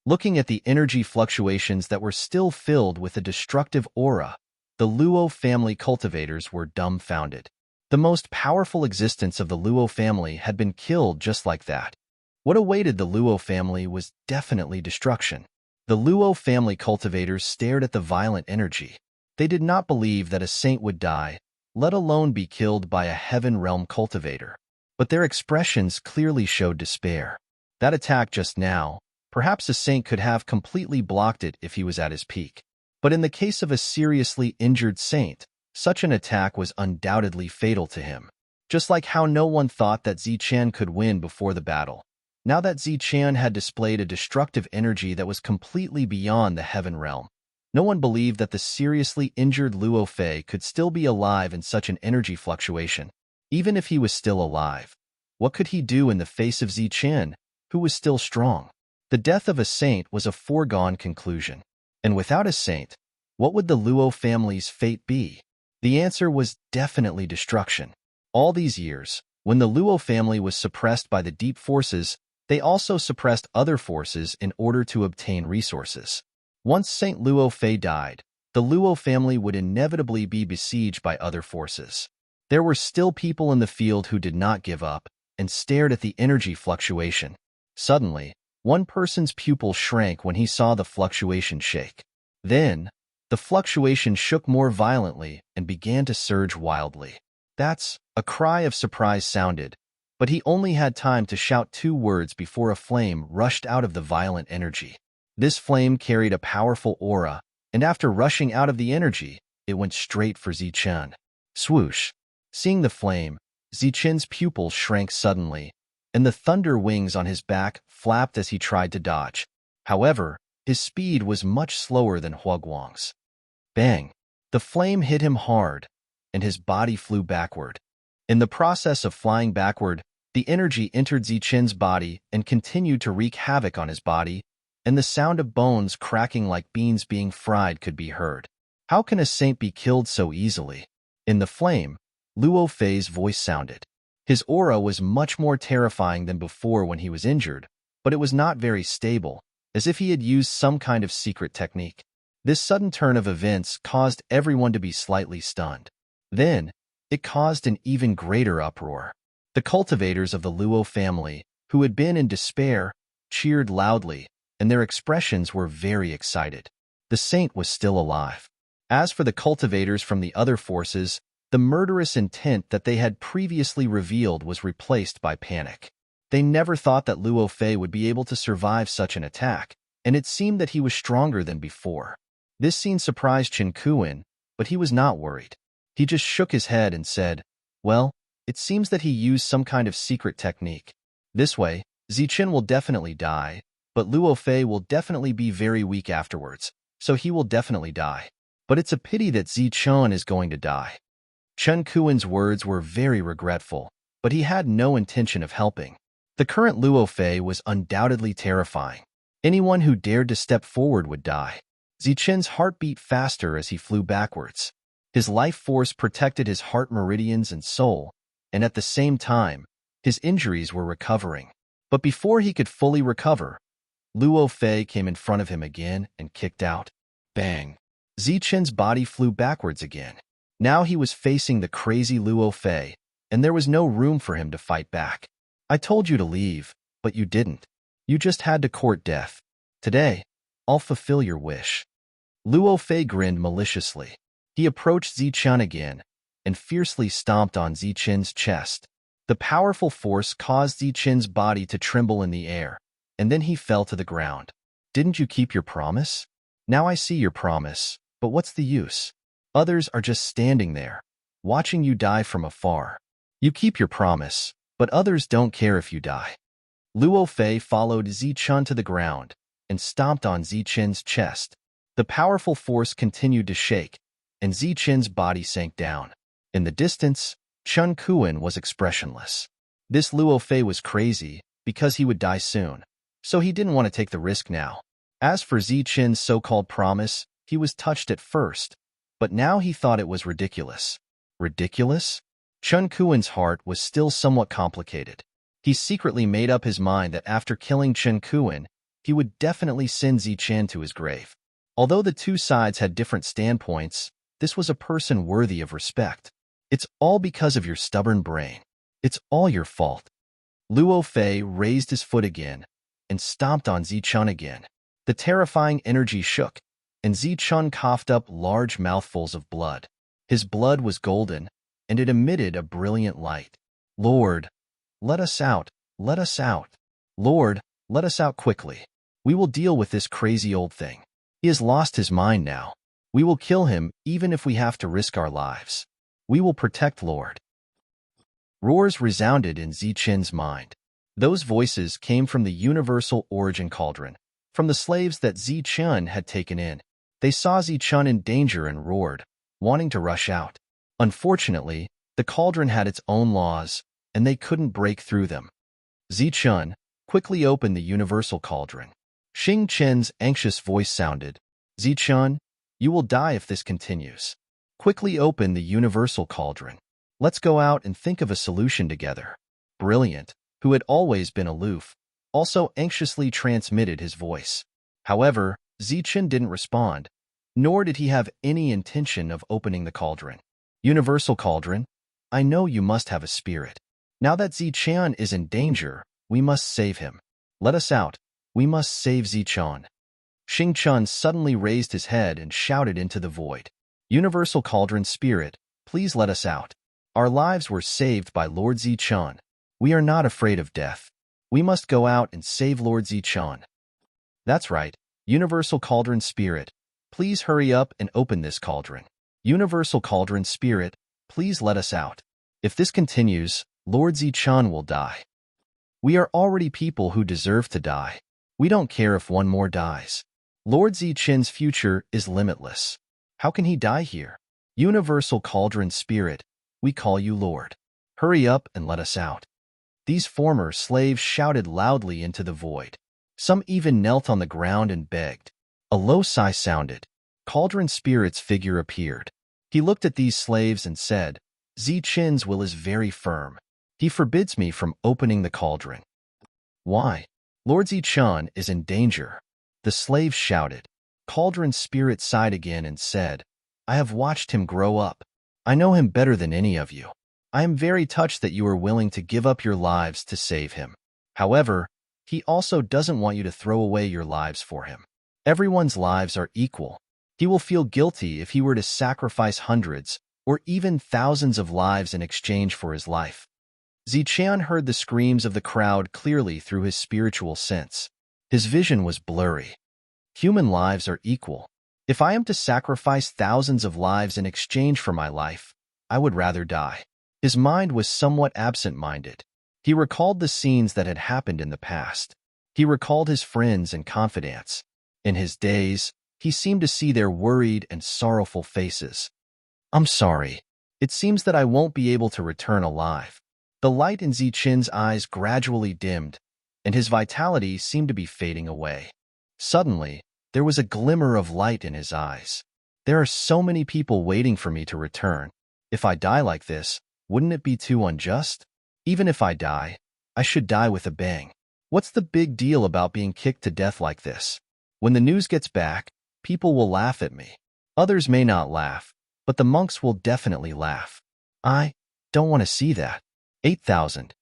Looking at the energy fluctuations that were still filled with a destructive aura, the Luo family cultivators were dumbfounded. The most powerful existence of the Luo family had been killed just like that. What awaited the Luo family was definitely destruction. The Luo family cultivators stared at the violent energy. They did not believe that a saint would die, let alone be killed by a heaven realm cultivator. But their expressions clearly showed despair. That attack just now, perhaps a saint could have completely blocked it if he was at his peak. But in the case of a seriously injured saint, such an attack was undoubtedly fatal to him. Just like how no one thought that Zichun could win before the battle. Now that Zichun had displayed a destructive energy that was completely beyond the heaven realm, no one believed that the seriously injured Luo Fei could still be alive in such an energy fluctuation. Even if he was still alive, what could he do in the face of Zichun, who was still strong? The death of a saint was a foregone conclusion. And without a saint, what would the Luo family's fate be? The answer was definitely destruction. All these years, when the Luo family was suppressed by the deep forces, they also suppressed other forces in order to obtain resources. Once Saint Luo Fei died, the Luo family would inevitably be besieged by other forces. There were still people in the field who did not give up and stared at the energy fluctuation. Suddenly, one person's pupil shrank when he saw the fluctuation shake. Then, the fluctuation shook more violently and began to surge wildly. That's a cry of surprise sounded, but he only had time to shout 2 words before a flame rushed out of the violent energy. This flame carried a powerful aura, and after rushing out of the energy, it went straight for Zichun. Swoosh! Seeing the flame, Zichun's pupil shrank suddenly, and the thunder wings on his back flapped as he tried to dodge. However, his speed was much slower than Huaguang's. Bang! The flame hit him hard, and his body flew backward. In the process of flying backward, the energy entered Zichun's body and continued to wreak havoc on his body, and the sound of bones cracking like beans being fried could be heard. How can a saint be killed so easily? In the flame, Luo Fei's voice sounded. His aura was much more terrifying than before when he was injured, but it was not very stable, as if he had used some kind of secret technique. This sudden turn of events caused everyone to be slightly stunned. Then, it caused an even greater uproar. The cultivators of the Luo family, who had been in despair, cheered loudly, and their expressions were very excited. The saint was still alive. As for the cultivators from the other forces, the murderous intent that they had previously revealed was replaced by panic. They never thought that Luo Fei would be able to survive such an attack, and it seemed that he was stronger than before. This scene surprised Qin Kuan, but he was not worried. He just shook his head and said, "Well, it seems that he used some kind of secret technique. This way, Zichun will definitely die, but Luo Fei will definitely be very weak afterwards, so he will definitely die. But it's a pity that Zichun is going to die." Qin Kuan's words were very regretful, but he had no intention of helping. The current Luo Fei was undoubtedly terrifying. Anyone who dared to step forward would die. Zichen's heart beat faster as he flew backwards. His life force protected his heart meridians and soul, and at the same time, his injuries were recovering. But before he could fully recover, Luo Fei came in front of him again and kicked out. Bang! Zichen's body flew backwards again. Now he was facing the crazy Luo Fei, and there was no room for him to fight back. I told you to leave, but you didn't. You just had to court death. Today, I'll fulfill your wish. Luo Fei grinned maliciously. He approached Zichen again and fiercely stomped on Zichen's chest. The powerful force caused Zichen's body to tremble in the air, and then he fell to the ground. Didn't you keep your promise? Now I see your promise, but what's the use? Others are just standing there, watching you die from afar. You keep your promise, but others don't care if you die. Luo Fei followed Zichen to the ground and stomped on Zichen's chest. The powerful force continued to shake, and Zichen's body sank down. In the distance, Chen Kuan was expressionless. This Luo Fei was crazy because he would die soon, so he didn't want to take the risk now. As for Zichen's so-called promise, he was touched at first, but now he thought it was ridiculous. Ridiculous? Chen Kuan's heart was still somewhat complicated. He secretly made up his mind that after killing Chen Kuan, he would definitely send Zichen to his grave. Although the two sides had different standpoints, this was a person worthy of respect. It's all because of your stubborn brain. It's all your fault. Luo Fei raised his foot again and stomped on Zichen again. The terrifying energy shook, and Zichen coughed up large mouthfuls of blood. His blood was golden, and it emitted a brilliant light. Lord, let us out, let us out. Lord, let us out quickly. We will deal with this crazy old thing. He has lost his mind now. We will kill him even if we have to risk our lives. We will protect Lord. Roars resounded in Zichen's mind. Those voices came from the universal origin cauldron, from the slaves that Zichen had taken in. They saw Zichen in danger and roared, wanting to rush out. Unfortunately, the cauldron had its own laws, and they couldn't break through them. Zichen quickly opened the universal cauldron. Xing Chen's anxious voice sounded, Zichen, you will die if this continues. Quickly open the universal cauldron. Let's go out and think of a solution together. Brilliant, who had always been aloof, also anxiously transmitted his voice. However, Zichen didn't respond, nor did he have any intention of opening the cauldron. Universal cauldron, I know you must have a spirit. Now that Zichen is in danger, we must save him. Let us out. We must save Zichen. Xing Chen suddenly raised his head and shouted into the void. Universal Cauldron Spirit, please let us out. Our lives were saved by Lord Zichen. We are not afraid of death. We must go out and save Lord Zichen. That's right. Universal Cauldron Spirit, please hurry up and open this cauldron. Universal Cauldron Spirit, please let us out. If this continues, Lord Zichen will die. We are already people who deserve to die. We don't care if one more dies. Lord Zichen's future is limitless. How can he die here? Universal Cauldron Spirit, we call you Lord. Hurry up and let us out. These former slaves shouted loudly into the void. Some even knelt on the ground and begged. A low sigh sounded. Cauldron Spirit's figure appeared. He looked at these slaves and said, Zichen's will is very firm. He forbids me from opening the cauldron. Why? Lord Zichen is in danger. The slaves shouted. Cauldron Spirit sighed again and said, I have watched him grow up. I know him better than any of you. I am very touched that you are willing to give up your lives to save him. However, he also doesn't want you to throw away your lives for him. Everyone's lives are equal. He will feel guilty if he were to sacrifice hundreds or even thousands of lives in exchange for his life. Zichen heard the screams of the crowd clearly through his spiritual sense. His vision was blurry. Human lives are equal. If I am to sacrifice thousands of lives in exchange for my life, I would rather die. His mind was somewhat absent-minded. He recalled the scenes that had happened in the past. He recalled his friends and confidants. In his days, he seemed to see their worried and sorrowful faces. I'm sorry. It seems that I won't be able to return alive. The light in Zichen's eyes gradually dimmed, and his vitality seemed to be fading away. Suddenly, there was a glimmer of light in his eyes. There are so many people waiting for me to return. If I die like this, wouldn't it be too unjust? Even if I die, I should die with a bang. What's the big deal about being kicked to death like this? When the news gets back, people will laugh at me. Others may not laugh, but the monks will definitely laugh. I don't want to see that. 8,000.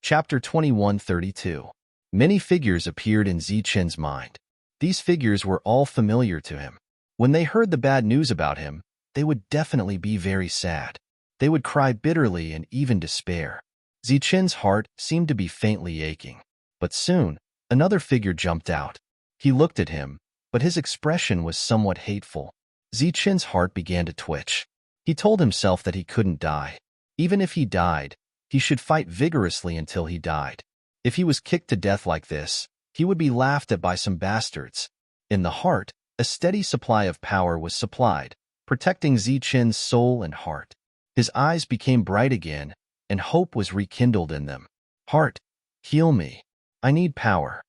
Chapter 2132. Many figures appeared in Zichen's mind. These figures were all familiar to him. When they heard the bad news about him, they would definitely be very sad. They would cry bitterly and even despair. Zichen's heart seemed to be faintly aching. But soon, another figure jumped out. He looked at him, but his expression was somewhat hateful. Zichen's heart began to twitch. He told himself that he couldn't die. Even if he died, he should fight vigorously until he died. If he was kicked to death like this, he would be laughed at by some bastards. In the heart, a steady supply of power was supplied, protecting Zichen's soul and heart. His eyes became bright again, and hope was rekindled in them. Heart, heal me. I need power.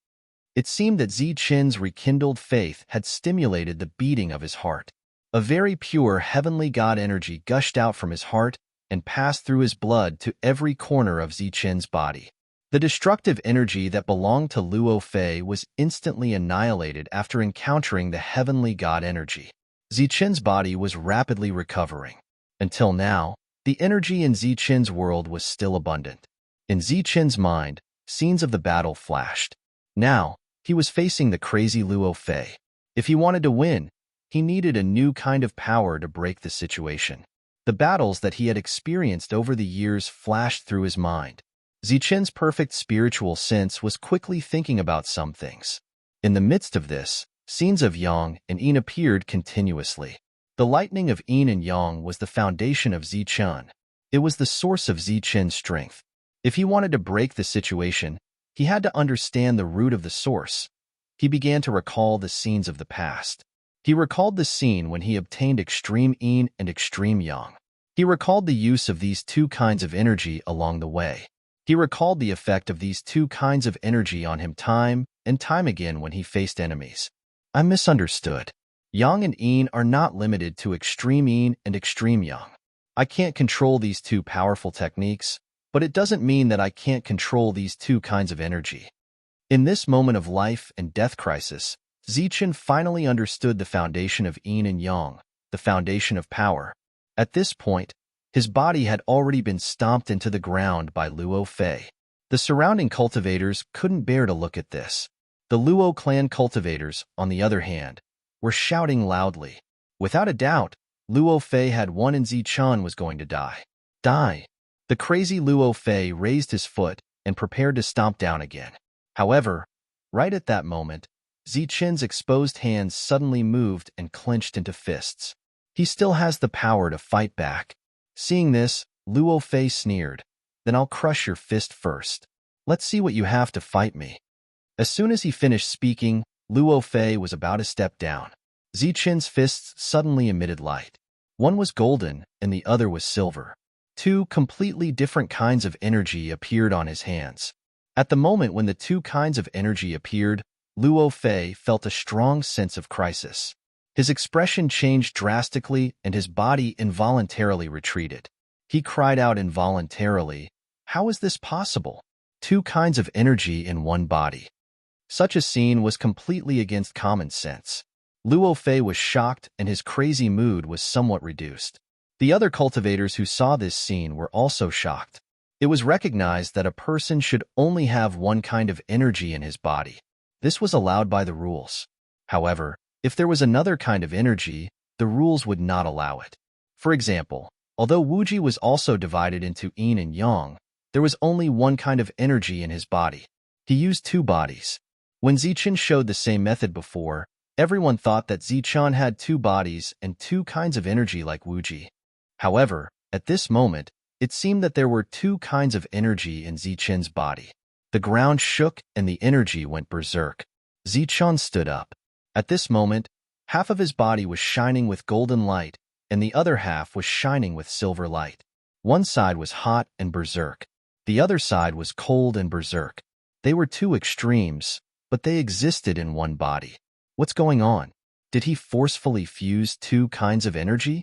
It seemed that Zichen's rekindled faith had stimulated the beating of his heart. A very pure heavenly God energy gushed out from his heart and passed through his blood to every corner of Zichen's body. The destructive energy that belonged to Luo Fei was instantly annihilated after encountering the heavenly God energy. Zichen's body was rapidly recovering. Until now, the energy in Zichen's world was still abundant. In Zichen's mind, scenes of the battle flashed. Now, he was facing the crazy Luo Fei. If he wanted to win, he needed a new kind of power to break the situation. The battles that he had experienced over the years flashed through his mind. Zichen's perfect spiritual sense was quickly thinking about some things. In the midst of this, scenes of Yang and Yin appeared continuously. The lightning of Yin and Yang was the foundation of Zichen. It was the source of Zichen's strength. If he wanted to break the situation, he had to understand the root of the source. He began to recall the scenes of the past. He recalled the scene when he obtained extreme Yin and extreme Yang. He recalled the use of these two kinds of energy along the way. He recalled the effect of these two kinds of energy on him time and time again when he faced enemies. I misunderstood. Yang and Yin are not limited to extreme Yin and extreme Yang. I can't control these two powerful techniques, but it doesn't mean that I can't control these two kinds of energy. In this moment of life and death crisis, Zichen finally understood the foundation of Yin and Yang, the foundation of power. At this point, his body had already been stomped into the ground by Luo Fei. The surrounding cultivators couldn't bear to look at this. The Luo clan cultivators, on the other hand, were shouting loudly. Without a doubt, Luo Fei had won and Zichen was going to die. Die! The crazy Luo Fei raised his foot and prepared to stomp down again. However, right at that moment, Zichen's exposed hands suddenly moved and clenched into fists. He still has the power to fight back. Seeing this, Luo Fei sneered. Then I'll crush your fist first. Let's see what you have to fight me. As soon as he finished speaking, Luo Fei was about to step down. Zichen's fists suddenly emitted light. One was golden and the other was silver. Two completely different kinds of energy appeared on his hands. At the moment when the two kinds of energy appeared, Luo Fei felt a strong sense of crisis. His expression changed drastically and his body involuntarily retreated. He cried out involuntarily, "How is this possible? Two kinds of energy in one body." Such a scene was completely against common sense. Luo Fei was shocked and his crazy mood was somewhat reduced. The other cultivators who saw this scene were also shocked. It was recognized that a person should only have one kind of energy in his body. This was allowed by the rules. However, if there was another kind of energy, the rules would not allow it. For example, although Wuji was also divided into Yin and Yang, there was only one kind of energy in his body. He used two bodies. When Zichen showed the same method before, everyone thought that Zichen had two bodies and two kinds of energy like Wuji. However, at this moment, it seemed that there were two kinds of energy in Zichen's body. The ground shook and the energy went berserk. Zichen stood up. At this moment, half of his body was shining with golden light, and the other half was shining with silver light. One side was hot and berserk. The other side was cold and berserk. They were two extremes, but they existed in one body. What's going on? Did he forcefully fuse two kinds of energy?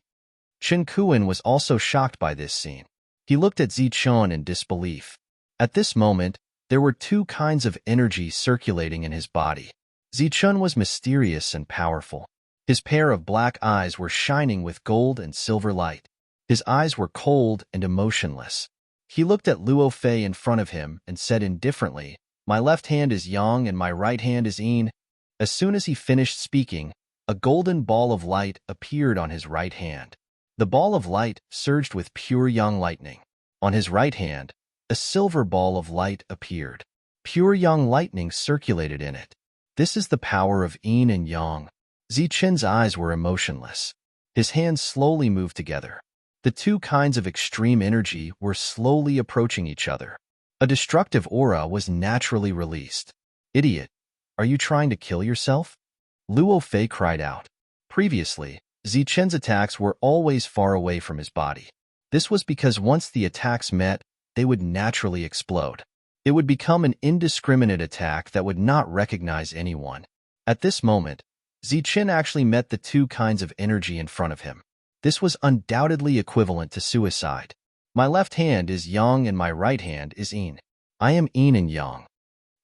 Chen Kuan was also shocked by this scene. He looked at Zichun in disbelief. At this moment, there were two kinds of energy circulating in his body. Zichun was mysterious and powerful. His pair of black eyes were shining with gold and silver light. His eyes were cold and emotionless. He looked at Luo Fei in front of him and said indifferently, "My left hand is yang and my right hand is yin." As soon as he finished speaking, a golden ball of light appeared on his right hand. The ball of light surged with pure yang lightning. On his right hand, a silver ball of light appeared. Pure yang lightning circulated in it. This is the power of yin and yang. Zichen's eyes were emotionless. His hands slowly moved together. The two kinds of extreme energy were slowly approaching each other. A destructive aura was naturally released. "Idiot, are you trying to kill yourself?" Luo Fei cried out. Previously, Zichen's attacks were always far away from his body. This was because once the attacks met, they would naturally explode. It would become an indiscriminate attack that would not recognize anyone. At this moment, Zichen actually met the two kinds of energy in front of him. This was undoubtedly equivalent to suicide. "My left hand is yang and my right hand is yin. I am yin and yang."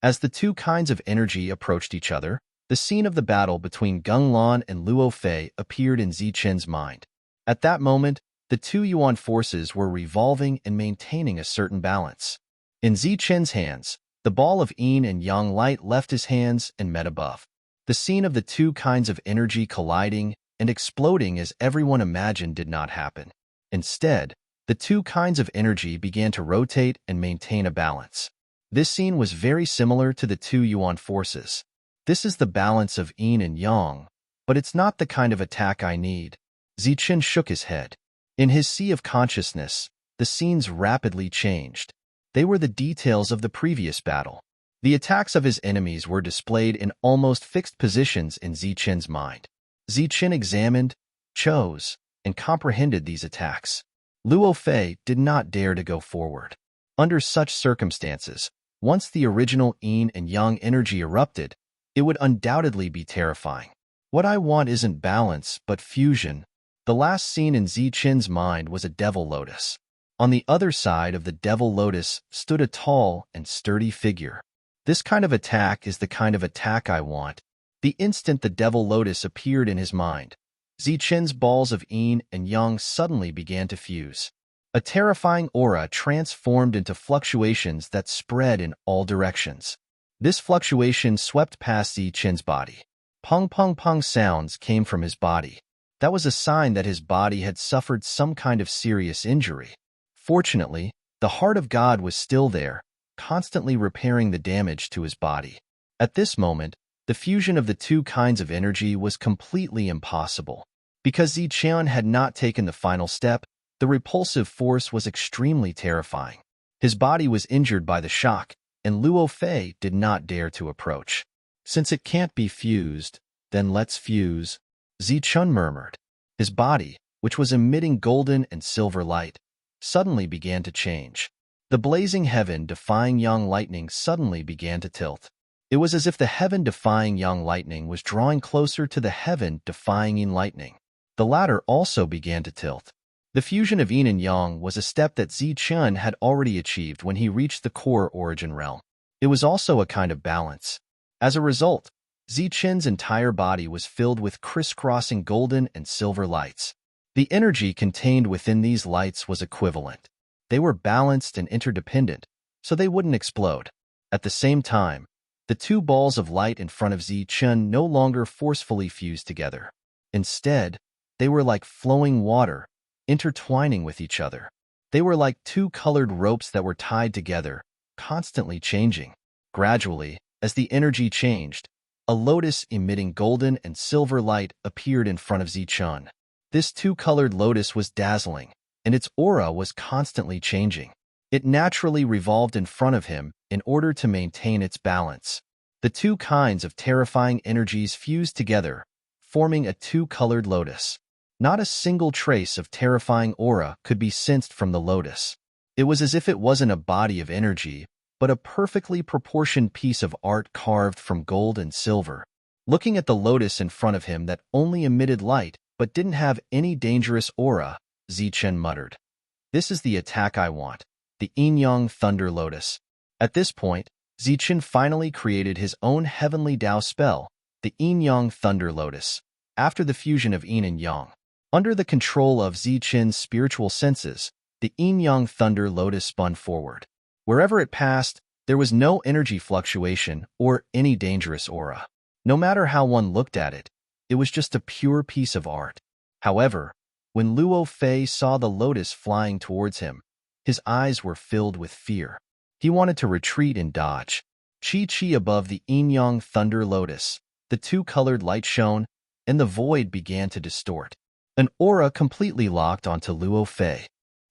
As the two kinds of energy approached each other, the scene of the battle between Gung Lan and Luo Fei appeared in Zichen's mind. At that moment, the two Yuan forces were revolving and maintaining a certain balance. In Zichen's hands, the ball of yin and yang light left his hands and met above. The scene of the two kinds of energy colliding and exploding as everyone imagined did not happen. Instead, the two kinds of energy began to rotate and maintain a balance. This scene was very similar to the two Yuan forces. This is the balance of yin and yang, but it's not the kind of attack I need. Zichen shook his head. In his sea of consciousness, the scenes rapidly changed. They were the details of the previous battle. The attacks of his enemies were displayed in almost fixed positions in Zichen's mind. Zichen examined, chose, and comprehended these attacks. Luo Fei did not dare to go forward. Under such circumstances, once the original yin and yang energy erupted, it would undoubtedly be terrifying. What I want isn't balance, but fusion. The last scene in Zichen's mind was a devil lotus. On the other side of the devil lotus stood a tall and sturdy figure. This kind of attack is the kind of attack I want. The instant the devil lotus appeared in his mind, Zichen's balls of yin and yang suddenly began to fuse. A terrifying aura transformed into fluctuations that spread in all directions. This fluctuation swept past Zichen's body. Pung pung pung sounds came from his body. That was a sign that his body had suffered some kind of serious injury. Fortunately, the heart of God was still there, constantly repairing the damage to his body. At this moment, the fusion of the two kinds of energy was completely impossible. Because Zichen had not taken the final step, the repulsive force was extremely terrifying. His body was injured by the shock, and Luo Fei did not dare to approach. "Since it can't be fused, then let's fuse," Zichen murmured. His body, which was emitting golden and silver light, suddenly began to change. The blazing heaven-defying yang lightning suddenly began to tilt. It was as if the heaven-defying yang lightning was drawing closer to the heaven-defying yin lightning. The latter also began to tilt. The fusion of yin and yang was a step that Zichen had already achieved when he reached the core origin realm. It was also a kind of balance. As a result, Zichen's entire body was filled with crisscrossing golden and silver lights. The energy contained within these lights was equivalent. They were balanced and interdependent, so they wouldn't explode. At the same time, the two balls of light in front of Zichen no longer forcefully fused together. Instead, they were like flowing water, intertwining with each other. They were like two colored ropes that were tied together, constantly changing. Gradually, as the energy changed, a lotus emitting golden and silver light appeared in front of Zichen. This two-colored lotus was dazzling, and its aura was constantly changing. It naturally revolved in front of him in order to maintain its balance. The two kinds of terrifying energies fused together, forming a two-colored lotus. Not a single trace of terrifying aura could be sensed from the lotus. It was as if it wasn't a body of energy, but a perfectly proportioned piece of art carved from gold and silver. Looking at the lotus in front of him that only emitted light but didn't have any dangerous aura, Zichen muttered, "This is the attack I want, the Yin-Yang Thunder Lotus." At this point, Zichen finally created his own heavenly Tao spell, the Yin-Yang Thunder Lotus, after the fusion of Yin and Yang. Under the control of Zichen's spiritual senses, the Yin-Yang Thunder Lotus spun forward. Wherever it passed, there was no energy fluctuation or any dangerous aura. No matter how one looked at it, it was just a pure piece of art. However, when Luo Fei saw the lotus flying towards him, his eyes were filled with fear. He wanted to retreat and dodge. Chi above the Yin-Yang Thunder Lotus, the two-colored light shone, and the void began to distort. An aura completely locked onto Luo Fei.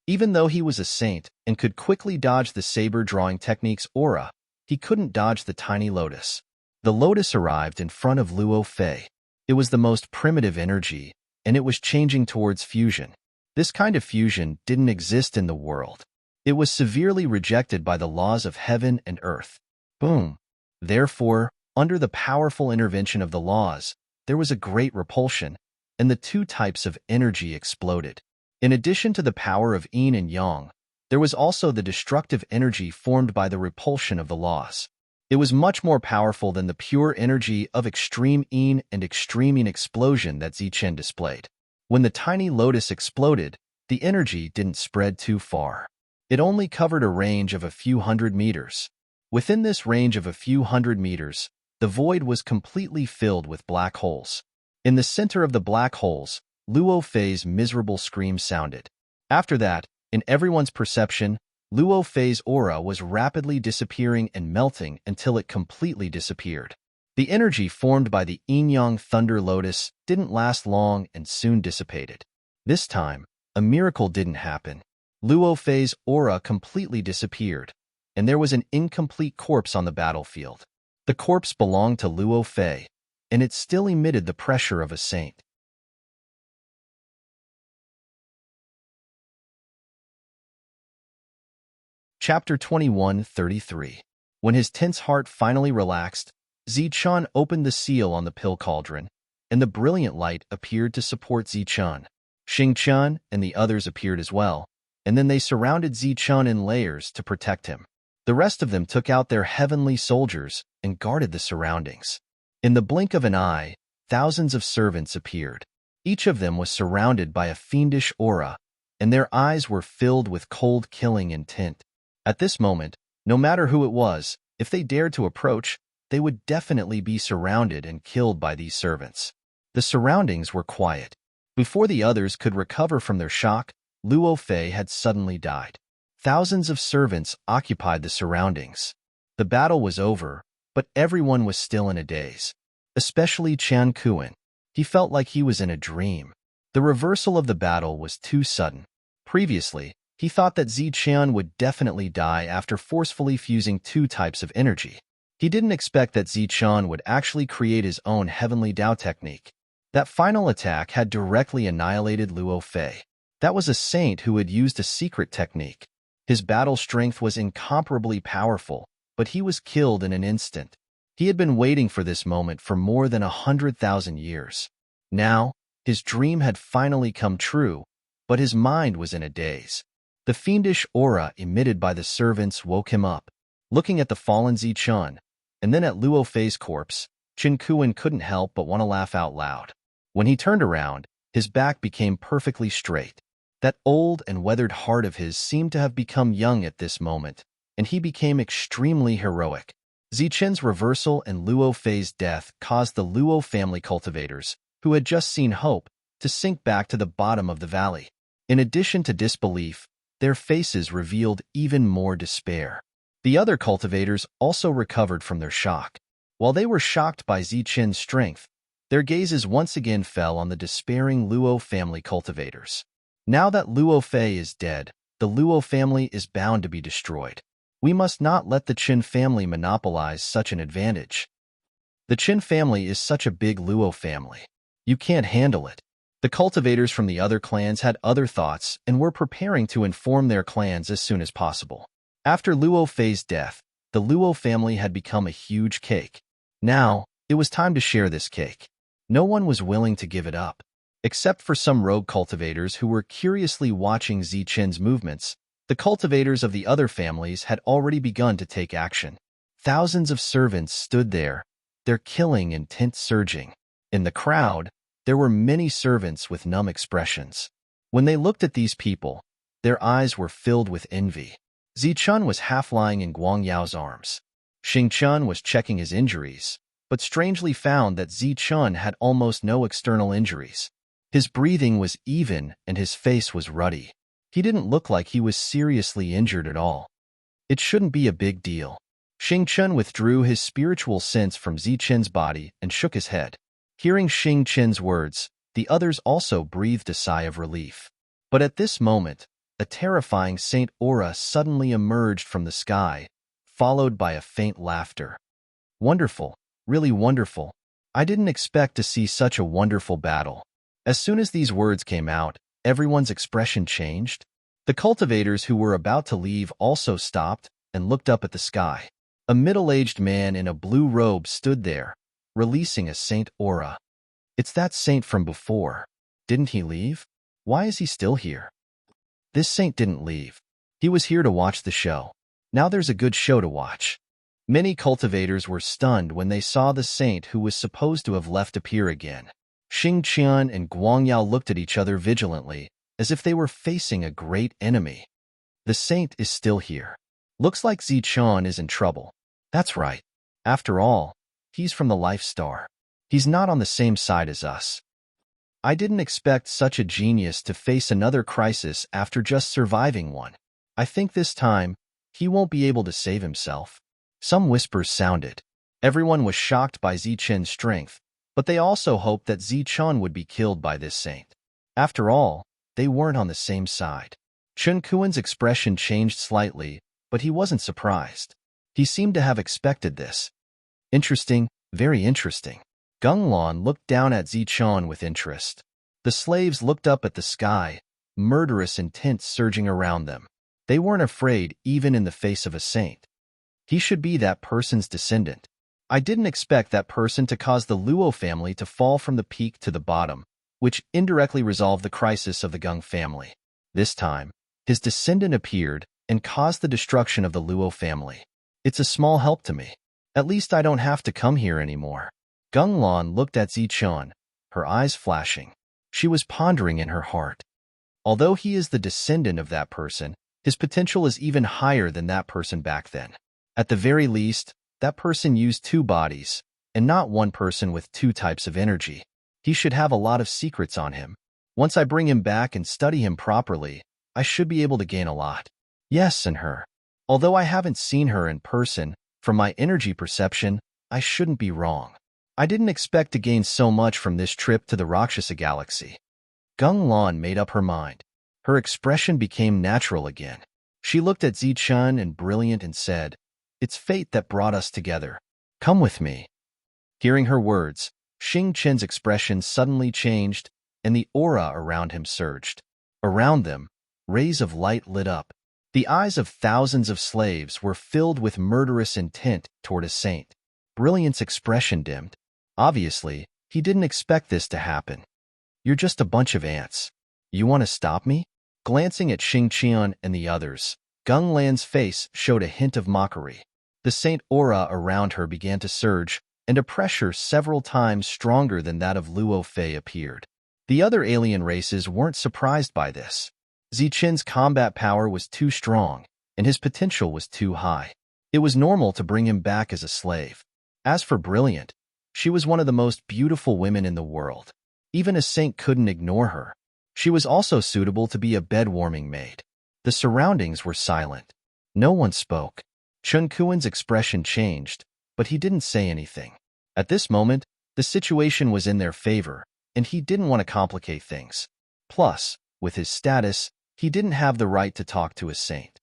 Even though he was a saint and could quickly dodge the saber-drawing technique's aura, he couldn't dodge the tiny lotus. The lotus arrived in front of Luo Fei. It was the most primitive energy, and it was changing towards fusion. This kind of fusion didn't exist in the world. It was severely rejected by the laws of heaven and earth. Boom. Therefore, under the powerful intervention of the laws, there was a great repulsion, and the two types of energy exploded. In addition to the power of Yin and Yang, there was also the destructive energy formed by the repulsion of the laws. It was much more powerful than the pure energy of extreme Yin and extreme Yang explosion that Zichen displayed. When the tiny lotus exploded, the energy didn't spread too far. It only covered a range of a few hundred meters. Within this range of a few hundred meters, the void was completely filled with black holes. In the center of the black holes, Luo Fei's miserable scream sounded. After that, in everyone's perception, Luo Fei's aura was rapidly disappearing and melting until it completely disappeared. The energy formed by the Yin-Yang Thunder Lotus didn't last long and soon dissipated. This time, a miracle didn't happen. Luo Fei's aura completely disappeared, and there was an incomplete corpse on the battlefield. The corpse belonged to Luo Fei, and it still emitted the pressure of a saint. Chapter 21:33. When his tense heart finally relaxed, Zichen opened the seal on the pill cauldron, and the brilliant light appeared to support Zichen. Xingchen and the others appeared as well, and then they surrounded Zichen in layers to protect him. The rest of them took out their heavenly soldiers and guarded the surroundings. In the blink of an eye, thousands of servants appeared. Each of them was surrounded by a fiendish aura, and their eyes were filled with cold killing intent. At this moment, no matter who it was, if they dared to approach, they would definitely be surrounded and killed by these servants. The surroundings were quiet. Before the others could recover from their shock, Luo Fei had suddenly died. Thousands of servants occupied the surroundings. The battle was over, but everyone was still in a daze. Especially Chan Kuan. He felt like he was in a dream. The reversal of the battle was too sudden. Previously, he thought that Zichen would definitely die after forcefully fusing two types of energy. He didn't expect that Zichen would actually create his own heavenly Tao technique. That final attack had directly annihilated Luo Fei. That was a saint who had used a secret technique. His battle strength was incomparably powerful, but he was killed in an instant. He had been waiting for this moment for more than 100,000 years. Now, his dream had finally come true, but his mind was in a daze. The fiendish aura emitted by the servants woke him up. Looking at the fallen Zichen, and then at Luo Fei's corpse, Chen Kuan couldn't help but want to laugh out loud. When he turned around, his back became perfectly straight. That old and weathered heart of his seemed to have become young at this moment, and he became extremely heroic. Zichen's reversal and Luo Fei's death caused the Luo family cultivators, who had just seen hope, to sink back to the bottom of the valley. In addition to disbelief, their faces revealed even more despair. The other cultivators also recovered from their shock. While they were shocked by Zichen's strength, their gazes once again fell on the despairing Luo family cultivators. Now that Luo Fei is dead, the Luo family is bound to be destroyed. We must not let the Qin family monopolize such an advantage. The Qin family is such a big Luo family. You can't handle it. The cultivators from the other clans had other thoughts and were preparing to inform their clans as soon as possible. After Luo Fei's death, the Luo family had become a huge cake. Now, it was time to share this cake. No one was willing to give it up. Except for some rogue cultivators who were curiously watching Zichen's movements, the cultivators of the other families had already begun to take action. Thousands of servants stood there, their killing intent surging. In the crowd, there were many servants with numb expressions. When they looked at these people, their eyes were filled with envy. Zichun was half lying in Guangyao's arms. Xingchun was checking his injuries, but strangely found that Zichun had almost no external injuries. His breathing was even and his face was ruddy. He didn't look like he was seriously injured at all. It shouldn't be a big deal. Xingchun withdrew his spiritual sense from Zichen's body and shook his head. Hearing Xingchen's words, the others also breathed a sigh of relief. But at this moment, a terrifying Saint aura suddenly emerged from the sky, followed by a faint laughter. Wonderful, really wonderful. I didn't expect to see such a wonderful battle. As soon as these words came out, everyone's expression changed. The cultivators who were about to leave also stopped and looked up at the sky. A middle-aged man in a blue robe stood there, releasing a saint aura. It's that saint from before. Didn't he leave? Why is he still here? This saint didn't leave. He was here to watch the show. Now there's a good show to watch. Many cultivators were stunned when they saw the saint who was supposed to have left appear again. Xingqian and Guangyao looked at each other vigilantly, as if they were facing a great enemy. The saint is still here. Looks like Zichun is in trouble. That's right. After all, he's from the Life Star. He's not on the same side as us. I didn't expect such a genius to face another crisis after just surviving one. I think this time, he won't be able to save himself. Some whispers sounded. Everyone was shocked by Zichen's strength, but they also hoped that Zichun would be killed by this saint. After all, they weren't on the same side. Chun Kuan's expression changed slightly, but he wasn't surprised. He seemed to have expected this. Interesting, very interesting. Gunglon looked down at Zichun with interest. The slaves looked up at the sky, murderous intent surging around them. They weren't afraid even in the face of a saint. He should be that person's descendant. I didn't expect that person to cause the Luo family to fall from the peak to the bottom, which indirectly resolved the crisis of the Gung family. This time, his descendant appeared and caused the destruction of the Luo family. It's a small help to me. At least I don't have to come here anymore. Gunglon looked at Zichun, her eyes flashing. She was pondering in her heart. Although he is the descendant of that person, his potential is even higher than that person back then. At the very least, that person used two bodies, and not one person with two types of energy. He should have a lot of secrets on him. Once I bring him back and study him properly, I should be able to gain a lot. Yes, and her. Although I haven't seen her in person, from my energy perception, I shouldn't be wrong. I didn't expect to gain so much from this trip to the Rakshasa Galaxy. Gunglon made up her mind. Her expression became natural again. She looked at Zichun and brilliant and said, "It's fate that brought us together. Come with me." Hearing her words, Xingchen's expression suddenly changed, and the aura around him surged. Around them, rays of light lit up. The eyes of thousands of slaves were filled with murderous intent toward a saint. Brilliant's expression dimmed. Obviously, he didn't expect this to happen. "You're just a bunch of ants. You want to stop me?" Glancing at Xingqian and the others, Gunglan's face showed a hint of mockery. The saint aura around her began to surge, and a pressure several times stronger than that of Luo Fei appeared. The other alien races weren't surprised by this. Zichen's combat power was too strong, and his potential was too high. It was normal to bring him back as a slave. As for Brilliant, she was one of the most beautiful women in the world. Even a saint couldn't ignore her. She was also suitable to be a bed-warming maid. The surroundings were silent. No one spoke. Chun Kuan's expression changed, but he didn't say anything. At this moment, the situation was in their favor, and he didn't want to complicate things. Plus, with his status, he didn't have the right to talk to a saint.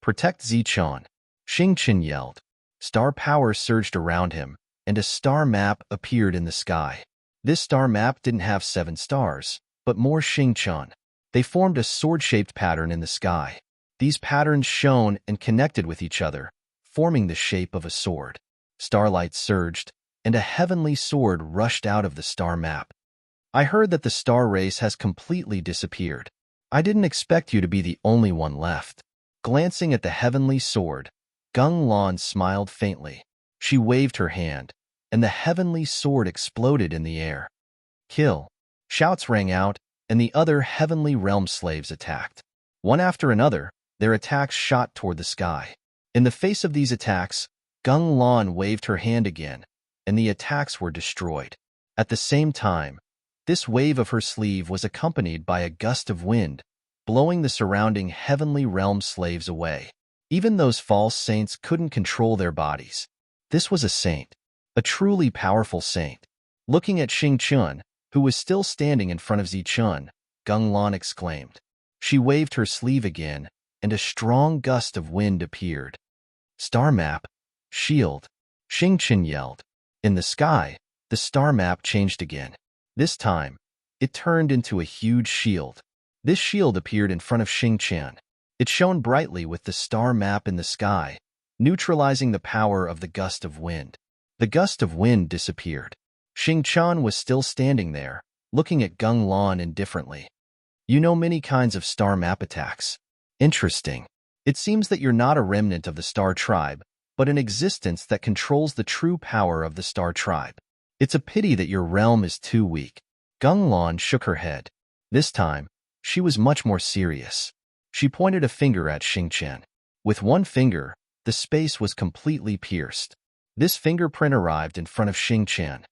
"Protect Zichun," Xingchen yelled. Star power surged around him, and a star map appeared in the sky. This star map didn't have 7 stars, but more Xingqian. They formed a sword-shaped pattern in the sky. These patterns shone and connected with each other, forming the shape of a sword. Starlight surged, and a heavenly sword rushed out of the star map. I heard that the star race has completely disappeared. I didn't expect you to be the only one left. Glancing at the heavenly sword, Gung Lan smiled faintly. She waved her hand, and the heavenly sword exploded in the air. Kill! Shouts rang out, and the other heavenly realm slaves attacked. One after another, their attacks shot toward the sky. In the face of these attacks, Gung Lan waved her hand again, and the attacks were destroyed. At the same time, this wave of her sleeve was accompanied by a gust of wind, blowing the surrounding heavenly realm slaves away. Even those false saints couldn't control their bodies. This was a saint, a truly powerful saint. Looking at Xingqian, who was still standing in front of Zichun, Gung Lan exclaimed. She waved her sleeve again, and a strong gust of wind appeared. Star map, shield, Xingqian yelled. In the sky, the star map changed again. This time, it turned into a huge shield. This shield appeared in front of Xingqian. It shone brightly with the star map in the sky, neutralizing the power of the gust of wind. The gust of wind disappeared. Xingqian was still standing there, looking at Gung Lan indifferently. You know many kinds of star map attacks. Interesting. It seems that you're not a remnant of the star tribe, but an existence that controls the true power of the star tribe. It's a pity that your realm is too weak. Gung Lan shook her head. This time, she was much more serious. She pointed a finger at Xingqian. With one finger, the space was completely pierced. This fingerprint arrived in front of Xingqian.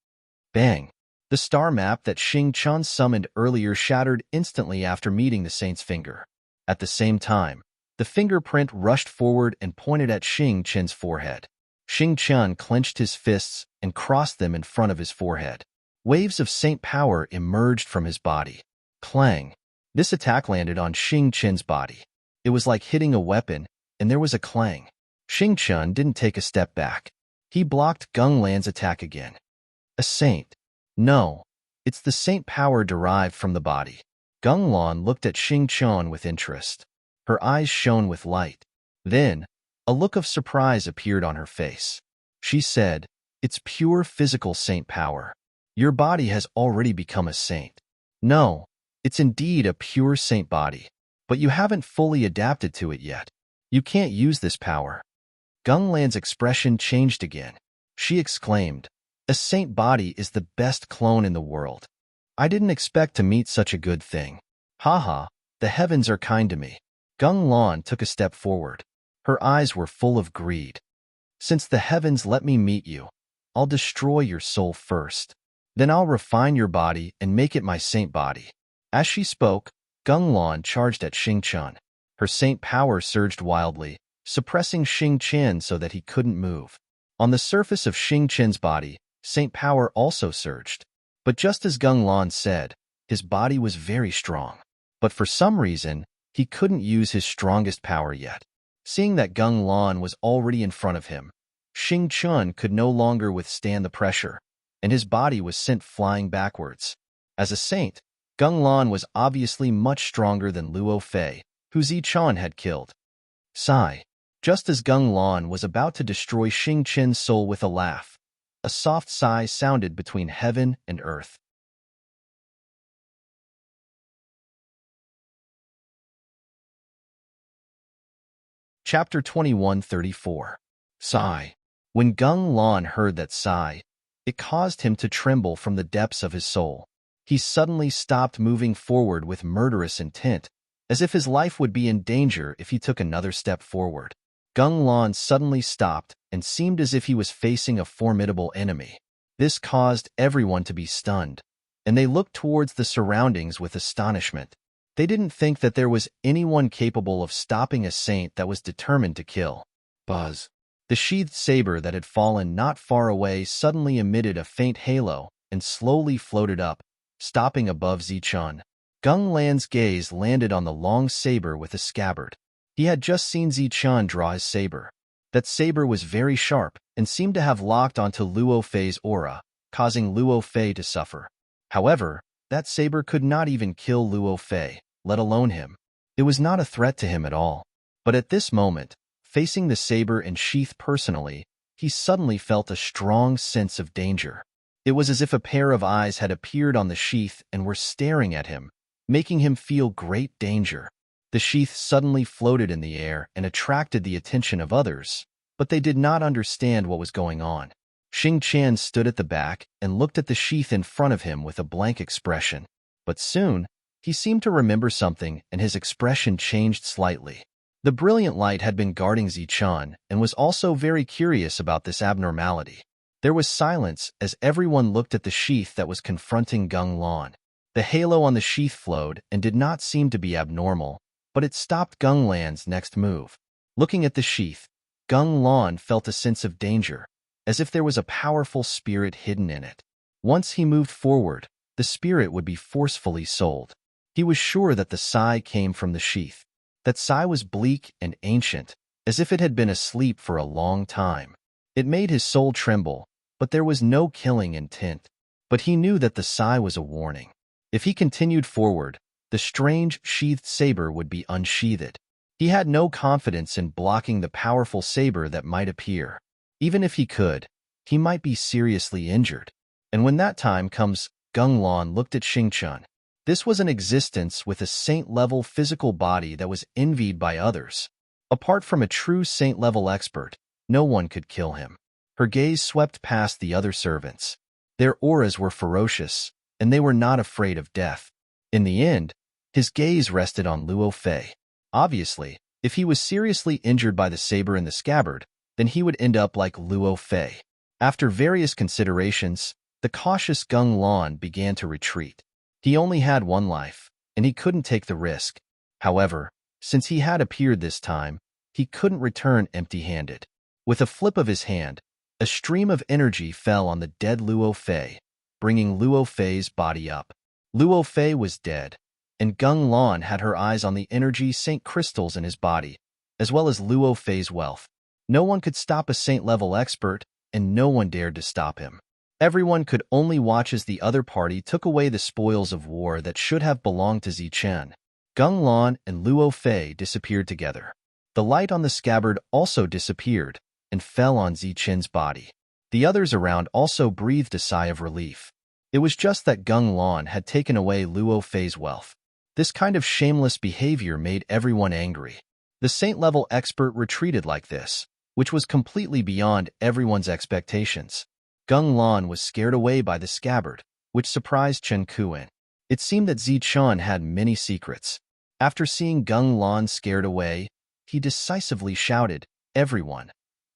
Bang! The star map that Xingqian summoned earlier shattered instantly after meeting the saint's finger. At the same time, the fingerprint rushed forward and pointed at Xingqian's forehead. Xingqian clenched his fists and crossed them in front of his forehead. Waves of saint power emerged from his body. Clang! This attack landed on Xingqian's body. It was like hitting a weapon, and there was a clang. Xingqian didn't take a step back. He blocked Gung Lan's attack again. A saint. No, it's the saint power derived from the body. Gung Lan looked at Xingqian with interest. Her eyes shone with light. Then, a look of surprise appeared on her face. She said, "It's pure physical saint power. Your body has already become a saint." No, it's indeed a pure saint body, but you haven't fully adapted to it yet. You can't use this power. Gung Lan's expression changed again. She exclaimed, "A saint body is the best clone in the world. I didn't expect to meet such a good thing. Haha, the heavens are kind to me." Gung Lan took a step forward. Her eyes were full of greed. "Since the heavens let me meet you, I'll destroy your soul first. Then I'll refine your body and make it my saint body." As she spoke, Gung Lan charged at Xingqian. Her saint power surged wildly, suppressing Xingqian so that he couldn't move. On the surface of Xingqian's body, saint power also surged. But just as Gung Lan said, his body was very strong. But for some reason, he couldn't use his strongest power yet. Seeing that Gung Lan was already in front of him, Xingqian could no longer withstand the pressure, and his body was sent flying backwards. As a saint, Gung Lan was obviously much stronger than Luo Fei, who Zichun had killed. Sigh. Just as Gung Lan was about to destroy Xingqian's soul with a laugh, a soft sigh sounded between heaven and earth. Chapter 2134. Sigh. When Gung Lan heard that sigh, it caused him to tremble from the depths of his soul. He suddenly stopped moving forward with murderous intent, as if his life would be in danger if he took another step forward. Gung Lan suddenly stopped and seemed as if he was facing a formidable enemy. This caused everyone to be stunned, and they looked towards the surroundings with astonishment. They didn't think that there was anyone capable of stopping a saint that was determined to kill. Buzz. The sheathed saber that had fallen not far away suddenly emitted a faint halo and slowly floated up, stopping above Zichun. Gung Lan's gaze landed on the long saber with a scabbard. He had just seen Zichun draw his saber. That saber was very sharp and seemed to have locked onto Luo Fei's aura, causing Luo Fei to suffer. However, That saber could not even kill Luo Fei, let alone him. It was not a threat to him at all. But at this moment, facing the saber in sheath personally, he suddenly felt a strong sense of danger. It was as if a pair of eyes had appeared on the sheath and were staring at him, making him feel great danger. The sheath suddenly floated in the air and attracted the attention of others, but they did not understand what was going on. Xing Qian stood at the back and looked at the sheath in front of him with a blank expression. But soon, he seemed to remember something and his expression changed slightly. The brilliant light had been guarding Zichun and was also very curious about this abnormality. There was silence as everyone looked at the sheath that was confronting Gung Lan. The halo on the sheath flowed and did not seem to be abnormal, but it stopped Gung Lan's next move. Looking at the sheath, Gung Lan felt a sense of danger, as if there was a powerful spirit hidden in it. Once he moved forward, the spirit would be forcefully sold. He was sure that the sigh came from the sheath. That sigh was bleak and ancient, as if it had been asleep for a long time. It made his soul tremble, but there was no killing intent. But he knew that the sigh was a warning. If he continued forward, the strange sheathed saber would be unsheathed. He had no confidence in blocking the powerful saber that might appear. Even if he could, he might be seriously injured. And when that time comes, Gung Lan looked at Xingqian. This was an existence with a saint-level physical body that was envied by others. Apart from a true saint-level expert, no one could kill him. Her gaze swept past the other servants. Their auras were ferocious, and they were not afraid of death. In the end, his gaze rested on Luo Fei. Obviously, if he was seriously injured by the saber in the scabbard, then he would end up like Luo Fei. After various considerations, the cautious Gung Lan began to retreat. He only had one life, and he couldn't take the risk. However, since he had appeared this time, he couldn't return empty-handed. With a flip of his hand, a stream of energy fell on the dead Luo Fei, bringing Luo Fei's body up. Luo Fei was dead, and Gung Lan had her eyes on the energy saint crystals in his body, as well as Luo Fei's wealth. No one could stop a saint-level expert, and no one dared to stop him. Everyone could only watch as the other party took away the spoils of war that should have belonged to Zichun. Gung Lan and Luo Fei disappeared together. The light on the scabbard also disappeared and fell on Zichun's body. The others around also breathed a sigh of relief. It was just that Gung Lan had taken away Luo Fei's wealth. This kind of shameless behavior made everyone angry. The saint-level expert retreated like this, which was completely beyond everyone's expectations. Gung Lan was scared away by the scabbard, which surprised Chen Kuan. It seemed that Zichun had many secrets. After seeing Gung Lan scared away, he decisively shouted, "Everyone!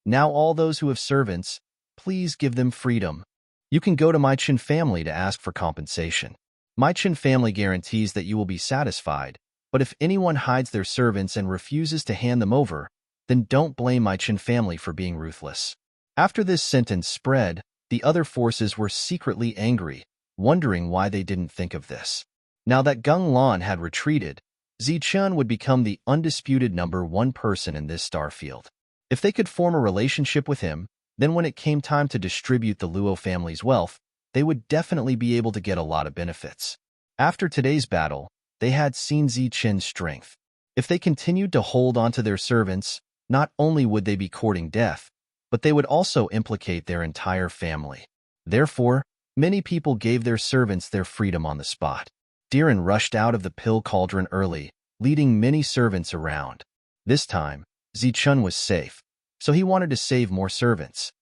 Now all those who have servants, please give them freedom. You can go to my Chen family to ask for compensation. My Chen family guarantees that you will be satisfied, but if anyone hides their servants and refuses to hand them over, then don't blame my Chen family for being ruthless." After this sentence spread, the other forces were secretly angry, wondering why they didn't think of this. Now that Gung Lan had retreated, Zichun would become the undisputed #1 person in this star field. If they could form a relationship with him, then when it came time to distribute the Luo family's wealth, they would definitely be able to get a lot of benefits. After today's battle, they had seen Zichun's strength. If they continued to hold onto their servants, not only would they be courting death, but they would also implicate their entire family. Therefore, many people gave their servants their freedom on the spot. Diren rushed out of the pill cauldron early, leading many servants around. This time, Zichun was safe, so he wanted to save more servants.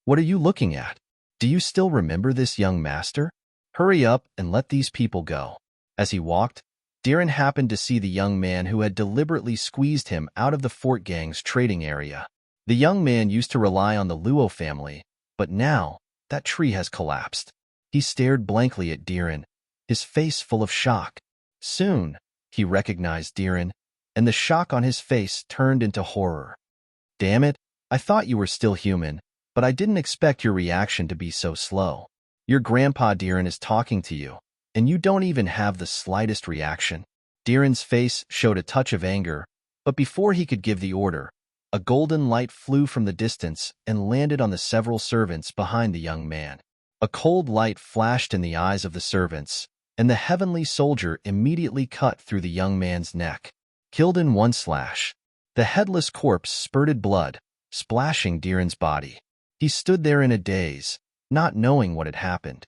"What are you looking at? Do you still remember this young master? Hurry up and let these people go." As he walked, Diren happened to see the young man who had deliberately squeezed him out of the Fort Gang's trading area. The young man used to rely on the Luo family, but now that tree has collapsed. He stared blankly at Diren, his face full of shock. Soon, he recognized Diren, and the shock on his face turned into horror. "Damn it, I thought you were still human, but I didn't expect your reaction to be so slow. Your grandpa Diren is talking to you, and you don't even have the slightest reaction." Diren's face showed a touch of anger, but before he could give the order, a golden light flew from the distance and landed on the several servants behind the young man. A cold light flashed in the eyes of the servants, and the heavenly soldier immediately cut through the young man's neck, killed in one slash. The headless corpse spurted blood, splashing Diren's body. He stood there in a daze, not knowing what had happened.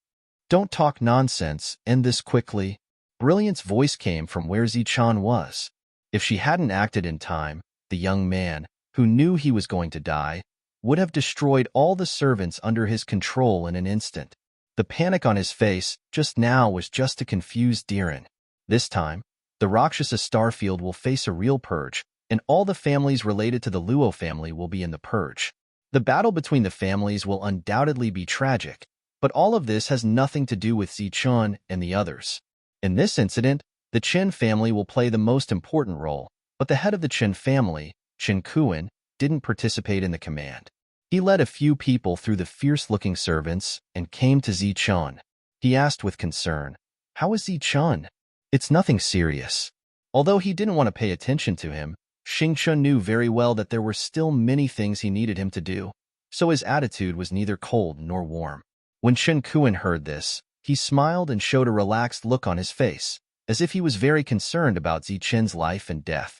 "Don't talk nonsense, end this quickly." Brilliant's voice came from where Zichun was. If she hadn't acted in time, the young man, who knew he was going to die, would have destroyed all the servants under his control in an instant. The panic on his face just now was just to confuse Diren. This time, the Rakshasa Starfield will face a real purge, and all the families related to the Luo family will be in the purge. The battle between the families will undoubtedly be tragic, but all of this has nothing to do with Zichun and the others. In this incident, the Qin family will play the most important role, but the head of the Qin family, Qin Kuan, didn't participate in the command. He led a few people through the fierce-looking servants and came to Zichun. He asked with concern, "How is Zichun?" "It's nothing serious." Although he didn't want to pay attention to him, Xingchun knew very well that there were still many things he needed him to do, so his attitude was neither cold nor warm. When Qin Kuan heard this, he smiled and showed a relaxed look on his face, as if he was very concerned about Zichun's life and death.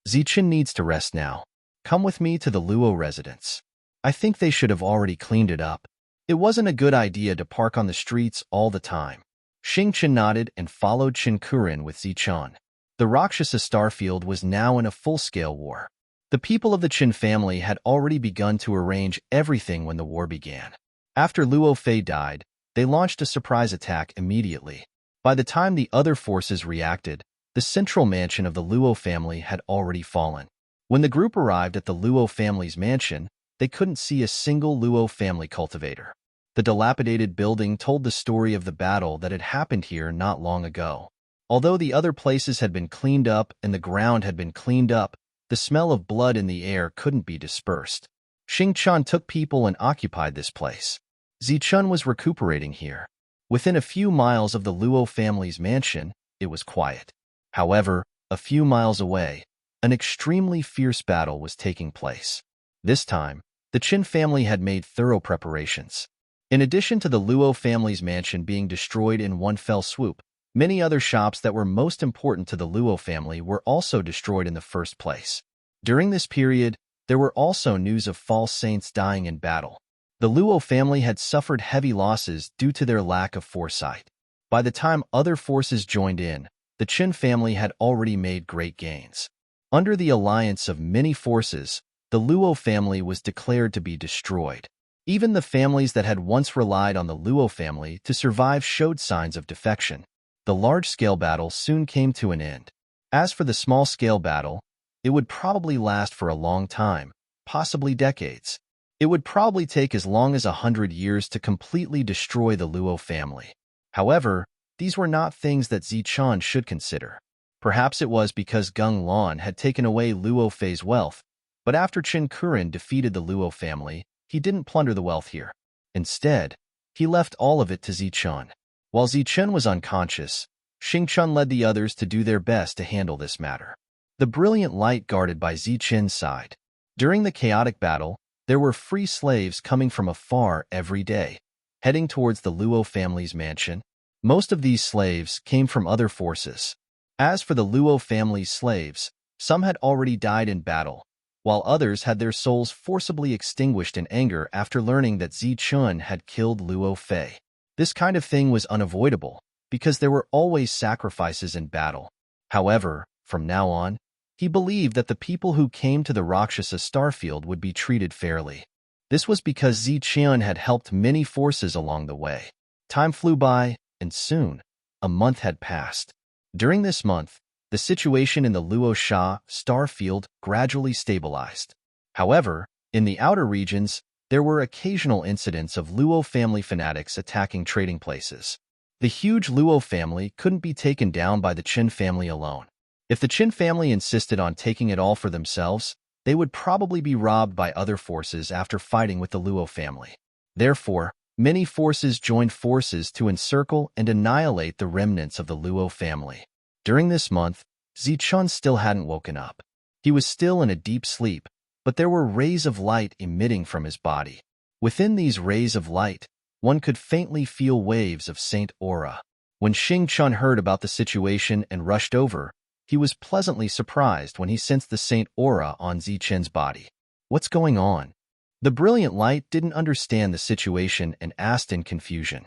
"Zichun needs to rest now. Come with me to the Luo residence. I think they should have already cleaned it up. It wasn't a good idea to park on the streets all the time." Xingchen nodded and followed Qin Kuan with Zichun. The Rakshasa Starfield was now in a full-scale war. The people of the Qin family had already begun to arrange everything when the war began. After Luo Fei died, they launched a surprise attack immediately. By the time the other forces reacted, the central mansion of the Luo family had already fallen. When the group arrived at the Luo family's mansion, they couldn't see a single Luo family cultivator. The dilapidated building told the story of the battle that had happened here not long ago. Although the other places had been cleaned up and the ground had been cleaned up, the smell of blood in the air couldn't be dispersed. Xingchun took people and occupied this place. Zichun was recuperating here. Within a few miles of the Luo family's mansion, it was quiet. However, a few miles away, an extremely fierce battle was taking place. This time, the Qin family had made thorough preparations. In addition to the Luo family's mansion being destroyed in one fell swoop, many other shops that were most important to the Luo family were also destroyed in the first place. During this period, there were also news of false saints dying in battle. The Luo family had suffered heavy losses due to their lack of foresight. By the time other forces joined in, the Qin family had already made great gains. Under the alliance of many forces, the Luo family was declared to be destroyed. Even the families that had once relied on the Luo family to survive showed signs of defection. The large-scale battle soon came to an end. As for the small-scale battle, it would probably last for a long time, possibly decades. It would probably take as long as 100 years to completely destroy the Luo family. However, these were not things that Zichun should consider. Perhaps it was because Gung Lan had taken away Luo Fei's wealth, but after Qin Kuan defeated the Luo family, he didn't plunder the wealth here. Instead, he left all of it to Zichun. While Zichun was unconscious, Xingchun led the others to do their best to handle this matter. The brilliant light guarded by Zichun's side. During the chaotic battle, there were free slaves coming from afar every day, heading towards the Luo family's mansion. Most of these slaves came from other forces. As for the Luo family's slaves, some had already died in battle, while others had their souls forcibly extinguished in anger after learning that Zichun had killed Luo Fei. This kind of thing was unavoidable, because there were always sacrifices in battle. However, from now on, he believed that the people who came to the Rakshasa Starfield would be treated fairly. This was because Zichun had helped many forces along the way. Time flew by, and soon, a month had passed. During this month, the situation in the Luo Sha Starfield gradually stabilized. However, in the outer regions, there were occasional incidents of Luo family fanatics attacking trading places. The huge Luo family couldn't be taken down by the Qin family alone. If the Qin family insisted on taking it all for themselves, they would probably be robbed by other forces after fighting with the Luo family. Therefore, many forces joined forces to encircle and annihilate the remnants of the Luo family. During this month, Zichun still hadn't woken up. He was still in a deep sleep, but there were rays of light emitting from his body. Within these rays of light, one could faintly feel waves of saint aura. When Xing Chun heard about the situation and rushed over, he was pleasantly surprised when he sensed the saint aura on Zichen's body. What's going on? The brilliant light didn't understand the situation and asked in confusion.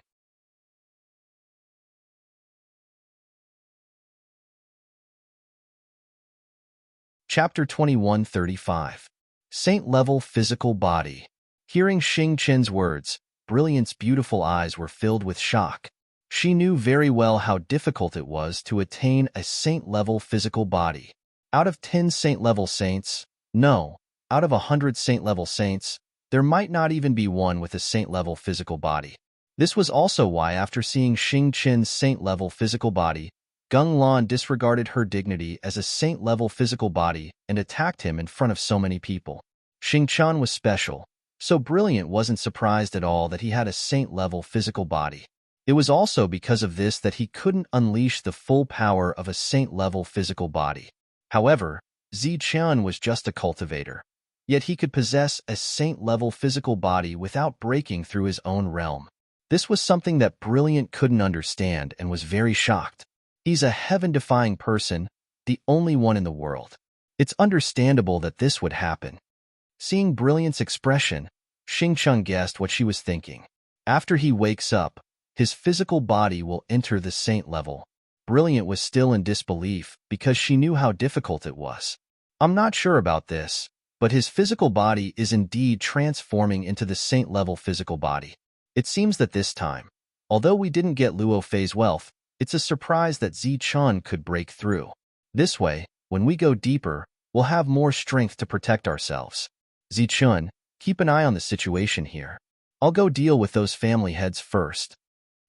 Chapter 2135. Saint-level physical body. Hearing Xing Chen's words, Brilliant's beautiful eyes were filled with shock. She knew very well how difficult it was to attain a saint-level physical body. Out of 10 saint-level saints, no, out of 100 saint-level saints, there might not even be one with a saint-level physical body. This was also why, after seeing Xing Chen's saint-level physical body, Gung Lan disregarded her dignity as a saint-level physical body and attacked him in front of so many people. Xing Chen was special, so Brilliant wasn't surprised at all that he had a saint-level physical body. It was also because of this that he couldn't unleash the full power of a saint-level physical body. However, Zichen was just a cultivator, yet he could possess a saint-level physical body without breaking through his own realm. This was something that Brilliant couldn't understand and was very shocked. He's a heaven-defying person, the only one in the world. It's understandable that this would happen. Seeing Brilliant's expression, Xing Chun guessed what she was thinking. After he wakes up, his physical body will enter the saint level. Brilliant was still in disbelief because she knew how difficult it was. I'm not sure about this, but his physical body is indeed transforming into the saint-level physical body. It seems that this time, although we didn't get Luo Fei's wealth, it's a surprise that Zichen could break through. This way, when we go deeper, we'll have more strength to protect ourselves. Zichen, keep an eye on the situation here. I'll go deal with those family heads first.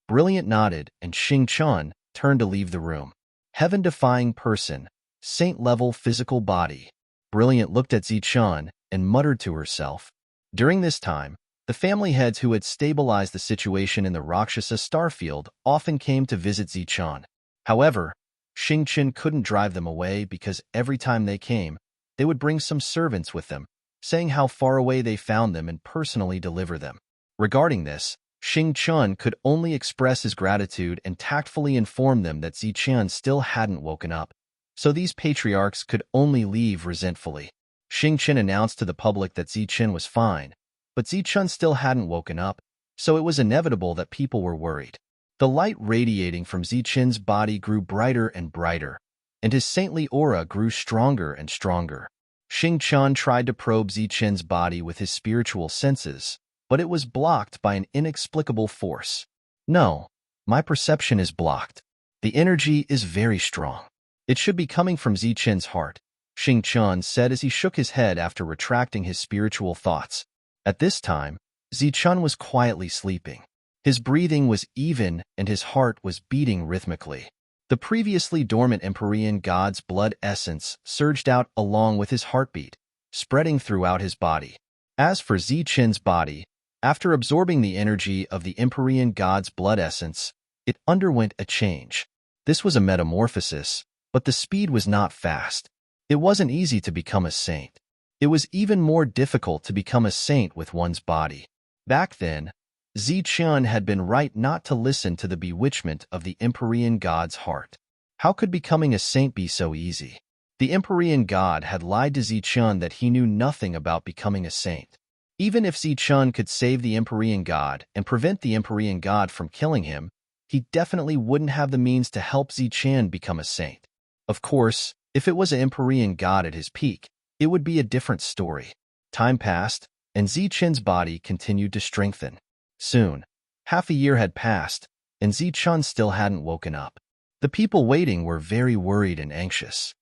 Brilliant nodded, and Xing Chun turned to leave the room. Heaven-defying person, saint-level physical body. Brilliant looked at Zichen and muttered to herself. During this time, the family heads who had stabilized the situation in the Rakshasa starfield often came to visit Zichen. However, Xing Chen couldn't drive them away because every time they came, they would bring some servants with them, saying how far away they found them and personally deliver them. Regarding this, Xing Chun could only express his gratitude and tactfully inform them that Zichen still hadn't woken up, so these patriarchs could only leave resentfully. Xing Chen announced to the public that Zichen was fine, but Zichen still hadn't woken up, so it was inevitable that people were worried. The light radiating from Zichen's body grew brighter and brighter, and his saintly aura grew stronger and stronger. Xing Chen tried to probe Zichen's body with his spiritual senses, but it was blocked by an inexplicable force. No, my perception is blocked. The energy is very strong. It should be coming from Zichen's heart, Xing Chen said as he shook his head after retracting his spiritual thoughts. At this time, Zichen was quietly sleeping. His breathing was even and his heart was beating rhythmically. The previously dormant Empyrean god's blood essence surged out along with his heartbeat, spreading throughout his body. As for Zichen's body, after absorbing the energy of the Empyrean god's blood essence, it underwent a change. This was a metamorphosis, but the speed was not fast. It wasn't easy to become a saint. It was even more difficult to become a saint with one's body. Back then, Zichen had been right not to listen to the bewitchment of the Empyrean god's heart. How could becoming a saint be so easy? The Empyrean god had lied to Zichen that he knew nothing about becoming a saint. Even if Zichen could save the Empyrean god and prevent the Empyrean god from killing him, he definitely wouldn't have the means to help Zichen become a saint. Of course, if it was an Empyrean god at his peak, it would be a different story. Time passed, and Zichen's body continued to strengthen. Soon, half a year had passed, and Zichen still hadn't woken up. The people waiting were very worried and anxious.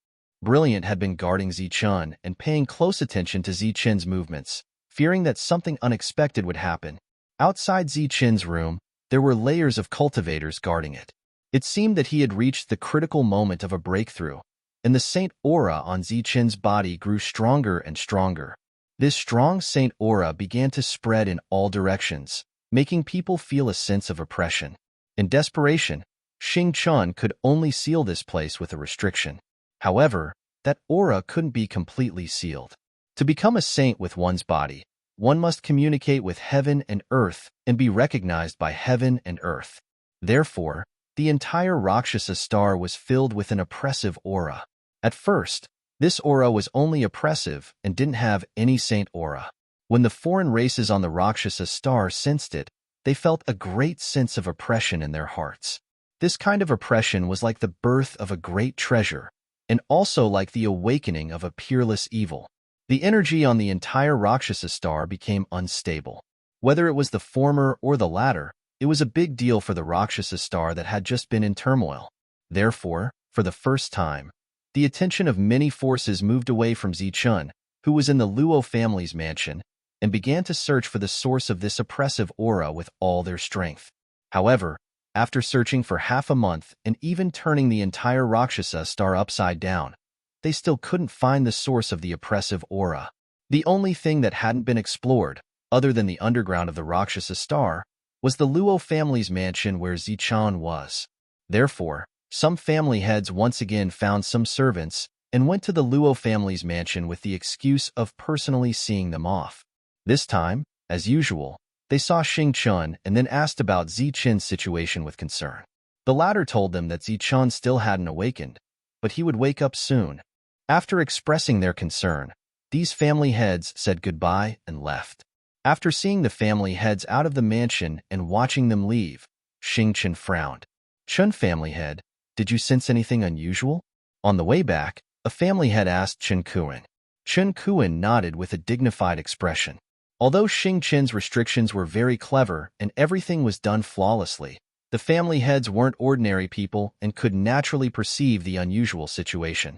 Brilliant had been guarding Zichen and paying close attention to Zichen's movements, fearing that something unexpected would happen. Outside Zichen's room, there were layers of cultivators guarding it. It seemed that he had reached the critical moment of a breakthrough, and the saint aura on Zichen's body grew stronger and stronger. This strong saint aura began to spread in all directions, making people feel a sense of oppression. In desperation, Xing Chun could only seal this place with a restriction. However, that aura couldn't be completely sealed. To become a saint with one's body, one must communicate with heaven and earth and be recognized by heaven and earth. Therefore, The entire Rakshasa star was filled with an oppressive aura. At first, this aura was only oppressive and didn't have any saint aura. When the foreign races on the Rakshasa star sensed it, they felt a great sense of oppression in their hearts. This kind of oppression was like the birth of a great treasure, and also like the awakening of a peerless evil. The energy on the entire Rakshasa star became unstable. Whether it was the former or the latter, it was a big deal for the Rakshasa star that had just been in turmoil. Therefore, for the first time, the attention of many forces moved away from Zichun, who was in the Luo family's mansion, and began to search for the source of this oppressive aura with all their strength. However, after searching for half a month and even turning the entire Rakshasa star upside down, they still couldn't find the source of the oppressive aura. The only thing that hadn't been explored, other than the underground of the Rakshasa star, was the Luo family's mansion where Zichun was. Therefore, some family heads once again found some servants and went to the Luo family's mansion with the excuse of personally seeing them off. This time, as usual, they saw Xingchun and then asked about Zichen's situation with concern. The latter told them that Zichun still hadn't awakened, but he would wake up soon. After expressing their concern, these family heads said goodbye and left. After seeing the family heads out of the mansion and watching them leave, Xingchun frowned. "Chun family head, did you sense anything unusual?" On the way back, a family head asked Chen Kuan. Chen Kuan nodded with a dignified expression. Although Xingchun's restrictions were very clever and everything was done flawlessly, the family heads weren't ordinary people and could naturally perceive the unusual situation.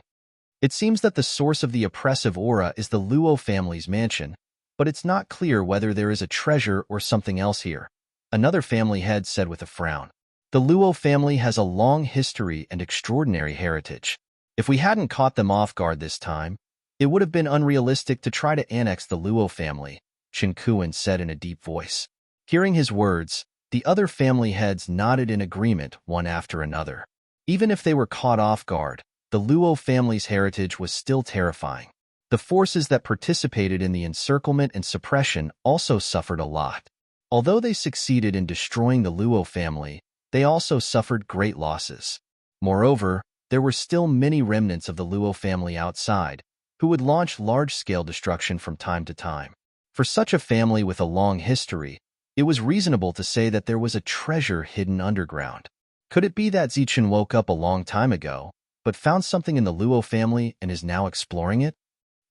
It seems that the source of the oppressive aura is the Luo family's mansion, but it's not clear whether there is a treasure or something else here, another family head said with a frown. The Luo family has a long history and extraordinary heritage. If we hadn't caught them off guard this time, it would have been unrealistic to try to annex the Luo family, Chen Kuan said in a deep voice. Hearing his words, the other family heads nodded in agreement one after another. Even if they were caught off guard, the Luo family's heritage was still terrifying. The forces that participated in the encirclement and suppression also suffered a lot. Although they succeeded in destroying the Luo family, they also suffered great losses. Moreover, there were still many remnants of the Luo family outside, who would launch large-scale destruction from time to time. For such a family with a long history, it was reasonable to say that there was a treasure hidden underground. Could it be that Zichun woke up a long time ago, but found something in the Luo family and is now exploring it?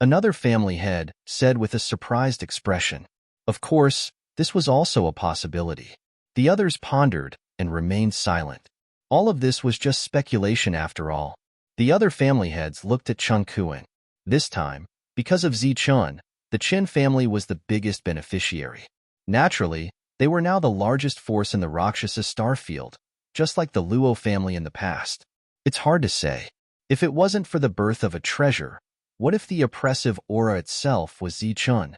Another family head said with a surprised expression. Of course, this was also a possibility. The others pondered and remained silent. All of this was just speculation after all. The other family heads looked at Chen Kuan. This time, because of Zichun, the Chen family was the biggest beneficiary. Naturally, they were now the largest force in the Rakshasa star field, just like the Luo family in the past. It's hard to say. If it wasn't for the birth of a treasure, what if the oppressive aura itself was Zichun?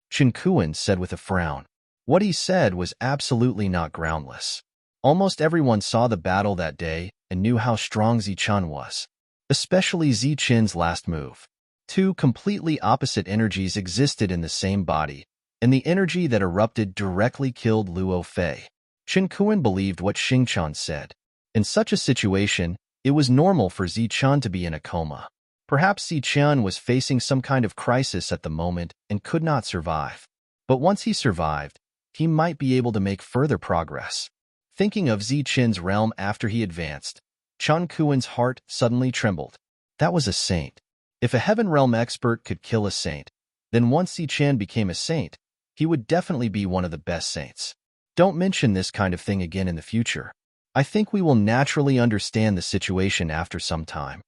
Chen Kuan said with a frown. What he said was absolutely not groundless. Almost everyone saw the battle that day and knew how strong Zichun was, especially Zichun's last move. Two completely opposite energies existed in the same body, and the energy that erupted directly killed Luo Fei. Chen Kuan believed what Xingchun said. In such a situation, it was normal for Zichun to be in a coma. Perhaps Zichun was facing some kind of crisis at the moment and could not survive. But once he survived, he might be able to make further progress. Thinking of Zichun's realm after he advanced, Chen Kuan's heart suddenly trembled. That was a saint. If a heaven realm expert could kill a saint, then once Zichun became a saint, he would definitely be one of the best saints. Don't mention this kind of thing again in the future. I think we will naturally understand the situation after some time.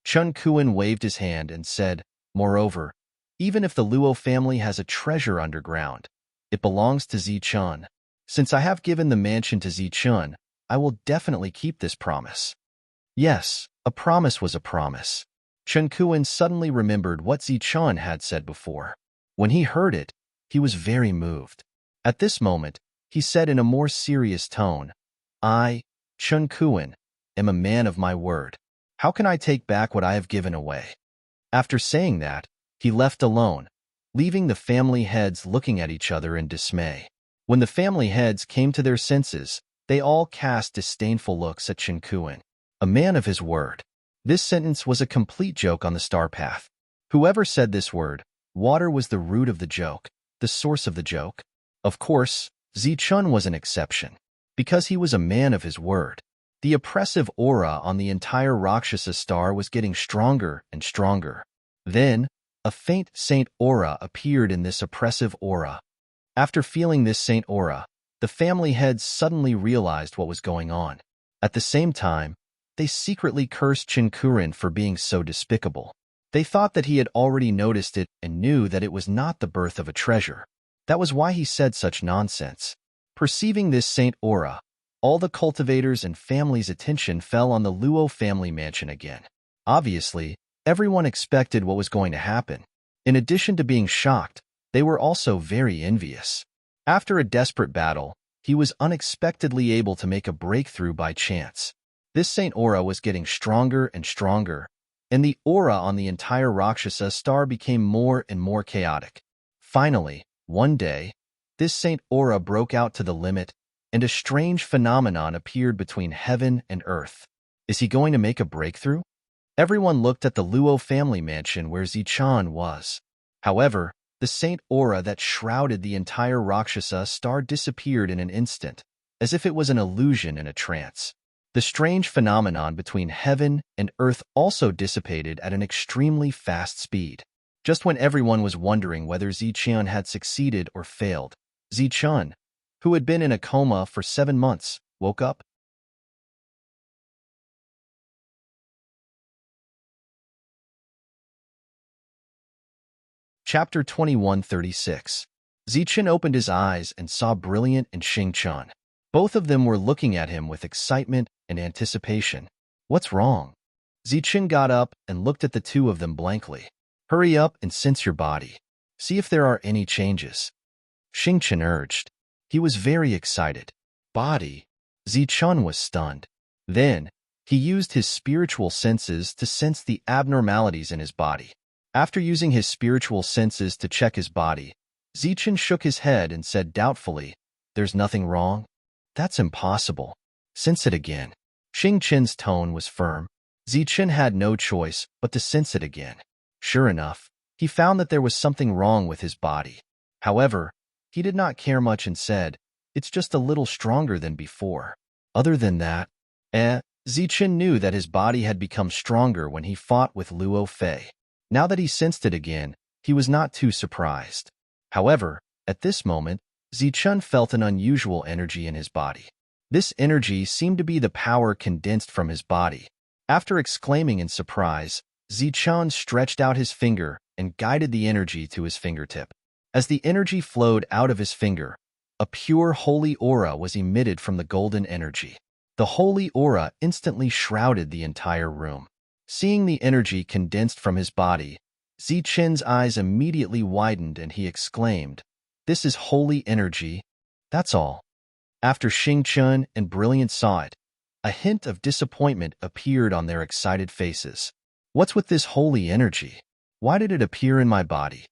Chen Kuan waved his hand and said, moreover, even if the Luo family has a treasure underground, it belongs to Zichun. Since I have given the mansion to Zichun, I will definitely keep this promise. Yes, a promise was a promise. Chen Kuan suddenly remembered what Zichun had said before. When he heard it, he was very moved. At this moment, he said in a more serious tone, I, Chen Kuan, am a man of my word. How can I take back what I have given away? After saying that, he left alone, leaving the family heads looking at each other in dismay. When the family heads came to their senses, They all cast disdainful looks at Chinkuan, a man of his word. This sentence was a complete joke on the star path. Whoever said this word, water, was the root of the joke, the source of the joke. Of course, Zichun was an exception, because he was a man of his word. The oppressive aura on the entire Rakshasa star was getting stronger and stronger. Then, a faint saint aura appeared in this oppressive aura. After feeling this saint aura, the family heads suddenly realized what was going on. At the same time, they secretly cursed Chinkurin for being so despicable. They thought that he had already noticed it and knew that it was not the birth of a treasure. That was why he said such nonsense. Perceiving this saint aura, all the cultivators and family's attention fell on the Luo family mansion again. Obviously, everyone expected what was going to happen. In addition to being shocked, they were also very envious. After a desperate battle, he was unexpectedly able to make a breakthrough by chance. This saint aura was getting stronger and stronger, and the aura on the entire Rakshasa star became more and more chaotic. Finally, one day, this saint aura broke out to the limit, and a strange phenomenon appeared between heaven and earth. Is he going to make a breakthrough? Everyone looked at the Luo family mansion where Zichun was. However, the saint aura that shrouded the entire Rakshasa star disappeared in an instant, as if it was an illusion in a trance. The strange phenomenon between heaven and earth also dissipated at an extremely fast speed. Just when everyone was wondering whether Zichun had succeeded or failed, Zichun, who had been in a coma for 7 months, woke up. Chapter 2136. Zichun opened his eyes and saw Brilliant and Xingchun. Both of them were looking at him with excitement and anticipation. What's wrong? Zichun got up and looked at the two of them blankly. Hurry up and sense your body. See if there are any changes. Xingchun urged. He was very excited. Body? Zichun was stunned. Then, he used his spiritual senses to sense the abnormalities in his body. After using his spiritual senses to check his body, Zichun shook his head and said doubtfully, "There's nothing wrong?" "That's impossible. Sense it again." Xingchun's tone was firm. Zichun had no choice but to sense it again. Sure enough, he found that there was something wrong with his body. However, he did not care much and said, "It's just a little stronger than before." Other than that, Zichun knew that his body had become stronger when he fought with Luo Fei. Now that he sensed it again, he was not too surprised. However, at this moment, Zichun felt an unusual energy in his body. This energy seemed to be the power condensed from his body. After exclaiming in surprise, Zichun stretched out his finger and guided the energy to his fingertip. As the energy flowed out of his finger, a pure holy aura was emitted from the golden energy. The holy aura instantly shrouded the entire room. Seeing the energy condensed from his body, Zichun's eyes immediately widened and he exclaimed, "This is holy energy. That's all." After Xingchun and Brilliant saw it, a hint of disappointment appeared on their excited faces. "What's with this holy energy? Why did it appear in my body?"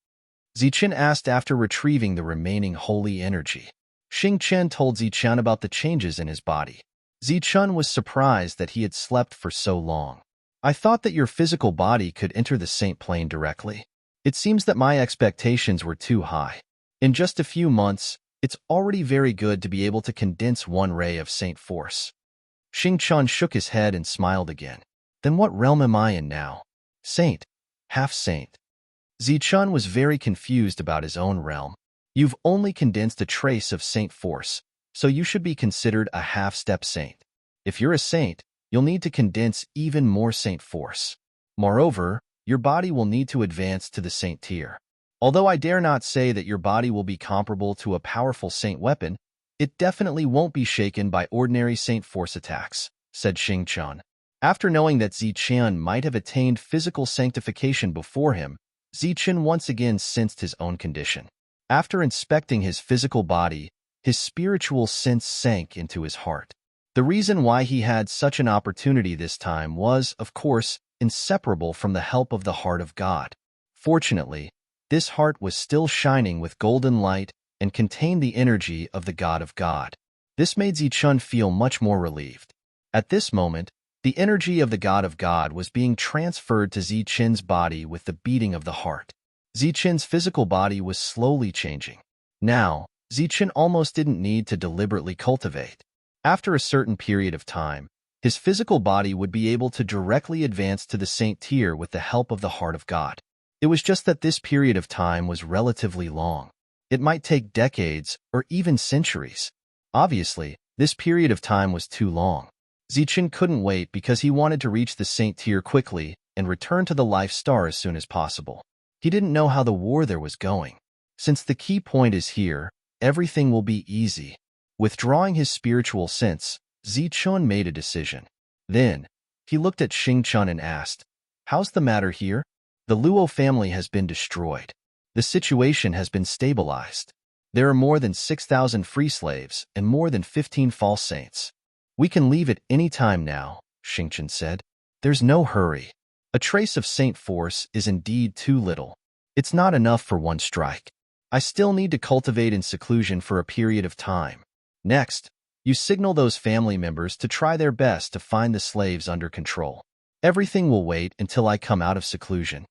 Zichun asked after retrieving the remaining holy energy. Xingchun told Zichun about the changes in his body. Zichun was surprised that he had slept for so long. "I thought that your physical body could enter the saint plane directly. It seems that my expectations were too high. In just a few months, it's already very good to be able to condense one ray of saint force." Xingchun shook his head and smiled again. "Then what realm am I in now? Saint? Half saint?" Zichun was very confused about his own realm. "You've only condensed a trace of saint force, so you should be considered a half-step saint. If you're a saint, you'll need to condense even more saint force. Moreover, your body will need to advance to the saint tier. Although I dare not say that your body will be comparable to a powerful saint weapon, it definitely won't be shaken by ordinary saint force attacks," said Xingchun. After knowing that Zichun might have attained physical sanctification before him, Zichun once again sensed his own condition. After inspecting his physical body, his spiritual sense sank into his heart. The reason why he had such an opportunity this time was, of course, inseparable from the help of the heart of God. Fortunately, this heart was still shining with golden light and contained the energy of the God of God. This made Zichun feel much more relieved. At this moment, the energy of the God of God was being transferred to Zichen's body with the beating of the heart. Zichen's physical body was slowly changing. Now, Zichen almost didn't need to deliberately cultivate. After a certain period of time, his physical body would be able to directly advance to the saint tier with the help of the heart of God. It was just that this period of time was relatively long. It might take decades or even centuries. Obviously, this period of time was too long. Zichen couldn't wait because he wanted to reach the saint tier quickly and return to the life star as soon as possible. He didn't know how the war there was going. Since the key point is here, everything will be easy. Withdrawing his spiritual sense, Zichun made a decision. Then, he looked at Xingchun and asked, "How's the matter here? The Luo family has been destroyed. The situation has been stabilized. There are more than 6,000 free slaves and more than 15 false saints. We can leave at any time now," Xingchun said. "There's no hurry. A trace of saint force is indeed too little. It's not enough for one strike. I still need to cultivate in seclusion for a period of time. Next, you signal those family members to try their best to find the slaves under control. Everything will wait until I come out of seclusion."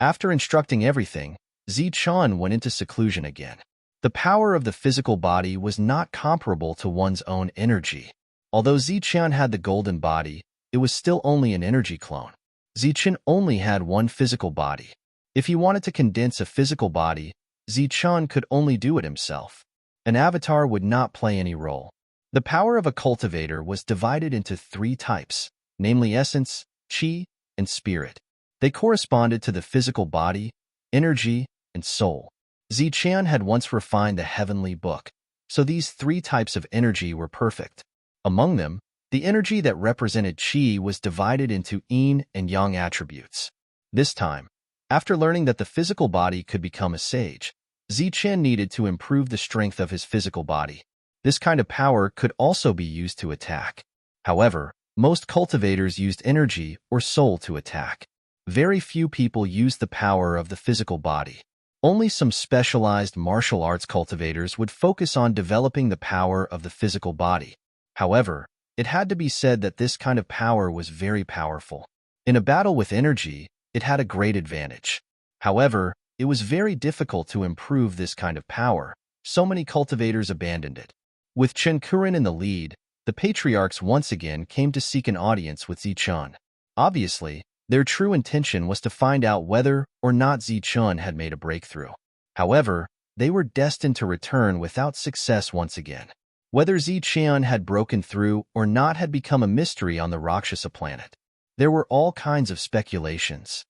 After instructing everything, Zichun went into seclusion again. The power of the physical body was not comparable to one's own energy. Although Zichun had the golden body, it was still only an energy clone. Zichun only had one physical body. If he wanted to condense a physical body, Zichun could only do it himself. An avatar would not play any role. The power of a cultivator was divided into 3 types, namely essence, qi, and spirit. They corresponded to the physical body, energy, and soul. Zichun had once refined the heavenly book, so these 3 types of energy were perfect. Among them, the energy that represented qi was divided into yin and yang attributes. This time, after learning that the physical body could become a sage, Zichen needed to improve the strength of his physical body. This kind of power could also be used to attack. However, most cultivators used energy or soul to attack. Very few people used the power of the physical body. Only some specialized martial arts cultivators would focus on developing the power of the physical body. However, it had to be said that this kind of power was very powerful. In a battle with energy, it had a great advantage. However, it was very difficult to improve this kind of power. So many cultivators abandoned it. With Chen Kuren in the lead, the patriarchs once again came to seek an audience with Zichun. Obviously, their true intention was to find out whether or not Zichun had made a breakthrough. However, they were destined to return without success once again. Whether Zichun had broken through or not had become a mystery on the Rakshasa planet. There were all kinds of speculations.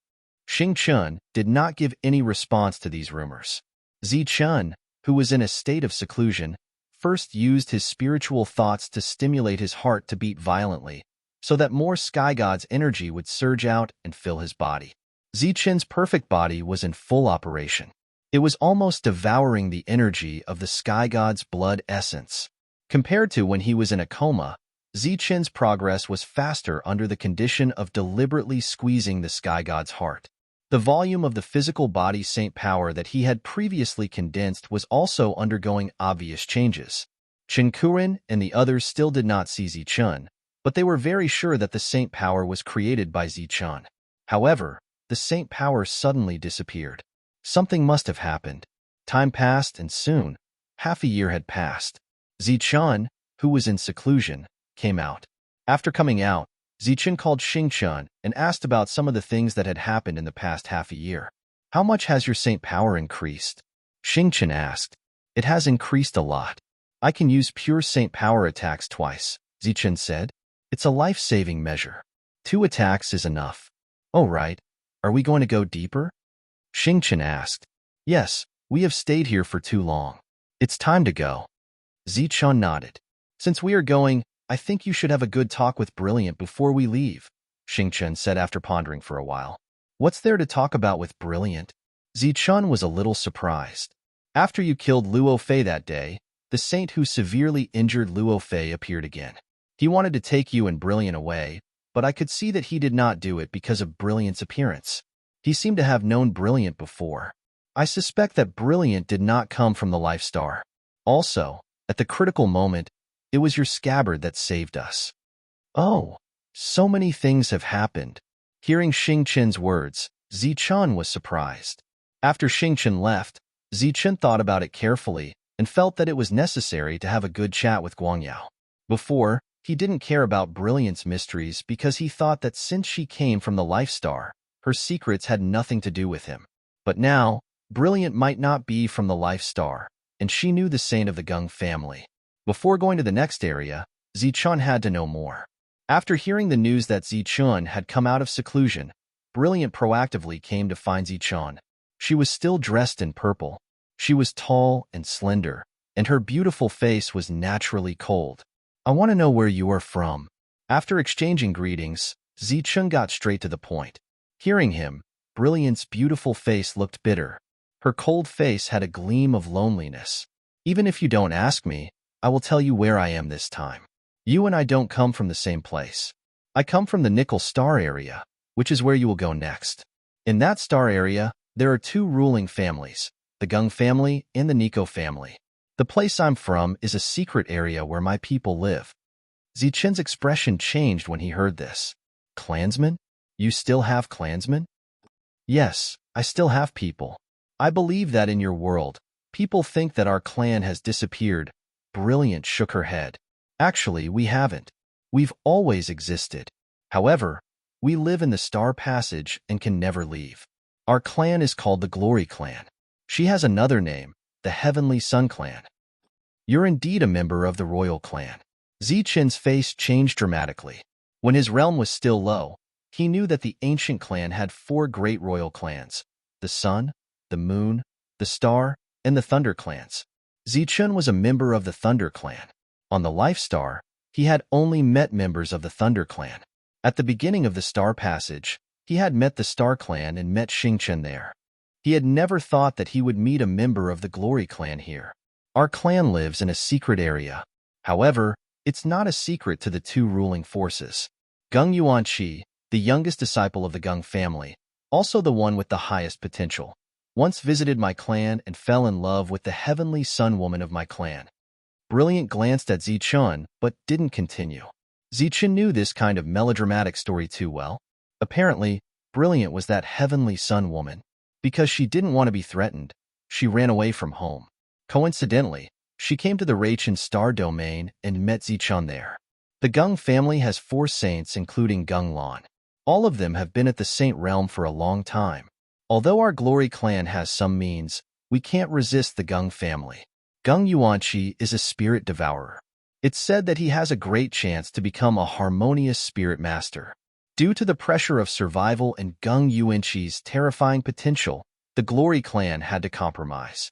Xingchun did not give any response to these rumors. Zichun, who was in a state of seclusion, first used his spiritual thoughts to stimulate his heart to beat violently, so that more sky god's energy would surge out and fill his body. Zichun's perfect body was in full operation. It was almost devouring the energy of the sky god's blood essence. Compared to when he was in a coma, Zichen's progress was faster under the condition of deliberately squeezing the sky god's heart. The volume of the physical body saint power that he had previously condensed was also undergoing obvious changes. Chen Kuren and the others still did not see Zichun, but they were very sure that the saint power was created by Zichun. However, the saint power suddenly disappeared. Something must have happened. Time passed, and soon, half a year had passed. Zichun, who was in seclusion, came out. After coming out, Zichun called Xingchun and asked about some of the things that had happened in the past half a year. "How much has your saint power increased?" Xingchun asked. "It has increased a lot. I can use pure saint power attacks twice," Zichun said. "It's a life-saving measure. 2 attacks is enough." "Oh, right. Are we going to go deeper?" Xingchun asked. "Yes, we have stayed here for too long. It's time to go." Zichun nodded. "Since we are going, I think you should have a good talk with Brilliant before we leave," Xingchun said after pondering for a while. "What's there to talk about with Brilliant?" Zichun was a little surprised. "After you killed Luo Fei that day, the saint who severely injured Luo Fei appeared again. He wanted to take you and Brilliant away, but I could see that he did not do it because of Brilliant's appearance. He seemed to have known Brilliant before. I suspect that Brilliant did not come from the Life Star. Also, at the critical moment, It was your scabbard that saved us. Oh, so many things have happened. Hearing Xingqian's words, Zichun was surprised. After Xingqian left, Zichun thought about it carefully and felt that it was necessary to have a good chat with Guangyao. Before, he didn't care about Brilliant's mysteries because he thought that since she came from the Life Star, her secrets had nothing to do with him. But now, Brilliant might not be from the Life Star, and she knew the saint of the Gung family. Before going to the next area, Zichun had to know more. After hearing the news that Zichun had come out of seclusion, Brilliant proactively came to find Zichun. She was still dressed in purple. She was tall and slender, and her beautiful face was naturally cold. I want to know where you are from. After exchanging greetings, Zichun got straight to the point. Hearing him, Brilliant's beautiful face looked bitter. Her cold face had a gleam of loneliness. Even if you don't ask me, I will tell you where I am this time. You and I don't come from the same place. I come from the Nickel Star area, which is where you will go next. In that star area, there are two ruling families, the Gung family and the Nico family. The place I'm from is a secret area where my people live. Zichun's expression changed when he heard this. Clansmen? You still have clansmen? Yes, I still have people. I believe that in your world, people think that our clan has disappeared. Brilliant shook her head. Actually, we haven't. We've always existed. However, we live in the Star Passage and can never leave. Our clan is called the Glory Clan. She has another name, the Heavenly Sun Clan. You're indeed a member of the Royal Clan. Zichun's face changed dramatically. When his realm was still low, he knew that the ancient clan had four great royal clans, the Sun, the Moon, the Star, and the Thunder clans. Zichun was a member of the Thunder Clan. On the Life Star, he had only met members of the Thunder Clan. At the beginning of the Star Passage, he had met the Star Clan and met Xingqian there. He had never thought that he would meet a member of the Glory Clan here. Our clan lives in a secret area. However, it's not a secret to the two ruling forces. Gung Yuanqi, the youngest disciple of the Gung family, also the one with the highest potential, once visited my clan and fell in love with the heavenly sun woman of my clan. Brilliant glanced at Zichun, but didn't continue. Zichun knew this kind of melodramatic story too well. Apparently, Brilliant was that heavenly sun woman. Because she didn't want to be threatened, she ran away from home. Coincidentally, she came to the Raichen Star Domain and met Zichun there. The Gung family has four saints including Gung Lan. All of them have been at the Saint Realm for a long time. Although our Glory Clan has some means, we can't resist the Gung family. Gung Yuanqi is a spirit devourer. It's said that he has a great chance to become a harmonious spirit master. Due to the pressure of survival and Gung Yuanqi's terrifying potential, the Glory Clan had to compromise.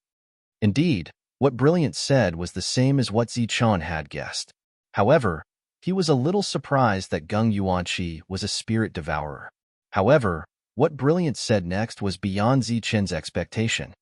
Indeed, what Brilliant said was the same as what Zichun had guessed. However, he was a little surprised that Gung Yuanqi was a spirit devourer. However, what Brilliant said next was beyond Zichun's expectation.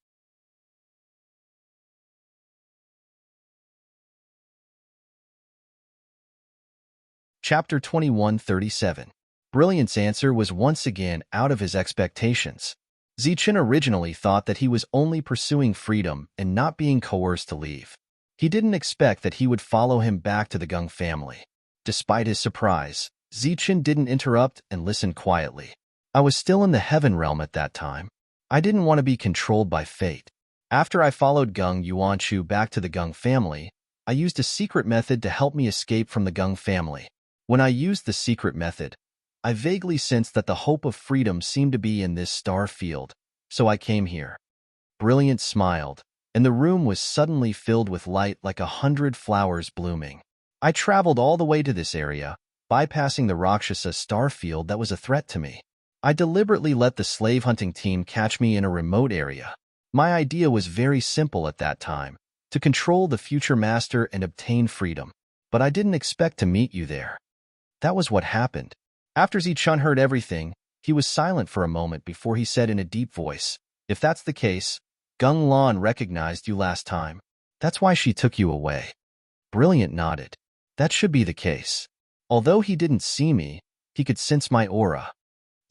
Chapter 2137. Brilliant's answer was once again out of his expectations. Zichun originally thought that he was only pursuing freedom and not being coerced to leave. He didn't expect that he would follow him back to the Gung family. Despite his surprise, Zichun didn't interrupt and listened quietly. I was still in the heaven realm at that time. I didn't want to be controlled by fate. After I followed Gung Yuanqi back to the Gung family, I used a secret method to help me escape from the Gung family. When I used the secret method, I vaguely sensed that the hope of freedom seemed to be in this star field, so I came here. Brilliant smiled, and the room was suddenly filled with light like 100 flowers blooming. I traveled all the way to this area, bypassing the Rakshasa star field that was a threat to me. I deliberately let the slave hunting team catch me in a remote area. My idea was very simple at that time, to control the future master and obtain freedom. But I didn't expect to meet you there. That was what happened. After Zichun heard everything, he was silent for a moment before he said in a deep voice, "If that's the case, Gung Lan recognized you last time. That's why she took you away." Brilliant nodded. That should be the case. Although he didn't see me, he could sense my aura.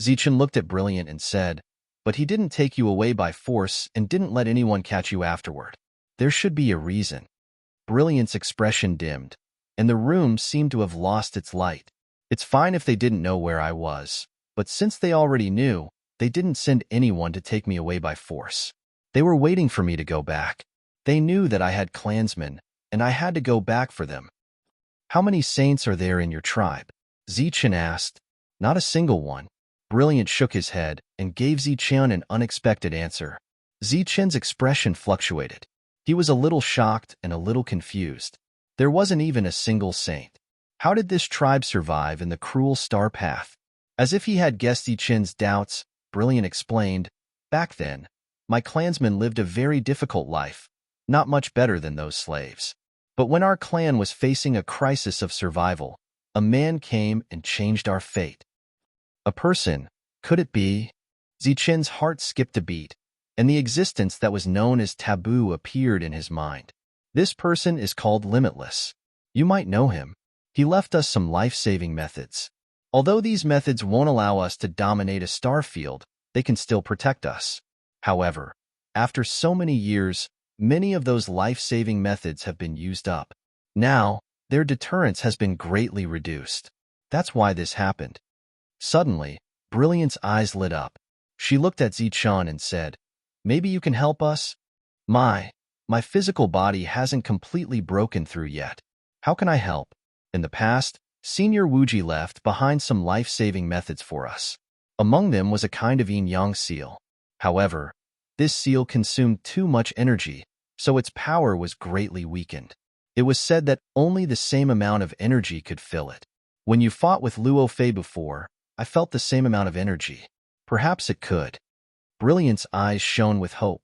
Zichun looked at Brilliant and said, "But he didn't take you away by force and didn't let anyone catch you afterward. There should be a reason." Brilliant's expression dimmed, and the room seemed to have lost its light. It's fine if they didn't know where I was, but since they already knew, they didn't send anyone to take me away by force. They were waiting for me to go back. They knew that I had clansmen, and I had to go back for them. How many saints are there in your tribe? Zichen asked. Not a single one. Brilliant shook his head and gave Zichen an unexpected answer. Zichen's expression fluctuated. He was a little shocked and a little confused. There wasn't even a single saint. How did this tribe survive in the cruel star path? As if he had guessed Zichen's doubts, Brilliant explained, back then, my clansmen lived a very difficult life, not much better than those slaves. But when our clan was facing a crisis of survival, a man came and changed our fate. A person, could it be? Zichen's heart skipped a beat, and the existence that was known as taboo appeared in his mind. This person is called Limitless. You might know him. He left us some life-saving methods. Although these methods won't allow us to dominate a star field, they can still protect us. However, after so many years, many of those life-saving methods have been used up. Now, their deterrence has been greatly reduced. That's why this happened. Suddenly, Brilliant's eyes lit up. She looked at Zichen and said, maybe you can help us? My physical body hasn't completely broken through yet. How can I help? In the past, Senior Wuji left behind some life-saving methods for us. Among them was a kind of yin-yang seal. However, this seal consumed too much energy, so its power was greatly weakened. It was said that only the same amount of energy could fill it. When you fought with Luo Fei before, I felt the same amount of energy. Perhaps it could. Brilliant's eyes shone with hope.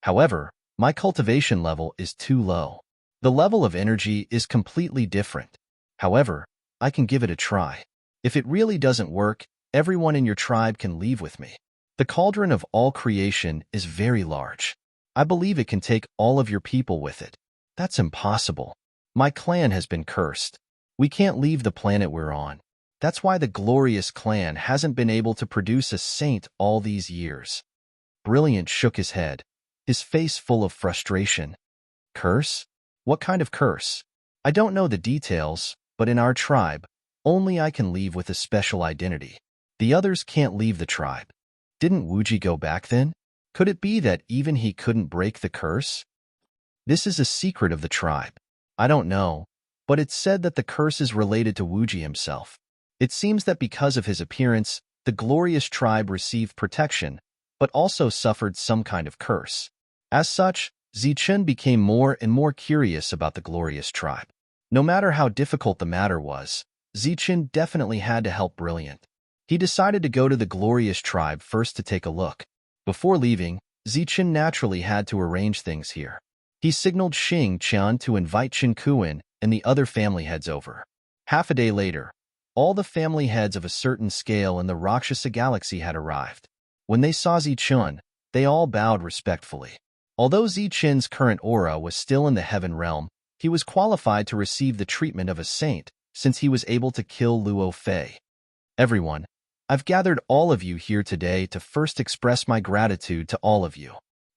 However, my cultivation level is too low. The level of energy is completely different. However, I can give it a try. If it really doesn't work, everyone in your tribe can leave with me. The cauldron of all creation is very large. I believe it can take all of your people with it. That's impossible. My clan has been cursed. We can't leave the planet we're on. That's why the glorious clan hasn't been able to produce a saint all these years. Brilliant shook his head, his face full of frustration. Curse? What kind of curse? I don't know the details, but in our tribe, only I can leave with a special identity. The others can't leave the tribe. Didn't Wuji go back then? Could it be that even he couldn't break the curse? This is a secret of the tribe. I don't know, but it's said that the curse is related to Wuji himself. It seems that because of his appearance, the glorious tribe received protection, but also suffered some kind of curse. As such, Zichen became more and more curious about the glorious tribe. No matter how difficult the matter was, Zichen definitely had to help Brilliant. He decided to go to the glorious tribe first to take a look. Before leaving, Zichen naturally had to arrange things here. He signaled Xing Qian to invite Chen Kuan and the other family heads over. Half a day later, all the family heads of a certain scale in the Rakshasa galaxy had arrived. When they saw Zichen, they all bowed respectfully. Although Zichen's current aura was still in the heaven realm, he was qualified to receive the treatment of a saint since he was able to kill Luo Fei. Everyone, I've gathered all of you here today to first express my gratitude to all of you.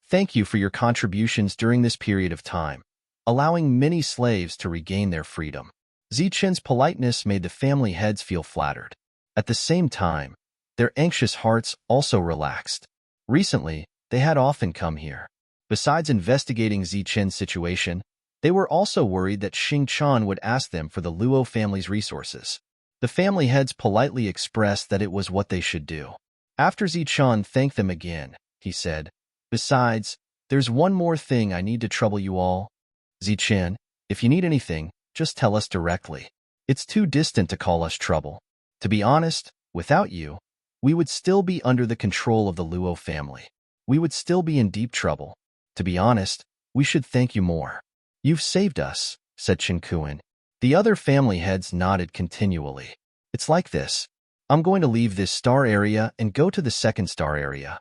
Thank you for your contributions during this period of time, allowing many slaves to regain their freedom. Zichen's politeness made the family heads feel flattered. At the same time, their anxious hearts also relaxed. Recently, they had often come here. Besides investigating Zichen's situation, they were also worried that Xing Qian would ask them for the Luo family's resources. The family heads politely expressed that it was what they should do. After Zichen thanked them again, he said, besides, there's one more thing I need to trouble you all. Zichen, if you need anything, just tell us directly. It's too distant to call us trouble. To be honest, without you, we would still be under the control of the Luo family. We would still be in deep trouble. To be honest, we should thank you more. You've saved us, said Chen Kuan. The other family heads nodded continually. It's like this. I'm going to leave this star area and go to the second star area.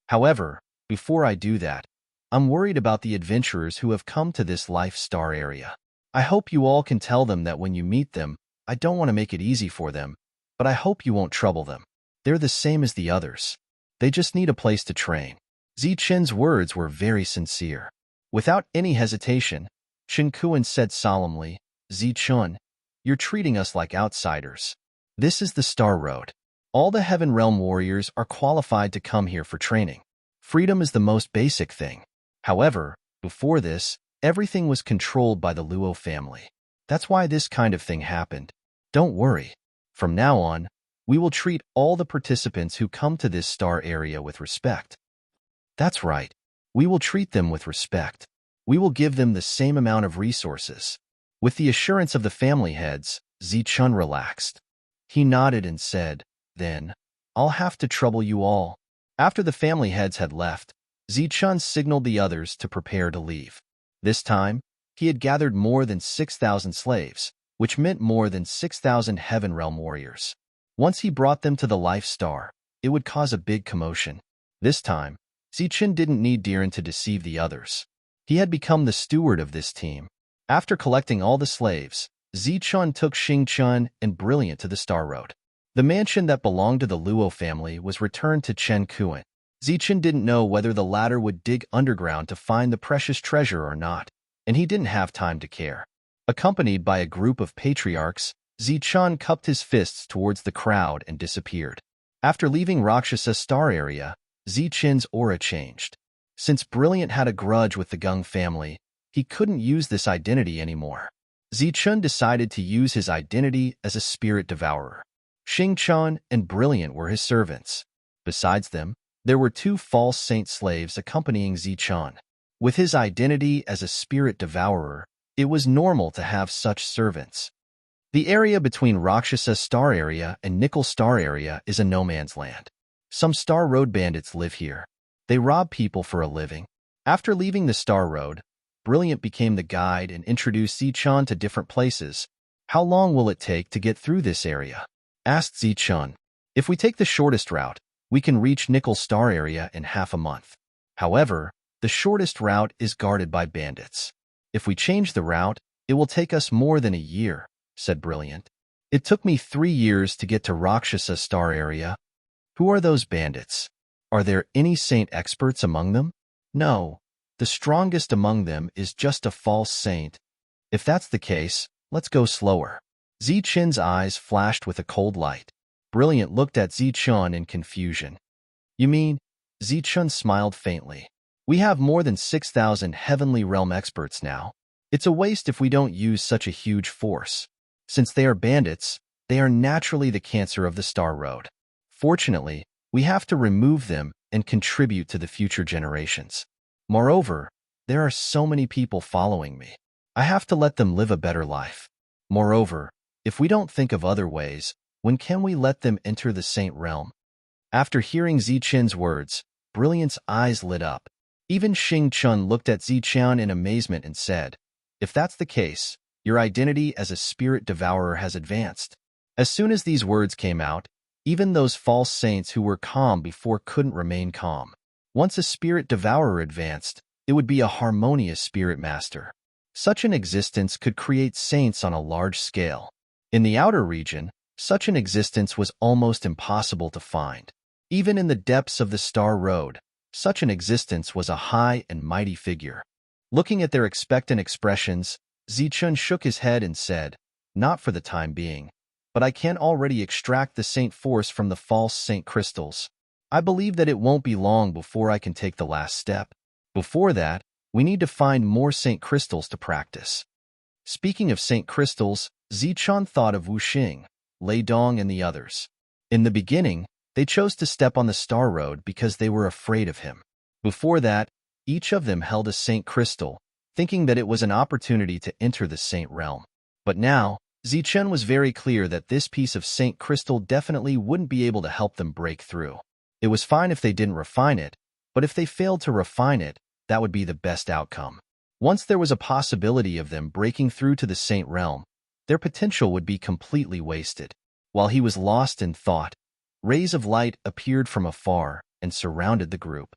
However, before I do that, I'm worried about the adventurers who have come to this life star area. I hope you all can tell them that when you meet them, I don't want to make it easy for them, but I hope you won't trouble them. They're the same as the others. They just need a place to train. Zichen's words were very sincere. Without any hesitation, Chen Kuan said solemnly, Zichen, You're treating us like outsiders. This is the Star Road. All the Heaven Realm warriors are qualified to come here for training. Freedom is the most basic thing. However, before this, everything was controlled by the Luo family. That's why this kind of thing happened. Don't worry. From now on, we will treat all the participants who come to this star area with respect. That's right. We will treat them with respect. We will give them the same amount of resources. With the assurance of the family heads, Zichun relaxed. He nodded and said, "Then, I'll have to trouble you all." After the family heads had left, Zichun signaled the others to prepare to leave. This time, he had gathered more than 6,000 slaves, which meant more than 6,000 Heaven Realm warriors. Once he brought them to the Life Star, it would cause a big commotion. This time, Zichun didn't need Diren to deceive the others. He had become the steward of this team. After collecting all the slaves, Zichun took Xingchun and Brilliant to the Star Road. The mansion that belonged to the Luo family was returned to Chen Kuan. Zichun didn't know whether the latter would dig underground to find the precious treasure or not, and he didn't have time to care. Accompanied by a group of patriarchs, Zichun cupped his fists towards the crowd and disappeared. After leaving Rakshasa Star area, Zichun's aura changed. Since Brilliant had a grudge with the Gung family, he couldn't use this identity anymore. Zichun decided to use his identity as a spirit devourer. Xingchun and Brilliant were his servants. Besides them, there were 2 false saint slaves accompanying Zichun. With his identity as a spirit devourer, it was normal to have such servants. The area between Rakshasa Star area and Nickel Star area is a no-man's land. Some Star Road bandits live here. They rob people for a living. After leaving the Star Road, Brilliant became the guide and introduced Zichun to different places. "How long will it take to get through this area?" asked Zichun. "If we take the shortest route, we can reach Nickel Star area in half a month. However, the shortest route is guarded by bandits. If we change the route, it will take us more than a year," said Brilliant. "It took me 3 years to get to Rakshasa Star area." "Who are those bandits? Are there any saint experts among them?" "No. The strongest among them is just a false saint." "If that's the case, let's go slower." Zichun's eyes flashed with a cold light. Brilliant looked at Zichun in confusion. "You mean?" Zichun smiled faintly. "We have more than 6,000 Heavenly Realm experts now. It's a waste if we don't use such a huge force. Since they are bandits, they are naturally the cancer of the Star Road. Fortunately, we have to remove them and contribute to the future generations. Moreover, there are so many people following me. I have to let them live a better life. Moreover, if we don't think of other ways, when can we let them enter the Saint Realm?" After hearing Zichun's words, Brilliant's eyes lit up. Even Xingchun looked at Zichun in amazement and said, "If that's the case, your identity as a spirit devourer has advanced." As soon as these words came out, even those false saints who were calm before couldn't remain calm. Once a spirit devourer advanced, it would be a harmonious spirit master. Such an existence could create saints on a large scale. In the outer region, such an existence was almost impossible to find. Even in the depths of the Star Road, such an existence was a high and mighty figure. Looking at their expectant expressions, Zichun shook his head and said, "Not for the time being, but I can already extract the saint force from the false saint crystals. I believe that it won't be long before I can take the last step. Before that, we need to find more saint crystals to practice." Speaking of saint crystals, Zichun thought of Wuxing, Lei Dong, and the others. In the beginning, they chose to step on the Star Road because they were afraid of him. Before that, each of them held a saint crystal, thinking that it was an opportunity to enter the saint realm. But now, Zichun was very clear that this piece of saint crystal definitely wouldn't be able to help them break through. It was fine if they didn't refine it, but if they failed to refine it, that would be the best outcome. Once there was a possibility of them breaking through to the saint realm, their potential would be completely wasted. While he was lost in thought, rays of light appeared from afar and surrounded the group.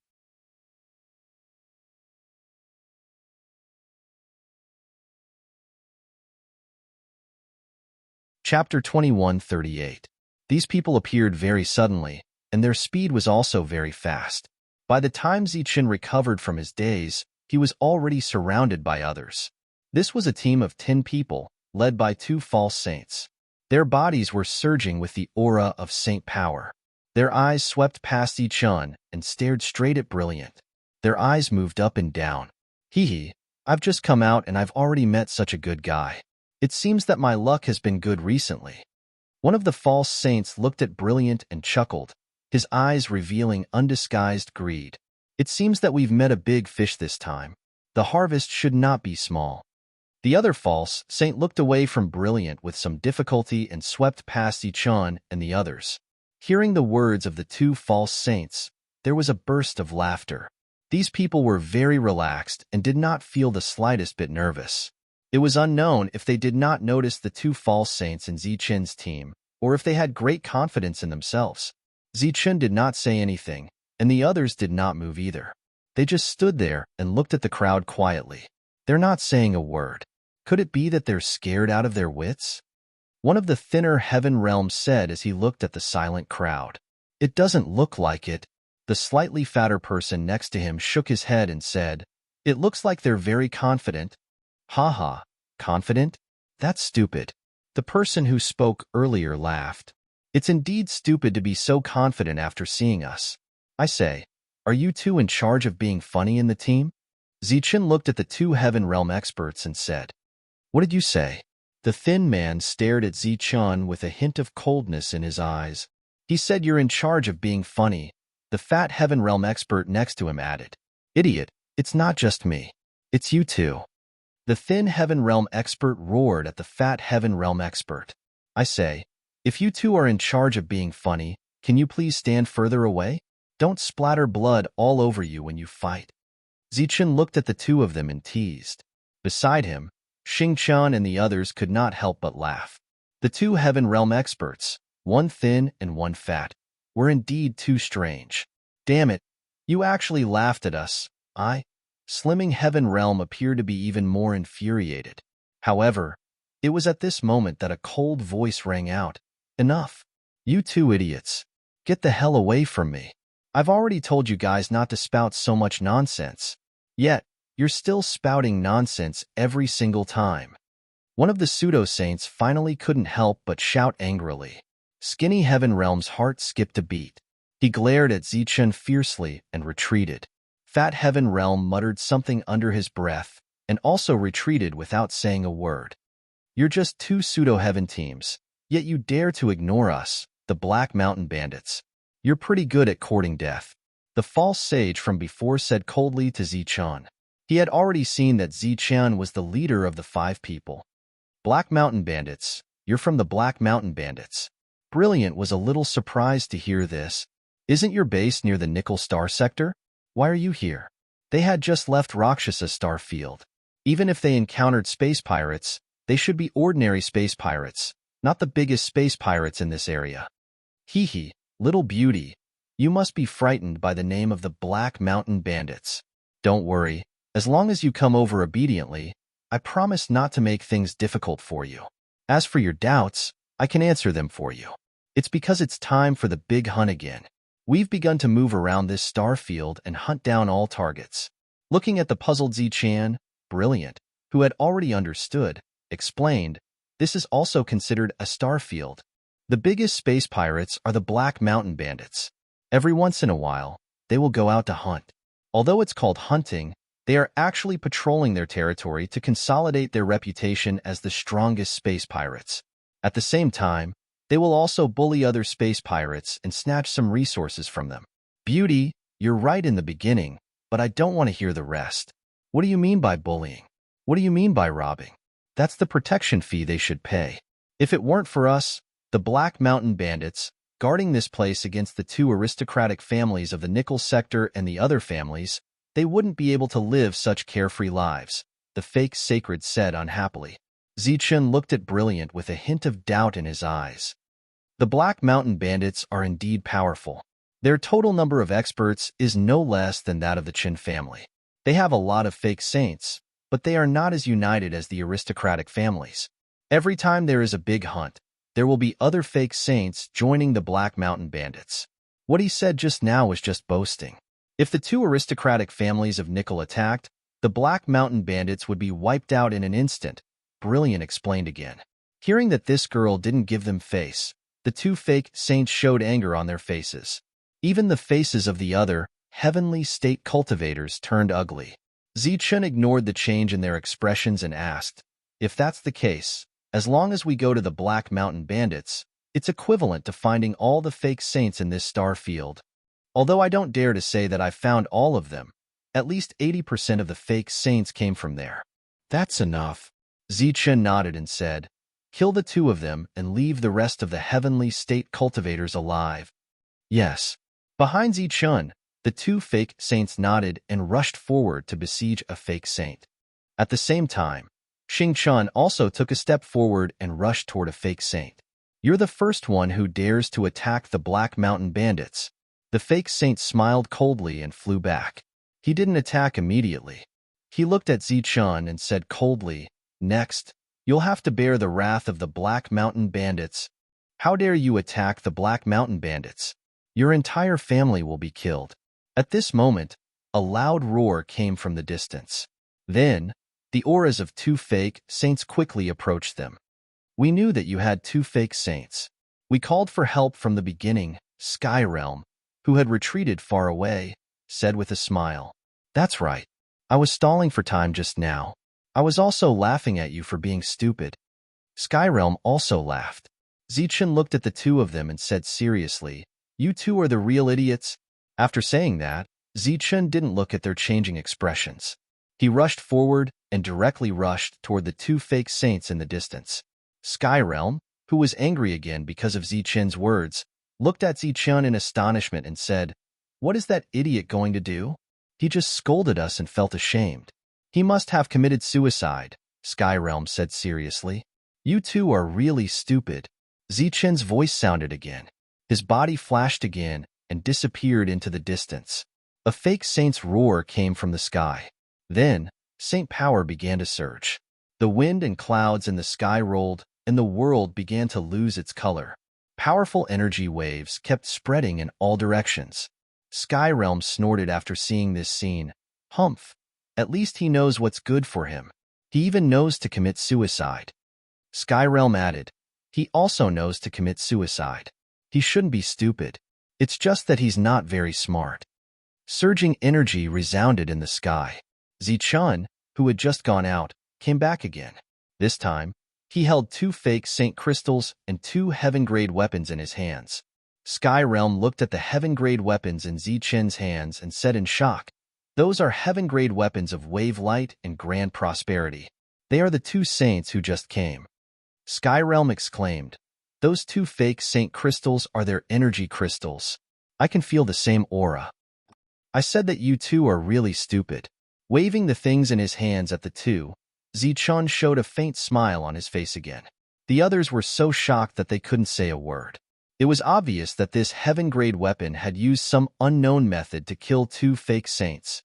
Chapter 21:38. These people appeared very suddenly, and their speed was also very fast. By the time Zichun recovered from his daze, he was already surrounded by others. This was a team of 10 people, led by two false saints. Their bodies were surging with the aura of saint power. Their eyes swept past Zichun and stared straight at Brilliant. Their eyes moved up and down. Hee hee, I've just come out and I've already met such a good guy. It seems that my luck has been good recently. One of the false saints looked at Brilliant and chuckled, his eyes revealing undisguised greed. It seems that we've met a big fish this time. The harvest should not be small. The other false saint looked away from Brilliant with some difficulty and swept past Zichun and the others. Hearing the words of the two false saints, there was a burst of laughter. These people were very relaxed and did not feel the slightest bit nervous. It was unknown if they did not notice the two false saints in Zichun's team, or if they had great confidence in themselves. Zichun did not say anything, and the others did not move either. They just stood there and looked at the crowd quietly. They're not saying a word. Could it be that they're scared out of their wits? One of the thinner heaven realms said as he looked at the silent crowd. It doesn't look like it. The slightly fatter person next to him shook his head and said, It looks like they're very confident. Ha ha, confident? That's stupid. The person who spoke earlier laughed. It's indeed stupid to be so confident after seeing us. I say, are you two in charge of being funny in the team? Zichun looked at the two heaven realm experts and said, What did you say? The thin man stared at Zichun with a hint of coldness in his eyes. He said you're in charge of being funny. The fat heaven realm expert next to him added, Idiot, it's not just me. It's you two. The thin heaven realm expert roared at the fat heaven realm expert. I say, if you two are in charge of being funny, can you please stand further away? Don't splatter blood all over you when you fight. Zichun looked at the two of them and teased. Beside him, Xingqian and the others could not help but laugh. The two heaven realm experts, one thin and one fat, were indeed too strange. Damn it, you actually laughed at us. Slimming heaven realm appeared to be even more infuriated. However, it was at this moment that a cold voice rang out. Enough. You two idiots. Get the hell away from me. I've already told you guys not to spout so much nonsense. Yet, you're still spouting nonsense every single time. One of the pseudo-saints finally couldn't help but shout angrily. Skinny Heaven Realm's heart skipped a beat. He glared at Zichun fiercely and retreated. Fat Heaven Realm muttered something under his breath and also retreated without saying a word. You're just two pseudo-heaven teams, yet you dare to ignore us, the Black Mountain Bandits. You're pretty good at courting death. The false sage from before said coldly to Zichun. He had already seen that Zichun was the leader of the 5 people. Black Mountain Bandits, you're from the Black Mountain Bandits. Brilliant was a little surprised to hear this. Isn't your base near the Nickel Star sector? Why are you here? They had just left Rakshasa Star Field. Even if they encountered space pirates, they should be ordinary space pirates, not the biggest space pirates in this area. Hee hee, little beauty, you must be frightened by the name of the Black Mountain Bandits. Don't worry, as long as you come over obediently, I promise not to make things difficult for you. As for your doubts, I can answer them for you. It's because it's time for the big hunt again. We've begun to move around this star field and hunt down all targets. Looking at the puzzled Zichun, Brilliant, who had already understood, explained, this is also considered a star field. The biggest space pirates are the Black Mountain Bandits. Every once in a while, they will go out to hunt. Although it's called hunting, they are actually patrolling their territory to consolidate their reputation as the strongest space pirates. At the same time, they will also bully other space pirates and snatch some resources from them. Beauty, you're right in the beginning, but I don't want to hear the rest. What do you mean by bullying? What do you mean by robbing? That's the protection fee they should pay. If it weren't for us, the Black Mountain Bandits, guarding this place against the 2 aristocratic families of the Nickel Sector and the other families, they wouldn't be able to live such carefree lives, the fake sacred said unhappily. Zichun looked at Brilliant with a hint of doubt in his eyes. The Black Mountain Bandits are indeed powerful. Their total number of experts is no less than that of the Qin family. They have a lot of fake saints, but they are not as united as the aristocratic families. Every time there is a big hunt, there will be other fake saints joining the Black Mountain Bandits. What he said just now was just boasting. If the 2 aristocratic families of Nickel attacked, the Black Mountain Bandits would be wiped out in an instant, brilliant explained again. Hearing that this girl didn't give them face, the two fake saints showed anger on their faces. Even the faces of the other, heavenly state cultivators turned ugly. Zichun ignored the change in their expressions and asked, "If that's the case, as long as we go to the Black Mountain Bandits, it's equivalent to finding all the fake saints in this star field. Although I don't dare to say that I've found all of them, at least 80% of the fake saints came from there." "That's enough." Zichun nodded and said, "Kill the two of them and leave the rest of the heavenly state cultivators alive." "Yes." Behind Zichun, the two fake saints nodded and rushed forward to besiege a fake saint. At the same time, Xingchun also took a step forward and rushed toward a fake saint. "You're the first one who dares to attack the Black Mountain Bandits." The fake saint smiled coldly and flew back. He didn't attack immediately. He looked at Zichun and said coldly, "Next, you'll have to bear the wrath of the Black Mountain Bandits." "How dare you attack the Black Mountain Bandits? Your entire family will be killed." At this moment, a loud roar came from the distance. Then, the auras of two fake saints quickly approached them. "We knew that you had two fake saints. We called for help from the beginning," Sky Realm, who had retreated far away, said with a smile. "That's right. I was stalling for time just now. I was also laughing at you for being stupid." Sky Realm also laughed. Zichun looked at the two of them and said seriously, "You two are the real idiots." After saying that, Zichun didn't look at their changing expressions. He rushed forward and directly rushed toward the two fake saints in the distance. Sky Realm, who was angry again because of Zichun's words, looked at Zichun in astonishment and said, "What is that idiot going to do? He just scolded us and felt ashamed." "He must have committed suicide," Sky Realm said seriously. "You two are really stupid." Zichun's voice sounded again. His body flashed again and disappeared into the distance. A fake saint's roar came from the sky. Then, saint power began to surge. The wind and clouds in the sky rolled, and the world began to lose its color. Powerful energy waves kept spreading in all directions. Sky Realm snorted after seeing this scene. "Humph! At least he knows what's good for him. He even knows to commit suicide." Sky Realm added, "He also knows to commit suicide. He shouldn't be stupid. It's just that he's not very smart." Surging energy resounded in the sky. Zichun, who had just gone out, came back again. This time, he held two fake saint crystals and two heaven-grade weapons in his hands. Sky Realm looked at the heaven-grade weapons in Zichun's hands and said in shock, "Those are heaven-grade weapons of wave light and grand prosperity. They are the two saints who just came." Sky Realm exclaimed, "Those two fake saint crystals are their energy crystals. I can feel the same aura." "I said that you two are really stupid." Waving the things in his hands at the two, Zichun showed a faint smile on his face again. The others were so shocked that they couldn't say a word. It was obvious that this heaven-grade weapon had used some unknown method to kill two fake saints.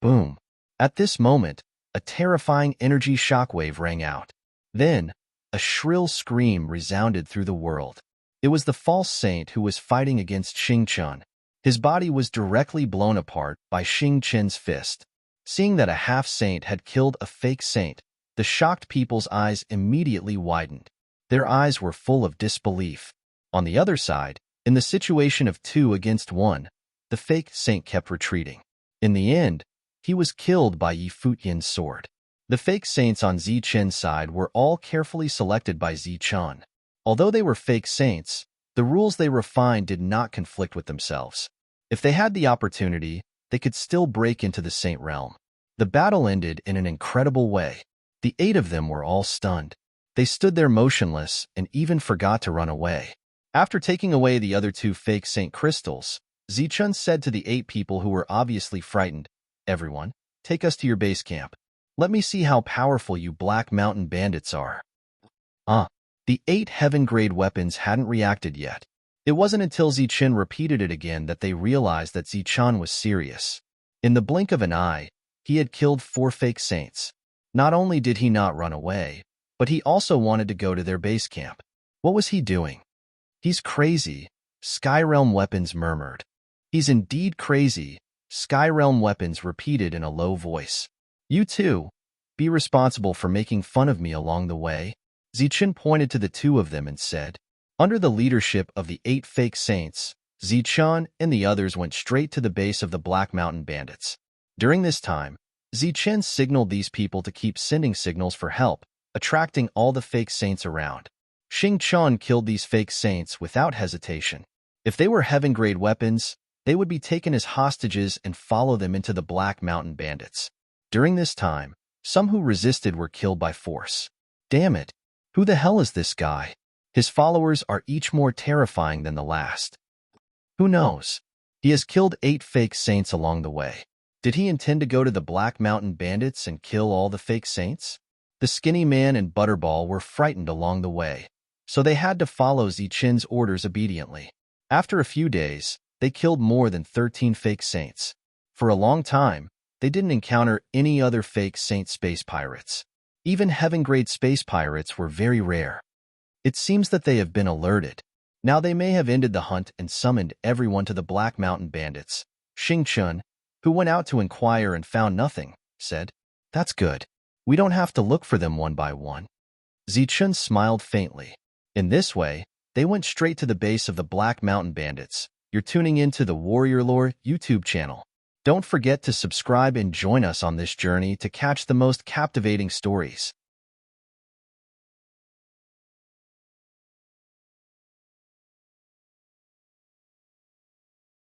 Boom! At this moment, a terrifying energy shockwave rang out. Then, a shrill scream resounded through the world. It was the false saint who was fighting against Xingchun. His body was directly blown apart by Xingchun's fist. Seeing that a half-saint had killed a fake saint, the shocked people's eyes immediately widened. Their eyes were full of disbelief. On the other side, in the situation of 2 against 1, the fake saint kept retreating. In the end, he was killed by Yi Futyan's sword. The fake saints on Zichun's side were all carefully selected by Zichun. Although they were fake saints, the rules they refined did not conflict with themselves. If they had the opportunity, they could still break into the saint realm. The battle ended in an incredible way. The 8 of them were all stunned. They stood there motionless and even forgot to run away. After taking away the other 2 fake saint crystals, Zichun said to the 8 people who were obviously frightened, "Everyone, take us to your base camp. Let me see how powerful you Black Mountain bandits are." The 8 heaven-grade weapons hadn't reacted yet. It wasn't until Zichun repeated it again that they realized that Zichun was serious. In the blink of an eye, he had killed 4 fake saints. Not only did he not run away, but he also wanted to go to their base camp. What was he doing? "He's crazy," Skyrealm Weapons murmured. "He's indeed crazy," Skyrealm Weapons repeated in a low voice. "You too." be responsible for making fun of me along the way? Zichen pointed to the two of them and said. Under the leadership of the 8 fake saints, Zichen and the others went straight to the base of the Black Mountain Bandits. During this time, Zichen signaled these people to keep sending signals for help, attracting all the fake saints around. Xing Chun killed these fake saints without hesitation. If they were heaven-grade weapons, they would be taken as hostages and follow them into the Black Mountain Bandits. During this time, some who resisted were killed by force. Damn it! Who the hell is this guy? His followers are each more terrifying than the last. Who knows? He has killed 8 fake saints along the way. Did he intend to go to the Black Mountain Bandits and kill all the fake saints? The skinny man and Butterball were frightened along the way, so they had to follow Zichen's orders obediently. After a few days, they killed more than 13 fake saints. For a long time, they didn't encounter any other fake saint space pirates. Even heaven-grade space pirates were very rare. It seems that they have been alerted. Now they may have ended the hunt and summoned everyone to the Black Mountain Bandits. Xing Chun, who went out to inquire and found nothing, said, "That's good. We don't have to look for them one by one." Zichun smiled faintly. In this way, they went straight to the base of the Black Mountain Bandits. You're tuning into the Warrior Lore YouTube channel. Don't forget to subscribe and join us on this journey to catch the most captivating stories.